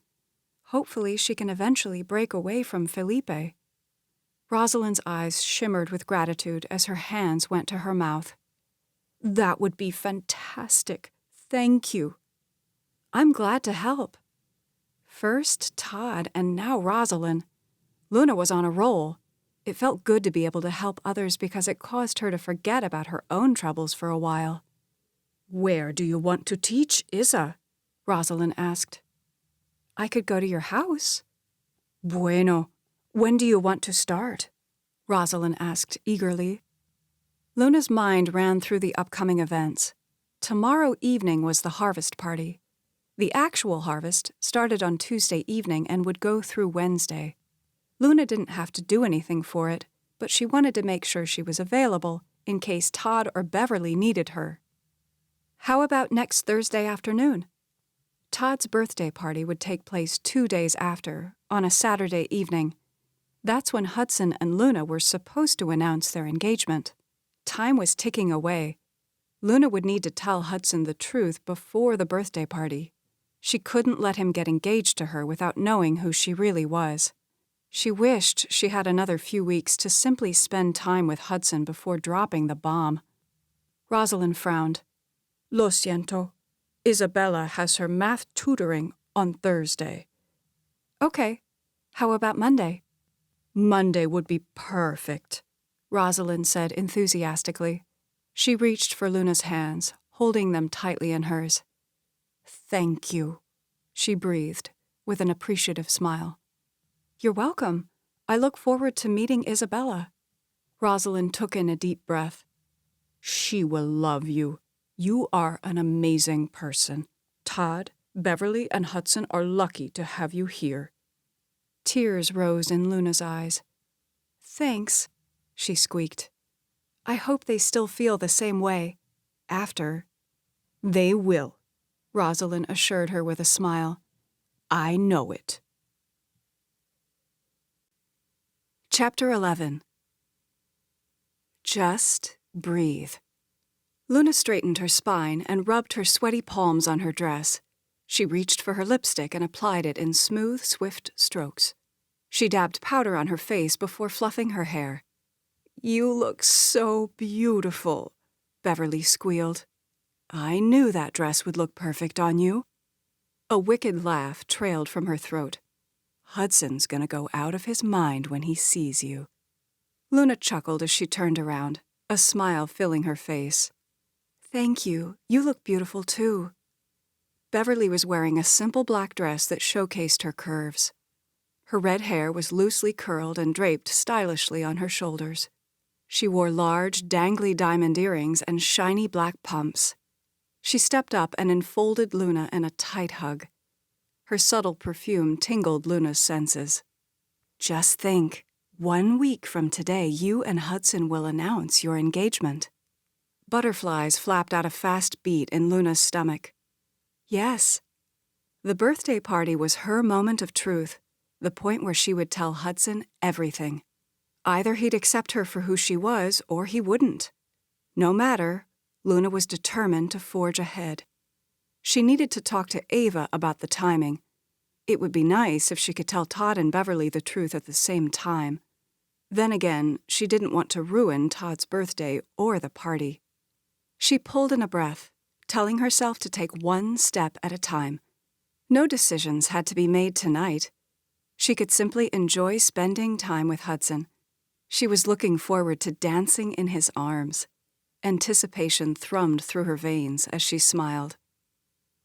A: Hopefully she can eventually break away from Felipe. Rosalyn's eyes shimmered with gratitude as her hands went to her mouth.
B: That would be fantastic. Thank you.
A: I'm glad to help. First Todd and now Rosalyn. Luna was on a roll. It felt good to be able to help others because it caused her to forget about her own troubles for a while.
B: Where do you want to teach, Isa?
A: Rosalyn asked. I could go to your house.
B: Bueno. When do you want to start?
A: Rosalyn asked eagerly. Luna's mind ran through the upcoming events. Tomorrow evening was the harvest party. The actual harvest started on Tuesday evening and would go through Wednesday. Luna didn't have to do anything for it, but she wanted to make sure she was available in case Todd or Beverly needed her. How about next Thursday afternoon? Todd's birthday party would take place 2 days after, on a Saturday evening. That's when Hudson and Luna were supposed to announce their engagement. Time was ticking away. Luna would need to tell Hudson the truth before the birthday party. She couldn't let him get engaged to her without knowing who she really was. She wished she had another few weeks to simply spend time with Hudson before dropping the bomb. Rosalyn frowned.
B: Lo siento. Isabella has her math tutoring on Thursday.
A: Okay. How about Monday?
B: Monday would be perfect,
A: Rosalyn said enthusiastically. She reached for Luna's hands, holding them tightly in hers. Thank you, she breathed, with an appreciative smile. You're welcome. I look forward to meeting Isabella. Rosalyn took in a deep breath.
B: She will love you. You are an amazing person. Todd, Beverly, and Hudson are lucky to have you here.
A: Tears rose in Luna's eyes. Thanks, she squeaked. I hope they still feel the same way. After.
B: They will,
A: Rosalyn assured her with a smile.
B: I know it.
A: Chapter 11. Just breathe. Luna straightened her spine and rubbed her sweaty palms on her dress. She reached for her lipstick and applied it in smooth, swift strokes. She dabbed powder on her face before fluffing her hair. You look so beautiful, Beverly squealed. I knew that dress would look perfect on you. A wicked laugh trailed from her throat. Hudson's gonna go out of his mind when he sees you. Luna chuckled as she turned around, a smile filling her face. Thank you. You look beautiful, too. Beverly was wearing a simple black dress that showcased her curves. Her red hair was loosely curled and draped stylishly on her shoulders. She wore large, dangly diamond earrings and shiny black pumps. She stepped up and enfolded Luna in a tight hug. Her subtle perfume tingled Luna's senses. Just think, 1 week from today, you and Hudson will announce your engagement. Butterflies flapped out a fast beat in Luna's stomach. Yes. The birthday party was her moment of truth, the point where she would tell Hudson everything. Either he'd accept her for who she was, or he wouldn't. No matter, Luna was determined to forge ahead. She needed to talk to Ava about the timing. It would be nice if she could tell Todd and Beverly the truth at the same time. Then again, she didn't want to ruin Todd's birthday or the party. She pulled in a breath, telling herself to take one step at a time. No decisions had to be made tonight. She could simply enjoy spending time with Hudson. She was looking forward to dancing in his arms. Anticipation thrummed through her veins as she smiled.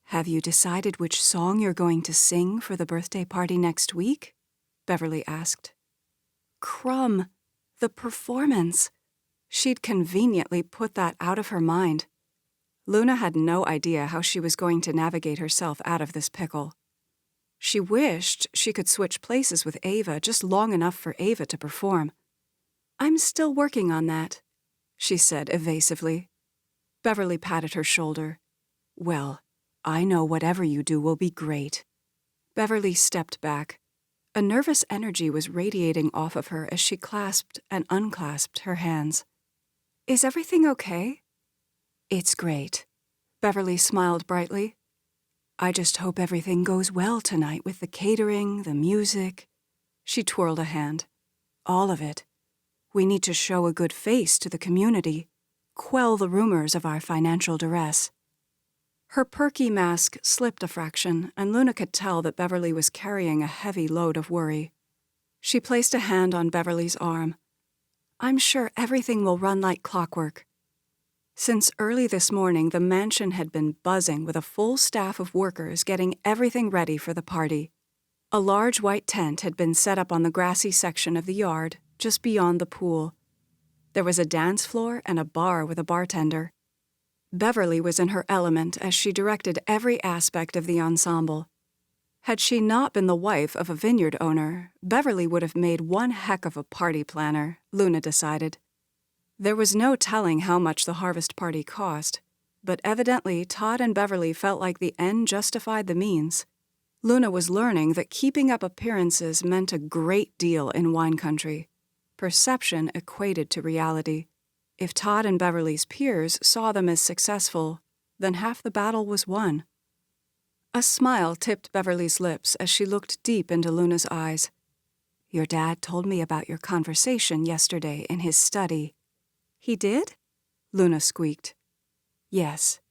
A: Have you decided which song you're going to sing for the birthday party next week? Beverly asked. Crumb, the performance. She'd conveniently put that out of her mind. Luna had no idea how she was going to navigate herself out of this pickle. She wished she could switch places with Ava just long enough for Ava to perform. I'm still working on that, she said evasively. Beverly patted her shoulder. Well, I know whatever you do will be great. Beverly stepped back. A nervous energy was radiating off of her as she clasped and unclasped her hands. Is everything okay? It's great. Beverly smiled brightly. I just hope everything goes well tonight with the catering, the music. She twirled a hand. All of it. We need to show a good face to the community, quell the rumors of our financial duress. Her perky mask slipped a fraction, and Luna could tell that Beverly was carrying a heavy load of worry. She placed a hand on Beverly's arm. I'm sure everything will run like clockwork. Since early this morning, the mansion had been buzzing with a full staff of workers getting everything ready for the party. A large white tent had been set up on the grassy section of the yard, just beyond the pool. There was a dance floor and a bar with a bartender. Beverly was in her element as she directed every aspect of the ensemble. Had she not been the wife of a vineyard owner, Beverly would have made one heck of a party planner, Luna decided. There was no telling how much the harvest party cost, but evidently Todd and Beverly felt like the end justified the means. Luna was learning that keeping up appearances meant a great deal in wine country. Perception equated to reality. If Todd and Beverly's peers saw them as successful, then half the battle was won. A smile tipped Beverly's lips as she looked deep into Luna's eyes. Your dad told me about your conversation yesterday in his study. He did? Luna squeaked. Yes.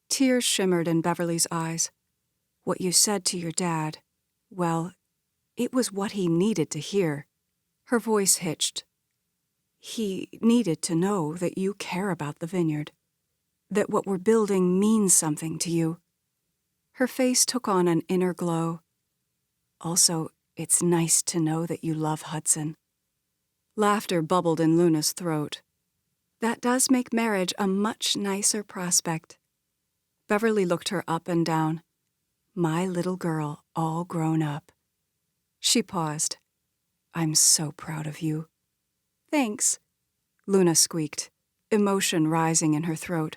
A: Tears shimmered in Beverly's eyes. What you said to your dad, well, it was what he needed to hear. Her voice hitched. He needed to know that you care about the vineyard, that what we're building means something to you. Her face took on an inner glow. Also, it's nice to know that you love Hudson. Laughter bubbled in Luna's throat. That does make marriage a much nicer prospect. Beverly looked her up and down. My little girl, all grown up. She paused. I'm so proud of you. Thanks, Luna squeaked, emotion rising in her throat.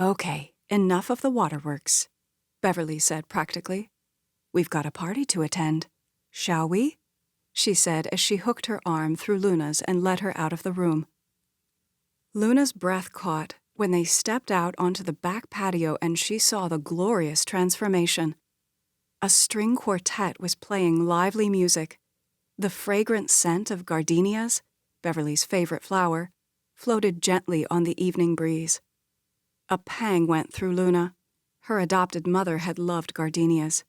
A: Okay, enough of the waterworks, Beverly said practically. We've got a party to attend. Shall we? She said as she hooked her arm through Luna's and led her out of the room. Luna's breath caught when they stepped out onto the back patio and she saw the glorious transformation. A string quartet was playing lively music. The fragrant scent of gardenias, Beverly's favorite flower, floated gently on the evening breeze. A pang went through Luna. Her adopted mother had loved gardenias.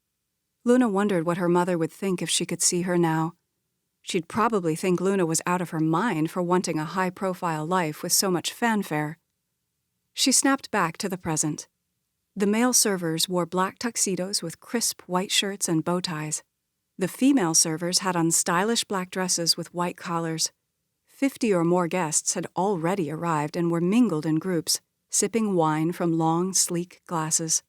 A: Luna wondered what her mother would think if she could see her now. She'd probably think Luna was out of her mind for wanting a high-profile life with so much fanfare. She snapped back to the present. The male servers wore black tuxedos with crisp white shirts and bow ties. The female servers had on stylish black dresses with white collars. 50 or more guests had already arrived and were mingled in groups, sipping wine from long, sleek glasses.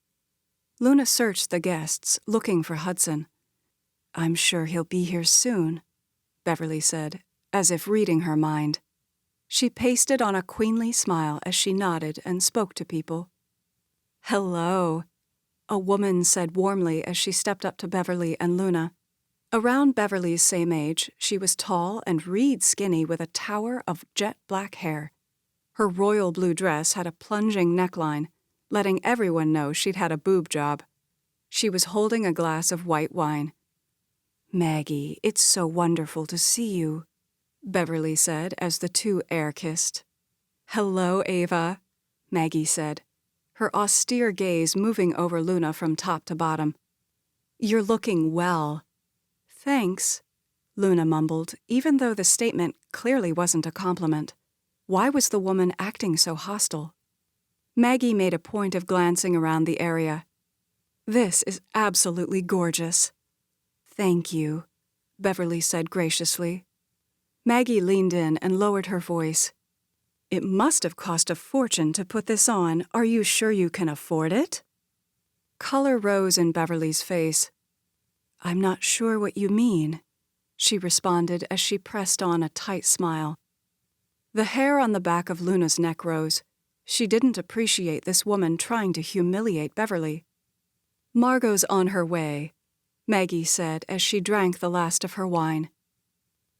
A: Luna searched the guests, looking for Hudson. "I'm sure he'll be here soon," Beverly said, as if reading her mind. She pasted on a queenly smile as she nodded and spoke to people. "Hello," a woman said warmly as she stepped up to Beverly and Luna. Around Beverly's same age, she was tall and reed skinny with a tower of jet black hair. Her royal blue dress had a plunging neckline, letting everyone know she'd had a boob job. She was holding a glass of white wine. "Maggie, it's so wonderful to see you," Beverly said as the two air-kissed. "Hello, Ava," Maggie said, her austere gaze moving over Luna from top to bottom. "You're looking well." "Thanks," Luna mumbled, even though the statement clearly wasn't a compliment. Why was the woman acting so hostile? Maggie made a point of glancing around the area. "This is absolutely gorgeous." "Thank you," Beverly said graciously. Maggie leaned in and lowered her voice. "It must have cost a fortune to put this on. Are you sure you can afford it?" Color rose in Beverly's face. "I'm not sure what you mean," she responded as she pressed on a tight smile. The hair on the back of Luna's neck rose. She didn't appreciate this woman trying to humiliate Beverly. "Margot's on her way," Maggie said as she drank the last of her wine.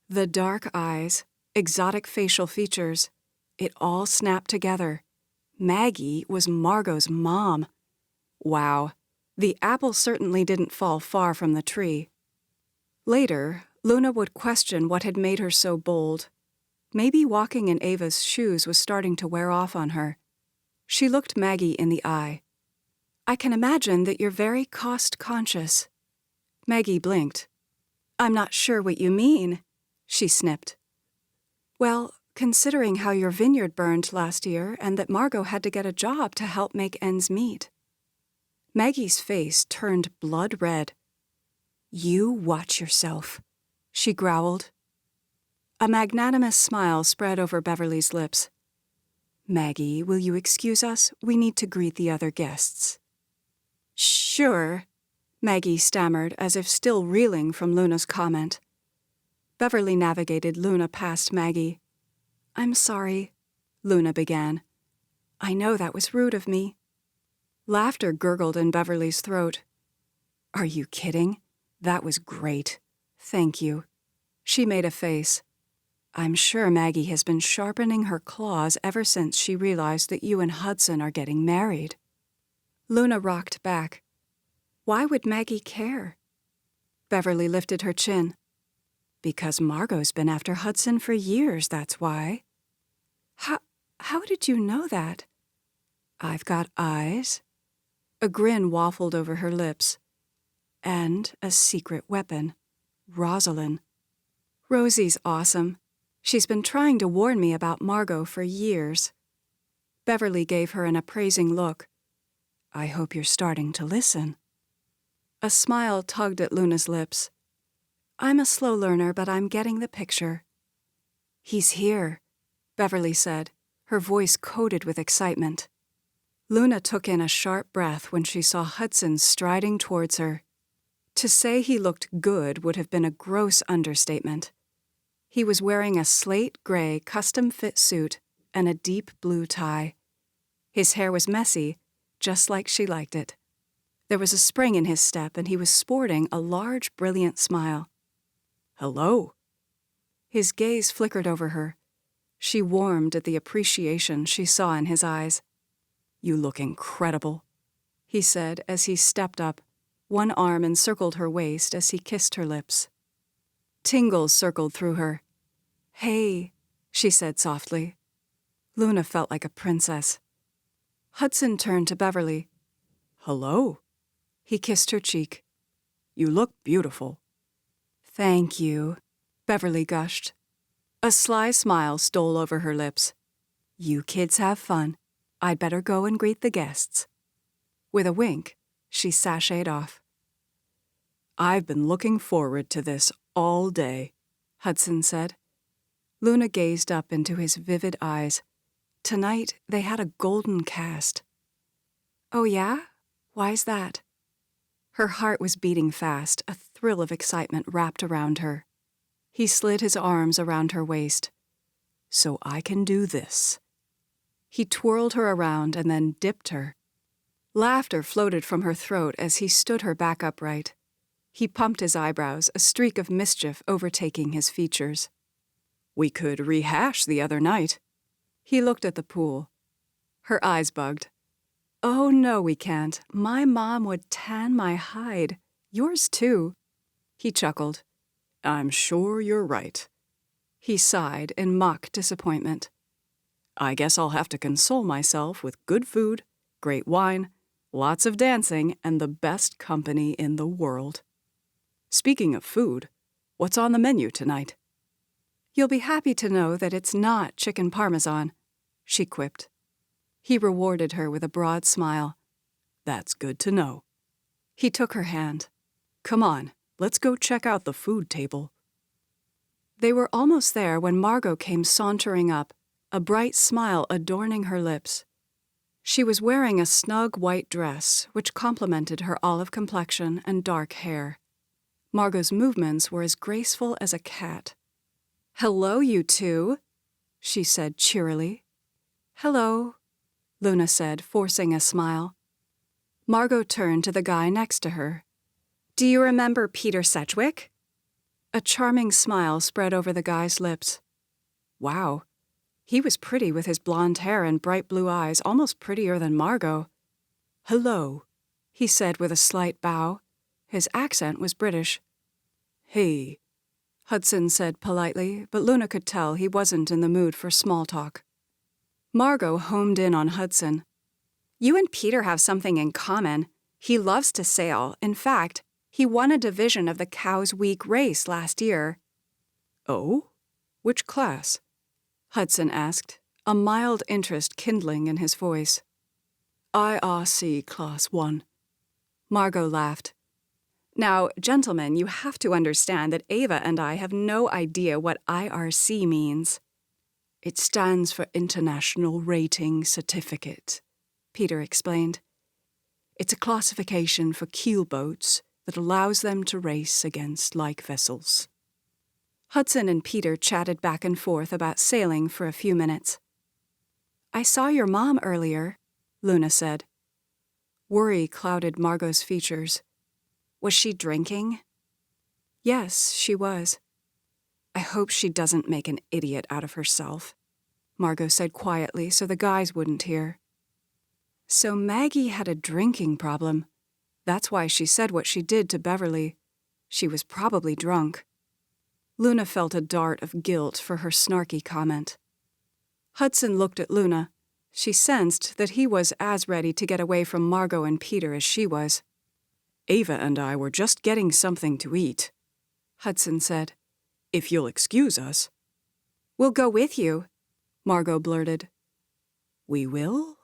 A: The dark eyes, exotic facial features, it all snapped together. Maggie was Margot's mom. Wow, the apple certainly didn't fall far from the tree. Later, Luna would question what had made her so bold. Maybe walking in Ava's shoes was starting to wear off on her. She looked Maggie in the eye. "I can imagine that you're very cost-conscious." Maggie blinked. "I'm not sure what you mean," she snipped. "Well, considering how your vineyard burned last year and that Margot had to get a job to help make ends meet." Maggie's face turned blood red. "You watch yourself," she growled. A magnanimous smile spread over Beverly's lips. "Maggie, will you excuse us? We need to greet the other guests." "Sure," Maggie stammered as if still reeling from Luna's comment. Beverly navigated Luna past Maggie. "I'm sorry," Luna began. "I know that was rude of me." Laughter gurgled in Beverly's throat. "Are you kidding? That was great. Thank you." She made a face. "I'm sure Maggie has been sharpening her claws ever since she realized that you and Hudson are getting married." Luna rocked back. Why would Maggie care? Beverly lifted her chin. "Because Margot's been after Hudson for years, that's why." How did you know that?" "I've got eyes." A grin waffled over her lips. "And a secret weapon. Rosalyn. Rosie's awesome. She's been trying to warn me about Margot for years." Beverly gave her an appraising look. "I hope you're starting to listen." A smile tugged at Luna's lips. "I'm a slow learner, but I'm getting the picture." "He's here," Beverly said, her voice coated with excitement. Luna took in a sharp breath when she saw Hudson striding towards her. To say he looked good would have been a gross understatement. He was wearing a slate gray custom-fit suit and a deep blue tie. His hair was messy, just like she liked it. There was a spring in his step, and he was sporting a large, brilliant smile. "Hello." His gaze flickered over her. She warmed at the appreciation she saw in his eyes. "You look incredible," he said as he stepped up. One arm encircled her waist as he kissed her lips. Tingles circled through her. "Hey," she said softly. Luna felt like a princess. Hudson turned to Beverly.
B: Hello.
A: He kissed her cheek.
B: You look beautiful.
A: Thank you, Beverly gushed. A sly smile stole over her lips. You kids have fun. I'd better go and greet the guests. With a wink, she sashayed off.
B: I've been looking forward to this all day,
A: Hudson said. Luna gazed up into his vivid eyes. Tonight they had a golden cast. Oh yeah? Why's that? Her heart was beating fast, a thrill of excitement wrapped around her. He slid his arms around her waist.
B: So I can do this.
A: He twirled her around and then dipped her. Laughter floated from her throat as he stood her back upright. He pumped his eyebrows, a streak of mischief overtaking his features.
B: We could rehash the other night.
A: He looked at the pool. Her eyes bugged. Oh, no, we can't. My mom would tan my hide. Yours, too. He chuckled.
B: I'm sure you're right.
A: He sighed in mock disappointment.
B: I guess I'll have to console myself with good food, great wine, lots of dancing, and the best company in the world. Speaking of food, what's on the menu tonight?
A: You'll be happy to know that it's not chicken parmesan, she quipped. He rewarded her with a broad smile.
B: That's good to know.
A: He took her hand.
B: Come on, let's go check out the food table.
A: They were almost there when Margot came sauntering up, a bright smile adorning her lips. She was wearing a snug white dress, which complemented her olive complexion and dark hair. Margot's movements were as graceful as a cat. Hello, you two, she said cheerily. Hello, Luna said, forcing a smile. Margot turned to the guy next to her. Do you remember Peter Sedgwick? A charming smile spread over the guy's lips. Wow, he was pretty with his blonde hair and bright blue eyes, almost prettier than Margot.
B: Hello,
A: he said with a slight bow. His accent was British.
B: Hey,
A: Hudson said politely, but Luna could tell he wasn't in the mood for small talk. Margot homed in on Hudson. You and Peter have something in common. He loves to sail. In fact, he won a division of the Cows Week race last year.
B: Oh? Which class?
A: Hudson asked, a mild interest kindling in his voice.
B: IRC Class 1.
A: Margot laughed. Now, gentlemen, you have to understand that Ava and I have no idea what IRC means.
B: It stands for International Rating Certificate, Peter explained. It's a classification for keelboats that allows them to race against like vessels.
A: Hudson and Peter chatted back and forth about sailing for a few minutes. I saw your mom earlier, Luna said. Worry clouded Margot's features. Was she drinking? Yes, she was. I hope she doesn't make an idiot out of herself, Margot said quietly so the guys wouldn't hear. So Maggie had a drinking problem. That's why she said what she did to Beverly. She was probably drunk. Luna felt a dart of guilt for her snarky comment. Hudson looked at Luna. She sensed that he was as ready to get away from Margot and Peter as she was.
B: Ava and I were just getting something to eat, Hudson said. If you'll excuse us.
A: We'll go with you, Margot blurted.
B: We will?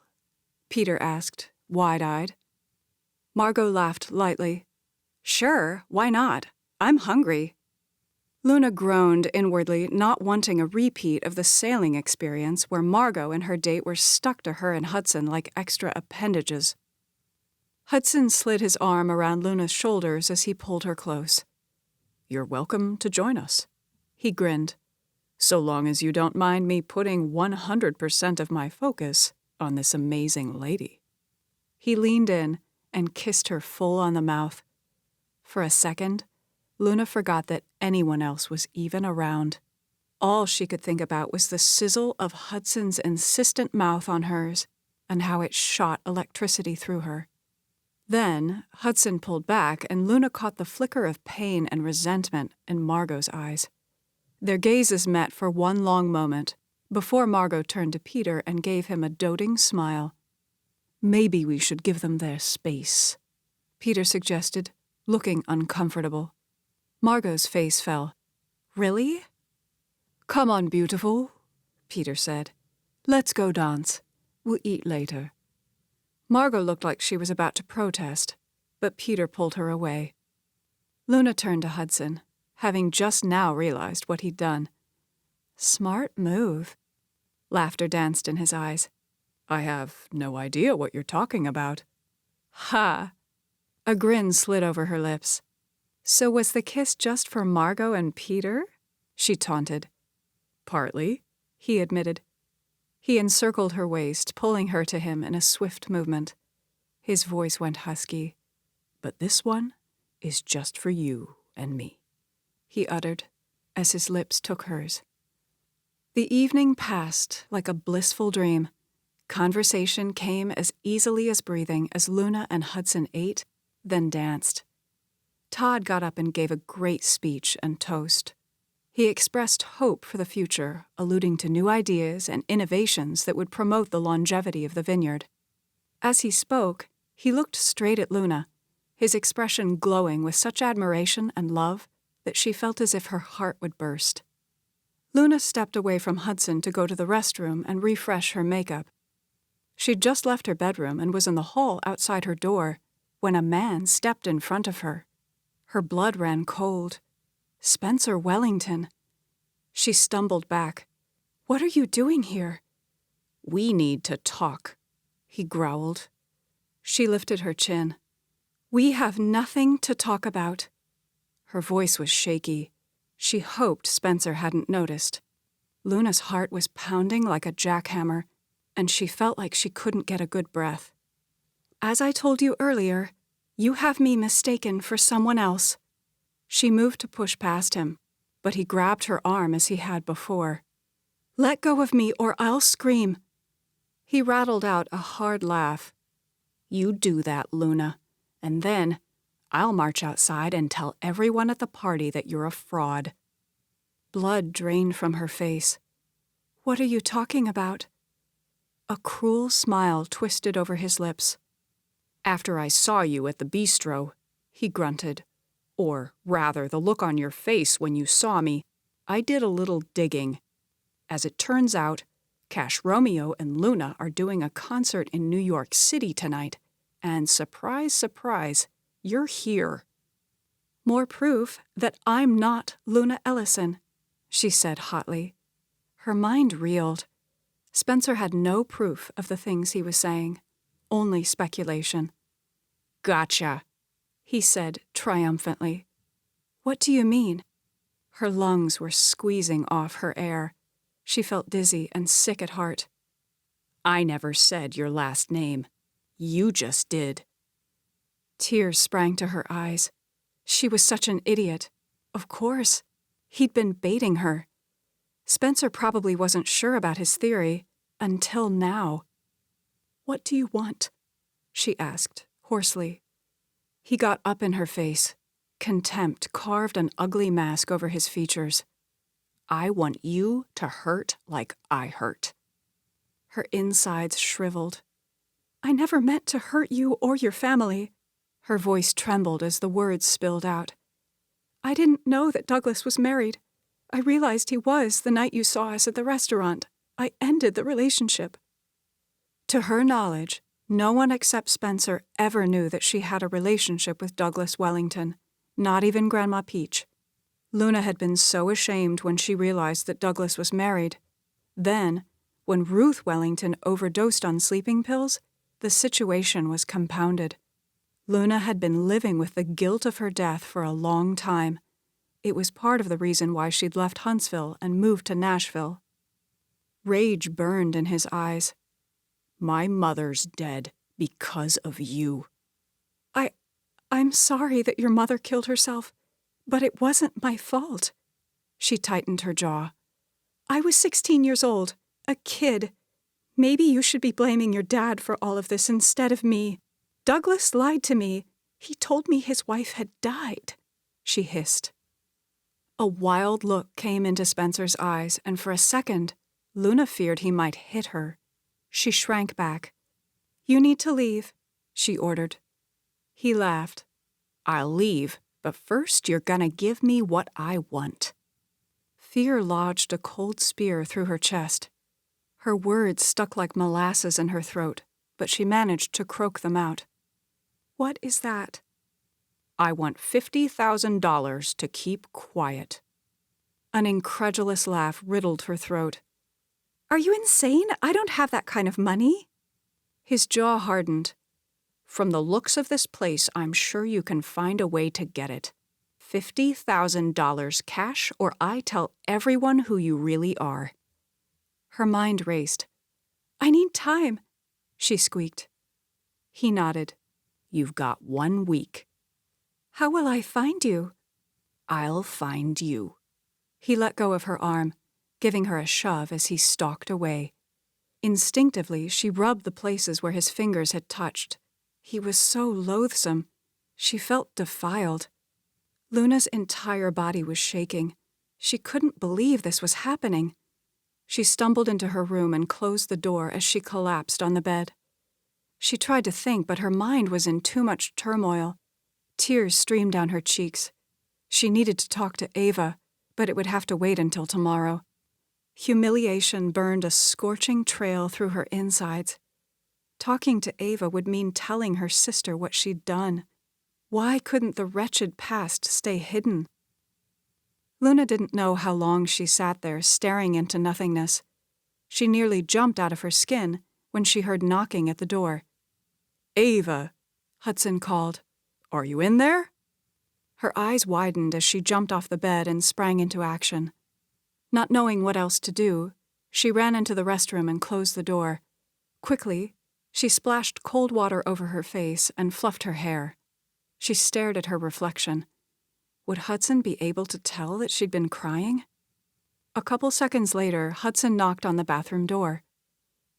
A: Peter asked, wide-eyed. Margot laughed lightly. Sure, why not? I'm hungry. Luna groaned inwardly, not wanting a repeat of the sailing experience where Margot and her date were stuck to her and Hudson like extra appendages. Hudson slid his arm around Luna's shoulders as he pulled her close.
B: You're welcome to join us, he grinned, so long as you don't mind me putting 100% of my focus on this amazing lady.
A: He leaned in and kissed her full on the mouth. For a second, Luna forgot that anyone else was even around. All she could think about was the sizzle of Hudson's insistent mouth on hers and how it shot electricity through her. Then, Hudson pulled back and Luna caught the flicker of pain and resentment in Margot's eyes. Their gazes met for one long moment, before Margot turned to Peter and gave him a doting smile. "Maybe we should give them their space," Peter suggested, looking uncomfortable. Margot's face fell. "Really?" "Come on, beautiful," Peter said. "Let's go dance. We'll eat later." Margot looked like she was about to protest, but Peter pulled her away. Luna turned to Hudson, having just now realized what he'd done. "Smart move." Laughter danced in his eyes. "I have no idea what you're talking about." "Ha!" A grin slid over her lips. "So was the kiss just for Margot and Peter?" she taunted. "Partly," he admitted. He encircled her waist, pulling her to him in a swift movement. His voice went husky. "But this one is just for you and me," he uttered, as his lips took hers. The evening passed like a blissful dream. Conversation came as easily as breathing as Luna and Hudson ate, then danced. Todd got up and gave a great speech and toast. He expressed hope for the future, alluding to new ideas and innovations that would promote the longevity of the vineyard. As he spoke, he looked straight at Luna, his expression glowing with such admiration and love that she felt as if her heart would burst. Luna stepped away from Hudson to go to the restroom and refresh her makeup. She'd just left her bedroom and was in the hall outside her door when a man stepped in front of her. Her blood ran cold. Spencer Wellington. She stumbled back. "What are you doing here?" "We need to talk," he growled. She lifted her chin. "We have nothing to talk about." Her voice was shaky. She hoped Spencer hadn't noticed. Luna's heart was pounding like a jackhammer, and she felt like she couldn't get a good breath. "As I told you earlier, you have me mistaken for someone else." She moved to push past him, but he grabbed her arm as he had before. "Let go of me or I'll scream." He rattled out a hard laugh. "You do that, Luna, and then I'll march outside and tell everyone at the party that you're a fraud." Blood drained from her face. "What are you talking about?" A cruel smile twisted over his lips. "After I saw you at the bistro," he grunted, "or rather the look on your face when you saw me, I did a little digging. As it turns out, Cash Romeo and Luna are doing a concert in New York City tonight, and surprise, surprise, you're here." "More proof that I'm not Luna Ellison," she said hotly. Her mind reeled. Spencer had no proof of the things he was saying, only speculation. "Gotcha," he said triumphantly. "What do you mean?" Her lungs were squeezing off her air. She felt dizzy and sick at heart. "I never said your last name. You just did." Tears sprang to her eyes. She was such an idiot. Of course. He'd been baiting her. Spencer probably wasn't sure about his theory until now. "What do you want?" she asked, hoarsely. He got up in her face. Contempt carved an ugly mask over his features. "I want you to hurt like I hurt." Her insides shriveled. "I never meant to hurt you or your family." Her voice trembled as the words spilled out. "I didn't know that Douglas was married. I realized he was the night you saw us at the restaurant. I ended the relationship." To her knowledge, no one except Spencer ever knew that she had a relationship with Douglas Wellington, not even Grandma Peach. Luna had been so ashamed when she realized that Douglas was married. Then, when Ruth Wellington overdosed on sleeping pills, the situation was compounded. Luna had been living with the guilt of her death for a long time. It was part of the reason why she'd left Huntsville and moved to Nashville. Rage burned in his eyes. "My mother's dead because of you." I'm sorry that your mother killed herself, but it wasn't my fault." She tightened her jaw. "I was 16 years old, a kid. Maybe you should be blaming your dad for all of this instead of me. Douglas lied to me. He told me his wife had died," she hissed. A wild look came into Spencer's eyes, and for a second, Luna feared he might hit her. She shrank back. "You need to leave," she ordered. He laughed. "I'll leave, but first you're gonna give me what I want." Fear lodged a cold spear through her chest. Her words stuck like molasses in her throat, but she managed to croak them out. "What is that?" "I want $50,000 to keep quiet." An incredulous laugh riddled her throat. "Are you insane? I don't have that kind of money." His jaw hardened. "From the looks of this place, I'm sure you can find a way to get it. $50,000 cash, or I tell everyone who you really are." Her mind raced. "I need time," she squeaked. He nodded. "You've got 1 week." "How will I find you?" "I'll find you." He let go of her arm, giving her a shove as he stalked away. Instinctively, she rubbed the places where his fingers had touched. He was so loathsome. She felt defiled. Luna's entire body was shaking. She couldn't believe this was happening. She stumbled into her room and closed the door as she collapsed on the bed. She tried to think, but her mind was in too much turmoil. Tears streamed down her cheeks. She needed to talk to Ava, but it would have to wait until tomorrow. Humiliation burned a scorching trail through her insides. Talking to Ava would mean telling her sister what she'd done. Why couldn't the wretched past stay hidden? Luna didn't know how long she sat there staring into nothingness. She nearly jumped out of her skin when she heard knocking at the door. "Ava," Hudson called. "Are you in there?" Her eyes widened as she jumped off the bed and sprang into action. Not knowing what else to do, she ran into the restroom and closed the door. Quickly, she splashed cold water over her face and fluffed her hair. She stared at her reflection. Would Hudson be able to tell that she'd been crying? A couple seconds later, Hudson knocked on the bathroom door.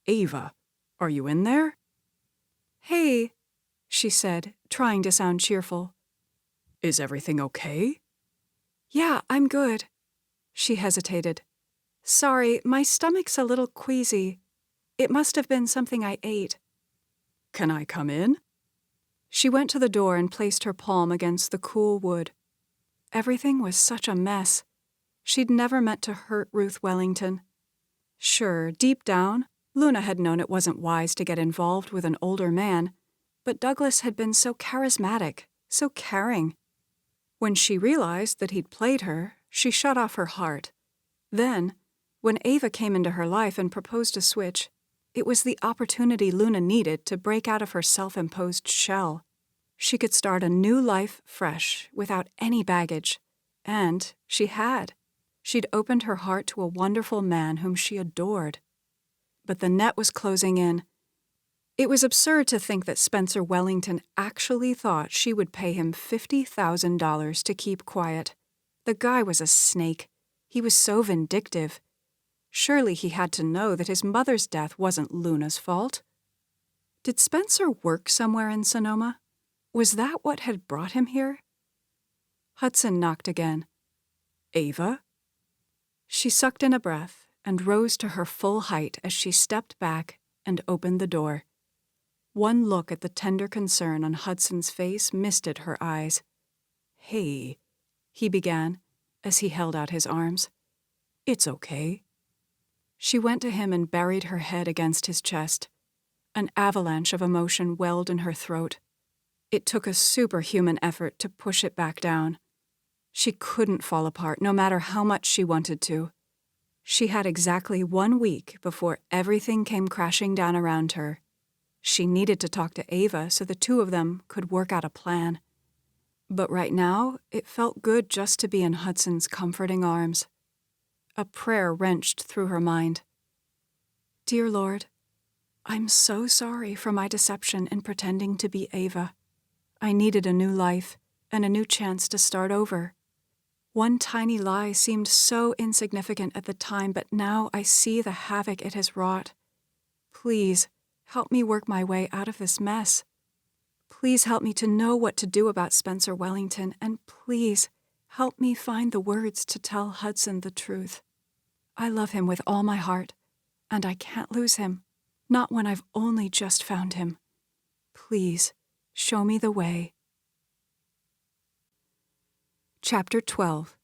A: "Ava, are you in there?" "Hey," she said, trying to sound cheerful. "Is everything okay?" "Yeah, I'm good." She hesitated. "Sorry, my stomach's a little queasy. It must have been something I ate." "Can I come in?" She went to the door and placed her palm against the cool wood. Everything was such a mess. She'd never meant to hurt Ruth Wellington. Sure, deep down, Luna had known it wasn't wise to get involved with an older man, but Douglas had been so charismatic, so caring. When she realized that he'd played her, she shut off her heart. Then, when Ava came into her life and proposed a switch, it was the opportunity Luna needed to break out of her self-imposed shell. She could start a new life fresh, without any baggage. And she had. She'd opened her heart to a wonderful man whom she adored. But the net was closing in. It was absurd to think that Spencer Wellington actually thought she would pay him $50,000 to keep quiet. The guy was a snake. He was so vindictive. Surely he had to know that his mother's death wasn't Luna's fault. Did Spencer work somewhere in Sonoma? Was that what had brought him here? Hudson knocked again. "Ava?" She sucked in a breath and rose to her full height as she stepped back and opened the door. One look at the tender concern on Hudson's face misted her eyes. "Hey," he began as he held out his arms. "It's okay." She went to him and buried her head against his chest. An avalanche of emotion welled in her throat. It took a superhuman effort to push it back down. She couldn't fall apart, no matter how much she wanted to. She had exactly 1 week before everything came crashing down around her. She needed to talk to Ava so the two of them could work out a plan. But right now, it felt good just to be in Hudson's comforting arms. A prayer wrenched through her mind. "Dear Lord, I'm so sorry for my deception in pretending to be Ava. I needed a new life and a new chance to start over. One tiny lie seemed so insignificant at the time, but now I see the havoc it has wrought. Please, help me work my way out of this mess. Please help me to know what to do about Spencer Wellington, and please help me find the words to tell Hudson the truth. I love him with all my heart, and I can't lose him. Not when I've only just found him. Please, show me the way. Chapter 12.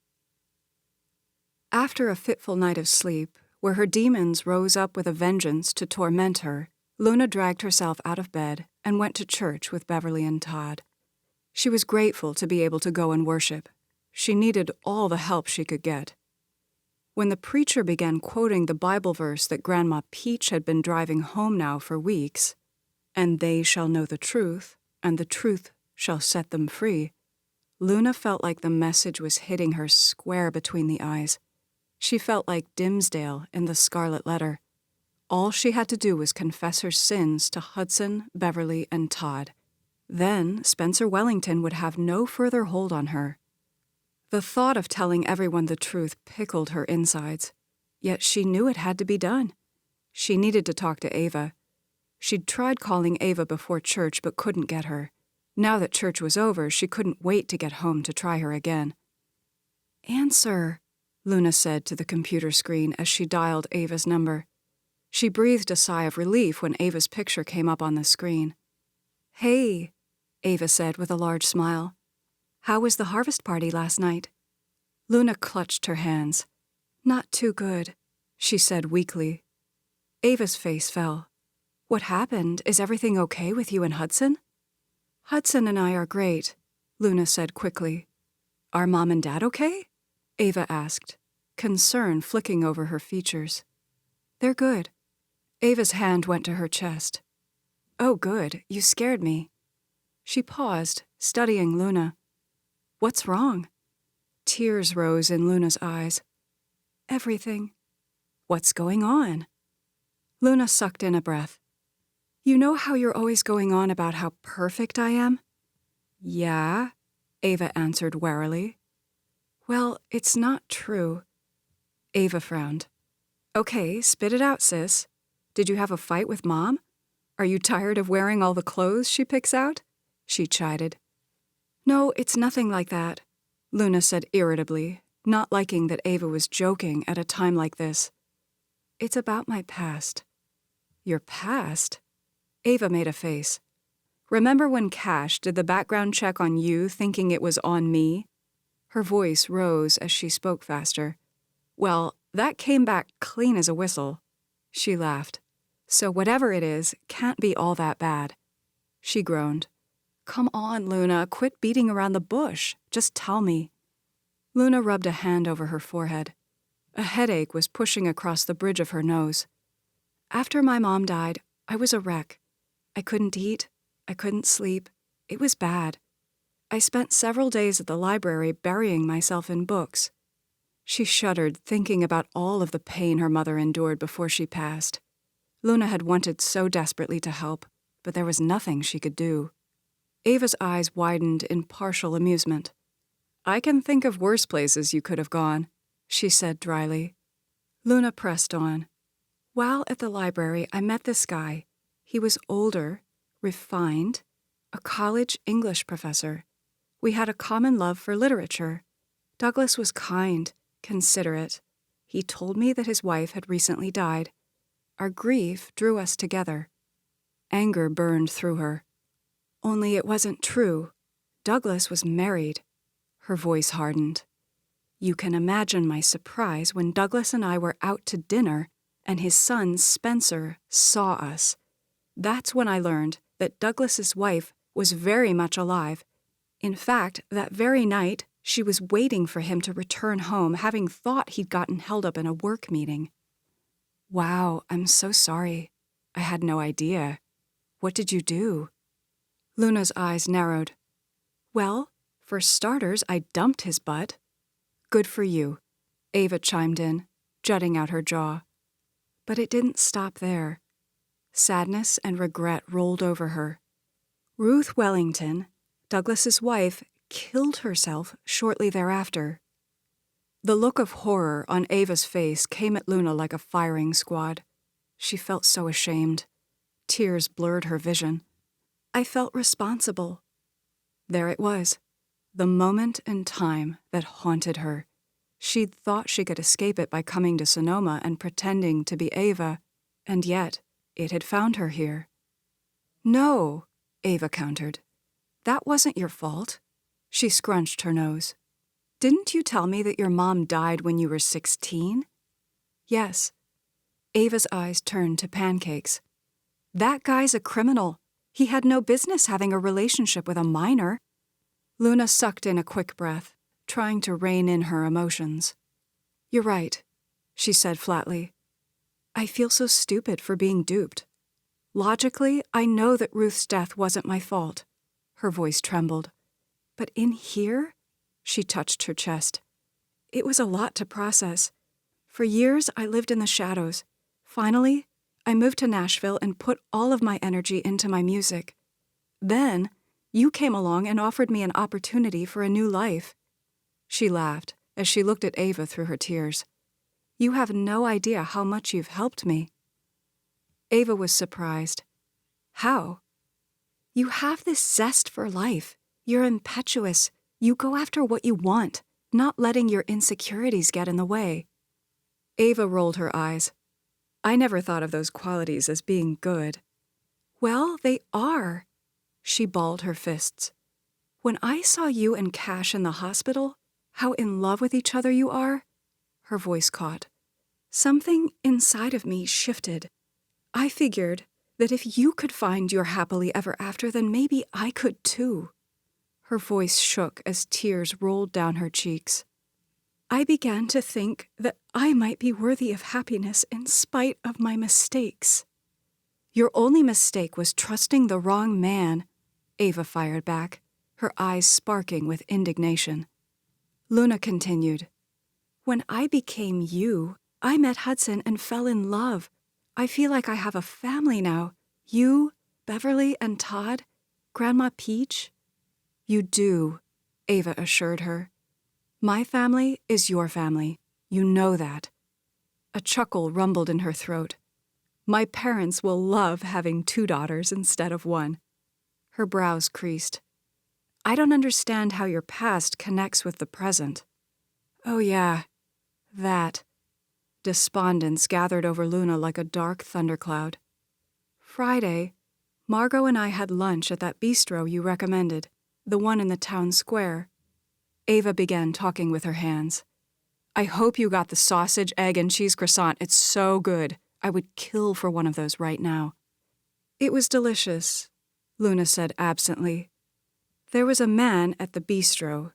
A: After a fitful night of sleep, where her demons rose up with a vengeance to torment her, Luna dragged herself out of bed and went to church with Beverly and Todd. She was grateful to be able to go and worship. She needed all the help she could get. When the preacher began quoting the Bible verse that Grandma Peach had been driving home now for weeks, "And they shall know the truth, and the truth shall set them free," Luna felt like the message was hitting her square between the eyes. She felt like Dimsdale in The Scarlet Letter. All she had to do was confess her sins to Hudson, Beverly, and Todd. Then Spencer Wellington would have no further hold on her. The thought of telling everyone the truth pickled her insides, yet she knew it had to be done. She needed to talk to Ava. She'd tried calling Ava before church but couldn't get her. Now that church was over, she couldn't wait to get home to try her again. "Answer," Luna said to the computer screen as she dialed Ava's number. She breathed a sigh of relief when Ava's picture came up on the screen. "Hey," Ava said with a large smile. "How was the harvest party last night?" Luna clutched her hands. "Not too good," she said weakly. Ava's face fell. "What happened? Is everything okay with you and Hudson?" "Hudson and I are great," Luna said quickly. "Are Mom and Dad okay?" Ava asked, concern flicking over her features. "They're good." Ava's hand went to her chest. "Oh, good. You scared me." She paused, studying Luna. "What's wrong?" Tears rose in Luna's eyes. "Everything." "What's going on?" Luna sucked in a breath. "You know how you're always going on about how perfect I am?" "Yeah," Ava answered warily. "Well, it's not true." Ava frowned. "Okay, spit it out, sis. Did you have a fight with Mom? Are you tired of wearing all the clothes she picks out?" she chided. "No, it's nothing like that," Luna said irritably, not liking that Ava was joking at a time like this. "It's about my past." "Your past?" Ava made a face. "Remember when Cash did the background check on you thinking it was on me?" Her voice rose as she spoke faster. "Well, that came back clean as a whistle." She laughed. "So whatever it is, can't be all that bad." She groaned. "Come on, Luna, quit beating around the bush. Just tell me." Luna rubbed a hand over her forehead. A headache was pushing across the bridge of her nose. "After my mom died, I was a wreck. I couldn't eat. I couldn't sleep. It was bad. I spent several days at the library burying myself in books." She shuddered, thinking about all of the pain her mother endured before she passed. Luna had wanted so desperately to help, but there was nothing she could do. Ava's eyes widened in partial amusement. "I can think of worse places you could have gone," she said dryly. Luna pressed on. "While at the library, I met this guy. He was older, refined, a college English professor. We had a common love for literature. Douglas was kind, considerate. He told me that his wife had recently died. Our grief drew us together." Anger burned through her. "Only it wasn't true. Douglas was married." Her voice hardened. "You can imagine my surprise when Douglas and I were out to dinner and his son Spencer saw us. That's when I learned that Douglas's wife was very much alive. In fact, that very night, she was waiting for him to return home, having thought he'd gotten held up in a work meeting." "Wow, I'm so sorry. I had no idea. What did you do?" Luna's eyes narrowed. "Well, for starters, I dumped his butt." "Good for you," Ava chimed in, jutting out her jaw. But it didn't stop there. Sadness and regret rolled over her. Ruth Wellington, Douglas's wife, killed herself shortly thereafter. The look of horror on Ava's face came at Luna like a firing squad. She felt so ashamed. Tears blurred her vision. "I felt responsible." There it was, the moment in time that haunted her. She'd thought she could escape it by coming to Sonoma and pretending to be Ava, And yet, it had found her here. "No," Ava countered. "That wasn't your fault." She scrunched her nose. "Didn't you tell me that your mom died when you were 16? "Yes." Ava's eyes turned to pancakes. "That guy's a criminal. He had no business having a relationship with a minor." Luna sucked in a quick breath, trying to rein in her emotions. "You're right," she said flatly. "I feel so stupid for being duped. Logically, I know that Ruth's death wasn't my fault." Her voice trembled. "But in here," she touched her chest, "it was a lot to process. For years, I lived in the shadows. Finally, I moved to Nashville and put all of my energy into my music. Then, you came along and offered me an opportunity for a new life." She laughed as she looked at Ava through her tears. "You have no idea how much you've helped me." Ava was surprised. "How?" "You have this zest for life. You're impetuous. You go after what you want, not letting your insecurities get in the way." Ava rolled her eyes. "I never thought of those qualities as being good." "Well, they are." She balled her fists. "When I saw you and Cash in the hospital, how in love with each other you are," her voice caught, "something inside of me shifted. I figured that if you could find your happily ever after, then maybe I could too." Her voice shook as tears rolled down her cheeks. "I began to think that I might be worthy of happiness in spite of my mistakes." "Your only mistake was trusting the wrong man," Ava fired back, her eyes sparking with indignation. Luna continued, "When I became you, I met Hudson and fell in love. I feel like I have a family now. You, Beverly, and Todd, Grandma Peach." "You do," Ava assured her. "My family is your family. You know that." A chuckle rumbled in her throat. "My parents will love having 2 daughters instead of 1. Her brows creased. "I don't understand how your past connects with the present." "Oh yeah, that." Despondence gathered over Luna like a dark thundercloud. "Friday, Margot and I had lunch at that bistro you recommended, the one in the town square." Ava began talking with her hands. "I hope you got the sausage, egg, and cheese croissant. It's so good. I would kill for one of those right now." "It was delicious," Luna said absently. "There was a man at the bistro,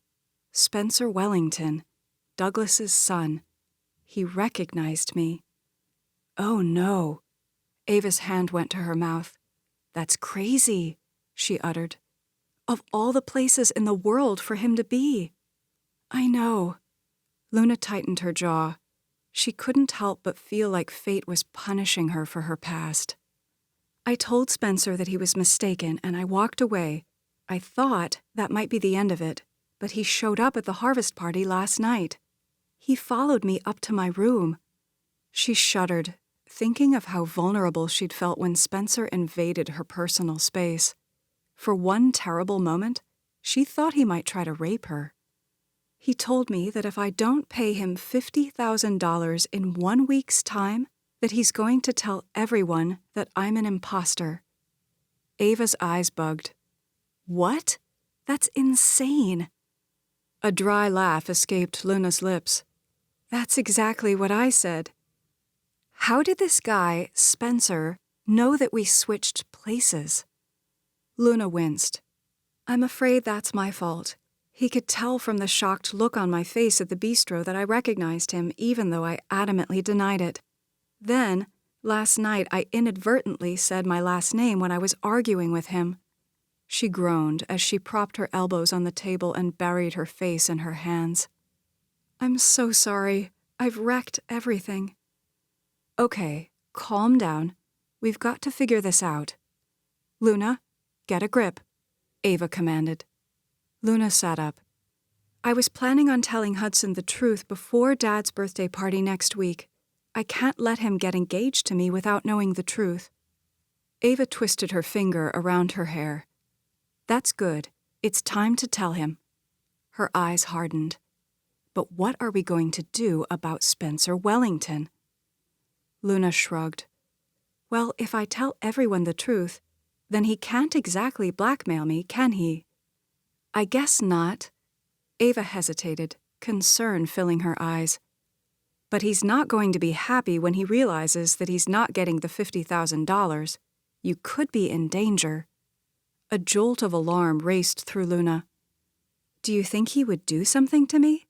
A: Spencer Wellington, Douglas's son. He recognized me." "Oh, no." Ava's hand went to her mouth. "That's crazy," she uttered. "Of all the places in the world for him to be." "I know." Luna tightened her jaw. She couldn't help but feel like fate was punishing her for her past. "I told Spencer that he was mistaken, and I walked away. I thought that might be the end of it, but he showed up at the harvest party last night. He followed me up to my room." She shuddered, thinking of how vulnerable she'd felt when Spencer invaded her personal space. For one terrible moment, she thought he might try to rape her. "He told me that if I don't pay him $50,000 in 1 week's time, that he's going to tell everyone that I'm an imposter." Ava's eyes bugged. "What? That's insane." A dry laugh escaped Luna's lips. "That's exactly what I said." "How did this guy, Spencer, know that we switched places?" Luna winced. "I'm afraid that's my fault. He could tell from the shocked look on my face at the bistro that I recognized him, even though I adamantly denied it. Then, last night, I inadvertently said my last name when I was arguing with him." She groaned as she propped her elbows on the table and buried her face in her hands. "I'm so sorry. I've wrecked everything." "Okay, calm down. We've got to figure this out." "Luna, get a grip," Ava commanded. Luna sat up. "I was planning on telling Hudson the truth before Dad's birthday party next week. I can't let him get engaged to me without knowing the truth." Ava twisted her finger around her hair. "That's good. It's time to tell him." Her eyes hardened. "But what are we going to do about Spencer Wellington?" Luna shrugged. Well, if I tell everyone the truth, then he can't exactly blackmail me, can he? I guess not. Ava hesitated, concern filling her eyes. But he's not going to be happy when he realizes that he's not getting the $50,000. You could be in danger. A jolt of alarm raced through Luna. Do you think he would do something to me?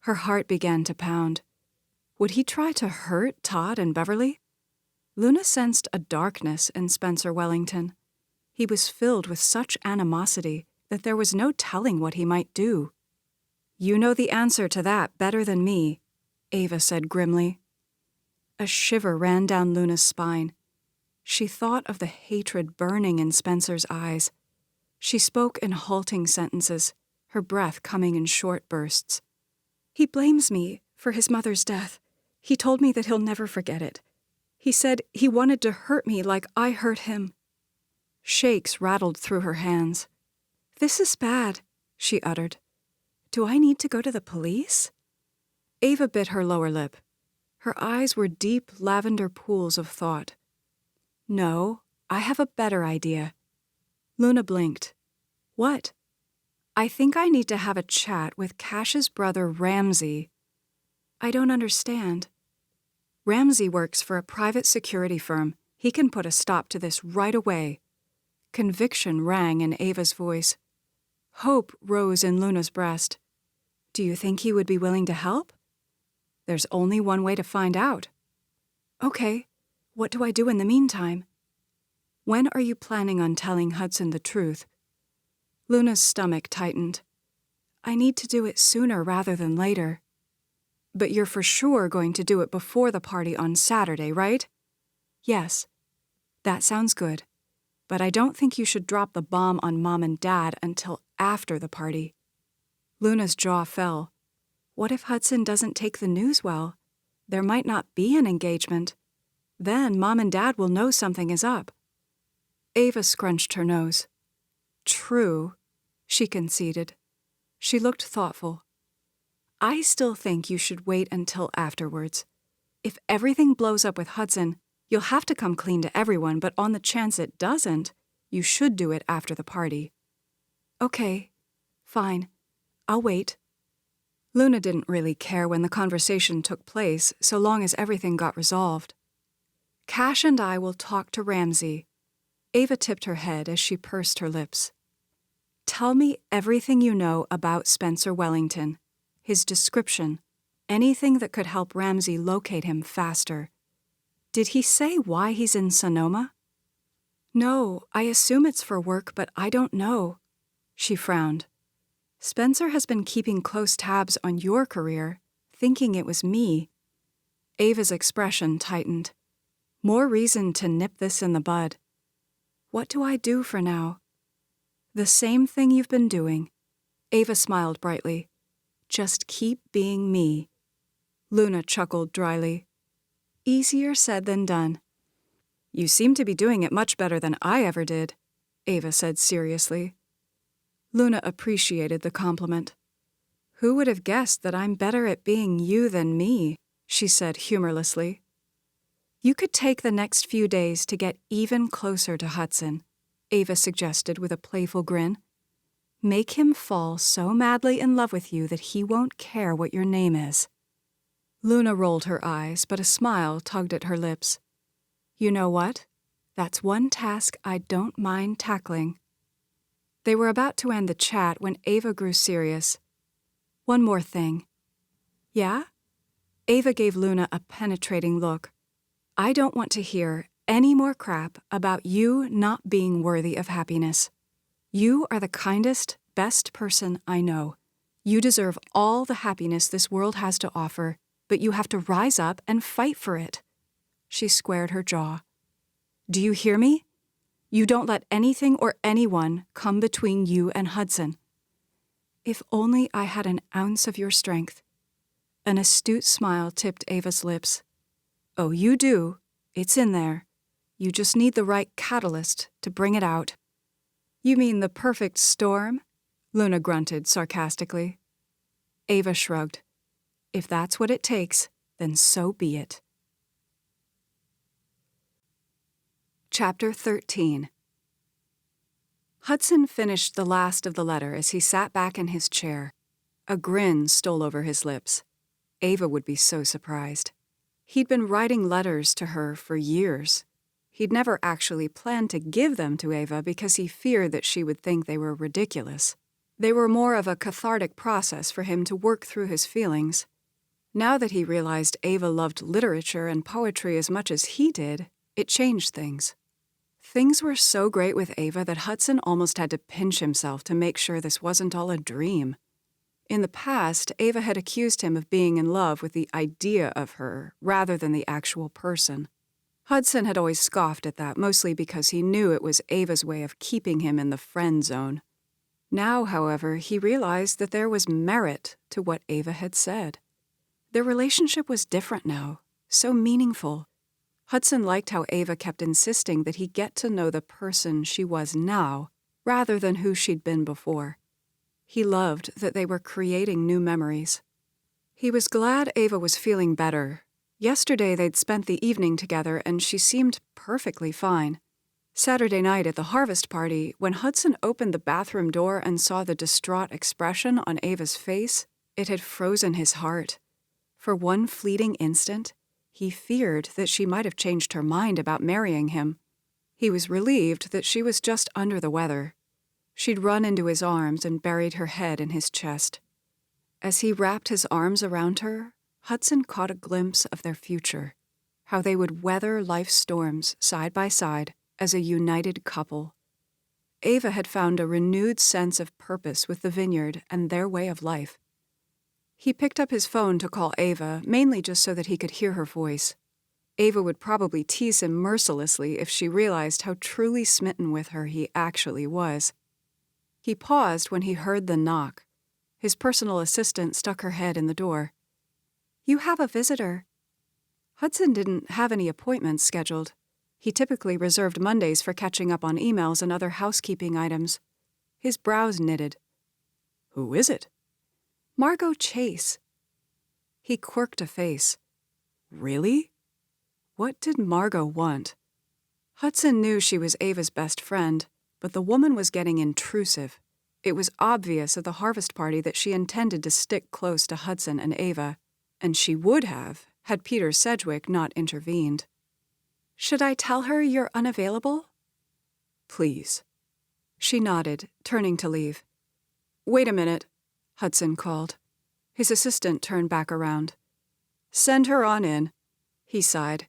A: Her heart began to pound. Would he try to hurt Todd and Beverly? Luna sensed a darkness in Spencer Wellington. He was filled with such animosity that there was no telling what he might do. You know the answer to that better than me, Ava said grimly. A shiver ran down Luna's spine. She thought of the hatred burning in Spencer's eyes. She spoke in halting sentences, her breath coming in short bursts. He blames me for his mother's death. He told me that he'll never forget it. He said he wanted to hurt me like I hurt him. Shakes rattled through her hands. This is bad, she uttered. Do I need to go to the police? Ava bit her lower lip. Her eyes were deep lavender pools of thought. No, I have a better idea. Luna blinked. What? I think I need to have a chat with Cash's brother Ramsey. I don't understand. Ramsey works for a private security firm. He can put a stop to this right away. Conviction rang in Ava's voice. Hope rose in Luna's breast. Do you think he would be willing to help? There's only one way to find out. Okay, what do I do in the meantime? When are you planning on telling Hudson the truth? Luna's stomach tightened. I need to do it sooner rather than later. But you're for sure going to do it before the party on Saturday, right? Yes. That sounds good. But I don't think you should drop the bomb on Mom and Dad until after the party. Luna's jaw fell. What if Hudson doesn't take the news well? There might not be an engagement. Then Mom and Dad will know something is up. Ava scrunched her nose. True, she conceded. She looked thoughtful. I still think you should wait until afterwards. If everything blows up with Hudson, you'll have to come clean to everyone, but on the chance it doesn't, you should do it after the party. Okay, fine. I'll wait. Luna didn't really care when the conversation took place, so long as everything got resolved. Cash and I will talk to Ramsey. Ava tipped her head as she pursed her lips. Tell me everything you know about Spencer Wellington, his description, anything that could help Ramsey locate him faster. Did he say why he's in Sonoma? No, I assume it's for work, but I don't know. She frowned. Spencer has been keeping close tabs on your career, thinking it was me. Ava's expression tightened. More reason to nip this in the bud. What do I do for now? The same thing you've been doing. Ava smiled brightly. Just keep being me. Luna chuckled dryly. Easier said than done. You seem to be doing it much better than I ever did, Ava said seriously. Luna appreciated the compliment. Who would have guessed that I'm better at being you than me, she said humorlessly. You could take the next few days to get even closer to Hudson, Ava suggested with a playful grin. Make him fall so madly in love with you that he won't care what your name is. Luna rolled her eyes, but a smile tugged at her lips. You know what? That's one task I don't mind tackling. They were about to end the chat when Ava grew serious. One more thing. Yeah? Ava gave Luna a penetrating look. I don't want to hear any more crap about you not being worthy of happiness. You are the kindest, best person I know. You deserve all the happiness this world has to offer, but you have to rise up and fight for it. She squared her jaw. Do you hear me? You don't let anything or anyone come between you and Hudson. If only I had an ounce of your strength. An astute smile tipped Ava's lips. Oh, you do. It's in there. You just need the right catalyst to bring it out. You mean the perfect storm? Luna grunted sarcastically. Ava shrugged. If that's what it takes, then so be it. Chapter 13. Hudson finished the last of the letter as he sat back in his chair. A grin stole over his lips. Ava would be so surprised. He'd been writing letters to her for years. He'd never actually planned to give them to Ava because he feared that she would think they were ridiculous. They were more of a cathartic process for him to work through his feelings. Now that he realized Ava loved literature and poetry as much as he did, it changed things. Things were so great with Ava that Hudson almost had to pinch himself to make sure this wasn't all a dream. In the past, Ava had accused him of being in love with the idea of her rather than the actual person. Hudson had always scoffed at that, mostly because he knew it was Ava's way of keeping him in the friend zone. Now, however, he realized that there was merit to what Ava had said. Their relationship was different now, so meaningful. Hudson liked how Ava kept insisting that he get to know the person she was now, rather than who she'd been before. He loved that they were creating new memories. He was glad Ava was feeling better. Yesterday they'd spent the evening together and she seemed perfectly fine. Saturday night at the harvest party, when Hudson opened the bathroom door and saw the distraught expression on Ava's face, it had frozen his heart. For one fleeting instant, he feared that she might have changed her mind about marrying him. He was relieved that she was just under the weather. She'd run into his arms and buried her head in his chest. As he wrapped his arms around her, Hudson caught a glimpse of their future, how they would weather life's storms side by side as a united couple. Ava had found a renewed sense of purpose with the vineyard and their way of life. He picked up his phone to call Ava, mainly just so that he could hear her voice. Ava would probably tease him mercilessly if she realized how truly smitten with her he actually was. He paused when he heard the knock. His personal assistant stuck her head in the door. "You have a visitor." Hudson didn't have any appointments scheduled. He typically reserved Mondays for catching up on emails and other housekeeping items. His brows knitted. "Who is it?" "Margot Chase." He quirked a face. Really? What did Margot want? Hudson knew she was Ava's best friend, but the woman was getting intrusive. It was obvious at the harvest party that she intended to stick close to Hudson and Ava, and she would have, had Peter Sedgwick not intervened. "Should I tell her you're unavailable?" "Please." She nodded, turning to leave. "Wait a minute," Hudson called. His assistant turned back around. "Send her on in," he sighed.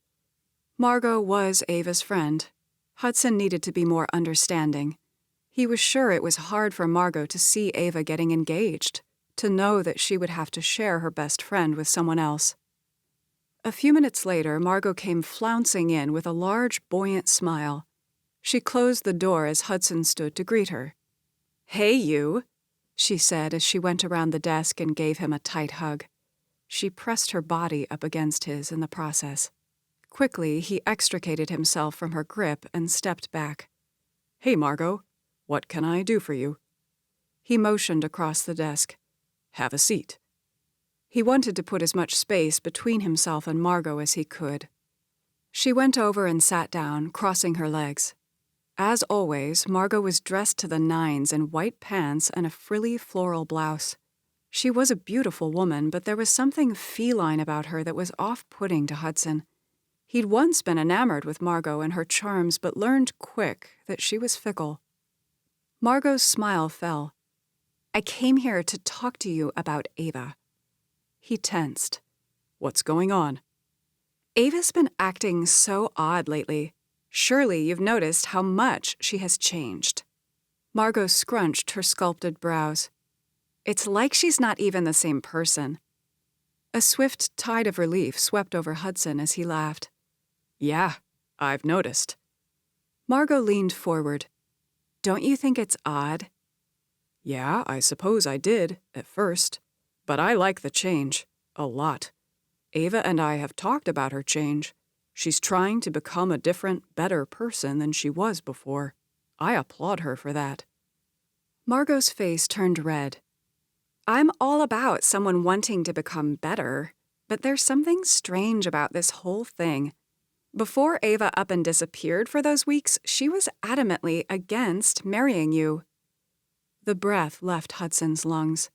A: Margot was Ava's friend. Hudson needed to be more understanding. He was sure it was hard for Margot to see Ava getting engaged, to know that she would have to share her best friend with someone else. A few minutes later, Margot came flouncing in with a large, buoyant smile. She closed the door as Hudson stood to greet her. "Hey, you," she said as she went around the desk and gave him a tight hug. She pressed her body up against his in the process. Quickly, he extricated himself from her grip and stepped back. "Hey, Margot, what can I do for you?" He motioned across the desk. "Have a seat." He wanted to put as much space between himself and Margot as he could. She went over and sat down, crossing her legs. As always, Margot was dressed to the nines in white pants and a frilly floral blouse. She was a beautiful woman, but there was something feline about her that was off-putting to Hudson. He'd once been enamored with Margot and her charms, but learned quick that she was fickle. Margot's smile fell. "I came here to talk to you about Ava." He tensed. "What's going on?" "Ava's been acting so odd lately. Surely you've noticed how much she has changed." Margot scrunched her sculpted brows. "It's like she's not even the same person." A swift tide of relief swept over Hudson as he laughed. "Yeah, I've noticed." Margot leaned forward. "Don't you think it's odd?" "Yeah, I suppose I did, at first. But I like the change. A lot. Ava and I have talked about her change. She's trying to become a different, better person than she was before. I applaud her for that." Margot's face turned red. "I'm all about someone wanting to become better, but there's something strange about this whole thing. Before Ava up and disappeared for those weeks, she was adamantly against marrying you. The breath left Hudson's lungs.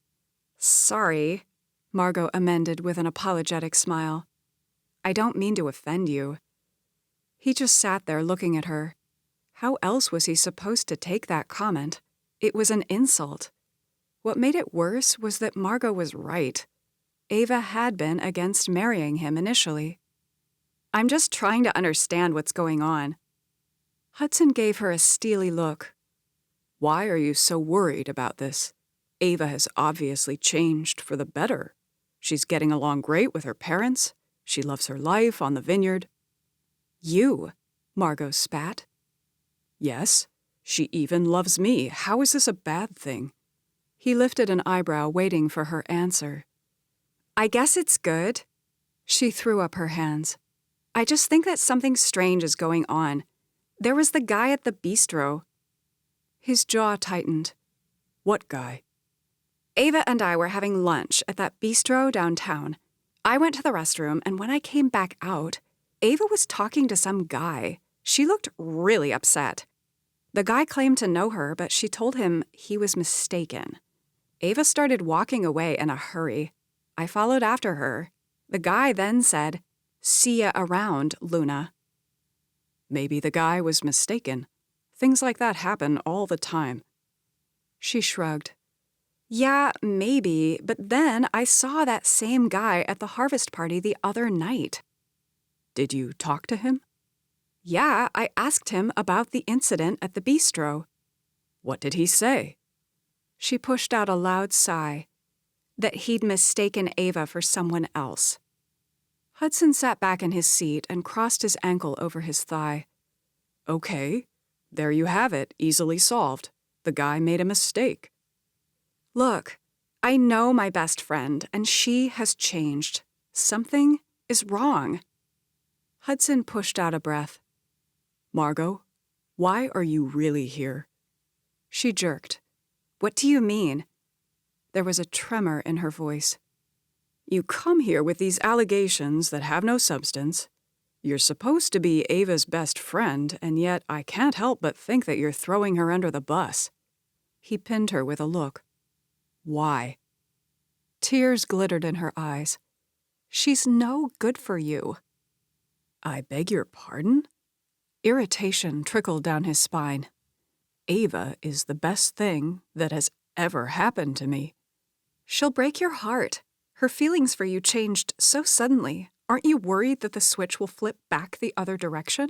A: Sorry, Margot amended with an apologetic smile. I don't mean to offend you. He just sat there looking at her. How else was he supposed to take that comment? It was an insult. What made it worse was that Margot was right. Ava had been against marrying him initially. I'm just trying to understand what's going on. Hudson gave her a steely look. Why are you so worried about this? Ava has obviously changed for the better. She's getting along great with her parents. She loves her life on the vineyard. You, Margot spat. Yes, she even loves me. How is this a bad thing? He lifted an eyebrow, waiting for her answer. I guess it's good. She threw up her hands. I just think that something strange is going on. There was the guy at the bistro. His jaw tightened. What guy? Ava and I were having lunch at that bistro downtown. I went to the restroom, and when I came back out, Ava was talking to some guy. She looked really upset. The guy claimed to know her, but she told him he was mistaken. Ava started walking away in a hurry. I followed after her. The guy then said, "See ya around, Luna." Maybe the guy was mistaken. Things like that happen all the time. She shrugged. Yeah, maybe, but then I saw that same guy at the harvest party the other night. Did you talk to him? Yeah, I asked him about the incident at the bistro. What did he say? She pushed out a loud sigh. That he'd mistaken Ava for someone else. Hudson sat back in his seat and crossed his ankle over his thigh. Okay, there you have it, easily solved. The guy made a mistake. Look, I know my best friend, and she has changed. Something is wrong. Hudson pushed out a breath. Margot, why are you really here? She jerked. What do you mean? There was a tremor in her voice. You come here with these allegations that have no substance. You're supposed to be Ava's best friend, and yet I can't help but think that you're throwing her under the bus. He pinned her with a look. Why? Tears glittered in her eyes. She's no good for you. I beg your pardon? Irritation trickled down his spine. Ava is the best thing that has ever happened to me. She'll break your heart. Her feelings for you changed so suddenly. Aren't you worried that the switch will flip back the other direction?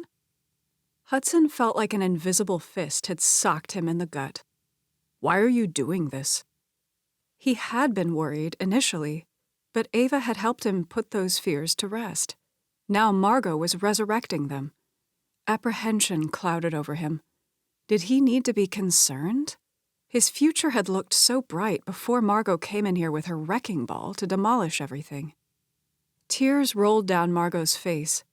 A: Hudson felt like an invisible fist had socked him in the gut. Why are you doing this? He had been worried initially, but Ava had helped him put those fears to rest. Now Margot was resurrecting them. Apprehension clouded over him. Did he need to be concerned? His future had looked so bright before Margot came in here with her wrecking ball to demolish everything. Tears rolled down Margot's face.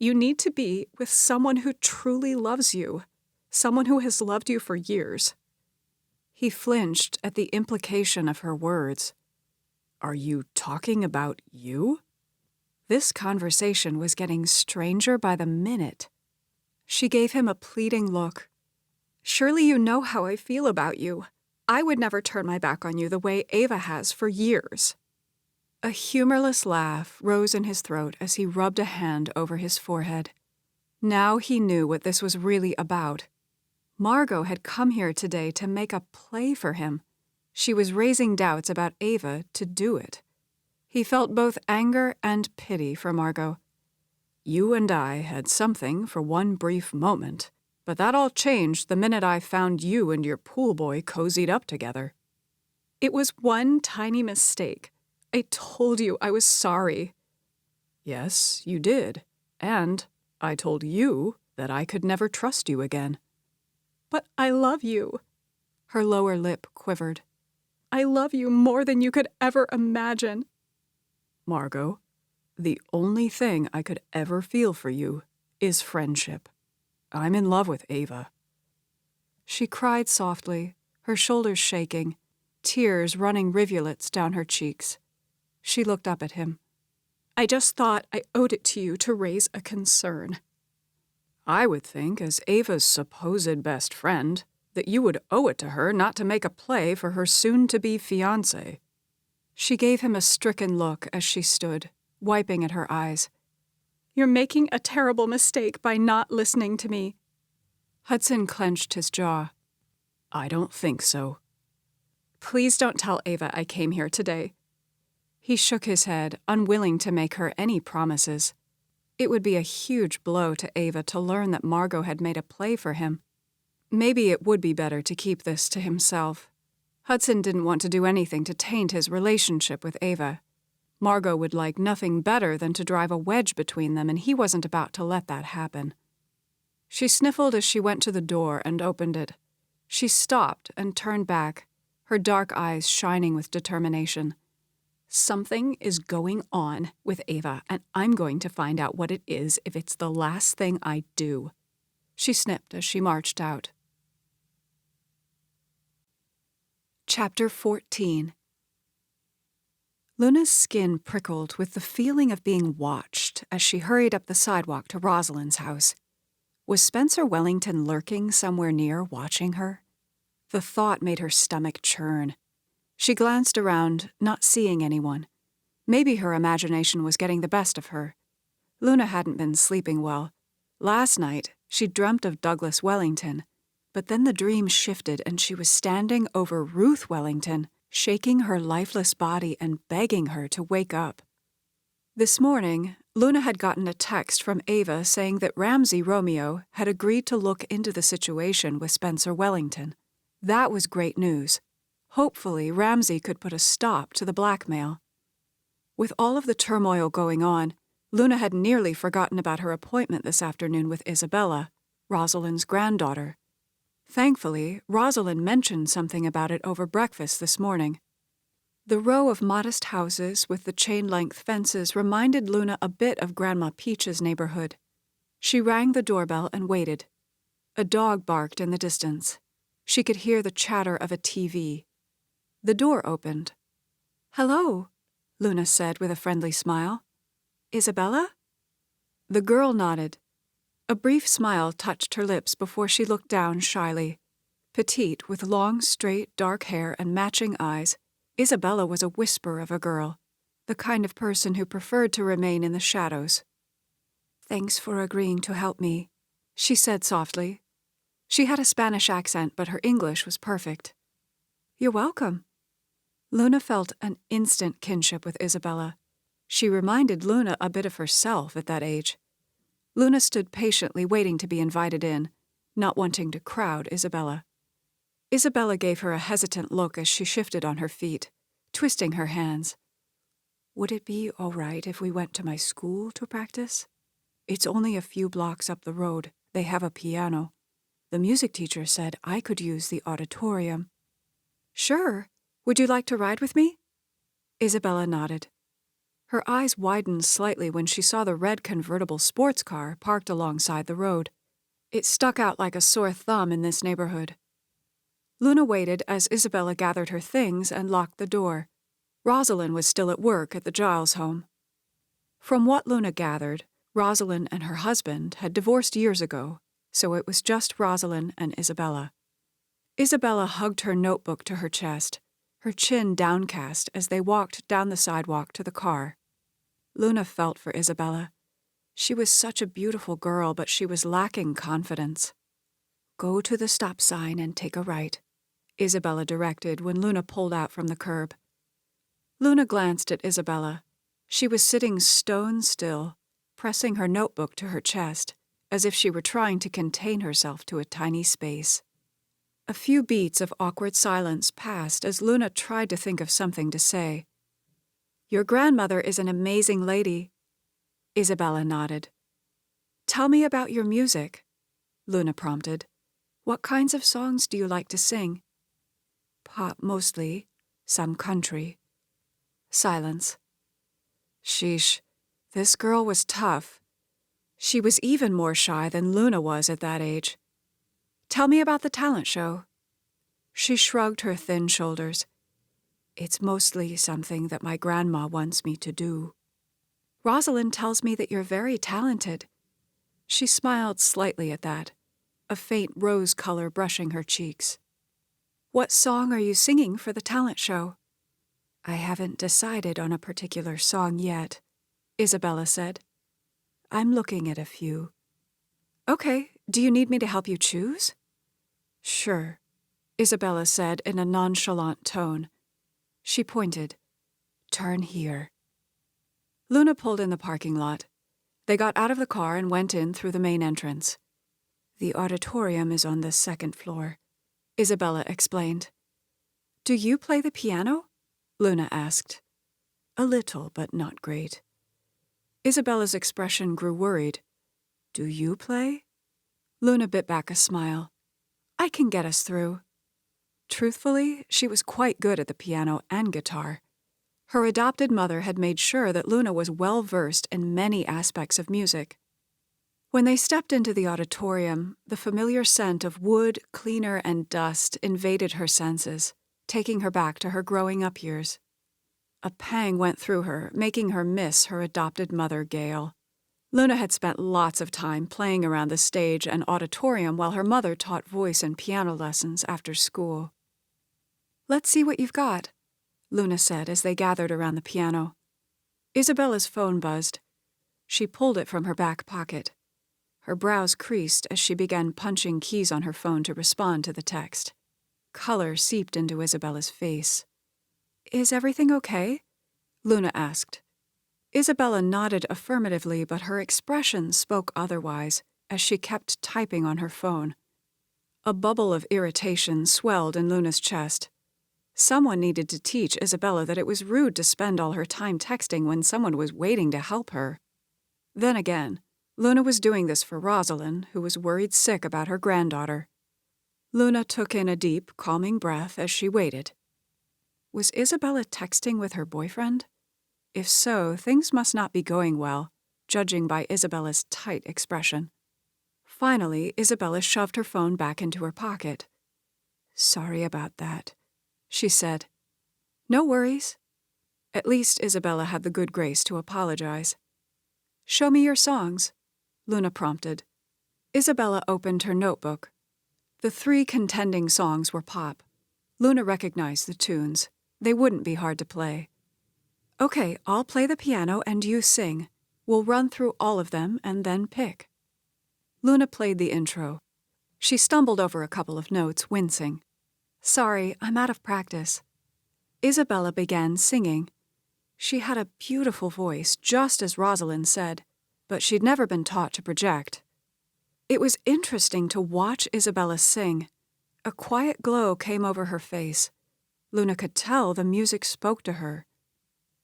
A: You need to be with someone who truly loves you, someone who has loved you for years. He flinched at the implication of her words. Are you talking about you? This conversation was getting stranger by the minute. She gave him a pleading look. Surely you know how I feel about you. I would never turn my back on you the way Ava has for years. A humorless laugh rose in his throat as he rubbed a hand over his forehead. Now he knew what this was really about. Margot had come here today to make a play for him. She was raising doubts about Ava to do it. He felt both anger and pity for Margot. You and I had something for one brief moment, but that all changed the minute I found you and your pool boy cozied up together. It was one tiny mistake. I told you I was sorry. Yes, you did. And I told you that I could never trust you again. But I love you. Her lower lip quivered. I love you more than you could ever imagine. Margot, the only thing I could ever feel for you is friendship. I'm in love with Ava. She cried softly, her shoulders shaking, tears running rivulets down her cheeks. She looked up at him. I just thought I owed it to you to raise a concern.
B: I would think, as Ava's supposed best friend, that you would owe it to her not to make a play for her soon-to-be fiancé.
A: She gave him a stricken look as she stood, wiping at her eyes. You're making a terrible mistake by not listening to me. Hudson clenched his jaw.
B: I don't think so.
A: Please don't tell Ava I came here today. He shook his head, unwilling to make her any promises. It would be a huge blow to Ava to learn that Margot had made a play for him. Maybe it would be better to keep this to himself. Hudson didn't want to do anything to taint his relationship with Ava. Margot would like nothing better than to drive a wedge between them, and he wasn't about to let that happen. She sniffled as she went to the door and opened it. She stopped and turned back, her dark eyes shining with determination. Something is going on with Ava, and I'm going to find out what it is if it's the last thing I do. She snipped as she marched out. Chapter 14. Luna's skin prickled with the feeling of being watched as she hurried up the sidewalk to Rosalyn's house. Was Spencer Wellington lurking somewhere near, watching her? The thought made her stomach churn. She glanced around, not seeing anyone. Maybe her imagination was getting the best of her. Luna hadn't been sleeping well. Last night, she dreamt of Douglas Wellington, but then the dream shifted and she was standing over Ruth Wellington, shaking her lifeless body and begging her to wake up. This morning, Luna had gotten a text from Ava saying that Ramsay Romeo had agreed to look into the situation with Spencer Wellington. That was great news. Hopefully, Ramsay could put a stop to the blackmail. With all of the turmoil going on, Luna had nearly forgotten about her appointment this afternoon with Isabella, Rosalyn's granddaughter. Thankfully, Rosalyn mentioned something about it over breakfast this morning. The row of modest houses with the chain-length fences reminded Luna a bit of Grandma Peach's neighborhood. She rang the doorbell and waited. A dog barked in the distance. She could hear the chatter of a TV. The door opened. "Hello," Luna said with a friendly smile. "Isabella?" The girl nodded. A brief smile touched her lips before she looked down shyly. Petite, with long, straight, dark hair and matching eyes, Isabella was a whisper of a girl, the kind of person who preferred to remain in the shadows. "Thanks for agreeing to help me," she said softly. She had a Spanish accent, but her English was perfect. "You're welcome." Luna felt an instant kinship with Isabella. She reminded Luna a bit of herself at that age. Luna stood patiently waiting to be invited in, not wanting to crowd Isabella. Isabella gave her a hesitant look as she shifted on her feet, twisting her hands. "Would it be all right if we went to my school to practice? It's only a few blocks up the road. They have a piano. The music teacher said I could use the auditorium." "Sure. Would you like to ride with me?" Isabella nodded. Her eyes widened slightly when she saw the red convertible sports car parked alongside the road. It stuck out like a sore thumb in this neighborhood. Luna waited as Isabella gathered her things and locked the door. Rosalyn was still at work at the Giles home. From what Luna gathered, Rosalyn and her husband had divorced years ago, so it was just Rosalyn and Isabella. Isabella hugged her notebook to her chest, her chin downcast as they walked down the sidewalk to the car. Luna felt for Isabella. She was such a beautiful girl, but she was lacking confidence. "Go to the stop sign and take a right," Isabella directed when Luna pulled out from the curb. Luna glanced at Isabella. She was sitting stone still, pressing her notebook to her chest, as if she were trying to contain herself to a tiny space. A few beats of awkward silence passed as Luna tried to think of something to say. "Your grandmother is an amazing lady." Isabella nodded. "Tell me about your music," Luna prompted. "What kinds of songs do you like to sing?" "Pop mostly, some country." Silence. Sheesh, this girl was tough. She was even more shy than Luna was at that age. "Tell me about the talent show." She shrugged her thin shoulders. "It's mostly something that my grandma wants me to do." Rosalyn tells me that you're very talented. She smiled slightly at that, a faint rose color brushing her cheeks. What song are you singing for the talent show? I haven't decided on a particular song yet, Isabella said. I'm looking at a few. Okay, do you need me to help you choose? Sure, Isabella said in a nonchalant tone. She pointed. Turn here. Luna pulled in the parking lot. They got out of the car and went in through the main entrance. The auditorium is on the second floor, Isabella explained. Do you play the piano? Luna asked. A little, but not great. Isabella's expression grew worried. Do you play? Luna bit back a smile. I can get us through. Truthfully, she was quite good at the piano and guitar. Her adopted mother had made sure that Luna was well-versed in many aspects of music. When they stepped into the auditorium, the familiar scent of wood, cleaner, and dust invaded her senses, taking her back to her growing-up years. A pang went through her, making her miss her adopted mother, Gail. Luna had spent lots of time playing around the stage and auditorium while her mother taught voice and piano lessons after school. Let's see what you've got, Luna said as they gathered around the piano. Isabella's phone buzzed. She pulled it from her back pocket. Her brows creased as she began punching keys on her phone to respond to the text. Color seeped into Isabella's face. Is everything okay? Luna asked. Isabella nodded affirmatively, but her expression spoke otherwise as she kept typing on her phone. A bubble of irritation swelled in Luna's chest. Someone needed to teach Isabella that it was rude to spend all her time texting when someone was waiting to help her. Then again, Luna was doing this for Rosalyn, who was worried sick about her granddaughter. Luna took in a deep, calming breath as she waited. Was Isabella texting with her boyfriend? If so, things must not be going well, judging by Isabella's tight expression. Finally, Isabella shoved her phone back into her pocket. Sorry about that, she said. No worries. At least Isabella had the good grace to apologize. Show me your songs, Luna prompted. Isabella opened her notebook. The 3 contending songs were pop. Luna recognized the tunes. They wouldn't be hard to play. Okay, I'll play the piano and you sing. We'll run through all of them and then pick. Luna played the intro. She stumbled over a couple of notes, wincing. Sorry, I'm out of practice. Isabella began singing. She had a beautiful voice, just as Rosalyn said, but she'd never been taught to project. It was interesting to watch Isabella sing. A quiet glow came over her face. Luna could tell the music spoke to her.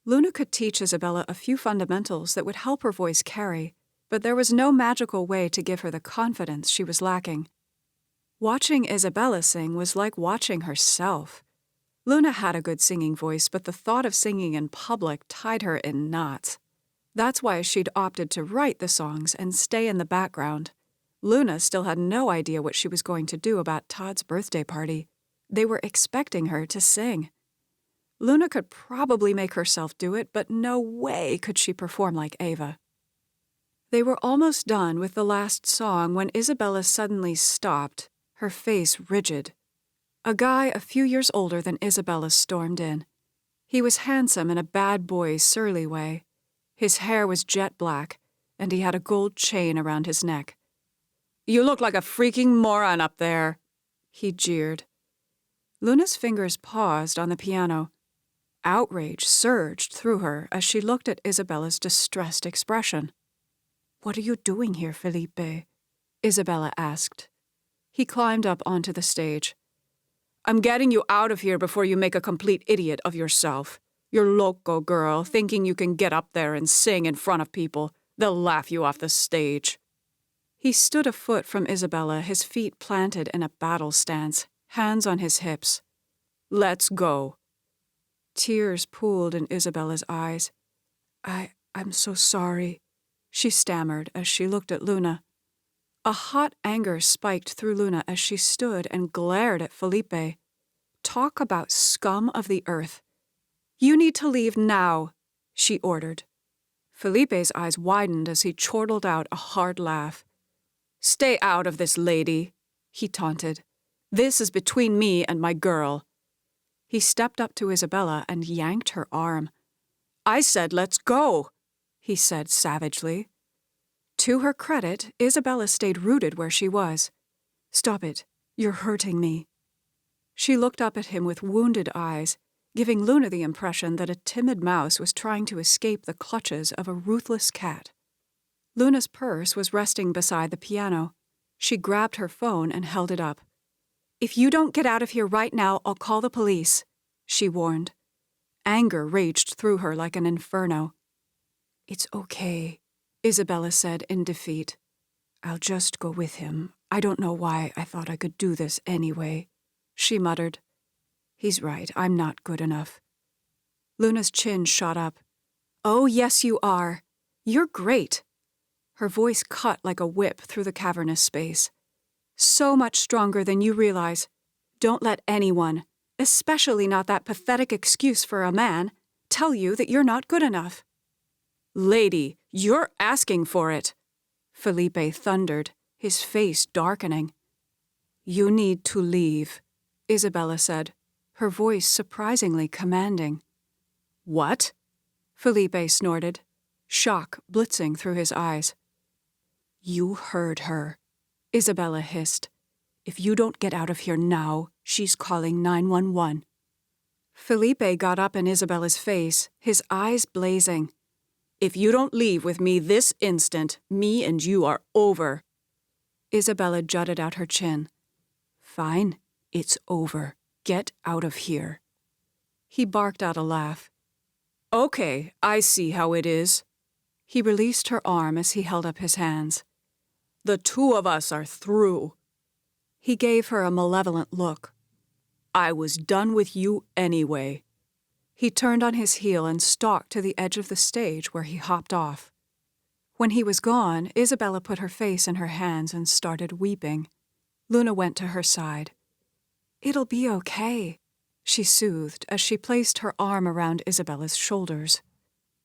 A: Luna could teach Isabella a few fundamentals that would help her voice carry, but there was no magical way to give her the confidence she was lacking. Watching Isabella sing was like watching herself. Luna had a good singing voice, but the thought of singing in public tied her in knots. That's why she'd opted to write the songs and stay in the background. Luna still had no idea what she was going to do about Todd's birthday party. They were expecting her to sing. Luna could probably make herself do it, but no way could she perform like Ava. They were almost done with the last song when Isabella suddenly stopped, her face rigid. A guy a few years older than Isabella stormed in. He was handsome in a bad boy's surly way. His hair was jet black, and he had a gold chain around his neck. "You look like a freaking moron up there," he jeered. Luna's fingers paused on the piano. Outrage surged through her as she looked at Isabella's distressed expression. "What are you doing here, Felipe?" Isabella asked. He climbed up onto the stage. "I'm getting you out of here before you make a complete idiot of yourself. You're loco, girl, thinking you can get up there and sing in front of people. They'll laugh you off the stage." He stood a foot from Isabella, his feet planted in a battle stance, hands on his hips. "Let's go." Tears pooled in Isabella's eyes. I'm so sorry," she stammered as she looked at Luna. A hot anger spiked through Luna as she stood and glared at Felipe. Talk about scum of the earth. "You need to leave now," she ordered. Felipe's eyes widened as he chortled out a hard laugh. "Stay out of this, lady," he taunted. "This is between me and my girl." He stepped up to Isabella and yanked her arm. "I said let's go," he said savagely. To her credit, Isabella stayed rooted where she was. "Stop it. You're hurting me." She looked up at him with wounded eyes, giving Luna the impression that a timid mouse was trying to escape the clutches of a ruthless cat. Luna's purse was resting beside the piano. She grabbed her phone and held it up. "If you don't get out of here right now, I'll call the police," she warned. Anger raged through her like an inferno. "It's okay," Isabella said in defeat. "I'll just go with him. I don't know why I thought I could do this anyway," she muttered. "He's right, I'm not good enough." Luna's chin shot up. "Oh, yes, you are. You're great." Her voice cut like a whip through the cavernous space. "So much stronger than you realize. Don't let anyone, especially not that pathetic excuse for a man, tell you that you're not good enough." "Lady, you're asking for it," Felipe thundered, his face darkening. "You need to leave," Isabella said, her voice surprisingly commanding. "What?" Felipe snorted, shock blitzing through his eyes. "You heard her," Isabella hissed. "If you don't get out of here now, she's calling 911. Felipe got up in Isabella's face, his eyes blazing. "If you don't leave with me this instant, me and you are over." Isabella jutted out her chin. "Fine, it's over. Get out of here." He barked out a laugh. "Okay, I see how it is." He released her arm as he held up his hands. "The two of us are through." He gave her a malevolent look. "I was done with you anyway." He turned on his heel and stalked to the edge of the stage where he hopped off. When he was gone, Isabella put her face in her hands and started weeping. Luna went to her side. "It'll be okay," she soothed as she placed her arm around Isabella's shoulders.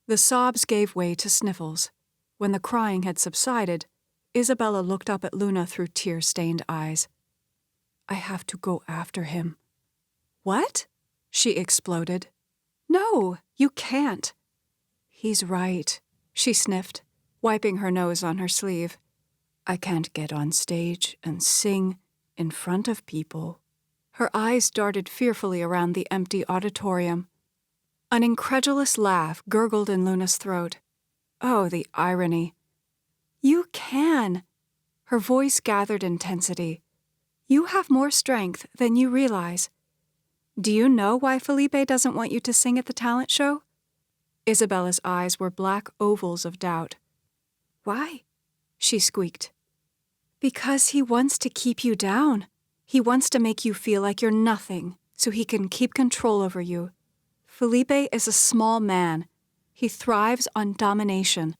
A: The sobs gave way to sniffles. When the crying had subsided, Isabella looked up at Luna through tear-stained eyes. "I have to go after him." "What?" she exploded. "No, you can't." "He's right," she sniffed, wiping her nose on her sleeve. "I can't get on stage and sing in front of people." Her eyes darted fearfully around the empty auditorium. An incredulous laugh gurgled in Luna's throat. Oh, the irony. "You can." Her voice gathered intensity. "You have more strength than you realize. Do you know why Felipe doesn't want you to sing at the talent show?" Isabella's eyes were black ovals of doubt. "Why?" she squeaked. "Because he wants to keep you down. He wants to make you feel like you're nothing, so he can keep control over you. Felipe is a small man. He thrives on domination."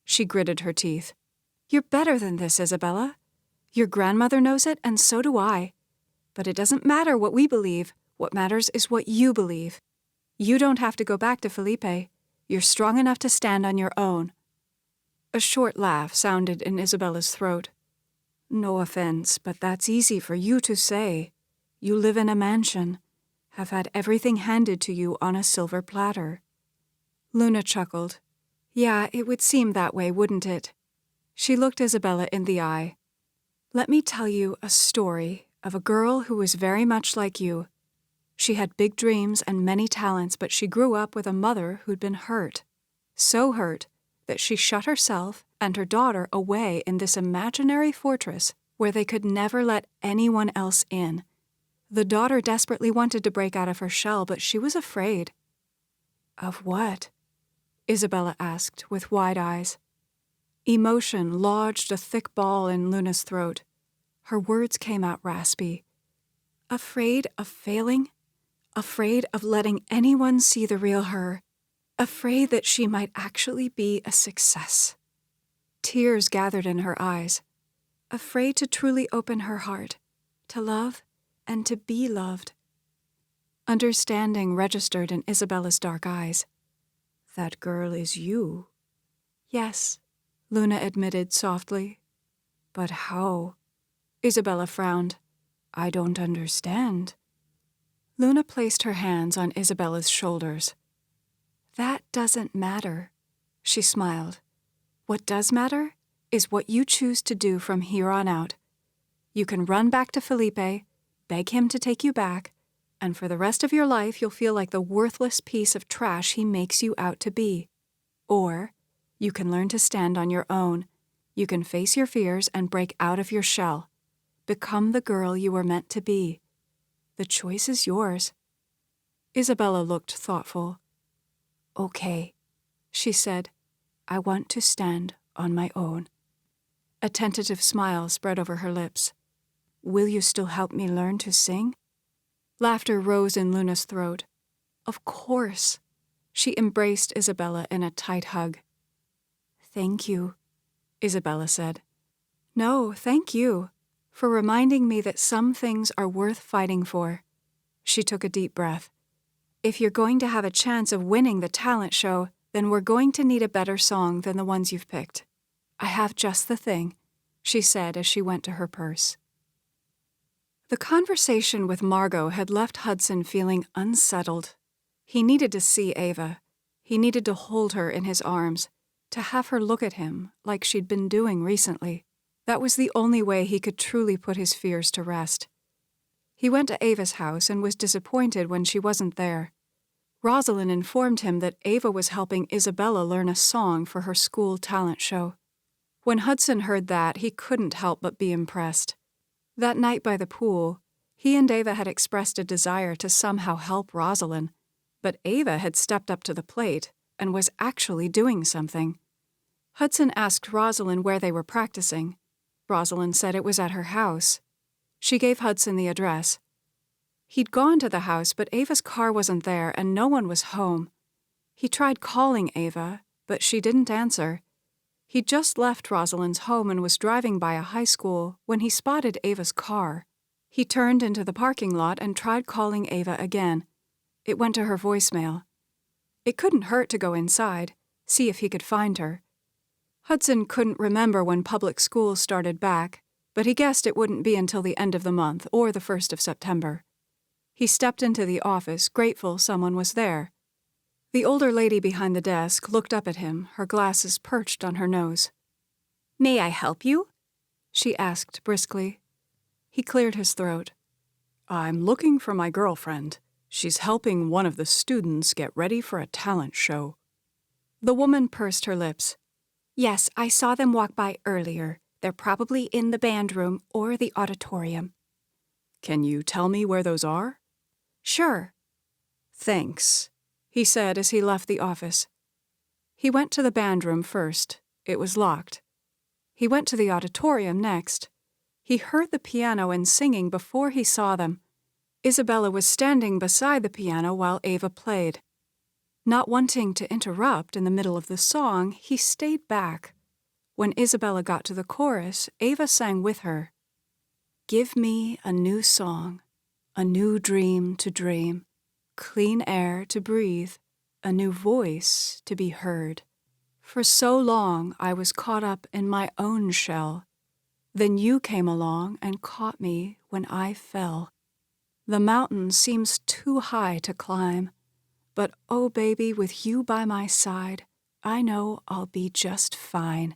A: She gritted her teeth. "You're better than this, Isabella. Your grandmother knows it, and so do I. But it doesn't matter what we believe. What matters is what you believe. You don't have to go back to Felipe. You're strong enough to stand on your own." A short laugh sounded in Isabella's throat. "No offense, but that's easy for you to say. You live in a mansion, have had everything handed to you on a silver platter." Luna chuckled. "Yeah, it would seem that way, wouldn't it?" She looked Isabella in the eye. "Let me tell you a story of a girl who was very much like you. She had big dreams and many talents, but she grew up with a mother who'd been hurt. So hurt that she shut herself and her daughter away in this imaginary fortress where they could never let anyone else in. The daughter desperately wanted to break out of her shell, but she was afraid." "Of what?" Isabella asked with wide eyes. Emotion lodged a thick ball in Luna's throat. Her words came out raspy. "Afraid of failing? Afraid of letting anyone see the real her? Afraid that she might actually be a success?" Tears gathered in her eyes. Afraid to truly open her heart, to love and to be loved. Understanding registered in Isabella's dark eyes. "That girl is you." Yes, Luna admitted softly. But how? Isabella frowned. I don't understand. Luna placed her hands on Isabella's shoulders. That doesn't matter, she smiled. What does matter is what you choose to do from here on out. You can run back to Felipe, beg him to take you back, and for the rest of your life you'll feel like the worthless piece of trash he makes you out to be. Or you can learn to stand on your own. You can face your fears and break out of your shell. Become the girl you were meant to be. The choice is yours. Isabella looked thoughtful. Okay, she said. I want to stand on my own. A tentative smile spread over her lips. Will you still help me learn to sing? Laughter rose in Luna's throat. Of course. She embraced Isabella in a tight hug. Thank you, Isabella said. No, thank you, for reminding me that some things are worth fighting for. She took a deep breath. If you're going to have a chance of winning the talent show, then we're going to need a better song than the ones you've picked. I have just the thing, she said as she went to her purse. The conversation with Margot had left Hudson feeling unsettled. He needed to see Ava. He needed to hold her in his arms, to have her look at him like she'd been doing recently. That was the only way he could truly put his fears to rest. He went to Ava's house and was disappointed when she wasn't there. Rosalyn informed him that Ava was helping Isabella learn a song for her school talent show. When Hudson heard that, he couldn't help but be impressed. That night by the pool, he and Ava had expressed a desire to somehow help Rosalyn, but Ava had stepped up to the plate and was actually doing something. Hudson asked Rosalyn where they were practicing. Rosalyn said it was at her house. She gave Hudson the address. He'd gone to the house, but Ava's car wasn't there and no one was home. He tried calling Ava, but she didn't answer. He'd just left Rosalyn's home and was driving by a high school when he spotted Ava's car. He turned into the parking lot and tried calling Ava again. It went to her voicemail. It couldn't hurt to go inside, see if he could find her. Hudson couldn't remember when public school started back, but he guessed it wouldn't be until the end of the month or the 1st of September. He stepped into the office, grateful someone was there. The older lady behind the desk looked up at him, her glasses perched on her nose. "May I help you?" she asked briskly. He cleared his throat. "I'm looking for my girlfriend. She's helping one of the students get ready for a talent show." The woman pursed her lips. "Yes, I saw them walk by earlier. They're probably in the band room or the auditorium." "Can you tell me where those are?" "Sure." "Thanks," he said as he left the office. He went to the band room first. It was locked. He went to the auditorium next. He heard the piano and singing before he saw them. Isabella was standing beside the piano while Ava played. Not wanting to interrupt in the middle of the song, he stayed back. When Isabella got to the chorus, Ava sang with her. "Give me a new song, a new dream to dream, clean air to breathe, a new voice to be heard. For so long I was caught up in my own shell. Then you came along and caught me when I fell. The mountain seems too high to climb, but oh baby, with you by my side, I know I'll be just fine.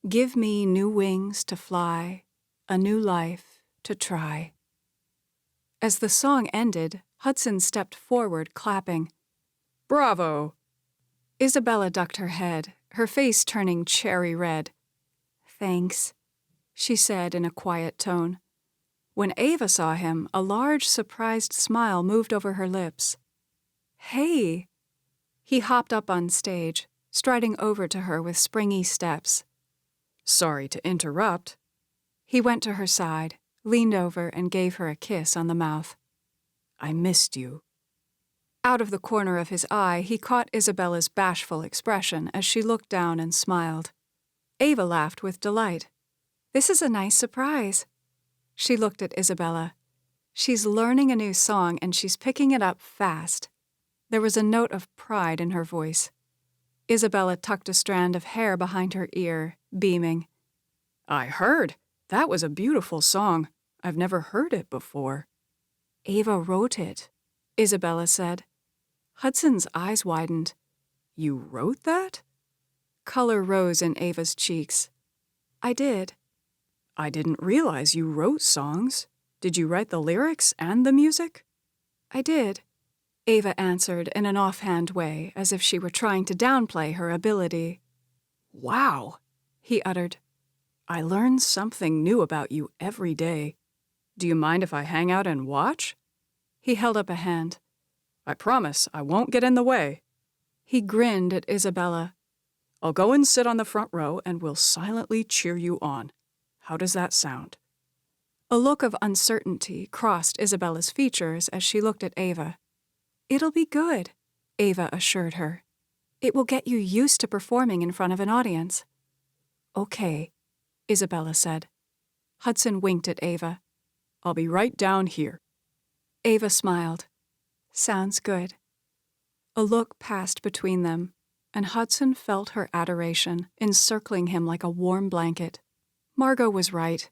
A: Give me new wings to fly, a new life to try." As the song ended, Hudson stepped forward, clapping. "Bravo!" Isabella ducked her head, her face turning cherry red. "Thanks," she said in a quiet tone. When Ava saw him, a large, surprised smile moved over her lips. "Hey!" He hopped up on stage, striding over to her with springy steps. "Sorry to interrupt." He went to her side, leaned over, and gave her a kiss on the mouth. "I missed you." Out of the corner of his eye, he caught Isabella's bashful expression as she looked down and smiled. Ava laughed with delight. "This is a nice surprise." She looked at Isabella. "She's learning a new song and she's picking it up fast." There was a note of pride in her voice. Isabella tucked a strand of hair behind her ear, beaming.
B: I heard. That was a beautiful song. I've never heard it before.
A: Ava wrote it, Isabella said. Hudson's eyes widened.
B: You wrote that?
A: Color rose in Ava's cheeks. I did.
B: I didn't realize you wrote songs. Did you write the lyrics and the music?
A: I did, Ava answered in an offhand way, as if she were trying to downplay her ability.
B: Wow, he uttered. I learn something new about you every day. Do you mind if I hang out and watch?
A: He held up a hand.
B: I promise I won't get in the way.
A: He grinned at Isabella.
B: I'll go and sit on the front row and we'll silently cheer you on. How does that sound?
A: A look of uncertainty crossed Isabella's features as she looked at Ava. It'll be good, Ava assured her. It will get you used to performing in front of an audience.
B: Okay, Isabella said. Hudson winked at Ava. I'll be right down here.
A: Ava smiled. Sounds good. A look passed between them, and Hudson felt her adoration encircling him like a warm blanket. Margot was right.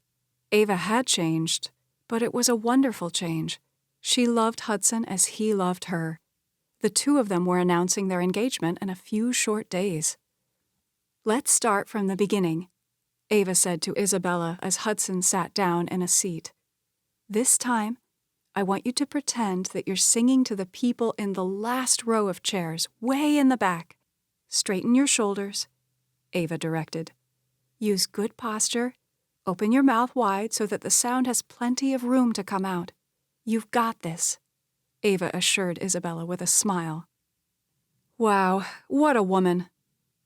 A: Ava had changed, but it was a wonderful change. She loved Hudson as he loved her. The two of them were announcing their engagement in a few short days. Let's start from the beginning, Ava said to Isabella as Hudson sat down in a seat. This time, I want you to pretend that you're singing to the people in the last row of chairs, way in the back. Straighten your shoulders, Ava directed. Use good posture. Open your mouth wide so that the sound has plenty of room to come out. You've got this, Ava assured Isabella with a smile. Wow, what a woman.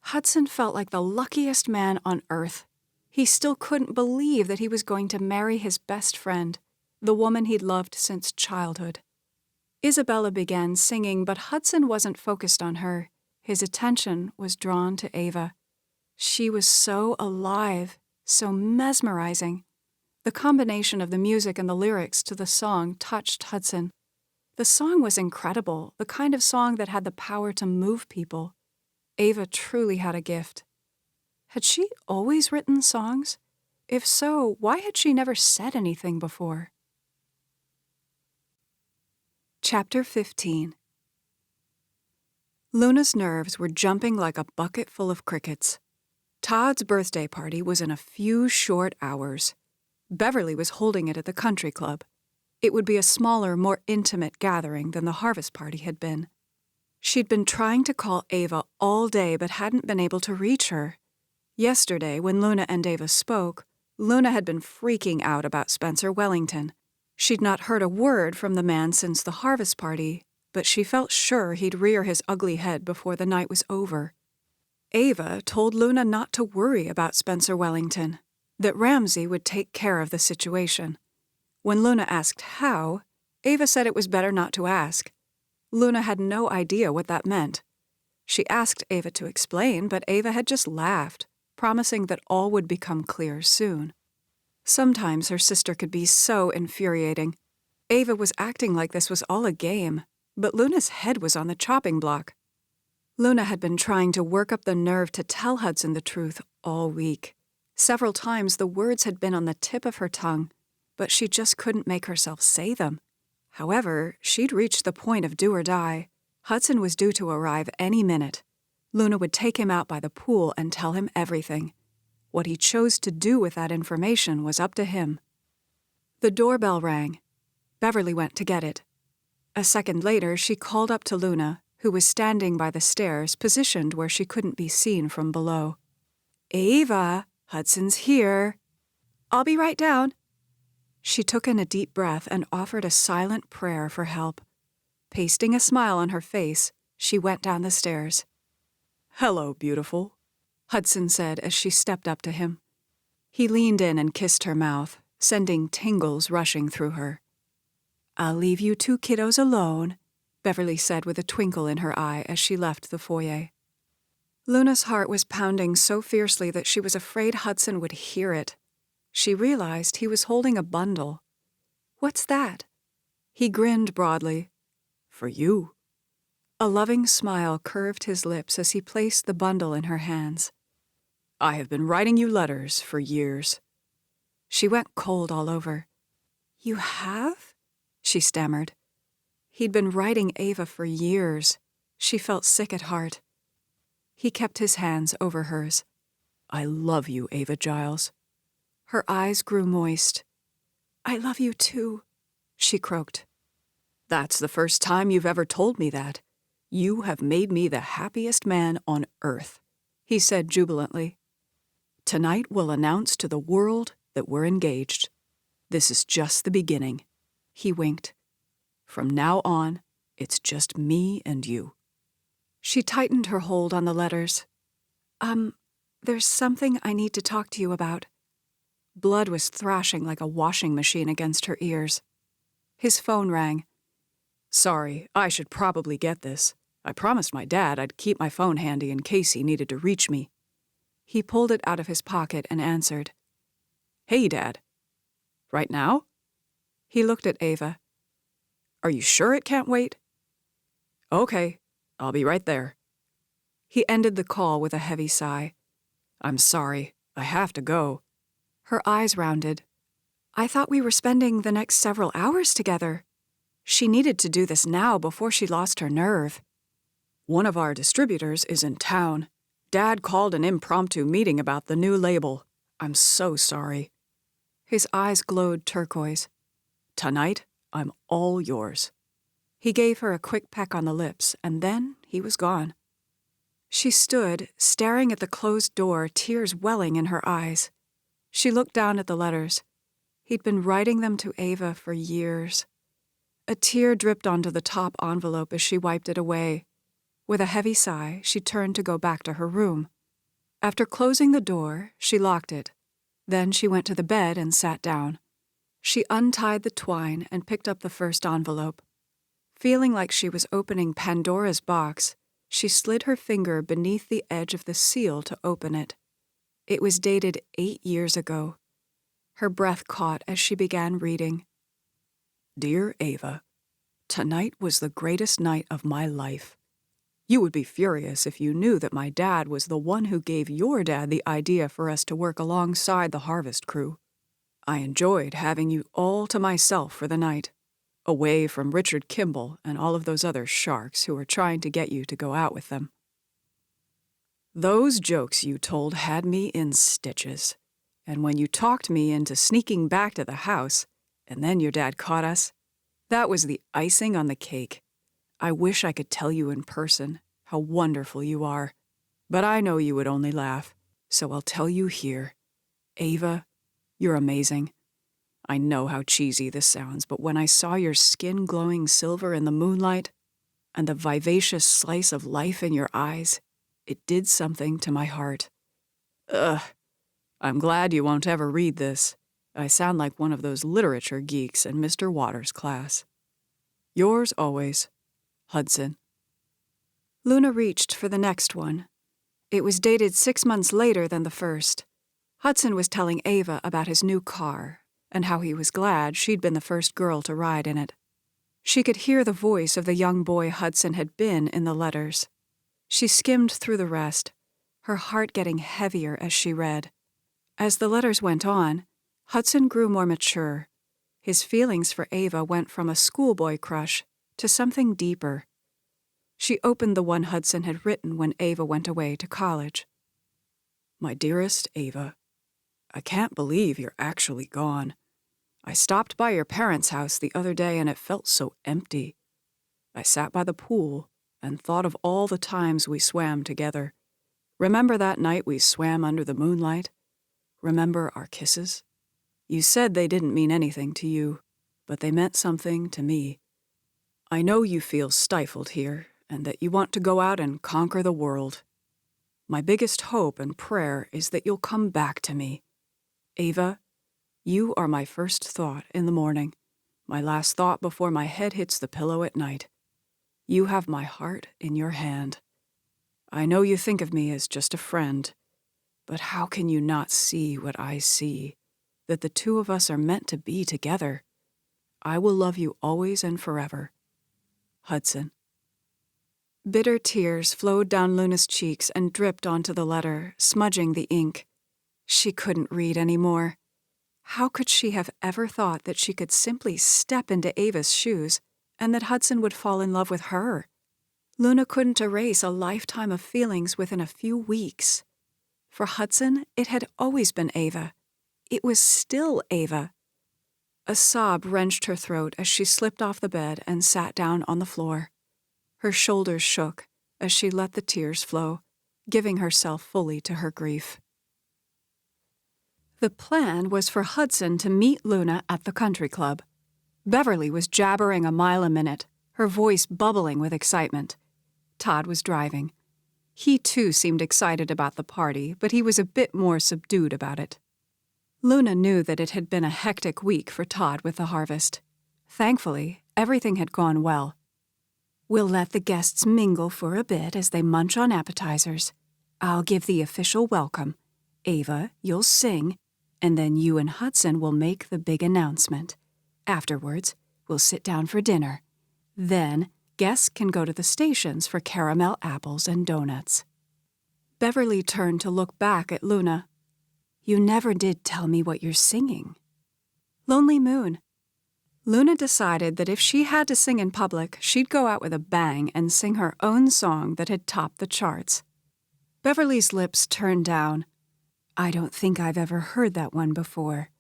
A: Hudson felt like the luckiest man on earth. He still couldn't believe that he was going to marry his best friend, the woman he'd loved since childhood. Isabella began singing, but Hudson wasn't focused on her. His attention was drawn to Ava. She was so alive, so mesmerizing. The combination of the music and the lyrics to the song touched Hudson. The song was incredible, the kind of song that had the power to move people. Ava truly had a gift. Had she always written songs? If so, why had she never said anything before? Chapter 15. Luna's nerves were jumping like a bucket full of crickets. Todd's birthday party was in a few short hours. Beverly was holding it at the country club. It would be a smaller, more intimate gathering than the harvest party had been. She'd been trying to call Ava all day but hadn't been able to reach her. Yesterday, when Luna and Ava spoke, Luna had been freaking out about Spencer Wellington. She'd not heard a word from the man since the harvest party, but she felt sure he'd rear his ugly head before the night was over. Ava told Luna not to worry about Spencer Wellington, that Ramsay would take care of the situation. When Luna asked how, Ava said it was better not to ask. Luna had no idea what that meant. She asked Ava to explain, but Ava had just laughed, promising that all would become clear soon. Sometimes her sister could be so infuriating. Ava was acting like this was all a game, but Luna's head was on the chopping block. Luna had been trying to work up the nerve to tell Hudson the truth all week. Several times the words had been on the tip of her tongue, but she just couldn't make herself say them. However, she'd reached the point of do or die. Hudson was due to arrive any minute. Luna would take him out by the pool and tell him everything. What he chose to do with that information was up to him. The doorbell rang. Beverly went to get it. A second later, she called up to Luna, who was standing by the stairs, positioned where she couldn't be seen from below. Ava, Hudson's here. I'll be right down. She took in a deep breath and offered a silent prayer for help. Pasting a smile on her face, she went down the stairs.
B: Hello, beautiful,
A: Hudson said as she stepped up to him. He leaned in and kissed her mouth, sending tingles rushing through her. I'll leave you two kiddos alone, Beverly said with a twinkle in her eye as she left the foyer. Luna's heart was pounding so fiercely that she was afraid Hudson would hear it. She realized he was holding a bundle. What's that? He grinned broadly.
B: For you.
A: A loving smile curved his lips as he placed the bundle in her hands.
B: I have been writing you letters for years.
A: She went cold all over. You have? She stammered. He'd been writing Ava for years. She felt sick at heart. He kept his hands over hers.
B: I love you, Ava Giles.
A: Her eyes grew moist. I love you too, she croaked.
B: That's the first time you've ever told me that. You have made me the happiest man on earth, he said jubilantly. Tonight we'll announce to the world that we're engaged. This is just the beginning. He winked. From now on, it's just me and you.
A: She tightened her hold on the letters. There's something I need to talk to you about. Blood was thrashing like a washing machine against her ears. His phone rang.
B: Sorry, I should probably get this. I promised my dad I'd keep my phone handy in case he needed to reach me.
A: He pulled it out of his pocket and answered.
B: Hey, Dad. Right now?
A: He looked at Ava.
B: Are you sure it can't wait? Okay, I'll be right there.
A: He ended the call with a heavy sigh.
B: I'm sorry, I have to go.
A: Her eyes rounded. I thought we were spending the next several hours together. She needed to do this now before she lost her nerve.
B: One of our distributors is in town. Dad called an impromptu meeting about the new label. I'm so sorry.
A: His eyes glowed turquoise.
B: Tonight, I'm all yours.
A: He gave her a quick peck on the lips, and then he was gone. She stood, staring at the closed door, tears welling in her eyes. She looked down at the letters. He'd been writing them to Ava for years. A tear dripped onto the top envelope as she wiped it away. With a heavy sigh, she turned to go back to her room. After closing the door, she locked it. Then she went to the bed and sat down. She untied the twine and picked up the first envelope. Feeling like she was opening Pandora's box, she slid her finger beneath the edge of the seal to open it. It was dated 8 years ago. Her breath caught as she began reading.
B: Dear Ava, tonight was the greatest night of my life. You would be furious if you knew that my dad was the one who gave your dad the idea for us to work alongside the harvest crew. I enjoyed having you all to myself for the night, away from Richard Kimball and all of those other sharks who were trying to get you to go out with them. Those jokes you told had me in stitches, and when you talked me into sneaking back to the house, and then your dad caught us, that was the icing on the cake. I wish I could tell you in person how wonderful you are, but I know you would only laugh, so I'll tell you here. Ava, you're amazing. I know how cheesy this sounds, but when I saw your skin glowing silver in the moonlight and the vivacious slice of life in your eyes, it did something to my heart. Ugh, I'm glad you won't ever read this. I sound like one of those literature geeks in Mr. Waters' class. Yours always, Hudson.
A: Luna reached for the next one. It was dated 6 months later than the first. Hudson was telling Ava about his new car and how he was glad she'd been the first girl to ride in it. She could hear the voice of the young boy Hudson had been in the letters. She skimmed through the rest, her heart getting heavier as she read. As the letters went on, Hudson grew more mature. His feelings for Ava went from a schoolboy crush to something deeper. She opened the one Hudson had written when Ava went away to college. My dearest Ava, I can't believe you're actually gone. I stopped by your parents' house the other day and it felt so empty. I sat by the pool and thought of all the times we swam together. Remember that night we swam under the moonlight? Remember our kisses? You said they didn't mean anything to you, but they meant something to me. I know you feel stifled here and that you want to go out and conquer the world. My biggest hope and prayer is that you'll come back to me. Ava, you are my first thought in the morning, my last thought before my head hits the pillow at night. You have my heart in your hand. I know you think of me as just a friend, but how can you not see what I see, that the two of us are meant to be together? I will love you always and forever. Hudson. Bitter tears flowed down Luna's cheeks and dripped onto the letter, smudging the ink. She couldn't read any more. How could she have ever thought that she could simply step into Ava's shoes and that Hudson would fall in love with her? Luna couldn't erase a lifetime of feelings within a few weeks. For Hudson, it had always been Ava. It was still Ava. A sob wrenched her throat as she slipped off the bed and sat down on the floor. Her shoulders shook as she let the tears flow, giving herself fully to her grief. The plan was for Hudson to meet Luna at the country club. Beverly was jabbering a mile a minute, her voice bubbling with excitement. Todd was driving. He too seemed excited about the party, but he was a bit more subdued about it. Luna knew that it had been a hectic week for Todd with the harvest. Thankfully, everything had gone well. "We'll let the guests mingle for a bit as they munch on appetizers. I'll give the official welcome. Ava, you'll sing, and then you and Hudson will make the big announcement. Afterwards, we'll sit down for dinner. Then, guests can go to the stations for caramel apples and donuts." Beverly turned to look back at Luna. "You never did tell me what you're singing." "Lonely Moon." Luna decided that if she had to sing in public, she'd go out with a bang and sing her own song that had topped the charts. Beverly's lips turned down. "I don't think I've ever heard that one before."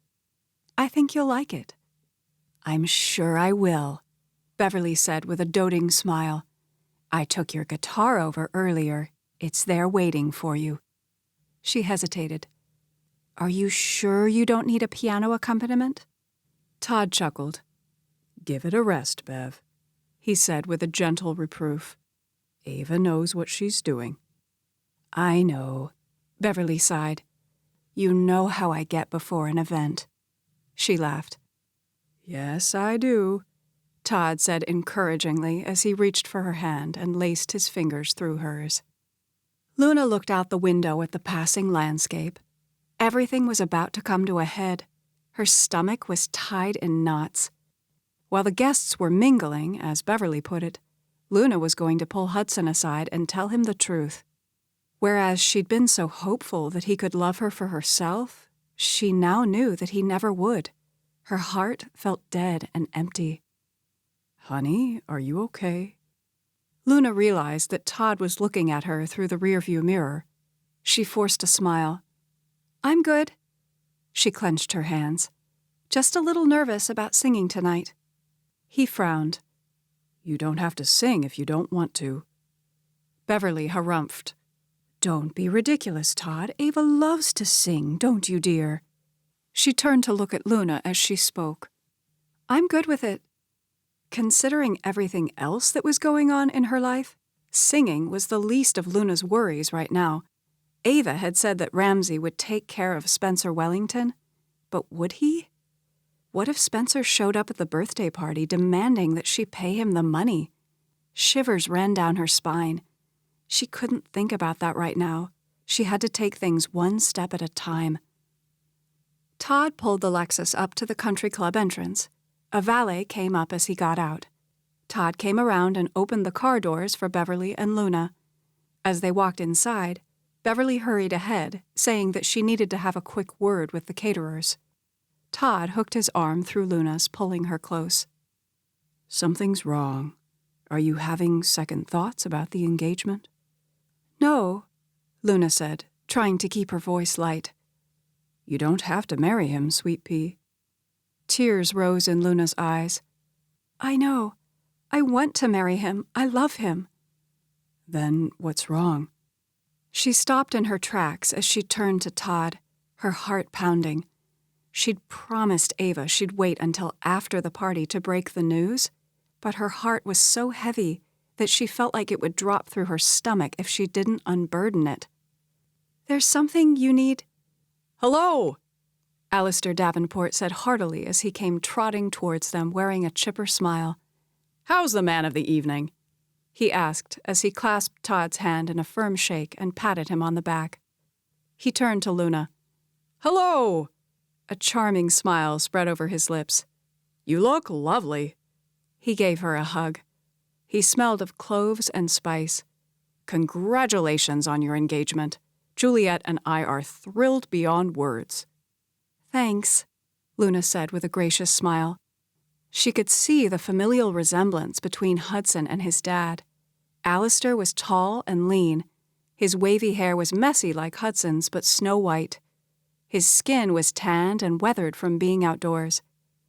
A: "I think you'll like it." "I'm sure I will," Beverly said with a doting smile. "I took your guitar over earlier. It's there waiting for you." She hesitated. "Are you sure you don't need a piano accompaniment?" Todd chuckled. "Give it a rest, Bev," he said with a gentle reproof. "Ava knows what she's doing." "I know," Beverly sighed. "You know how I get before an event." She laughed. "Yes, I do," Todd said encouragingly as he reached for her hand and laced his fingers through hers. Luna looked out the window at the passing landscape. Everything was about to come to a head. Her stomach was tied in knots. While the guests were mingling, as Beverly put it, Luna was going to pull Hudson aside and tell him the truth. Whereas she'd been so hopeful that he could love her for herself, she now knew that he never would. Her heart felt dead and empty. "Honey, are you okay?" Luna realized that Todd was looking at her through the rearview mirror. She forced a smile. "I'm good." She clenched her hands. "Just a little nervous about singing tonight." He frowned. "You don't have to sing if you don't want to." Beverly harumphed. "Don't be ridiculous, Todd. Ava loves to sing, don't you, dear?" She turned to look at Luna as she spoke. "I'm good with it." Considering everything else that was going on in her life, singing was the least of Luna's worries right now. Ava had said that Ramsay would take care of Spencer Wellington, but would he? What if Spencer showed up at the birthday party demanding that she pay him the money? Shivers ran down her spine. She couldn't think about that right now. She had to take things one step at a time. Todd pulled the Lexus up to the country club entrance. A valet came up as he got out. Todd came around and opened the car doors for Beverly and Luna. As they walked inside, Beverly hurried ahead, saying that she needed to have a quick word with the caterers. Todd hooked his arm through Luna's, pulling her close. "Something's wrong. Are you having second thoughts about the engagement?" "No," Luna said, trying to keep her voice light. "You don't have to marry him, sweet pea." Tears rose in Luna's eyes. "I know. I want to marry him. I love him." "Then what's wrong?" She stopped in her tracks as she turned to Todd, her heart pounding. She'd promised Ava she'd wait until after the party to break the news, but her heart was so heavy that she felt like it would drop through her stomach if she didn't unburden it. "There's something you need—"
B: "Hello!"
A: Alistair Davenport said heartily as he came trotting towards them wearing a chipper smile.
B: "How's the man of the evening?" he asked as he clasped Todd's hand in a firm shake and patted him on the back. He turned to Luna. "Hello!"
A: A charming smile spread over his lips.
B: "You look lovely."
A: He gave her a hug. He smelled of cloves and spice.
B: Congratulations on your engagement. Juliet and I are thrilled beyond words.
A: Thanks, Luna said with a gracious smile. She could see the familial resemblance between Hudson and his dad. Alistair was tall and lean. His wavy hair was messy like Hudson's, but snow-white. His skin was tanned and weathered from being outdoors.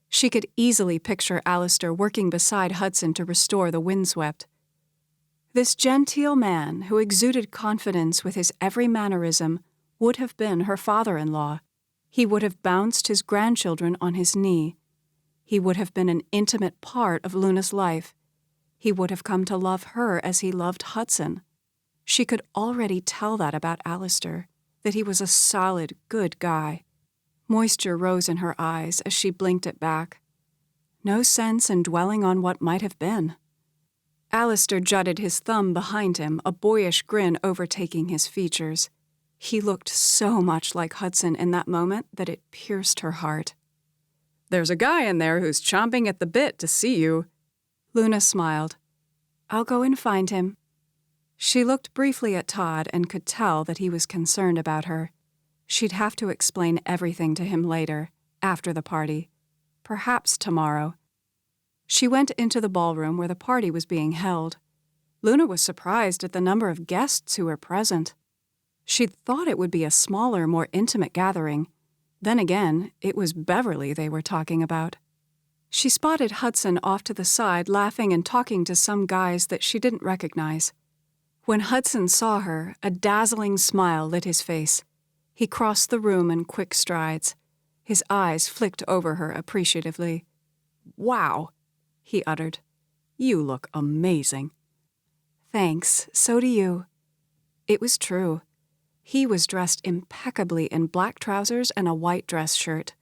A: She could easily picture Alistair working beside Hudson to restore the windswept. This genteel man, who exuded confidence with his every mannerism, would have been her father-in-law. He would have bounced his grandchildren on his knee. He would have been an intimate part of Luna's life. He would have come to love her as he loved Hudson. She could already tell that about Alistair, that he was a solid, good guy. Moisture rose in her eyes as she blinked it back. No sense in dwelling on what might have been. Alistair jutted his thumb behind him, a boyish grin overtaking his features. He looked so much like Hudson in that moment that it pierced her heart.
B: There's a guy in there who's chomping at the bit to see you.
A: Luna smiled. I'll go and find him. She looked briefly at Todd and could tell that he was concerned about her. She'd have to explain everything to him later, after the party. Perhaps tomorrow. She went into the ballroom where the party was being held. Luna was surprised at the number of guests who were present. She'd thought it would be a smaller, more intimate gathering. Then again, it was Beverly they were talking about. She spotted Hudson off to the side laughing and talking to some guys that she didn't recognize. When Hudson saw her, a dazzling smile lit his face. He crossed the room in quick strides. His eyes flicked over her appreciatively.
B: Wow, he uttered. You look amazing.
A: Thanks, so do you. It was true. He was dressed impeccably in black trousers and a white dress shirt.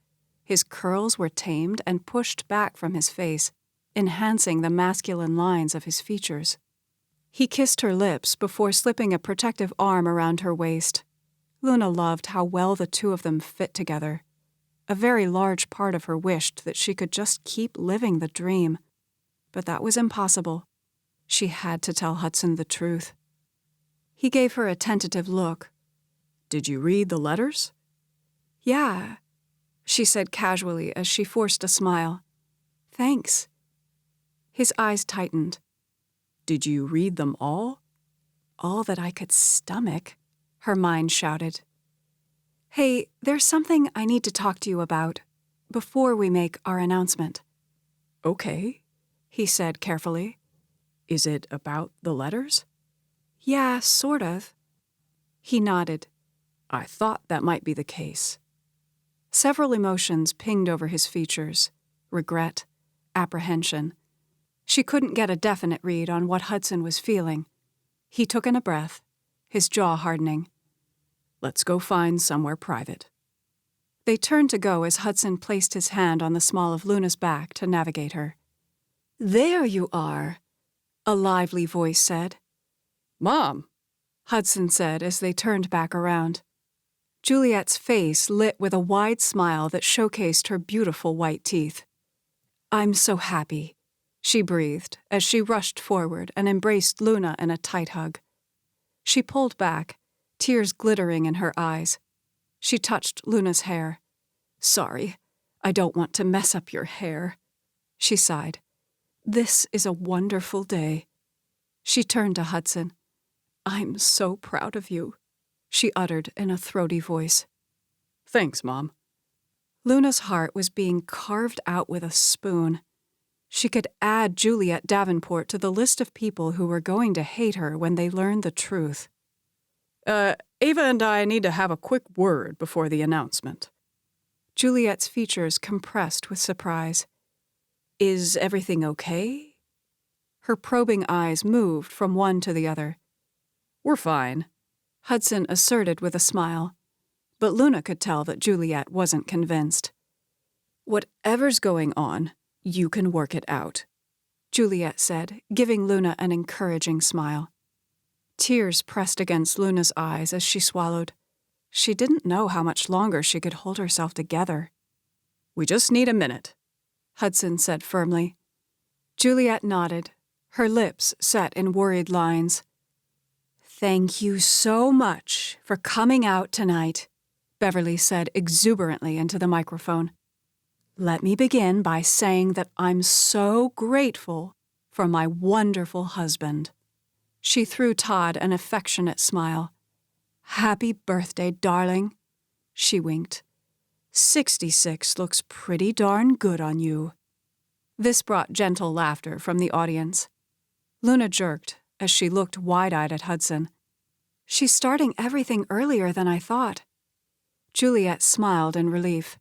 A: His curls were tamed and pushed back from his face, enhancing the masculine lines of his features. He kissed her lips before slipping a protective arm around her waist. Luna loved how well the two of them fit together. A very large part of her wished that she could just keep living the dream. But that was impossible. She had to tell Hudson the truth. He gave her a tentative look.
B: Did you read the letters?
A: Yeah, she said casually as she forced a smile. Thanks. His eyes tightened.
B: Did you read them all?
A: All that I could stomach, her mind shouted. Hey, there's something I need to talk to you about before we make our announcement.
B: Okay, he said carefully. Is it about the letters?
A: Yeah, sort of. He nodded.
B: I thought that might be the case.
A: Several emotions pinged over his features. Regret, apprehension. She couldn't get a definite read on what Hudson was feeling. He took in a breath, his jaw hardening.
B: Let's go find somewhere private.
A: They turned to go as Hudson placed his hand on the small of Luna's back to navigate her. There you are, a lively voice said.
B: Mom,
A: Hudson said as they turned back around. Juliet's face lit with a wide smile that showcased her beautiful white teeth. I'm so happy, she breathed as she rushed forward and embraced Luna in a tight hug. She pulled back, tears glittering in her eyes. She touched Luna's hair. Sorry, I don't want to mess up your hair, she sighed. This is a wonderful day. She turned to Hudson. I'm so proud of you, she uttered in a throaty voice.
B: Thanks, Mom.
A: Luna's heart was being carved out with a spoon. She could add Juliet Davenport to the list of people who were going to hate her when they learned the truth.
B: Ava and I need to have a quick word before the announcement.
A: Juliet's features compressed with surprise. Is everything okay? Her probing eyes moved from one to the other.
B: We're fine,
A: Hudson asserted with a smile. But Luna could tell that Juliet wasn't convinced.
B: Whatever's going on, you can work it out,
A: Juliet said, giving Luna an encouraging smile. Tears pressed against Luna's eyes as she swallowed. She didn't know how much longer she could hold herself together.
B: We just need a minute,
A: Hudson said firmly. Juliet nodded, Her lips set in worried lines. "Thank you so much for coming out tonight," Beverly said exuberantly into the microphone. "Let me begin by saying that I'm so grateful for my wonderful husband." She threw Todd an affectionate smile. "Happy birthday, darling," she winked. 66 looks pretty darn good on you." This brought gentle laughter from the audience. Luna jerked as she looked wide-eyed at Hudson. "She's starting everything earlier than I thought." Juliet smiled in relief.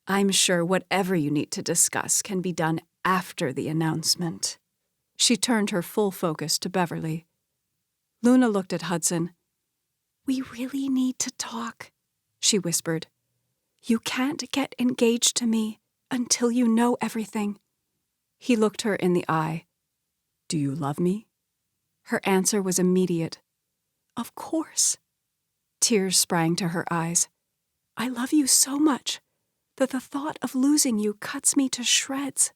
A: "I'm sure whatever you need to discuss can be done after the announcement." She turned her full focus to Beverly. Luna looked at Hudson. "We really need to talk," she whispered. "You can't get engaged to me until you know everything." He looked her in the eye. "Do you love me?" Her answer was immediate. "Of course." Tears sprang to her eyes. "I love you so much that the thought of losing you cuts me to shreds."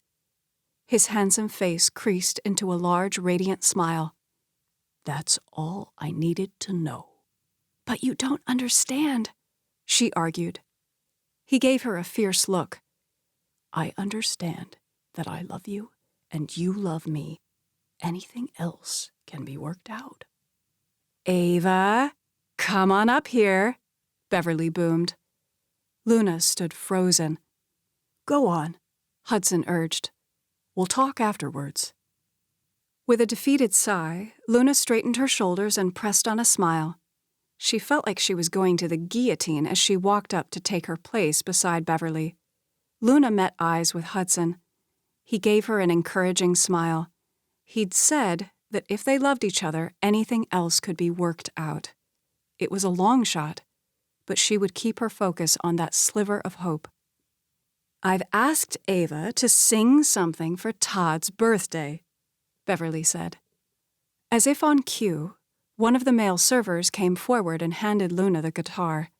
A: His handsome face creased into a large, radiant smile. "That's all I needed to know." "But you don't understand," she argued. He gave her a fierce look. "I understand that I love you and you love me. Anything else can be worked out." "Ava, come on up here," Beverly boomed. Luna stood frozen. "Go on," Hudson urged. "We'll talk afterwards." With a defeated sigh, Luna straightened her shoulders and pressed on a smile. She felt like she was going to the guillotine as she walked up to take her place beside Beverly. Luna met eyes with Hudson. He gave her an encouraging smile. He'd said that if they loved each other, anything else could be worked out. It was a long shot, but she would keep her focus on that sliver of hope. "I've asked Ava to sing something for Todd's birthday," Beverly said. As if on cue, one of the male servers came forward and handed Luna the guitar.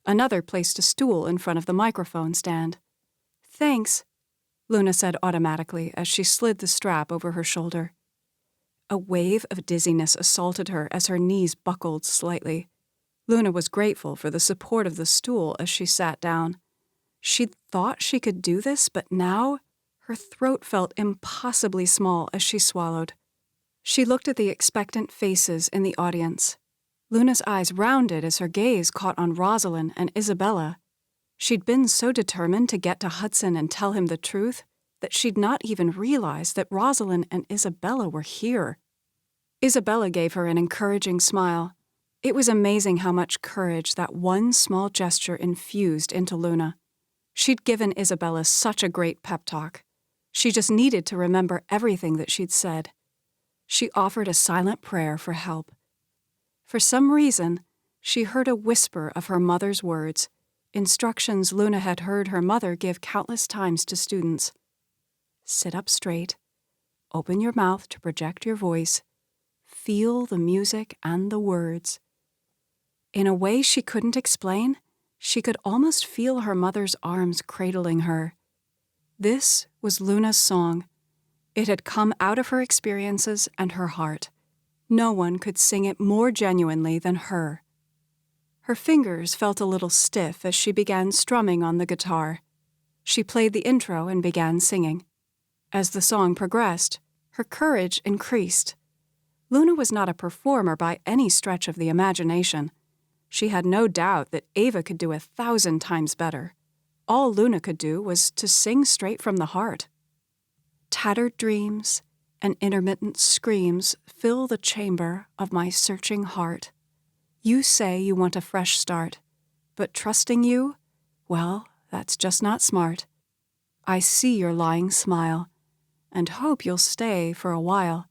A: Another placed a stool in front of the microphone stand. "Thanks," Luna said automatically as she slid the strap over her shoulder. A wave of dizziness assaulted her as her knees buckled slightly. Luna was grateful for the support of the stool as she sat down. She'd thought she could do this, but now her throat felt impossibly small as she swallowed. She looked at the expectant faces in the audience. Luna's eyes rounded as her gaze caught on Rosalyn and Isabella. She'd been so determined to get to Hudson and tell him the truth that she'd not even realized that Rosalyn and Isabella were here. Isabella gave her an encouraging smile. It was amazing how much courage that one small gesture infused into Luna. She'd given Isabella such a great pep talk. She just needed to remember everything that she'd said. She offered a silent prayer for help. For some reason, she heard a whisper of her mother's words, instructions Luna had heard her mother give countless times to students. Sit up straight. Open your mouth to project your voice. Feel the music and the words. In a way she couldn't explain, she could almost feel her mother's arms cradling her. This was Luna's song. It had come out of her experiences and her heart. No one could sing it more genuinely than her. Her fingers felt a little stiff as she began strumming on the guitar. She played the intro and began singing. As the song progressed, her courage increased. Luna was not a performer by any stretch of the imagination. She had no doubt that Ava could do 1,000 times better. All Luna could do was to sing straight from the heart. Tattered dreams and intermittent screams fill the chamber of my searching heart. You say you want a fresh start, but trusting you, well, that's just not smart. I see your lying smile, and hope you'll stay for a while.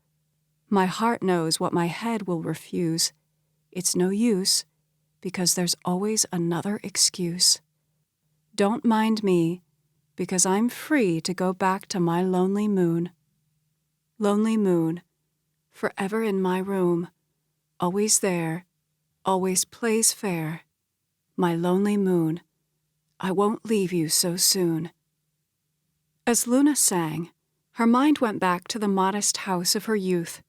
A: My heart knows what my head will refuse. It's no use, because there's always another excuse. Don't mind me, because I'm free to go back to my lonely moon. Lonely moon, forever in my room, always there, always plays fair. My lonely moon, I won't leave you so soon. As Luna sang, Her mind went back to the modest house of her youth.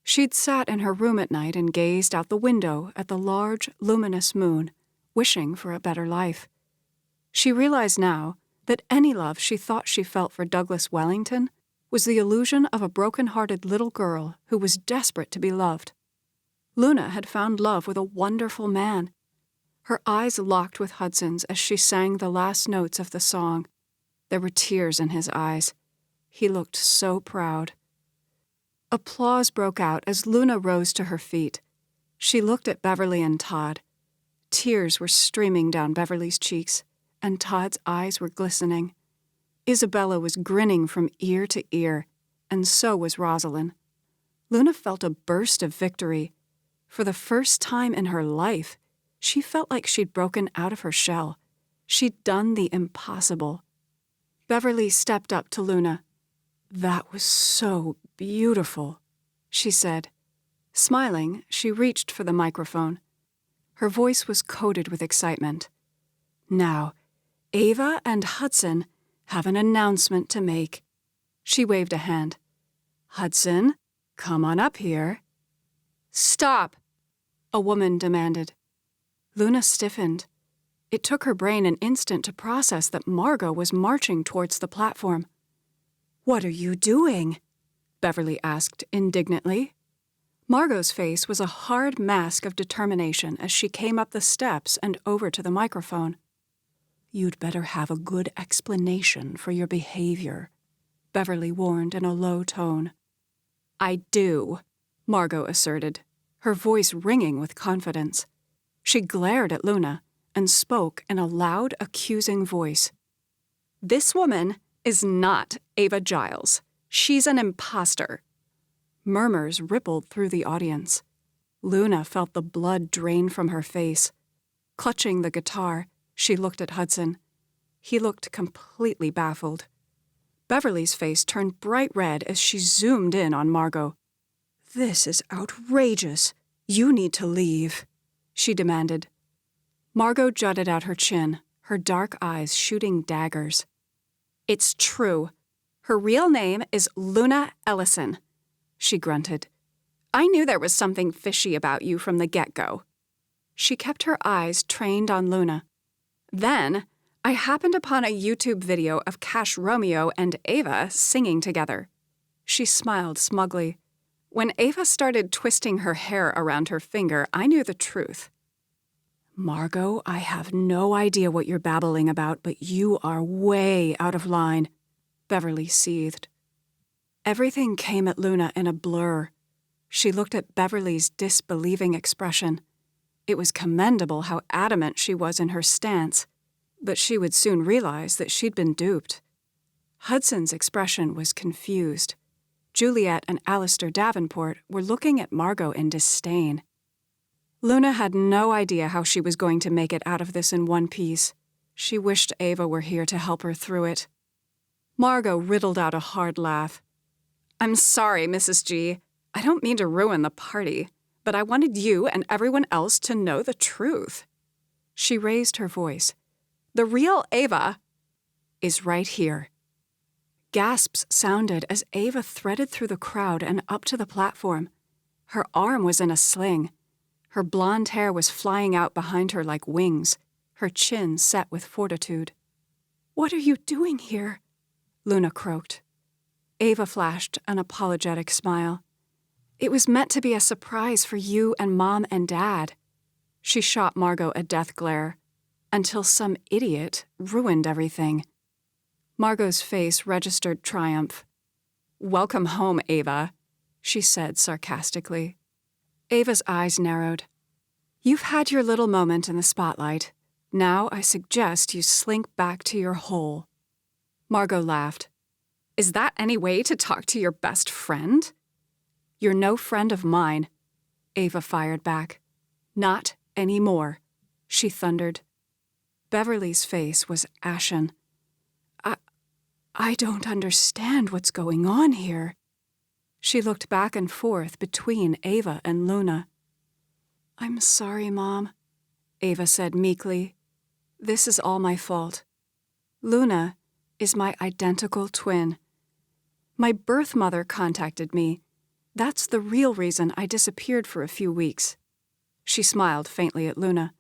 A: She'd sat in her room at night and gazed out the window at the large, luminous moon, wishing for a better life. She realized now that any love she thought she felt for Douglas Wellington was the illusion of a broken-hearted little girl who was desperate to be loved. Luna had found love with a wonderful man. Her eyes locked with Hudson's as she sang the last notes of the song. There were tears in his eyes. He looked so proud. Applause broke out as Luna rose to her feet. She looked at Beverly and Todd. Tears were streaming down Beverly's cheeks, and Todd's eyes were glistening. Isabella was grinning from ear to ear, and so was Rosalyn. Luna felt a burst of victory. For the first time in her life, she felt like she'd broken out of her shell. She'd done the impossible. Beverly stepped up to Luna. "That was so beautiful," she said. Smiling, she reached for the microphone. Her voice was coated with excitement. "Now, Ava and Hudson have an announcement to make." She waved a hand. "Hudson, come on up here." "Stop," a woman demanded. Luna stiffened. It took her brain an instant to process that Margot was marching towards the platform. "What are you doing?" Beverly asked indignantly. Margot's face was a hard mask of determination as she came up the steps and over to the microphone. "You'd better have a good explanation for your behavior," Beverly warned in a low tone. "I do," Margot asserted, her voice ringing with confidence. She glared at Luna and spoke in a loud, accusing voice. "This woman is not Ava Giles. She's an imposter." Murmurs rippled through the audience. Luna felt the blood drain from her face. Clutching the guitar, she looked at Hudson. He looked completely baffled. Beverly's face turned bright red as she zoomed in on Margot. "This is outrageous. You need to leave," she demanded. Margot jutted out her chin, her dark eyes shooting daggers. "It's true. Her real name is Luna Ellison," she grunted. "I knew there was something fishy about you from the get-go." She kept her eyes trained on Luna. "Then, I happened upon a YouTube video of Cash Romeo and Ava singing together." She smiled smugly. "When Ava started twisting her hair around her finger, I knew the truth." "Margot, I have no idea what you're babbling about, but you are way out of line," Beverly seethed. Everything came at Luna in a blur. She looked at Beverly's disbelieving expression. It was commendable how adamant she was in her stance, but she would soon realize that she'd been duped. Hudson's expression was confused. Juliet and Alistair Davenport were looking at Margot in disdain. Luna had no idea how she was going to make it out of this in one piece. She wished Ava were here to help her through it. Margot riddled out a hard laugh. "I'm sorry, Mrs. G. I don't mean to ruin the party, but I wanted you and everyone else to know the truth." She raised her voice. "The real Ava is right here." Gasps sounded as Ava threaded through the crowd and up to the platform. Her arm was in a sling. Her blonde hair was flying out behind her like wings, her chin set with fortitude. "What are you doing here?" Luna croaked. Ava flashed an apologetic smile. "It was meant to be a surprise for you and Mom and Dad." She shot Margot a death glare, until some idiot ruined everything. Margot's face registered triumph. "Welcome home, Ava," she said sarcastically. Ava's eyes narrowed. "You've had your little moment in the spotlight. Now I suggest you slink back to your hole." Margot laughed. "Is that any way to talk to your best friend?" "You're no friend of mine," Ava fired back. "Not anymore," she thundered. Beverly's face was ashen. I don't understand what's going on here." She looked back and forth between Ava and Luna. "I'm sorry, Mom," Ava said meekly. "This is all my fault. Luna is my identical twin. My birth mother contacted me. That's the real reason I disappeared for a few weeks." She smiled faintly at Luna.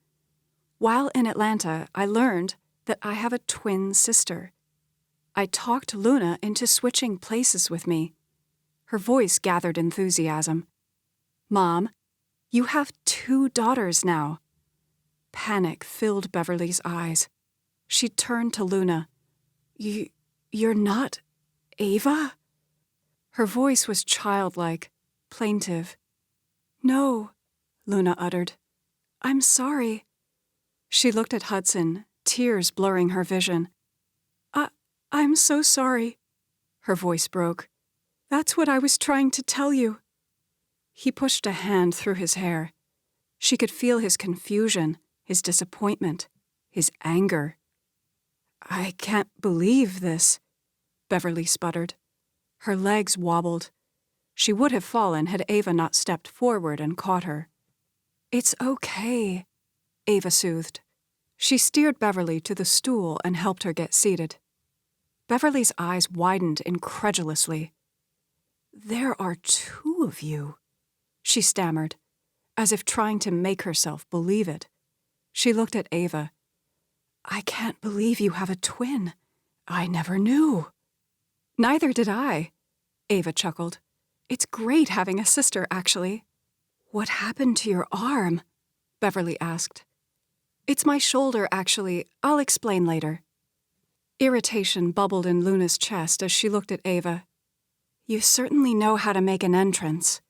A: "While in Atlanta, I learned that I have a twin sister. I talked Luna into switching places with me." Her voice gathered enthusiasm. "Mom, you have 2 daughters now." Panic filled Beverly's eyes. She turned to Luna. You're not Ava?" Her voice was childlike, plaintive. "No," Luna uttered. "I'm sorry." She looked at Hudson, tears blurring her vision. I'm so sorry." Her voice broke. "That's what I was trying to tell you." He pushed a hand through his hair. She could feel his confusion, his disappointment, his anger. "I can't believe this," Beverly sputtered. Her legs wobbled. She would have fallen had Ava not stepped forward and caught her. "It's okay," Ava soothed. She steered Beverly to the stool and helped her get seated. Beverly's eyes widened incredulously. "There are 2 of you," she stammered, as if trying to make herself believe it. She looked at Ava. "I can't believe you have a twin. I never knew." "Neither did I," Ava chuckled. "It's great having a sister, actually." "What happened to your arm?" Beverly asked. "It's my shoulder, actually. I'll explain later." Irritation bubbled in Luna's chest as she looked at Ava. "You certainly know how to make an entrance."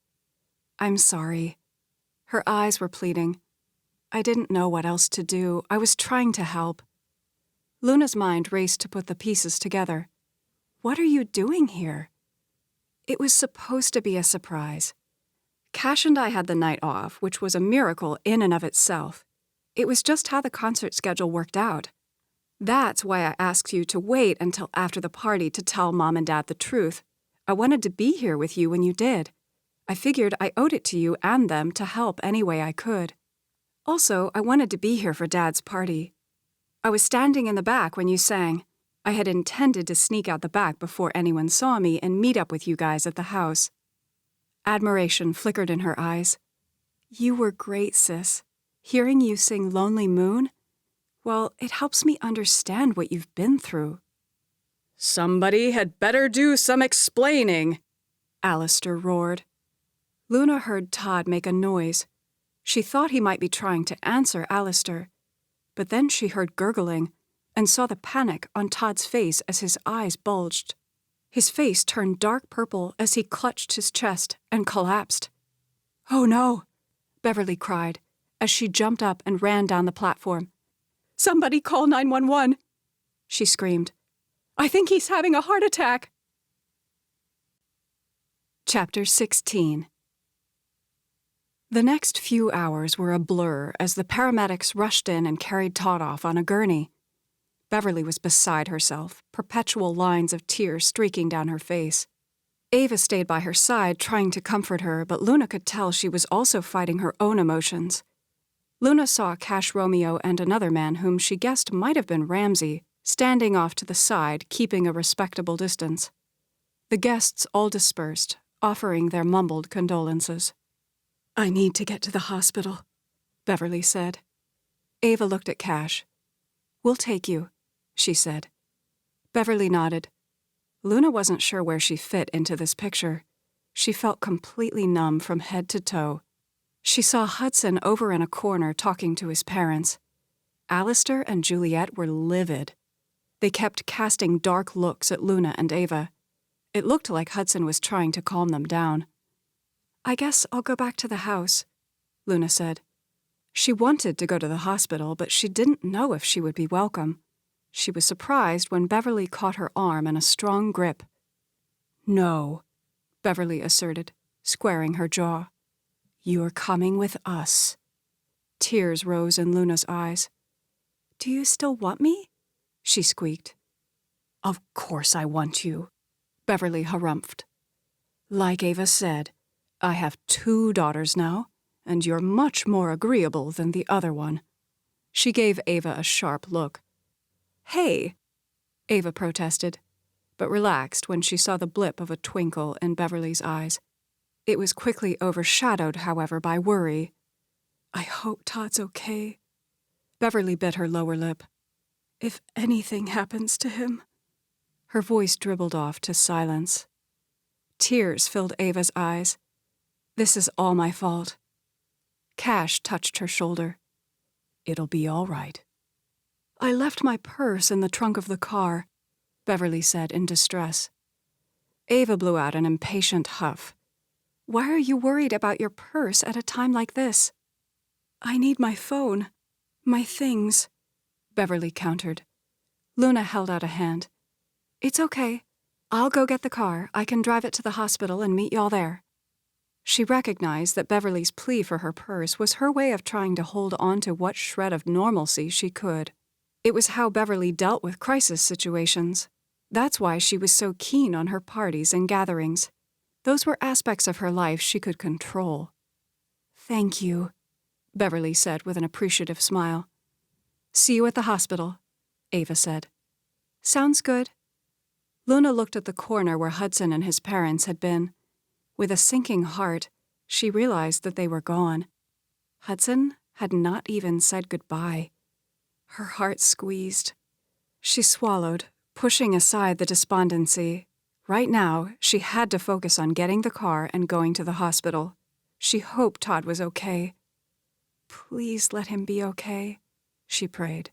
A: "I'm sorry." Her eyes were pleading. "I didn't know what else to do. I was trying to help." Luna's mind raced to put the pieces together. "What are you doing here?" It was supposed to be a surprise. Cash and I had the night off, which was a miracle in and of itself. It was just how the concert schedule worked out. That's why I asked you to wait until after the party to tell Mom and Dad the truth. I wanted to be here with you when you did. I figured I owed it to you and them to help any way I could. Also, I wanted to be here for Dad's party. I was standing in the back when you sang. I had intended to sneak out the back before anyone saw me and meet up with you guys at the house. Admiration flickered in her eyes. "You were great, sis. Hearing you sing Lonely Moon, well, it helps me understand what you've been through."
B: "Somebody had better do some explaining,"
A: Alistair roared. Luna heard Todd make a noise. She thought he might be trying to answer Alistair, but then she heard gurgling and saw the panic on Todd's face as his eyes bulged. His face turned dark purple as he clutched his chest and collapsed. "Oh no," Beverly cried as she jumped up and ran down the platform. "Somebody call 911, she screamed. "I think he's having a heart attack." Chapter 16. The next few hours were a blur as the paramedics rushed in and carried Todd off on a gurney. Beverly was beside herself, perpetual lines of tears streaking down her face. Ava stayed by her side trying to comfort her, but Luna could tell she was also fighting her own emotions. Luna saw Cash Romeo and another man whom she guessed might have been Ramsay, standing off to the side, keeping a respectable distance. The guests all dispersed, offering their mumbled condolences. "I need to get to the hospital," Beverly said. Ava looked at Cash. "We'll take you," she said. Beverly nodded. Luna wasn't sure where she fit into this picture. She felt completely numb from head to toe. She saw Hudson over in a corner talking to his parents. Alistair and Juliet were livid. They kept casting dark looks at Luna and Ava. It looked like Hudson was trying to calm them down. "I guess I'll go back to the house," Luna said. She wanted to go to the hospital, but she didn't know if she would be welcome. She was surprised when Beverly caught her arm in a strong grip. "No," Beverly asserted, squaring her jaw. "You're coming with us." Tears rose in Luna's eyes. "Do you still want me?" she squeaked. "Of course I want you," Beverly harumphed. "Like Ava said, I have 2 daughters now, and you're much more agreeable than the other one." She gave Ava a sharp look. "Hey," Ava protested. but relaxed when she saw the blip of a twinkle in Beverly's eyes. It was quickly overshadowed, however, by worry. "I hope Todd's okay." Beverly bit her lower lip. "If anything happens to him." Her voice dribbled off to silence. Tears filled Ava's eyes. "This is all my fault." Cash touched her shoulder. "It'll be all right." "I left my purse in the trunk of the car," Beverly said in distress. Ava blew out an impatient huff. "Why are you worried about your purse at a time like this?" "I need my phone. My things," Beverly countered. Luna held out a hand. "It's okay. I'll go get the car. I can drive it to the hospital and meet y'all there." She recognized that Beverly's plea for her purse was her way of trying to hold on to what shred of normalcy she could. It was how Beverly dealt with crisis situations. That's why she was so keen on her parties and gatherings. Those were aspects of her life she could control. "Thank you," Beverly said with an appreciative smile. "See you at the hospital," Ava said. "Sounds good." Luna looked at the corner where Hudson and his parents had been. With a sinking heart, she realized that they were gone. Hudson had not even said goodbye. Her heart squeezed. She swallowed, pushing aside the despondency. Right now, she had to focus on getting the car and going to the hospital. She hoped Todd was okay. "Please let him be okay," she prayed.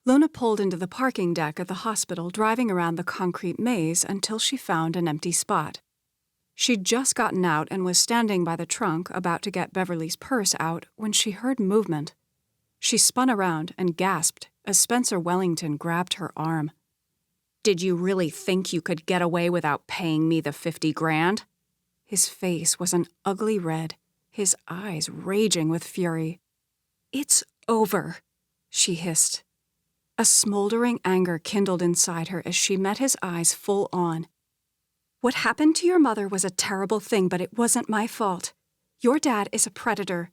A: Luna pulled into the parking deck at the hospital, driving around the concrete maze until she found an empty spot. She'd just gotten out and was standing by the trunk about to get Beverly's purse out when she heard movement. She spun around and gasped as Spencer Wellington grabbed her arm. "Did you really think you could get away without paying me the 50 grand? His face was an ugly red, his eyes raging with fury. "It's over," she hissed. A smoldering anger kindled inside her as she met his eyes full on. "What happened to your mother was a terrible thing, but it wasn't my fault. Your dad is a predator.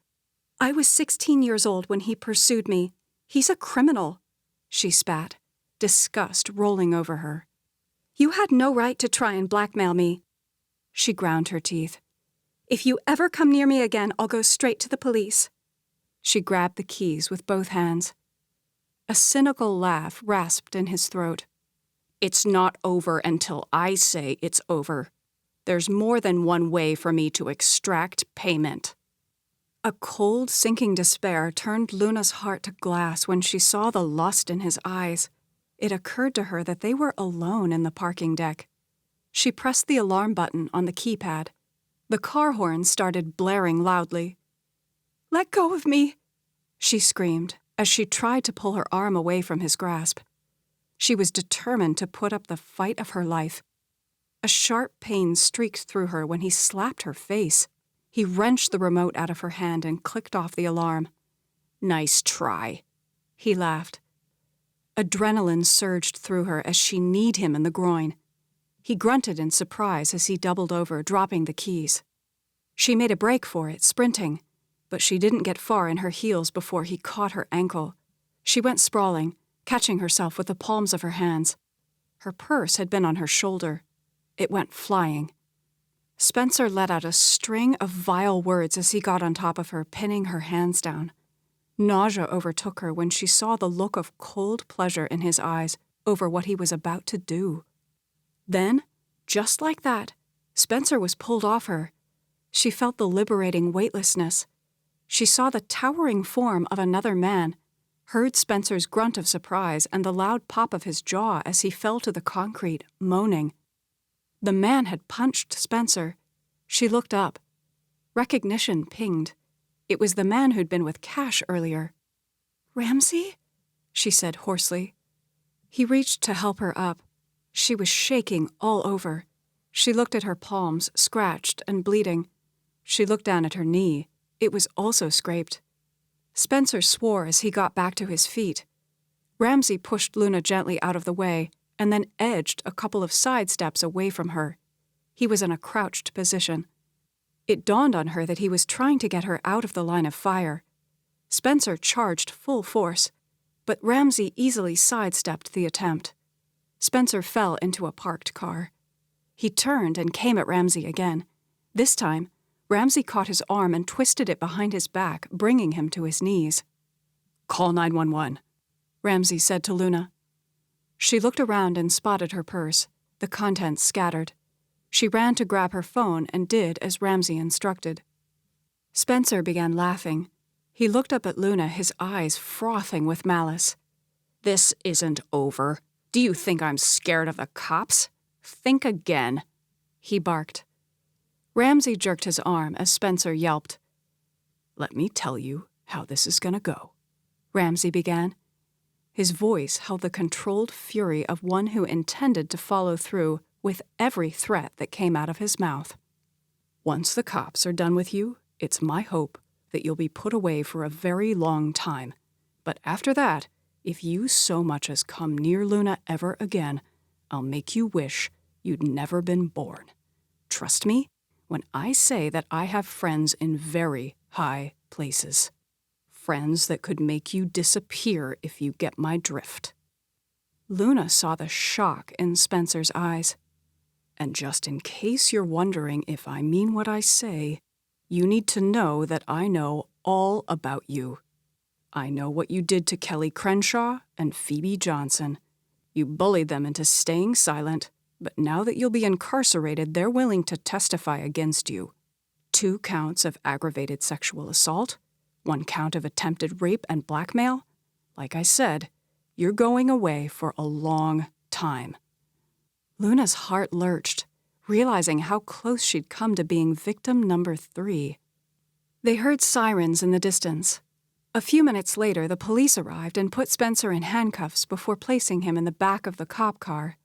A: I was 16 years old when he pursued me. He's a criminal," she spat, disgust rolling over her. "You had no right to try and blackmail me." She ground her teeth. "If you ever come near me again, I'll go straight to the police." She grabbed the keys with both hands. A cynical laugh rasped in his throat. "It's not over until I say it's over. There's more than one way for me to extract payment." A cold, sinking despair turned Luna's heart to glass when she saw the lust in his eyes. It occurred to her that they were alone in the parking deck. She pressed the alarm button on the keypad. The car horn started blaring loudly. "Let go of me," she screamed as she tried to pull her arm away from his grasp. She was determined to put up the fight of her life. A sharp pain streaked through her when he slapped her face. He wrenched the remote out of her hand and clicked off the alarm. "Nice try," he laughed. Adrenaline surged through her as she kneed him in the groin. He grunted in surprise as he doubled over, dropping the keys. She made a break for it, sprinting, but she didn't get far in her heels before he caught her ankle. She went sprawling, catching herself with the palms of her hands. Her purse had been on her shoulder. It went flying. Spencer let out a string of vile words as he got on top of her, pinning her hands down. Nausea overtook her when she saw the look of cold pleasure in his eyes over what he was about to do. Then, just like that, Spencer was pulled off her. She felt the liberating weightlessness. She saw the towering form of another man, heard Spencer's grunt of surprise and the loud pop of his jaw as he fell to the concrete, moaning. The man had punched Spencer. She looked up. Recognition pinged. It was the man who'd been with Cash earlier. "Ramsey?" she said hoarsely. He reached to help her up. She was shaking all over. She looked at her palms, scratched and bleeding. She looked down at her knee. It was also scraped. Spencer swore as he got back to his feet. Ramsey pushed Luna gently out of the way and then edged a couple of side steps away from her. He was in a crouched position. It dawned on her that he was trying to get her out of the line of fire. Spencer charged full force, but Ramsey easily sidestepped the attempt. Spencer fell into a parked car. He turned and came at Ramsey again. This time, Ramsey caught his arm and twisted it behind his back, bringing him to his knees. "Call 911, Ramsey said to Luna. She looked around and spotted her purse, the contents scattered. She ran to grab her phone and did as Ramsey instructed. Spencer began laughing. He looked up at Luna, his eyes frothing with malice. "This isn't over. Do you think I'm scared of the cops? Think again," he barked. Ramsey jerked his arm as Spencer yelped. "Let me tell you how this is going to go," Ramsey began. His voice held the controlled fury of one who intended to follow through with every threat that came out of his mouth. "Once the cops are done with you, it's my hope that you'll be put away for a very long time. But after that, if you so much as come near Luna ever again, I'll make you wish you'd never been born. Trust me when I say that I have friends in very high places. Friends that could make you disappear if you get my drift." Luna saw the shock in Spencer's eyes. "And just in case you're wondering if I mean what I say, you need to know that I know all about you. I know what you did to Kelly Crenshaw and Phoebe Johnson. You bullied them into staying silent, but now that you'll be incarcerated, they're willing to testify against you. 2 counts of aggravated sexual assault, 1 count of attempted rape and blackmail. Like I said, you're going away for a long time." Luna's heart lurched, realizing how close she'd come to being victim number 3. They heard sirens in the distance. A few minutes later, the police arrived and put Spencer in handcuffs before placing him in the back of the cop car.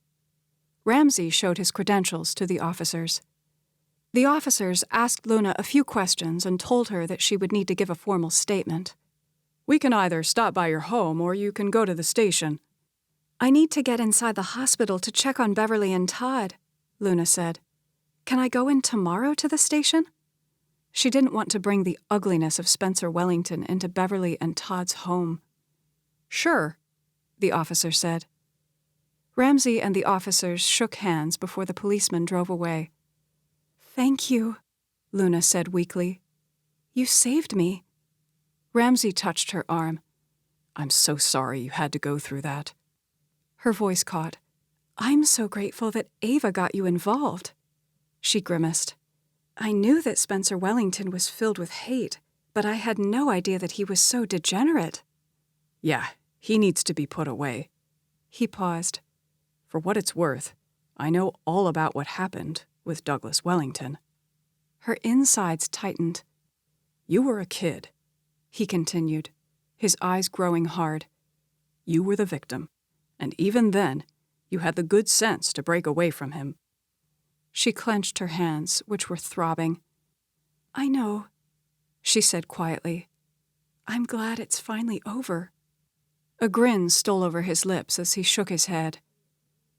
A: Ramsey showed his credentials to the officers. The officers asked Luna a few questions and told her that she would need to give a formal statement. "We can either stop by your home or you can go to the station." "I need to get inside the hospital to check on Beverly and Todd," Luna said. "Can I go in tomorrow to the station?" She didn't want to bring the ugliness of Spencer Wellington into Beverly and Todd's home. "Sure," the officer said. Ramsey and the officers shook hands before the policeman drove away. "Thank you," Luna said weakly. "You saved me." Ramsey touched her arm. "I'm so sorry you had to go through that." Her voice caught. "I'm so grateful that Ava got you involved." She grimaced. "I knew that Spencer Wellington was filled with hate, but I had no idea that he was so degenerate." "Yeah, he needs to be put away." He paused. "For what it's worth, I know all about what happened with Douglas Wellington." Her insides tightened. "You were a kid," he continued, his eyes growing hard. "You were the victim, and even then, you had the good sense to break away from him." She clenched her hands, which were throbbing. "I know," she said quietly. "I'm glad it's finally over." A grin stole over his lips as he shook his head.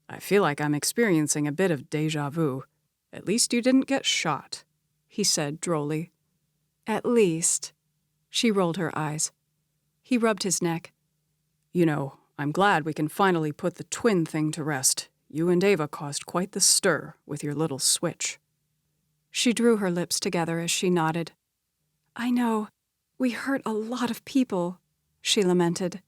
A: "I feel like I'm experiencing a bit of déjà vu. At least you didn't get shot," he said drolly. "At least." She rolled her eyes. He rubbed his neck. "You know, I'm glad we can finally put the twin thing to rest. You and Ava caused quite the stir with your little switch." She drew her lips together as she nodded. "I know. We hurt a lot of people," she lamented.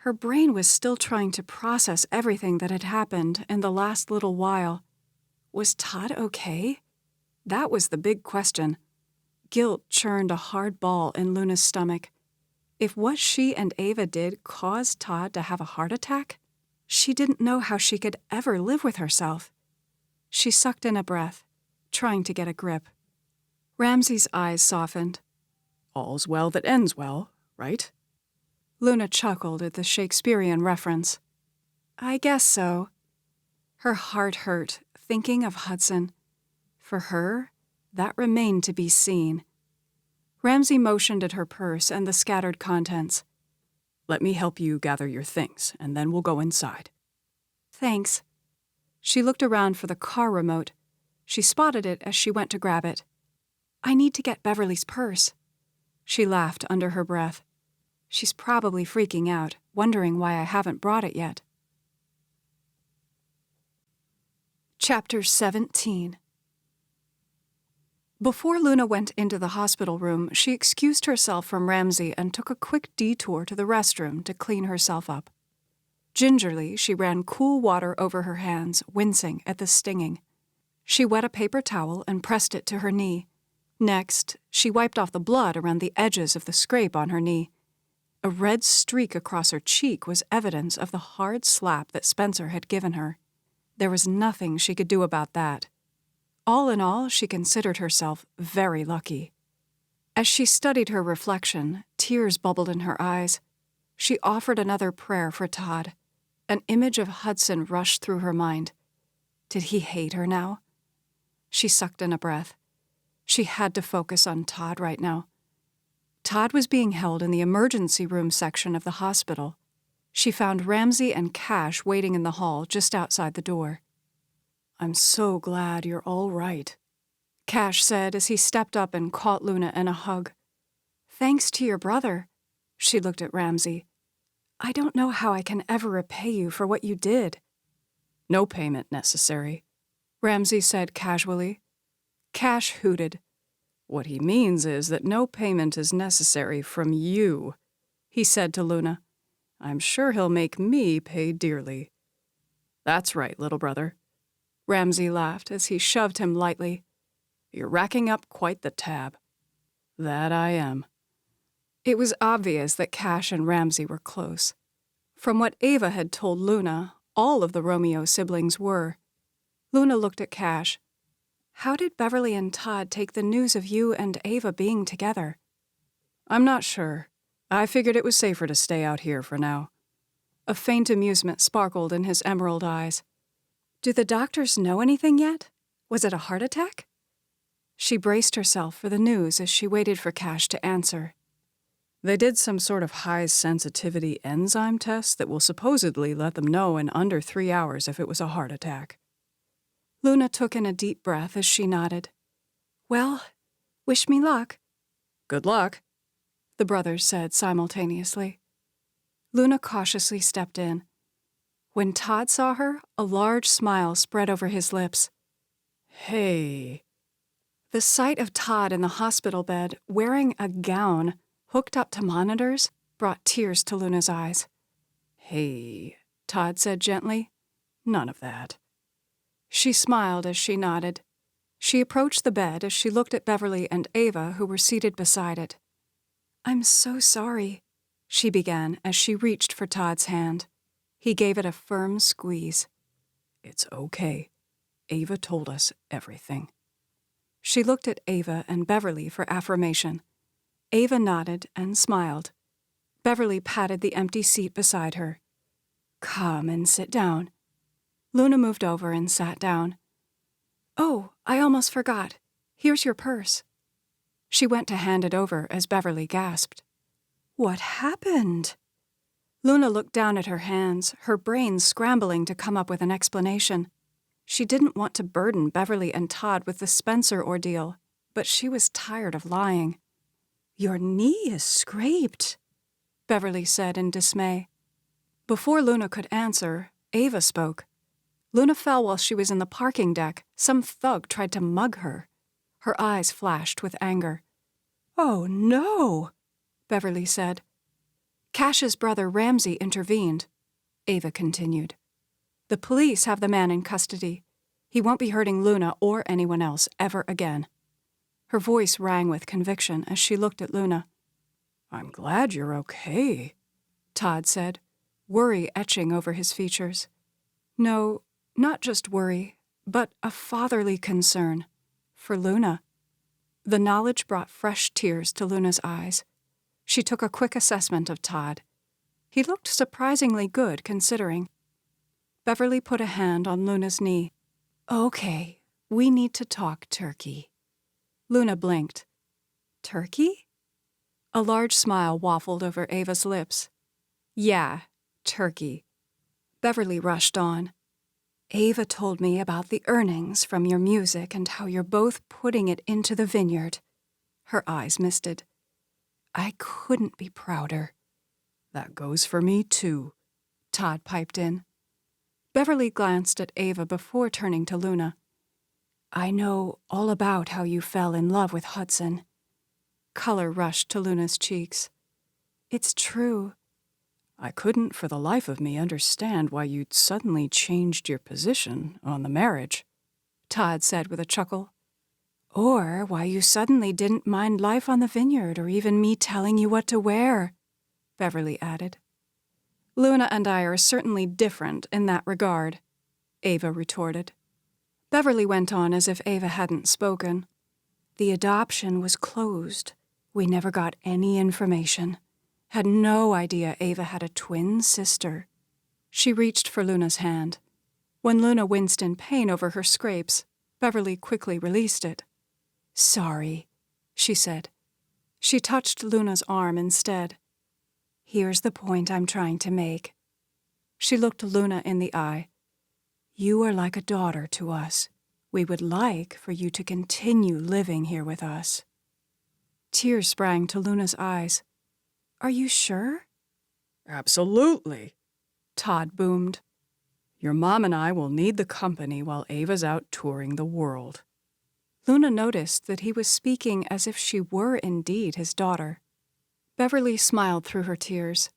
A: Her brain was still trying to process everything that had happened in the last little while. Was Todd okay? That was the big question. Guilt churned a hard ball in Luna's stomach. If what she and Ava did caused Todd to have a heart attack, she didn't know how she could ever live with herself. She sucked in a breath, trying to get a grip. Ramsey's eyes softened. "All's well that ends well, right?" Luna chuckled at the Shakespearean reference. "I guess so." Her heart hurt, thinking of Hudson. For her, that remained to be seen. Ramsey motioned at her purse and the scattered contents. "Let me help you gather your things, and then we'll go inside." "Thanks." She looked around for the car remote. She spotted it as she went to grab it. "I need to get Beverly's purse." She laughed under her breath. "She's probably freaking out, wondering why I haven't brought it yet." Chapter 17. Before Luna went into the hospital room, she excused herself from Ramsay and took a quick detour to the restroom to clean herself up. Gingerly, she ran cool water over her hands, wincing at the stinging. She wet a paper towel and pressed it to her knee. Next, she wiped off the blood around the edges of the scrape on her knee. A red streak across her cheek was evidence of the hard slap that Spencer had given her. There was nothing she could do about that. All in all, she considered herself very lucky. As she studied her reflection, tears bubbled in her eyes. She offered another prayer for Todd. An image of Hudson rushed through her mind. Did he hate her now? She sucked in a breath. She had to focus on Todd right now. Todd was being held in the emergency room section of the hospital. She found Ramsay and Cash waiting in the hall just outside the door. "I'm so glad you're all right," Cash said as he stepped up and caught Luna in a hug. "Thanks to your brother." She looked at Ramsay. "I don't know how I can ever repay you for what you did." "No payment necessary," Ramsay said casually. Cash hooted. "What he means is that no payment is necessary from you," he said to Luna. "I'm sure he'll make me pay dearly." "That's right, little brother." Ramsay laughed as he shoved him lightly. "You're racking up quite the tab." "That I am." It was obvious that Cash and Ramsay were close. From what Ava had told Luna, all of the Romeo siblings were. Luna looked at Cash. "How did Beverly and Todd take the news of you and Ava being together?" "I'm not sure. I figured it was safer to stay out here for now." A faint amusement sparkled in his emerald eyes. "Do the doctors know anything yet? Was it a heart attack?" She braced herself for the news as she waited for Cash to answer. "They did some sort of high-sensitivity enzyme test that will supposedly let them know in under 3 hours if it was a heart attack." Luna took in a deep breath as she nodded. "Well, wish me luck." "Good luck," the brothers said simultaneously. Luna cautiously stepped in. When Todd saw her, a large smile spread over his lips. "Hey." The sight of Todd in the hospital bed, wearing a gown, hooked up to monitors, brought tears to Luna's eyes. "Hey," Todd said gently. "None of that." She smiled as she nodded. She approached the bed as she looked at Beverly and Ava, who were seated beside it. "I'm so sorry," she began as she reached for Todd's hand. He gave it a firm squeeze. "It's okay. Ava told us everything." She looked at Ava and Beverly for affirmation. Ava nodded and smiled. Beverly patted the empty seat beside her. "Come and sit down." Luna moved over and sat down. "Oh, I almost forgot. Here's your purse." She went to hand it over as Beverly gasped. "What happened?" Luna looked down at her hands, her brain scrambling to come up with an explanation. She didn't want to burden Beverly and Todd with the Spencer ordeal, but she was tired of lying. "Your knee is scraped," Beverly said in dismay. Before Luna could answer, Ava spoke. Luna fell while she was in the parking deck. Some thug tried to mug her. Her eyes flashed with anger. "Oh, no," Beverly said. "Cash's brother Ramsay intervened," Ava continued. "The police have the man in custody. He won't be hurting Luna or anyone else ever again." Her voice rang with conviction as she looked at Luna. "I'm glad you're okay," Todd said, worry etching over his features. No, not just worry, but a fatherly concern. For Luna. The knowledge brought fresh tears to Luna's eyes. She took a quick assessment of Todd. He looked surprisingly good, considering. Beverly put a hand on Luna's knee. "Okay, we need to talk turkey." Luna blinked. "Turkey?" A large smile waffled over Ava's lips. "Yeah, turkey." Beverly rushed on. "Ava told me about the earnings from your music and how you're both putting it into the vineyard." Her eyes misted. "I couldn't be prouder." "That goes for me, too," Todd piped in. Beverly glanced at Ava before turning to Luna. I know all about how you fell in love with Hudson. Color rushed to Luna's cheeks. It's true.
B: I couldn't for the life of me understand why you'd suddenly changed your position on the marriage,
A: Todd said with a chuckle. Or why you suddenly didn't mind life on the vineyard or even me telling you what to wear, Beverly added. Luna and I are certainly different in that regard, Ava retorted. Beverly went on as if Ava hadn't spoken. The adoption was closed. We never got any information. Had no idea Ava had a twin sister. She reached for Luna's hand. When Luna winced in pain over her scrapes, Beverly quickly released it. Sorry, she said. She touched Luna's arm instead. Here's the point I'm trying to make. She looked Luna in the eye. You are like a daughter to us. We would like for you to continue living here with us. Tears sprang to Luna's eyes. Are you sure?
B: Absolutely,
A: Todd boomed.
B: Your mom and I will need the company while Ava's out touring the world.
A: Luna noticed that he was speaking as if she were indeed his daughter. Beverly smiled through her tears.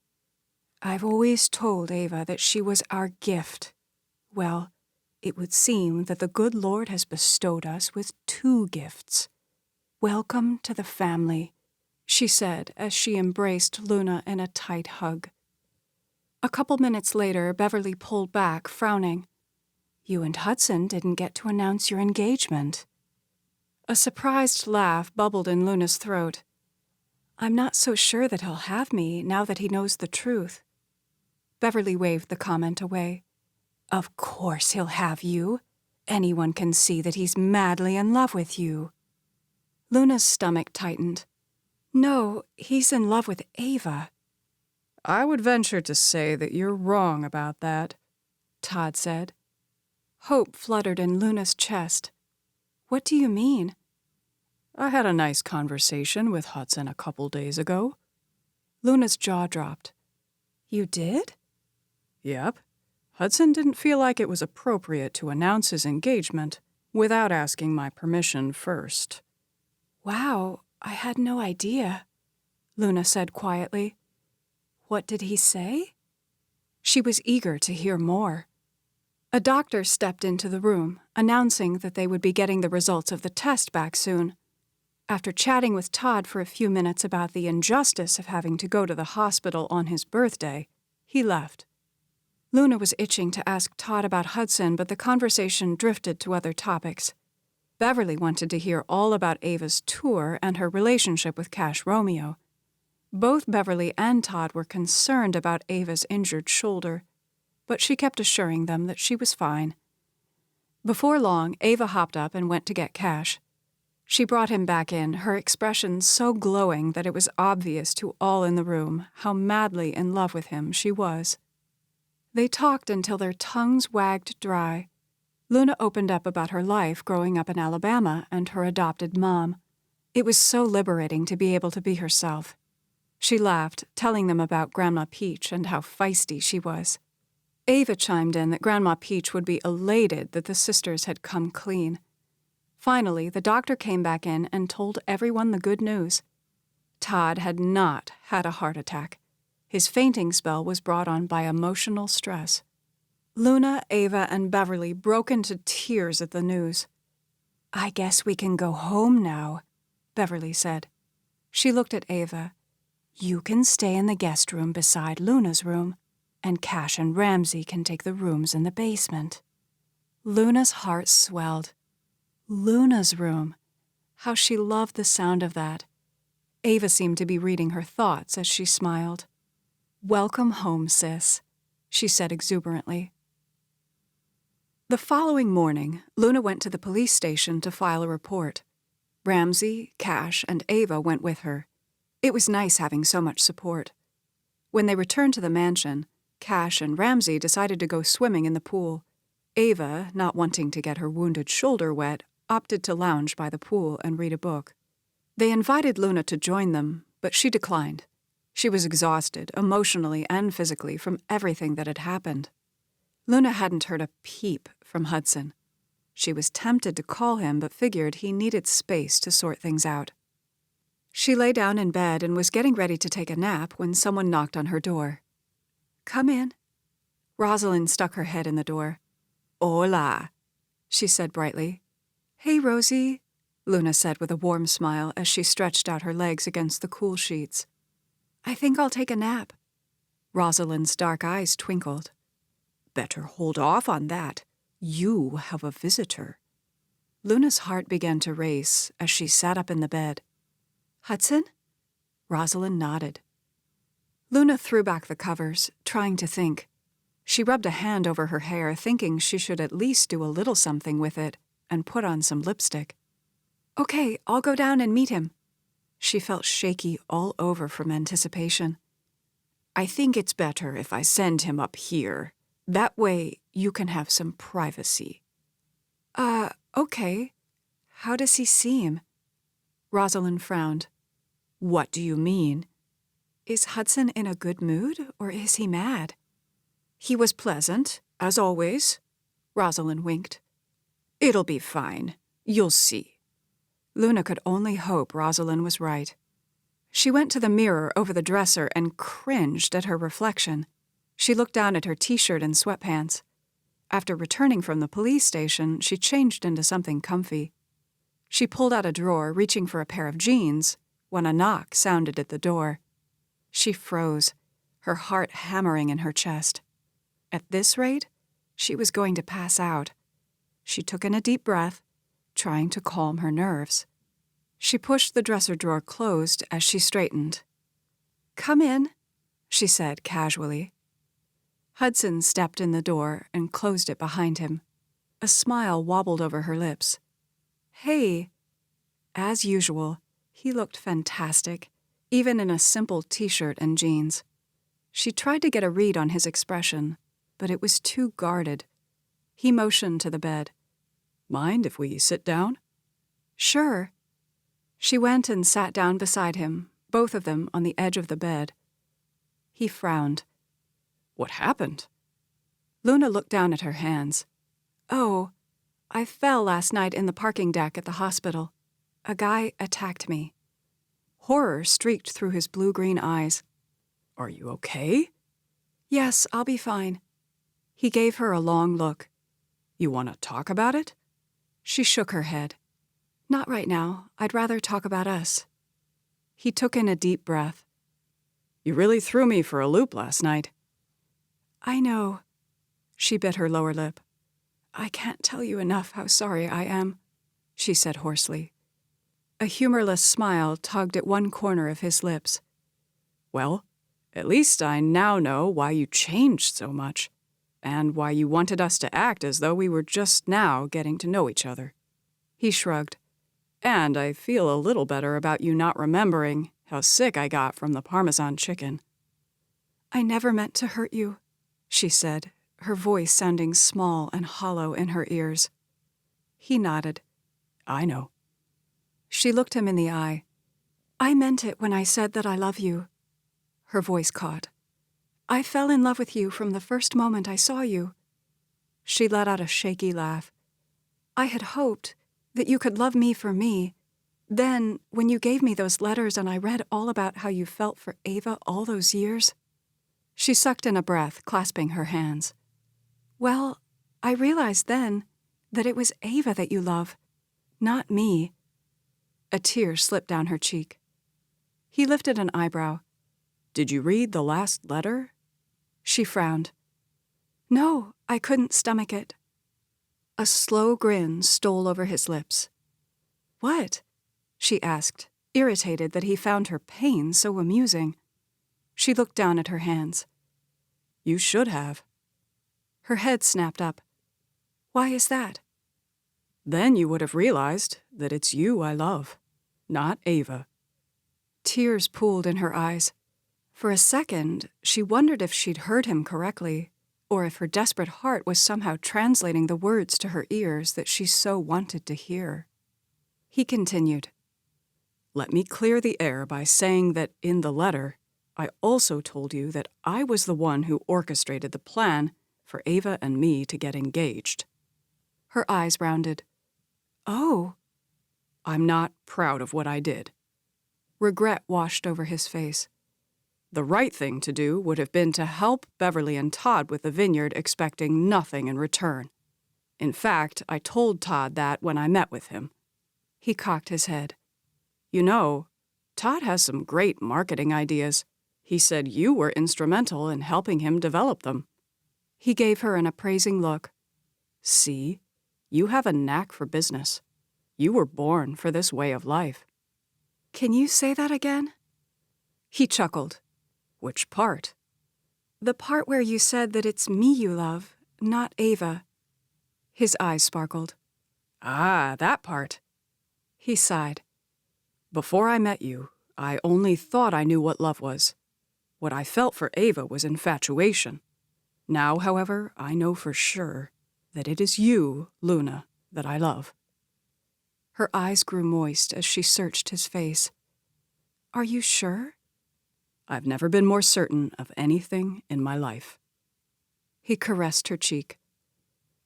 A: I've always told Ava that she was our gift. Well, it would seem that the good Lord has bestowed us with 2 gifts. Welcome to the family, she said as she embraced Luna in a tight hug. A couple minutes later, Beverly pulled back, frowning. You and Hudson didn't get to announce your engagement. A surprised laugh bubbled in Luna's throat. I'm not so sure that he'll have me now that he knows the truth. Beverly waved the comment away. Of course he'll have you. Anyone can see that he's madly in love with you. Luna's stomach tightened. No, he's in love with Ava.
B: I would venture to say that you're wrong about that,
A: Todd said. Hope fluttered in Luna's chest. What do you mean?
B: I had a nice conversation with Hudson a couple days ago.
A: Luna's jaw dropped. You did?
B: Yep. Hudson didn't feel like it was appropriate to announce his engagement without asking my permission first.
A: Wow, I had no idea, Luna said quietly. What did he say? She was eager to hear more. A doctor stepped into the room, announcing that they would be getting the results of the test back soon. After chatting with Todd for a few minutes about the injustice of having to go to the hospital on his birthday, he left. Luna was itching to ask Todd about Hudson, but the conversation drifted to other topics. Beverly wanted to hear all about Ava's tour and her relationship with Cash Romeo. Both Beverly and Todd were concerned about Ava's injured shoulder, but she kept assuring them that she was fine. Before long, Ava hopped up and went to get Cash. She brought him back in, her expression so glowing that it was obvious to all in the room how madly in love with him she was. They talked until their tongues wagged dry. Luna opened up about her life growing up in Alabama and her adopted mom. It was so liberating to be able to be herself. She laughed, telling them about Grandma Peach and how feisty she was. Ava chimed in that Grandma Peach would be elated that the sisters had come clean. Finally, the doctor came back in and told everyone the good news. Todd had not had a heart attack. His fainting spell was brought on by emotional stress. Luna, Ava, and Beverly broke into tears at the news. I guess we can go home now, Beverly said. She looked at Ava. You can stay in the guest room beside Luna's room, and Cash and Ramsey can take the rooms in the basement. Luna's heart swelled. Luna's room. How she loved the sound of that. Ava seemed to be reading her thoughts as she smiled. Welcome home, sis, she said exuberantly. The following morning, Luna went to the police station to file a report. Ramsey, Cash, and Ava went with her. It was nice having so much support. When they returned to the mansion, Cash and Ramsey decided to go swimming in the pool. Ava, not wanting to get her wounded shoulder wet, opted to lounge by the pool and read a book. They invited Luna to join them, but she declined. She was exhausted, emotionally and physically, from everything that had happened. Luna hadn't heard a peep from Hudson. She was tempted to call him, but figured he needed space to sort things out. She lay down in bed and was getting ready to take a nap when someone knocked on her door. "Come in." Rosalyn stuck her head in the door. "Hola," she said brightly. "Hey, Rosie," Luna said with a warm smile as she stretched out her legs against the cool sheets. "I think I'll take a nap." Rosalyn's dark eyes twinkled. "Better hold off on that. You have a visitor." Luna's heart began to race as she sat up in the bed. "Hudson?" Rosalyn nodded. Luna threw back the covers, trying to think. She rubbed a hand over her hair, thinking she should at least do a little something with it, and put on some lipstick. "Okay, I'll go down and meet him." She felt shaky all over from anticipation. "I think it's better if I send him up here. That way you can have some privacy." Okay. How does he seem?" Rosalyn frowned. "What do you mean?" "Is Hudson in a good mood, or is he mad?" "He was pleasant, as always." Rosalyn winked. "It'll be fine. You'll see." Luna could only hope Rosalyn was right. She went to the mirror over the dresser and cringed at her reflection. She looked down at her t-shirt and sweatpants. After returning from the police station, she changed into something comfy. She pulled out a drawer, reaching for a pair of jeans, when a knock sounded at the door. She froze, her heart hammering in her chest. At this rate, she was going to pass out. She took in a deep breath, trying to calm her nerves. She pushed the dresser drawer closed as she straightened. "Come in," she said casually. Hudson stepped in the door and closed it behind him. A smile wobbled over her lips. "Hey." As usual, he looked fantastic, even in a simple t-shirt and jeans. She tried to get a read on his expression, but it was too guarded. He motioned to the bed. "Mind if we sit down?" "Sure." She went and sat down beside him, both of them on the edge of the bed. He frowned. "What happened?" Luna looked down at her hands. "Oh, I fell last night in the parking deck at the hospital. A guy attacked me." Horror streaked through his blue-green eyes. "Are you okay?" "Yes, I'll be fine." He gave her a long look. "You want to talk about it?" She shook her head. "Not right now. I'd rather talk about us." He took in a deep breath. "You really threw me for a loop last night." "I know." She bit her lower lip. "I can't tell you enough how sorry I am," she said hoarsely. A humorless smile tugged at one corner of his lips. "Well, at least I now know why you changed so much, and why you wanted us to act as though we were just now getting to know each other." He shrugged. "And I feel a little better about you not remembering how sick I got from the Parmesan chicken." "I never meant to hurt you," she said, her voice sounding small and hollow in her ears. He nodded. "I know." She looked him in the eye. "I meant it when I said that I love you." Her voice caught. "I fell in love with you from the first moment I saw you." She let out a shaky laugh. "I had hoped that you could love me for me. Then, when you gave me those letters and I read all about how you felt for Ava all those years..." She sucked in a breath, clasping her hands. "Well, I realized then that it was Ava that you love, not me." A tear slipped down her cheek. He lifted an eyebrow. "Did you read the last letter?" She frowned. "No, I couldn't stomach it." A slow grin stole over his lips. "What?" she asked, irritated that he found her pain so amusing. She looked down at her hands. "You should have." Her head snapped up. "Why is that?" "Then you would have realized that it's you I love, not Ava." Tears pooled in her eyes. For a second, she wondered if she'd heard him correctly, or if her desperate heart was somehow translating the words to her ears that she so wanted to hear. He continued, "Let me clear the air by saying that in the letter, I also told you that I was the one who orchestrated the plan
B: for Ava and me to get engaged."
A: Her eyes rounded. "Oh."
B: "I'm not proud of what I did."
A: Regret washed over his face.
B: "The right thing to do would have been to help Beverly and Todd with the vineyard, expecting nothing in return. In fact, I told Todd that when I met with him."
A: He cocked his head.
B: "You know, Todd has some great marketing ideas. He said you were instrumental in helping him develop them."
A: He gave her an appraising look.
B: "See, you have a knack for business. You were born for this way of life."
A: "Can you say that again?" He chuckled.
B: "Which part?"
A: "The part where you said that it's me you love, not Ava." His eyes sparkled.
B: "Ah, that part."
A: He sighed.
B: "Before I met you, I only thought I knew what love was. What I felt for Ava was infatuation. Now, however, I know for sure that it is you, Luna, that I love."
A: Her eyes grew moist as she searched his face. "Are you sure?"
B: "I've never been more certain of anything in my life."
A: He caressed her cheek.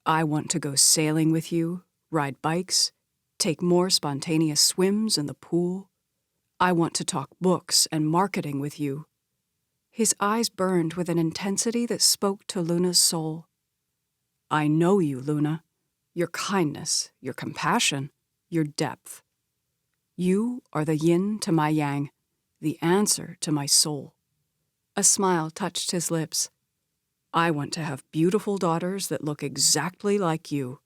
B: "I want to go sailing with you, ride bikes, take more spontaneous swims in the pool. I want to talk books and marketing with you."
A: His eyes burned with an intensity that spoke to Luna's soul.
B: "I know you, Luna. Your kindness, your compassion, your depth. You are the yin to my yang, the answer to my soul."
A: A smile touched his lips.
B: "I want to have beautiful daughters that look exactly like you."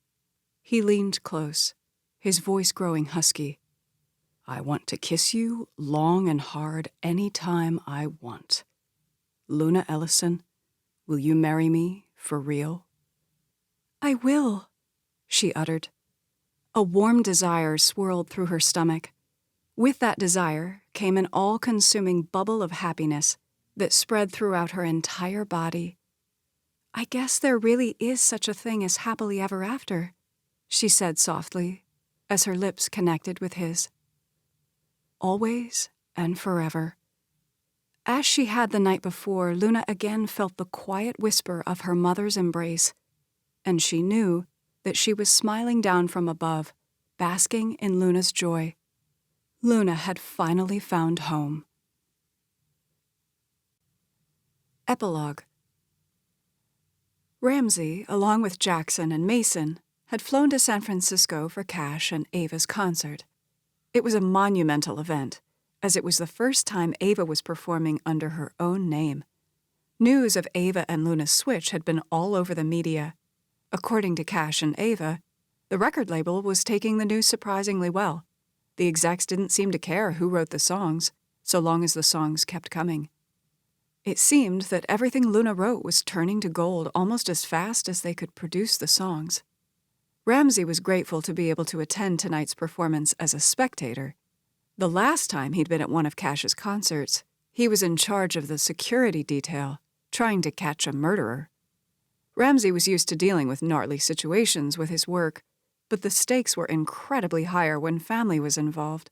A: He leaned close, his voice growing husky.
B: "I want to kiss you long and hard any time I want. Luna Ellison, will you marry me for real?"
A: "I will," she uttered. A warm desire swirled through her stomach. With that desire came an all-consuming bubble of happiness that spread throughout her entire body. "I guess there really is such a thing as happily ever after," she said softly, as her lips connected with his. "Always and forever." As she had the night before, Luna again felt the quiet whisper of her mother's embrace, and she knew that she was smiling down from above, basking in Luna's joy. Luna had finally found home. Epilogue. Ramsey, along with Jackson and Mason, had flown to San Francisco for Cash and Ava's concert. It was a monumental event, as it was the first time Ava was performing under her own name. News of Ava and Luna's switch had been all over the media. According to Cash and Ava, the record label was taking the news surprisingly well. The execs didn't seem to care who wrote the songs, so long as the songs kept coming. It seemed that everything Luna wrote was turning to gold almost as fast as they could produce the songs. Ramsey was grateful to be able to attend tonight's performance as a spectator. The last time he'd been at one of Cash's concerts, he was in charge of the security detail, trying to catch a murderer. Ramsey was used to dealing with gnarly situations with his work, but the stakes were incredibly higher when family was involved.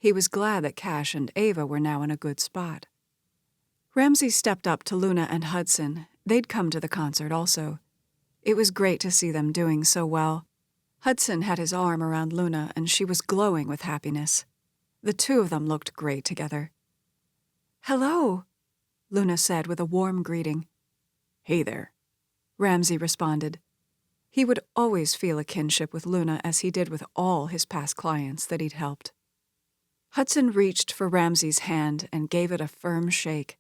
A: He was glad that Cash and Ava were now in a good spot. Ramsey stepped up to Luna and Hudson. They'd come to the concert also. It was great to see them doing so well. Hudson had his arm around Luna, and she was glowing with happiness. The two of them looked great together. "Hello," Luna said with a warm greeting.
B: "Hey there,"
A: Ramsey responded. He would always feel a kinship with Luna as he did with all his past clients that he'd helped. Hudson reached for Ramsey's hand and gave it a firm shake.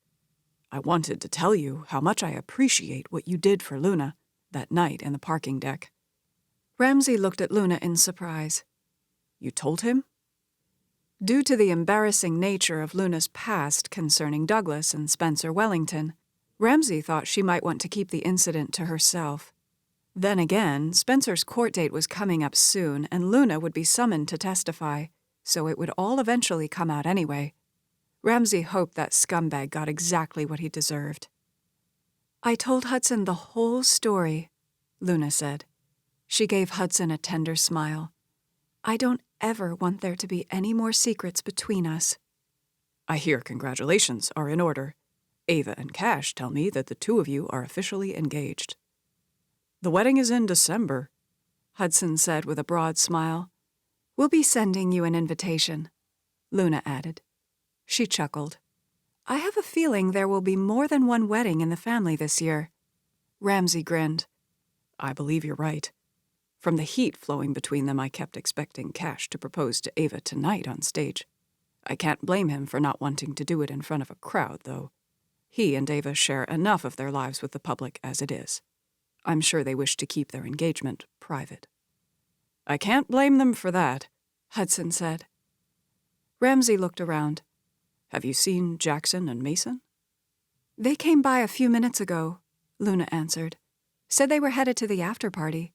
B: "I wanted to tell you how much I appreciate what you did for Luna that night in the parking deck."
A: Ramsey looked at Luna in surprise.
B: "You told him?"
A: Due to the embarrassing nature of Luna's past concerning Douglas and Spencer Wellington, Ramsey thought she might want to keep the incident to herself. Then again, Spencer's court date was coming up soon, and Luna would be summoned to testify, so it would all eventually come out anyway. Ramsey hoped that scumbag got exactly what he deserved. "I told Hudson the whole story," Luna said. She gave Hudson a tender smile. "I don't ever want there to be any more secrets between us."
B: "I hear congratulations are in order. Ava and Cash tell me that the two of you are officially engaged." The wedding is in December, Hudson said with a broad smile.
A: We'll be sending you an invitation, Luna added. She chuckled. I have a feeling there will be more than one wedding in the family this year. Ramsay grinned.
B: I believe you're right. From the heat flowing between them, I kept expecting Cash to propose to Ava tonight on stage. I can't blame him for not wanting to do it in front of a crowd, though. He and Ava share enough of their lives with the public as it is. I'm sure they wish to keep their engagement private. I can't blame them for that, Hudson said.
A: Ramsay looked around.
B: Have you seen Jackson and Mason?
A: They came by a few minutes ago, Luna answered. Said they were headed to the after-party.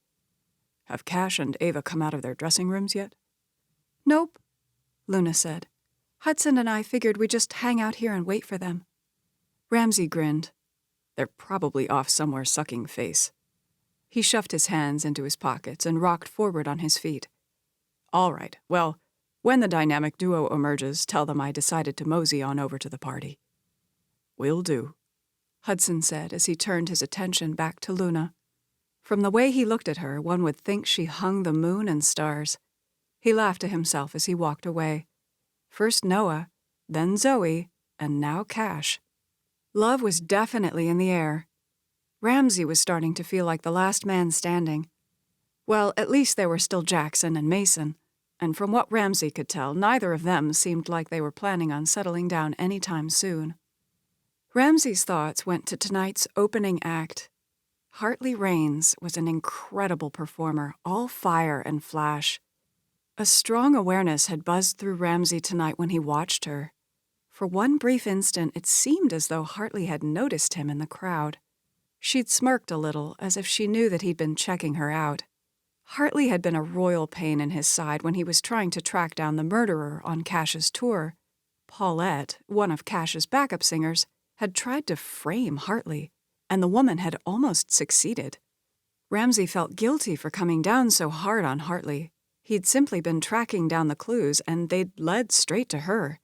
B: Have Cash and Ava come out of their dressing rooms yet?
A: Nope, Luna said. Hudson and I figured we'd just hang out here and wait for them. Ramsay grinned.
B: They're probably off somewhere sucking face.
A: He shoved his hands into his pockets and rocked forward on his feet.
B: All right, well, when the dynamic duo emerges, tell them I decided to mosey on over to the party. Will do,
A: Hudson said as he turned his attention back to Luna. From the way he looked at her, one would think she hung the moon and stars. He laughed to himself as he walked away. First Noah, then Zoe, and now Cash. Love was definitely in the air. Ramsay was starting to feel like the last man standing. Well, at least there were still Jackson and Mason, and from what Ramsay could tell, neither of them seemed like they were planning on settling down anytime soon. Ramsay's thoughts went to tonight's opening act. Hartley Rains was an incredible performer, all fire and flash. A strong awareness had buzzed through Ramsay tonight when he watched her. For one brief instant, it seemed as though Hartley had noticed him in the crowd. She'd smirked a little, as if she knew that he'd been checking her out. Hartley had been a royal pain in his side when he was trying to track down the murderer on Cash's tour. Paulette, one of Cash's backup singers, had tried to frame Hartley, and the woman had almost succeeded. Ramsay felt guilty for coming down so hard on Hartley. He'd simply been tracking down the clues, and they'd led straight to her.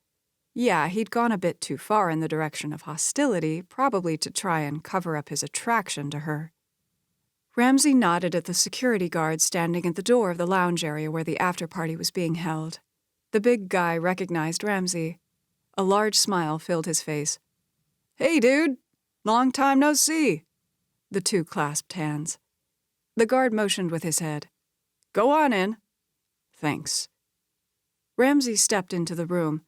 A: Yeah, he'd gone a bit too far in the direction of hostility, probably to try and cover up his attraction to her. Ramsay nodded at the security guard standing at the door of the lounge area where the after-party was being held. The big guy recognized Ramsay. A large smile filled his face. "Hey, dude! Long time no see!" The two clasped hands. The guard motioned with his head. "Go on in." "Thanks." Ramsay stepped into the room.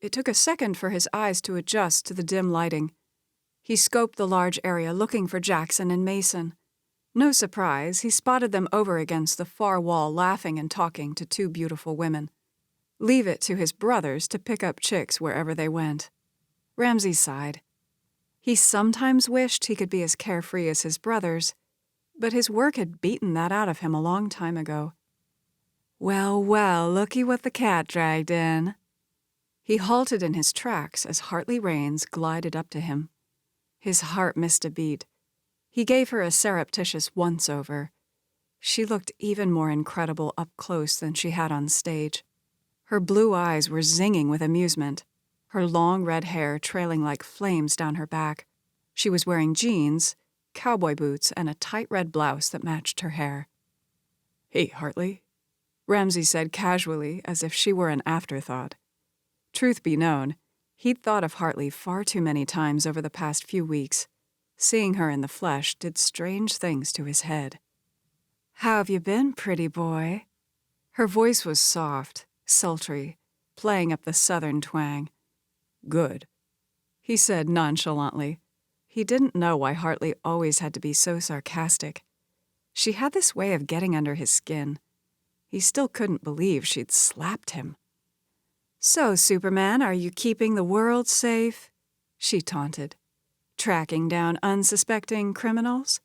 A: It took a second for his eyes to adjust to the dim lighting. He scoped the large area looking for Jackson and Mason. No surprise, he spotted them over against the far wall laughing and talking to two beautiful women. Leave it to his brothers to pick up chicks wherever they went. Ramsay sighed. He sometimes wished he could be as carefree as his brothers, but his work had beaten that out of him a long time ago. Well, well, looky what the cat dragged in. He halted in his tracks as Hartley Rains glided up to him. His heart missed a beat. He gave her a surreptitious once-over. She looked even more incredible up close than she had on stage. Her blue eyes were zinging with amusement, her long red hair trailing like flames down her back. She was wearing jeans, cowboy boots, and a tight red blouse that matched her hair. "Hey, Hartley," Ramsay said casually, as if she were an afterthought. Truth be known, he'd thought of Hartley far too many times over the past few weeks. Seeing her in the flesh did strange things to his head. "How have you been, pretty boy?" Her voice was soft, sultry, playing up the southern twang. "Good," he said nonchalantly. He didn't know why Hartley always had to be so sarcastic. She had this way of getting under his skin. He still couldn't believe she'd slapped him. "So, Superman, are you keeping the world safe?" she taunted. "Tracking down unsuspecting criminals?"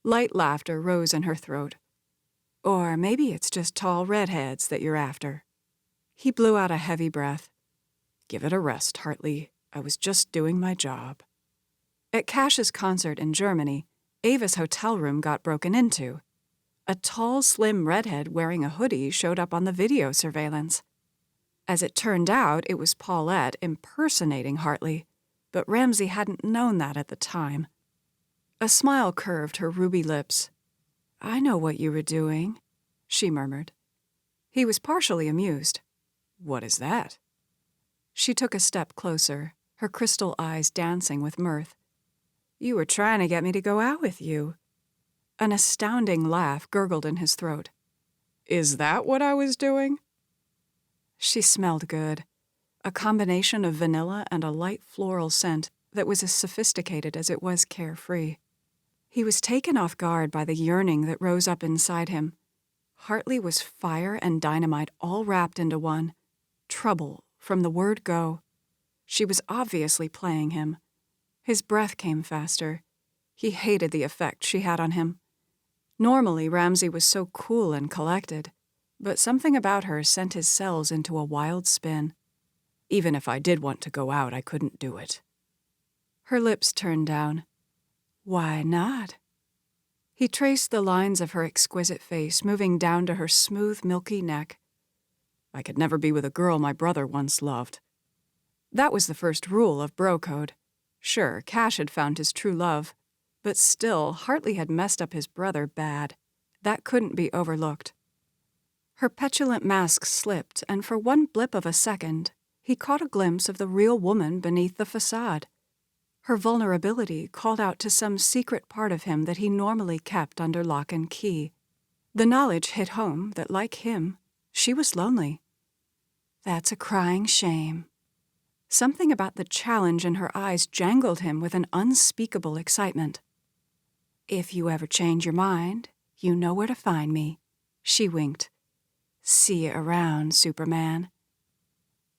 A: Light laughter rose in her throat. "Or maybe it's just tall redheads that you're after." He blew out a heavy breath. "Give it a rest, Hartley. I was just doing my job." At Cash's concert in Germany, Ava's hotel room got broken into. A tall, slim redhead wearing a hoodie showed up on the video surveillance. As it turned out, it was Paulette impersonating Hartley, but Ramsay hadn't known that at the time. A smile curved her ruby lips. I know what you were doing, she murmured. He was partially amused.
B: What is that?
A: She took a step closer, her crystal eyes dancing with mirth. You were trying to get me to go out with you. An astounding laugh gurgled in his throat.
B: Is that what I was doing?
A: She smelled good, a combination of vanilla and a light floral scent that was as sophisticated as it was carefree. He was taken off guard by the yearning that rose up inside him. Hartley was fire and dynamite all wrapped into one. Trouble, from the word go. She was obviously playing him. His breath came faster. He hated the effect she had on him. Normally, Ramsay was so cool and collected, but something about her sent his cells into a wild spin.
B: Even if I did want to go out, I couldn't do it.
A: Her lips turned down. Why not? He traced the lines of her exquisite face moving down to her smooth, milky neck.
B: I could never be with a girl my brother once loved.
A: That was the first rule of bro code. Sure, Cash had found his true love, but still, Hartley had messed up his brother bad. That couldn't be overlooked. Her petulant mask slipped, and for one blip of a second, he caught a glimpse of the real woman beneath the facade. Her vulnerability called out to some secret part of him that he normally kept under lock and key. The knowledge hit home that, like him, she was lonely. That's a crying shame. Something about the challenge in her eyes jangled him with an unspeakable excitement. If you ever change your mind, you know where to find me, she winked. See you around, Superman.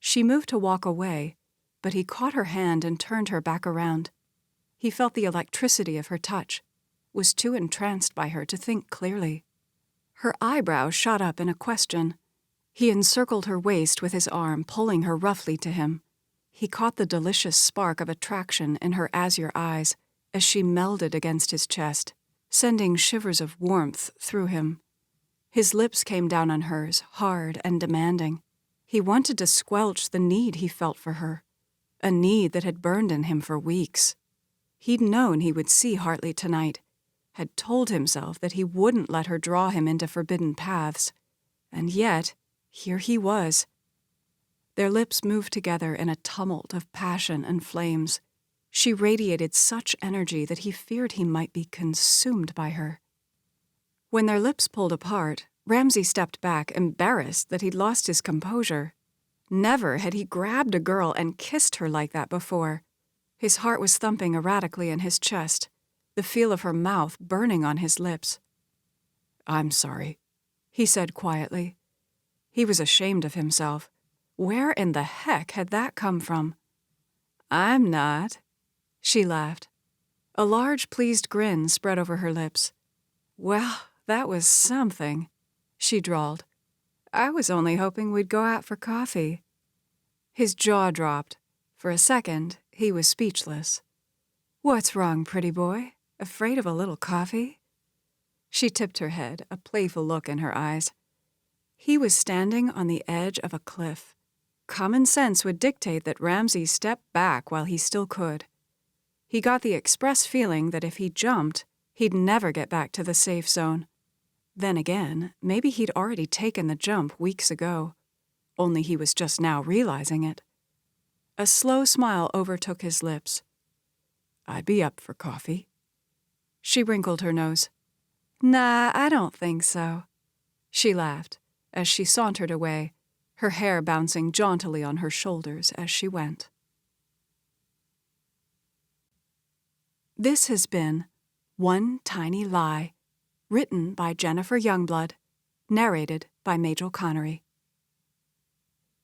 A: She moved to walk away, but he caught her hand and turned her back around. He felt the electricity of her touch, was too entranced by her to think clearly. Her eyebrows shot up in a question. He encircled her waist with his arm, pulling her roughly to him. He caught the delicious spark of attraction in her azure eyes as she melded against his chest, sending shivers of warmth through him. His lips came down on hers, hard and demanding. He wanted to squelch the need he felt for her, a need that had burned in him for weeks. He'd known he would see Hartley tonight, had told himself that he wouldn't let her draw him into forbidden paths, and yet, here he was. Their lips moved together in a tumult of passion and flames. She radiated such energy that he feared he might be consumed by her. When their lips pulled apart, Ramsay stepped back, embarrassed that he'd lost his composure. Never had he grabbed a girl and kissed her like that before. His heart was thumping erratically in his chest, the feel of her mouth burning on his lips.
B: I'm sorry,
A: he said quietly. He was ashamed of himself. Where in the heck had that come from? I'm not, she laughed. A large, pleased grin spread over her lips. Well, that was something, she drawled. I was only hoping we'd go out for coffee. His jaw dropped. For a second, he was speechless. What's wrong, pretty boy? Afraid of a little coffee? She tipped her head, a playful look in her eyes. He was standing on the edge of a cliff. Common sense would dictate that Ramsay step back while he still could. He got the express feeling that if he jumped, he'd never get back to the safe zone. Then again, maybe he'd already taken the jump weeks ago, only he was just now realizing it. A slow smile overtook his lips.
B: I'd be up for coffee.
A: She wrinkled her nose. Nah, I don't think so. She laughed as she sauntered away, her hair bouncing jauntily on her shoulders as she went. This has been One Tiny Lie, written by Jennifer Youngblood, narrated by Majel Connery.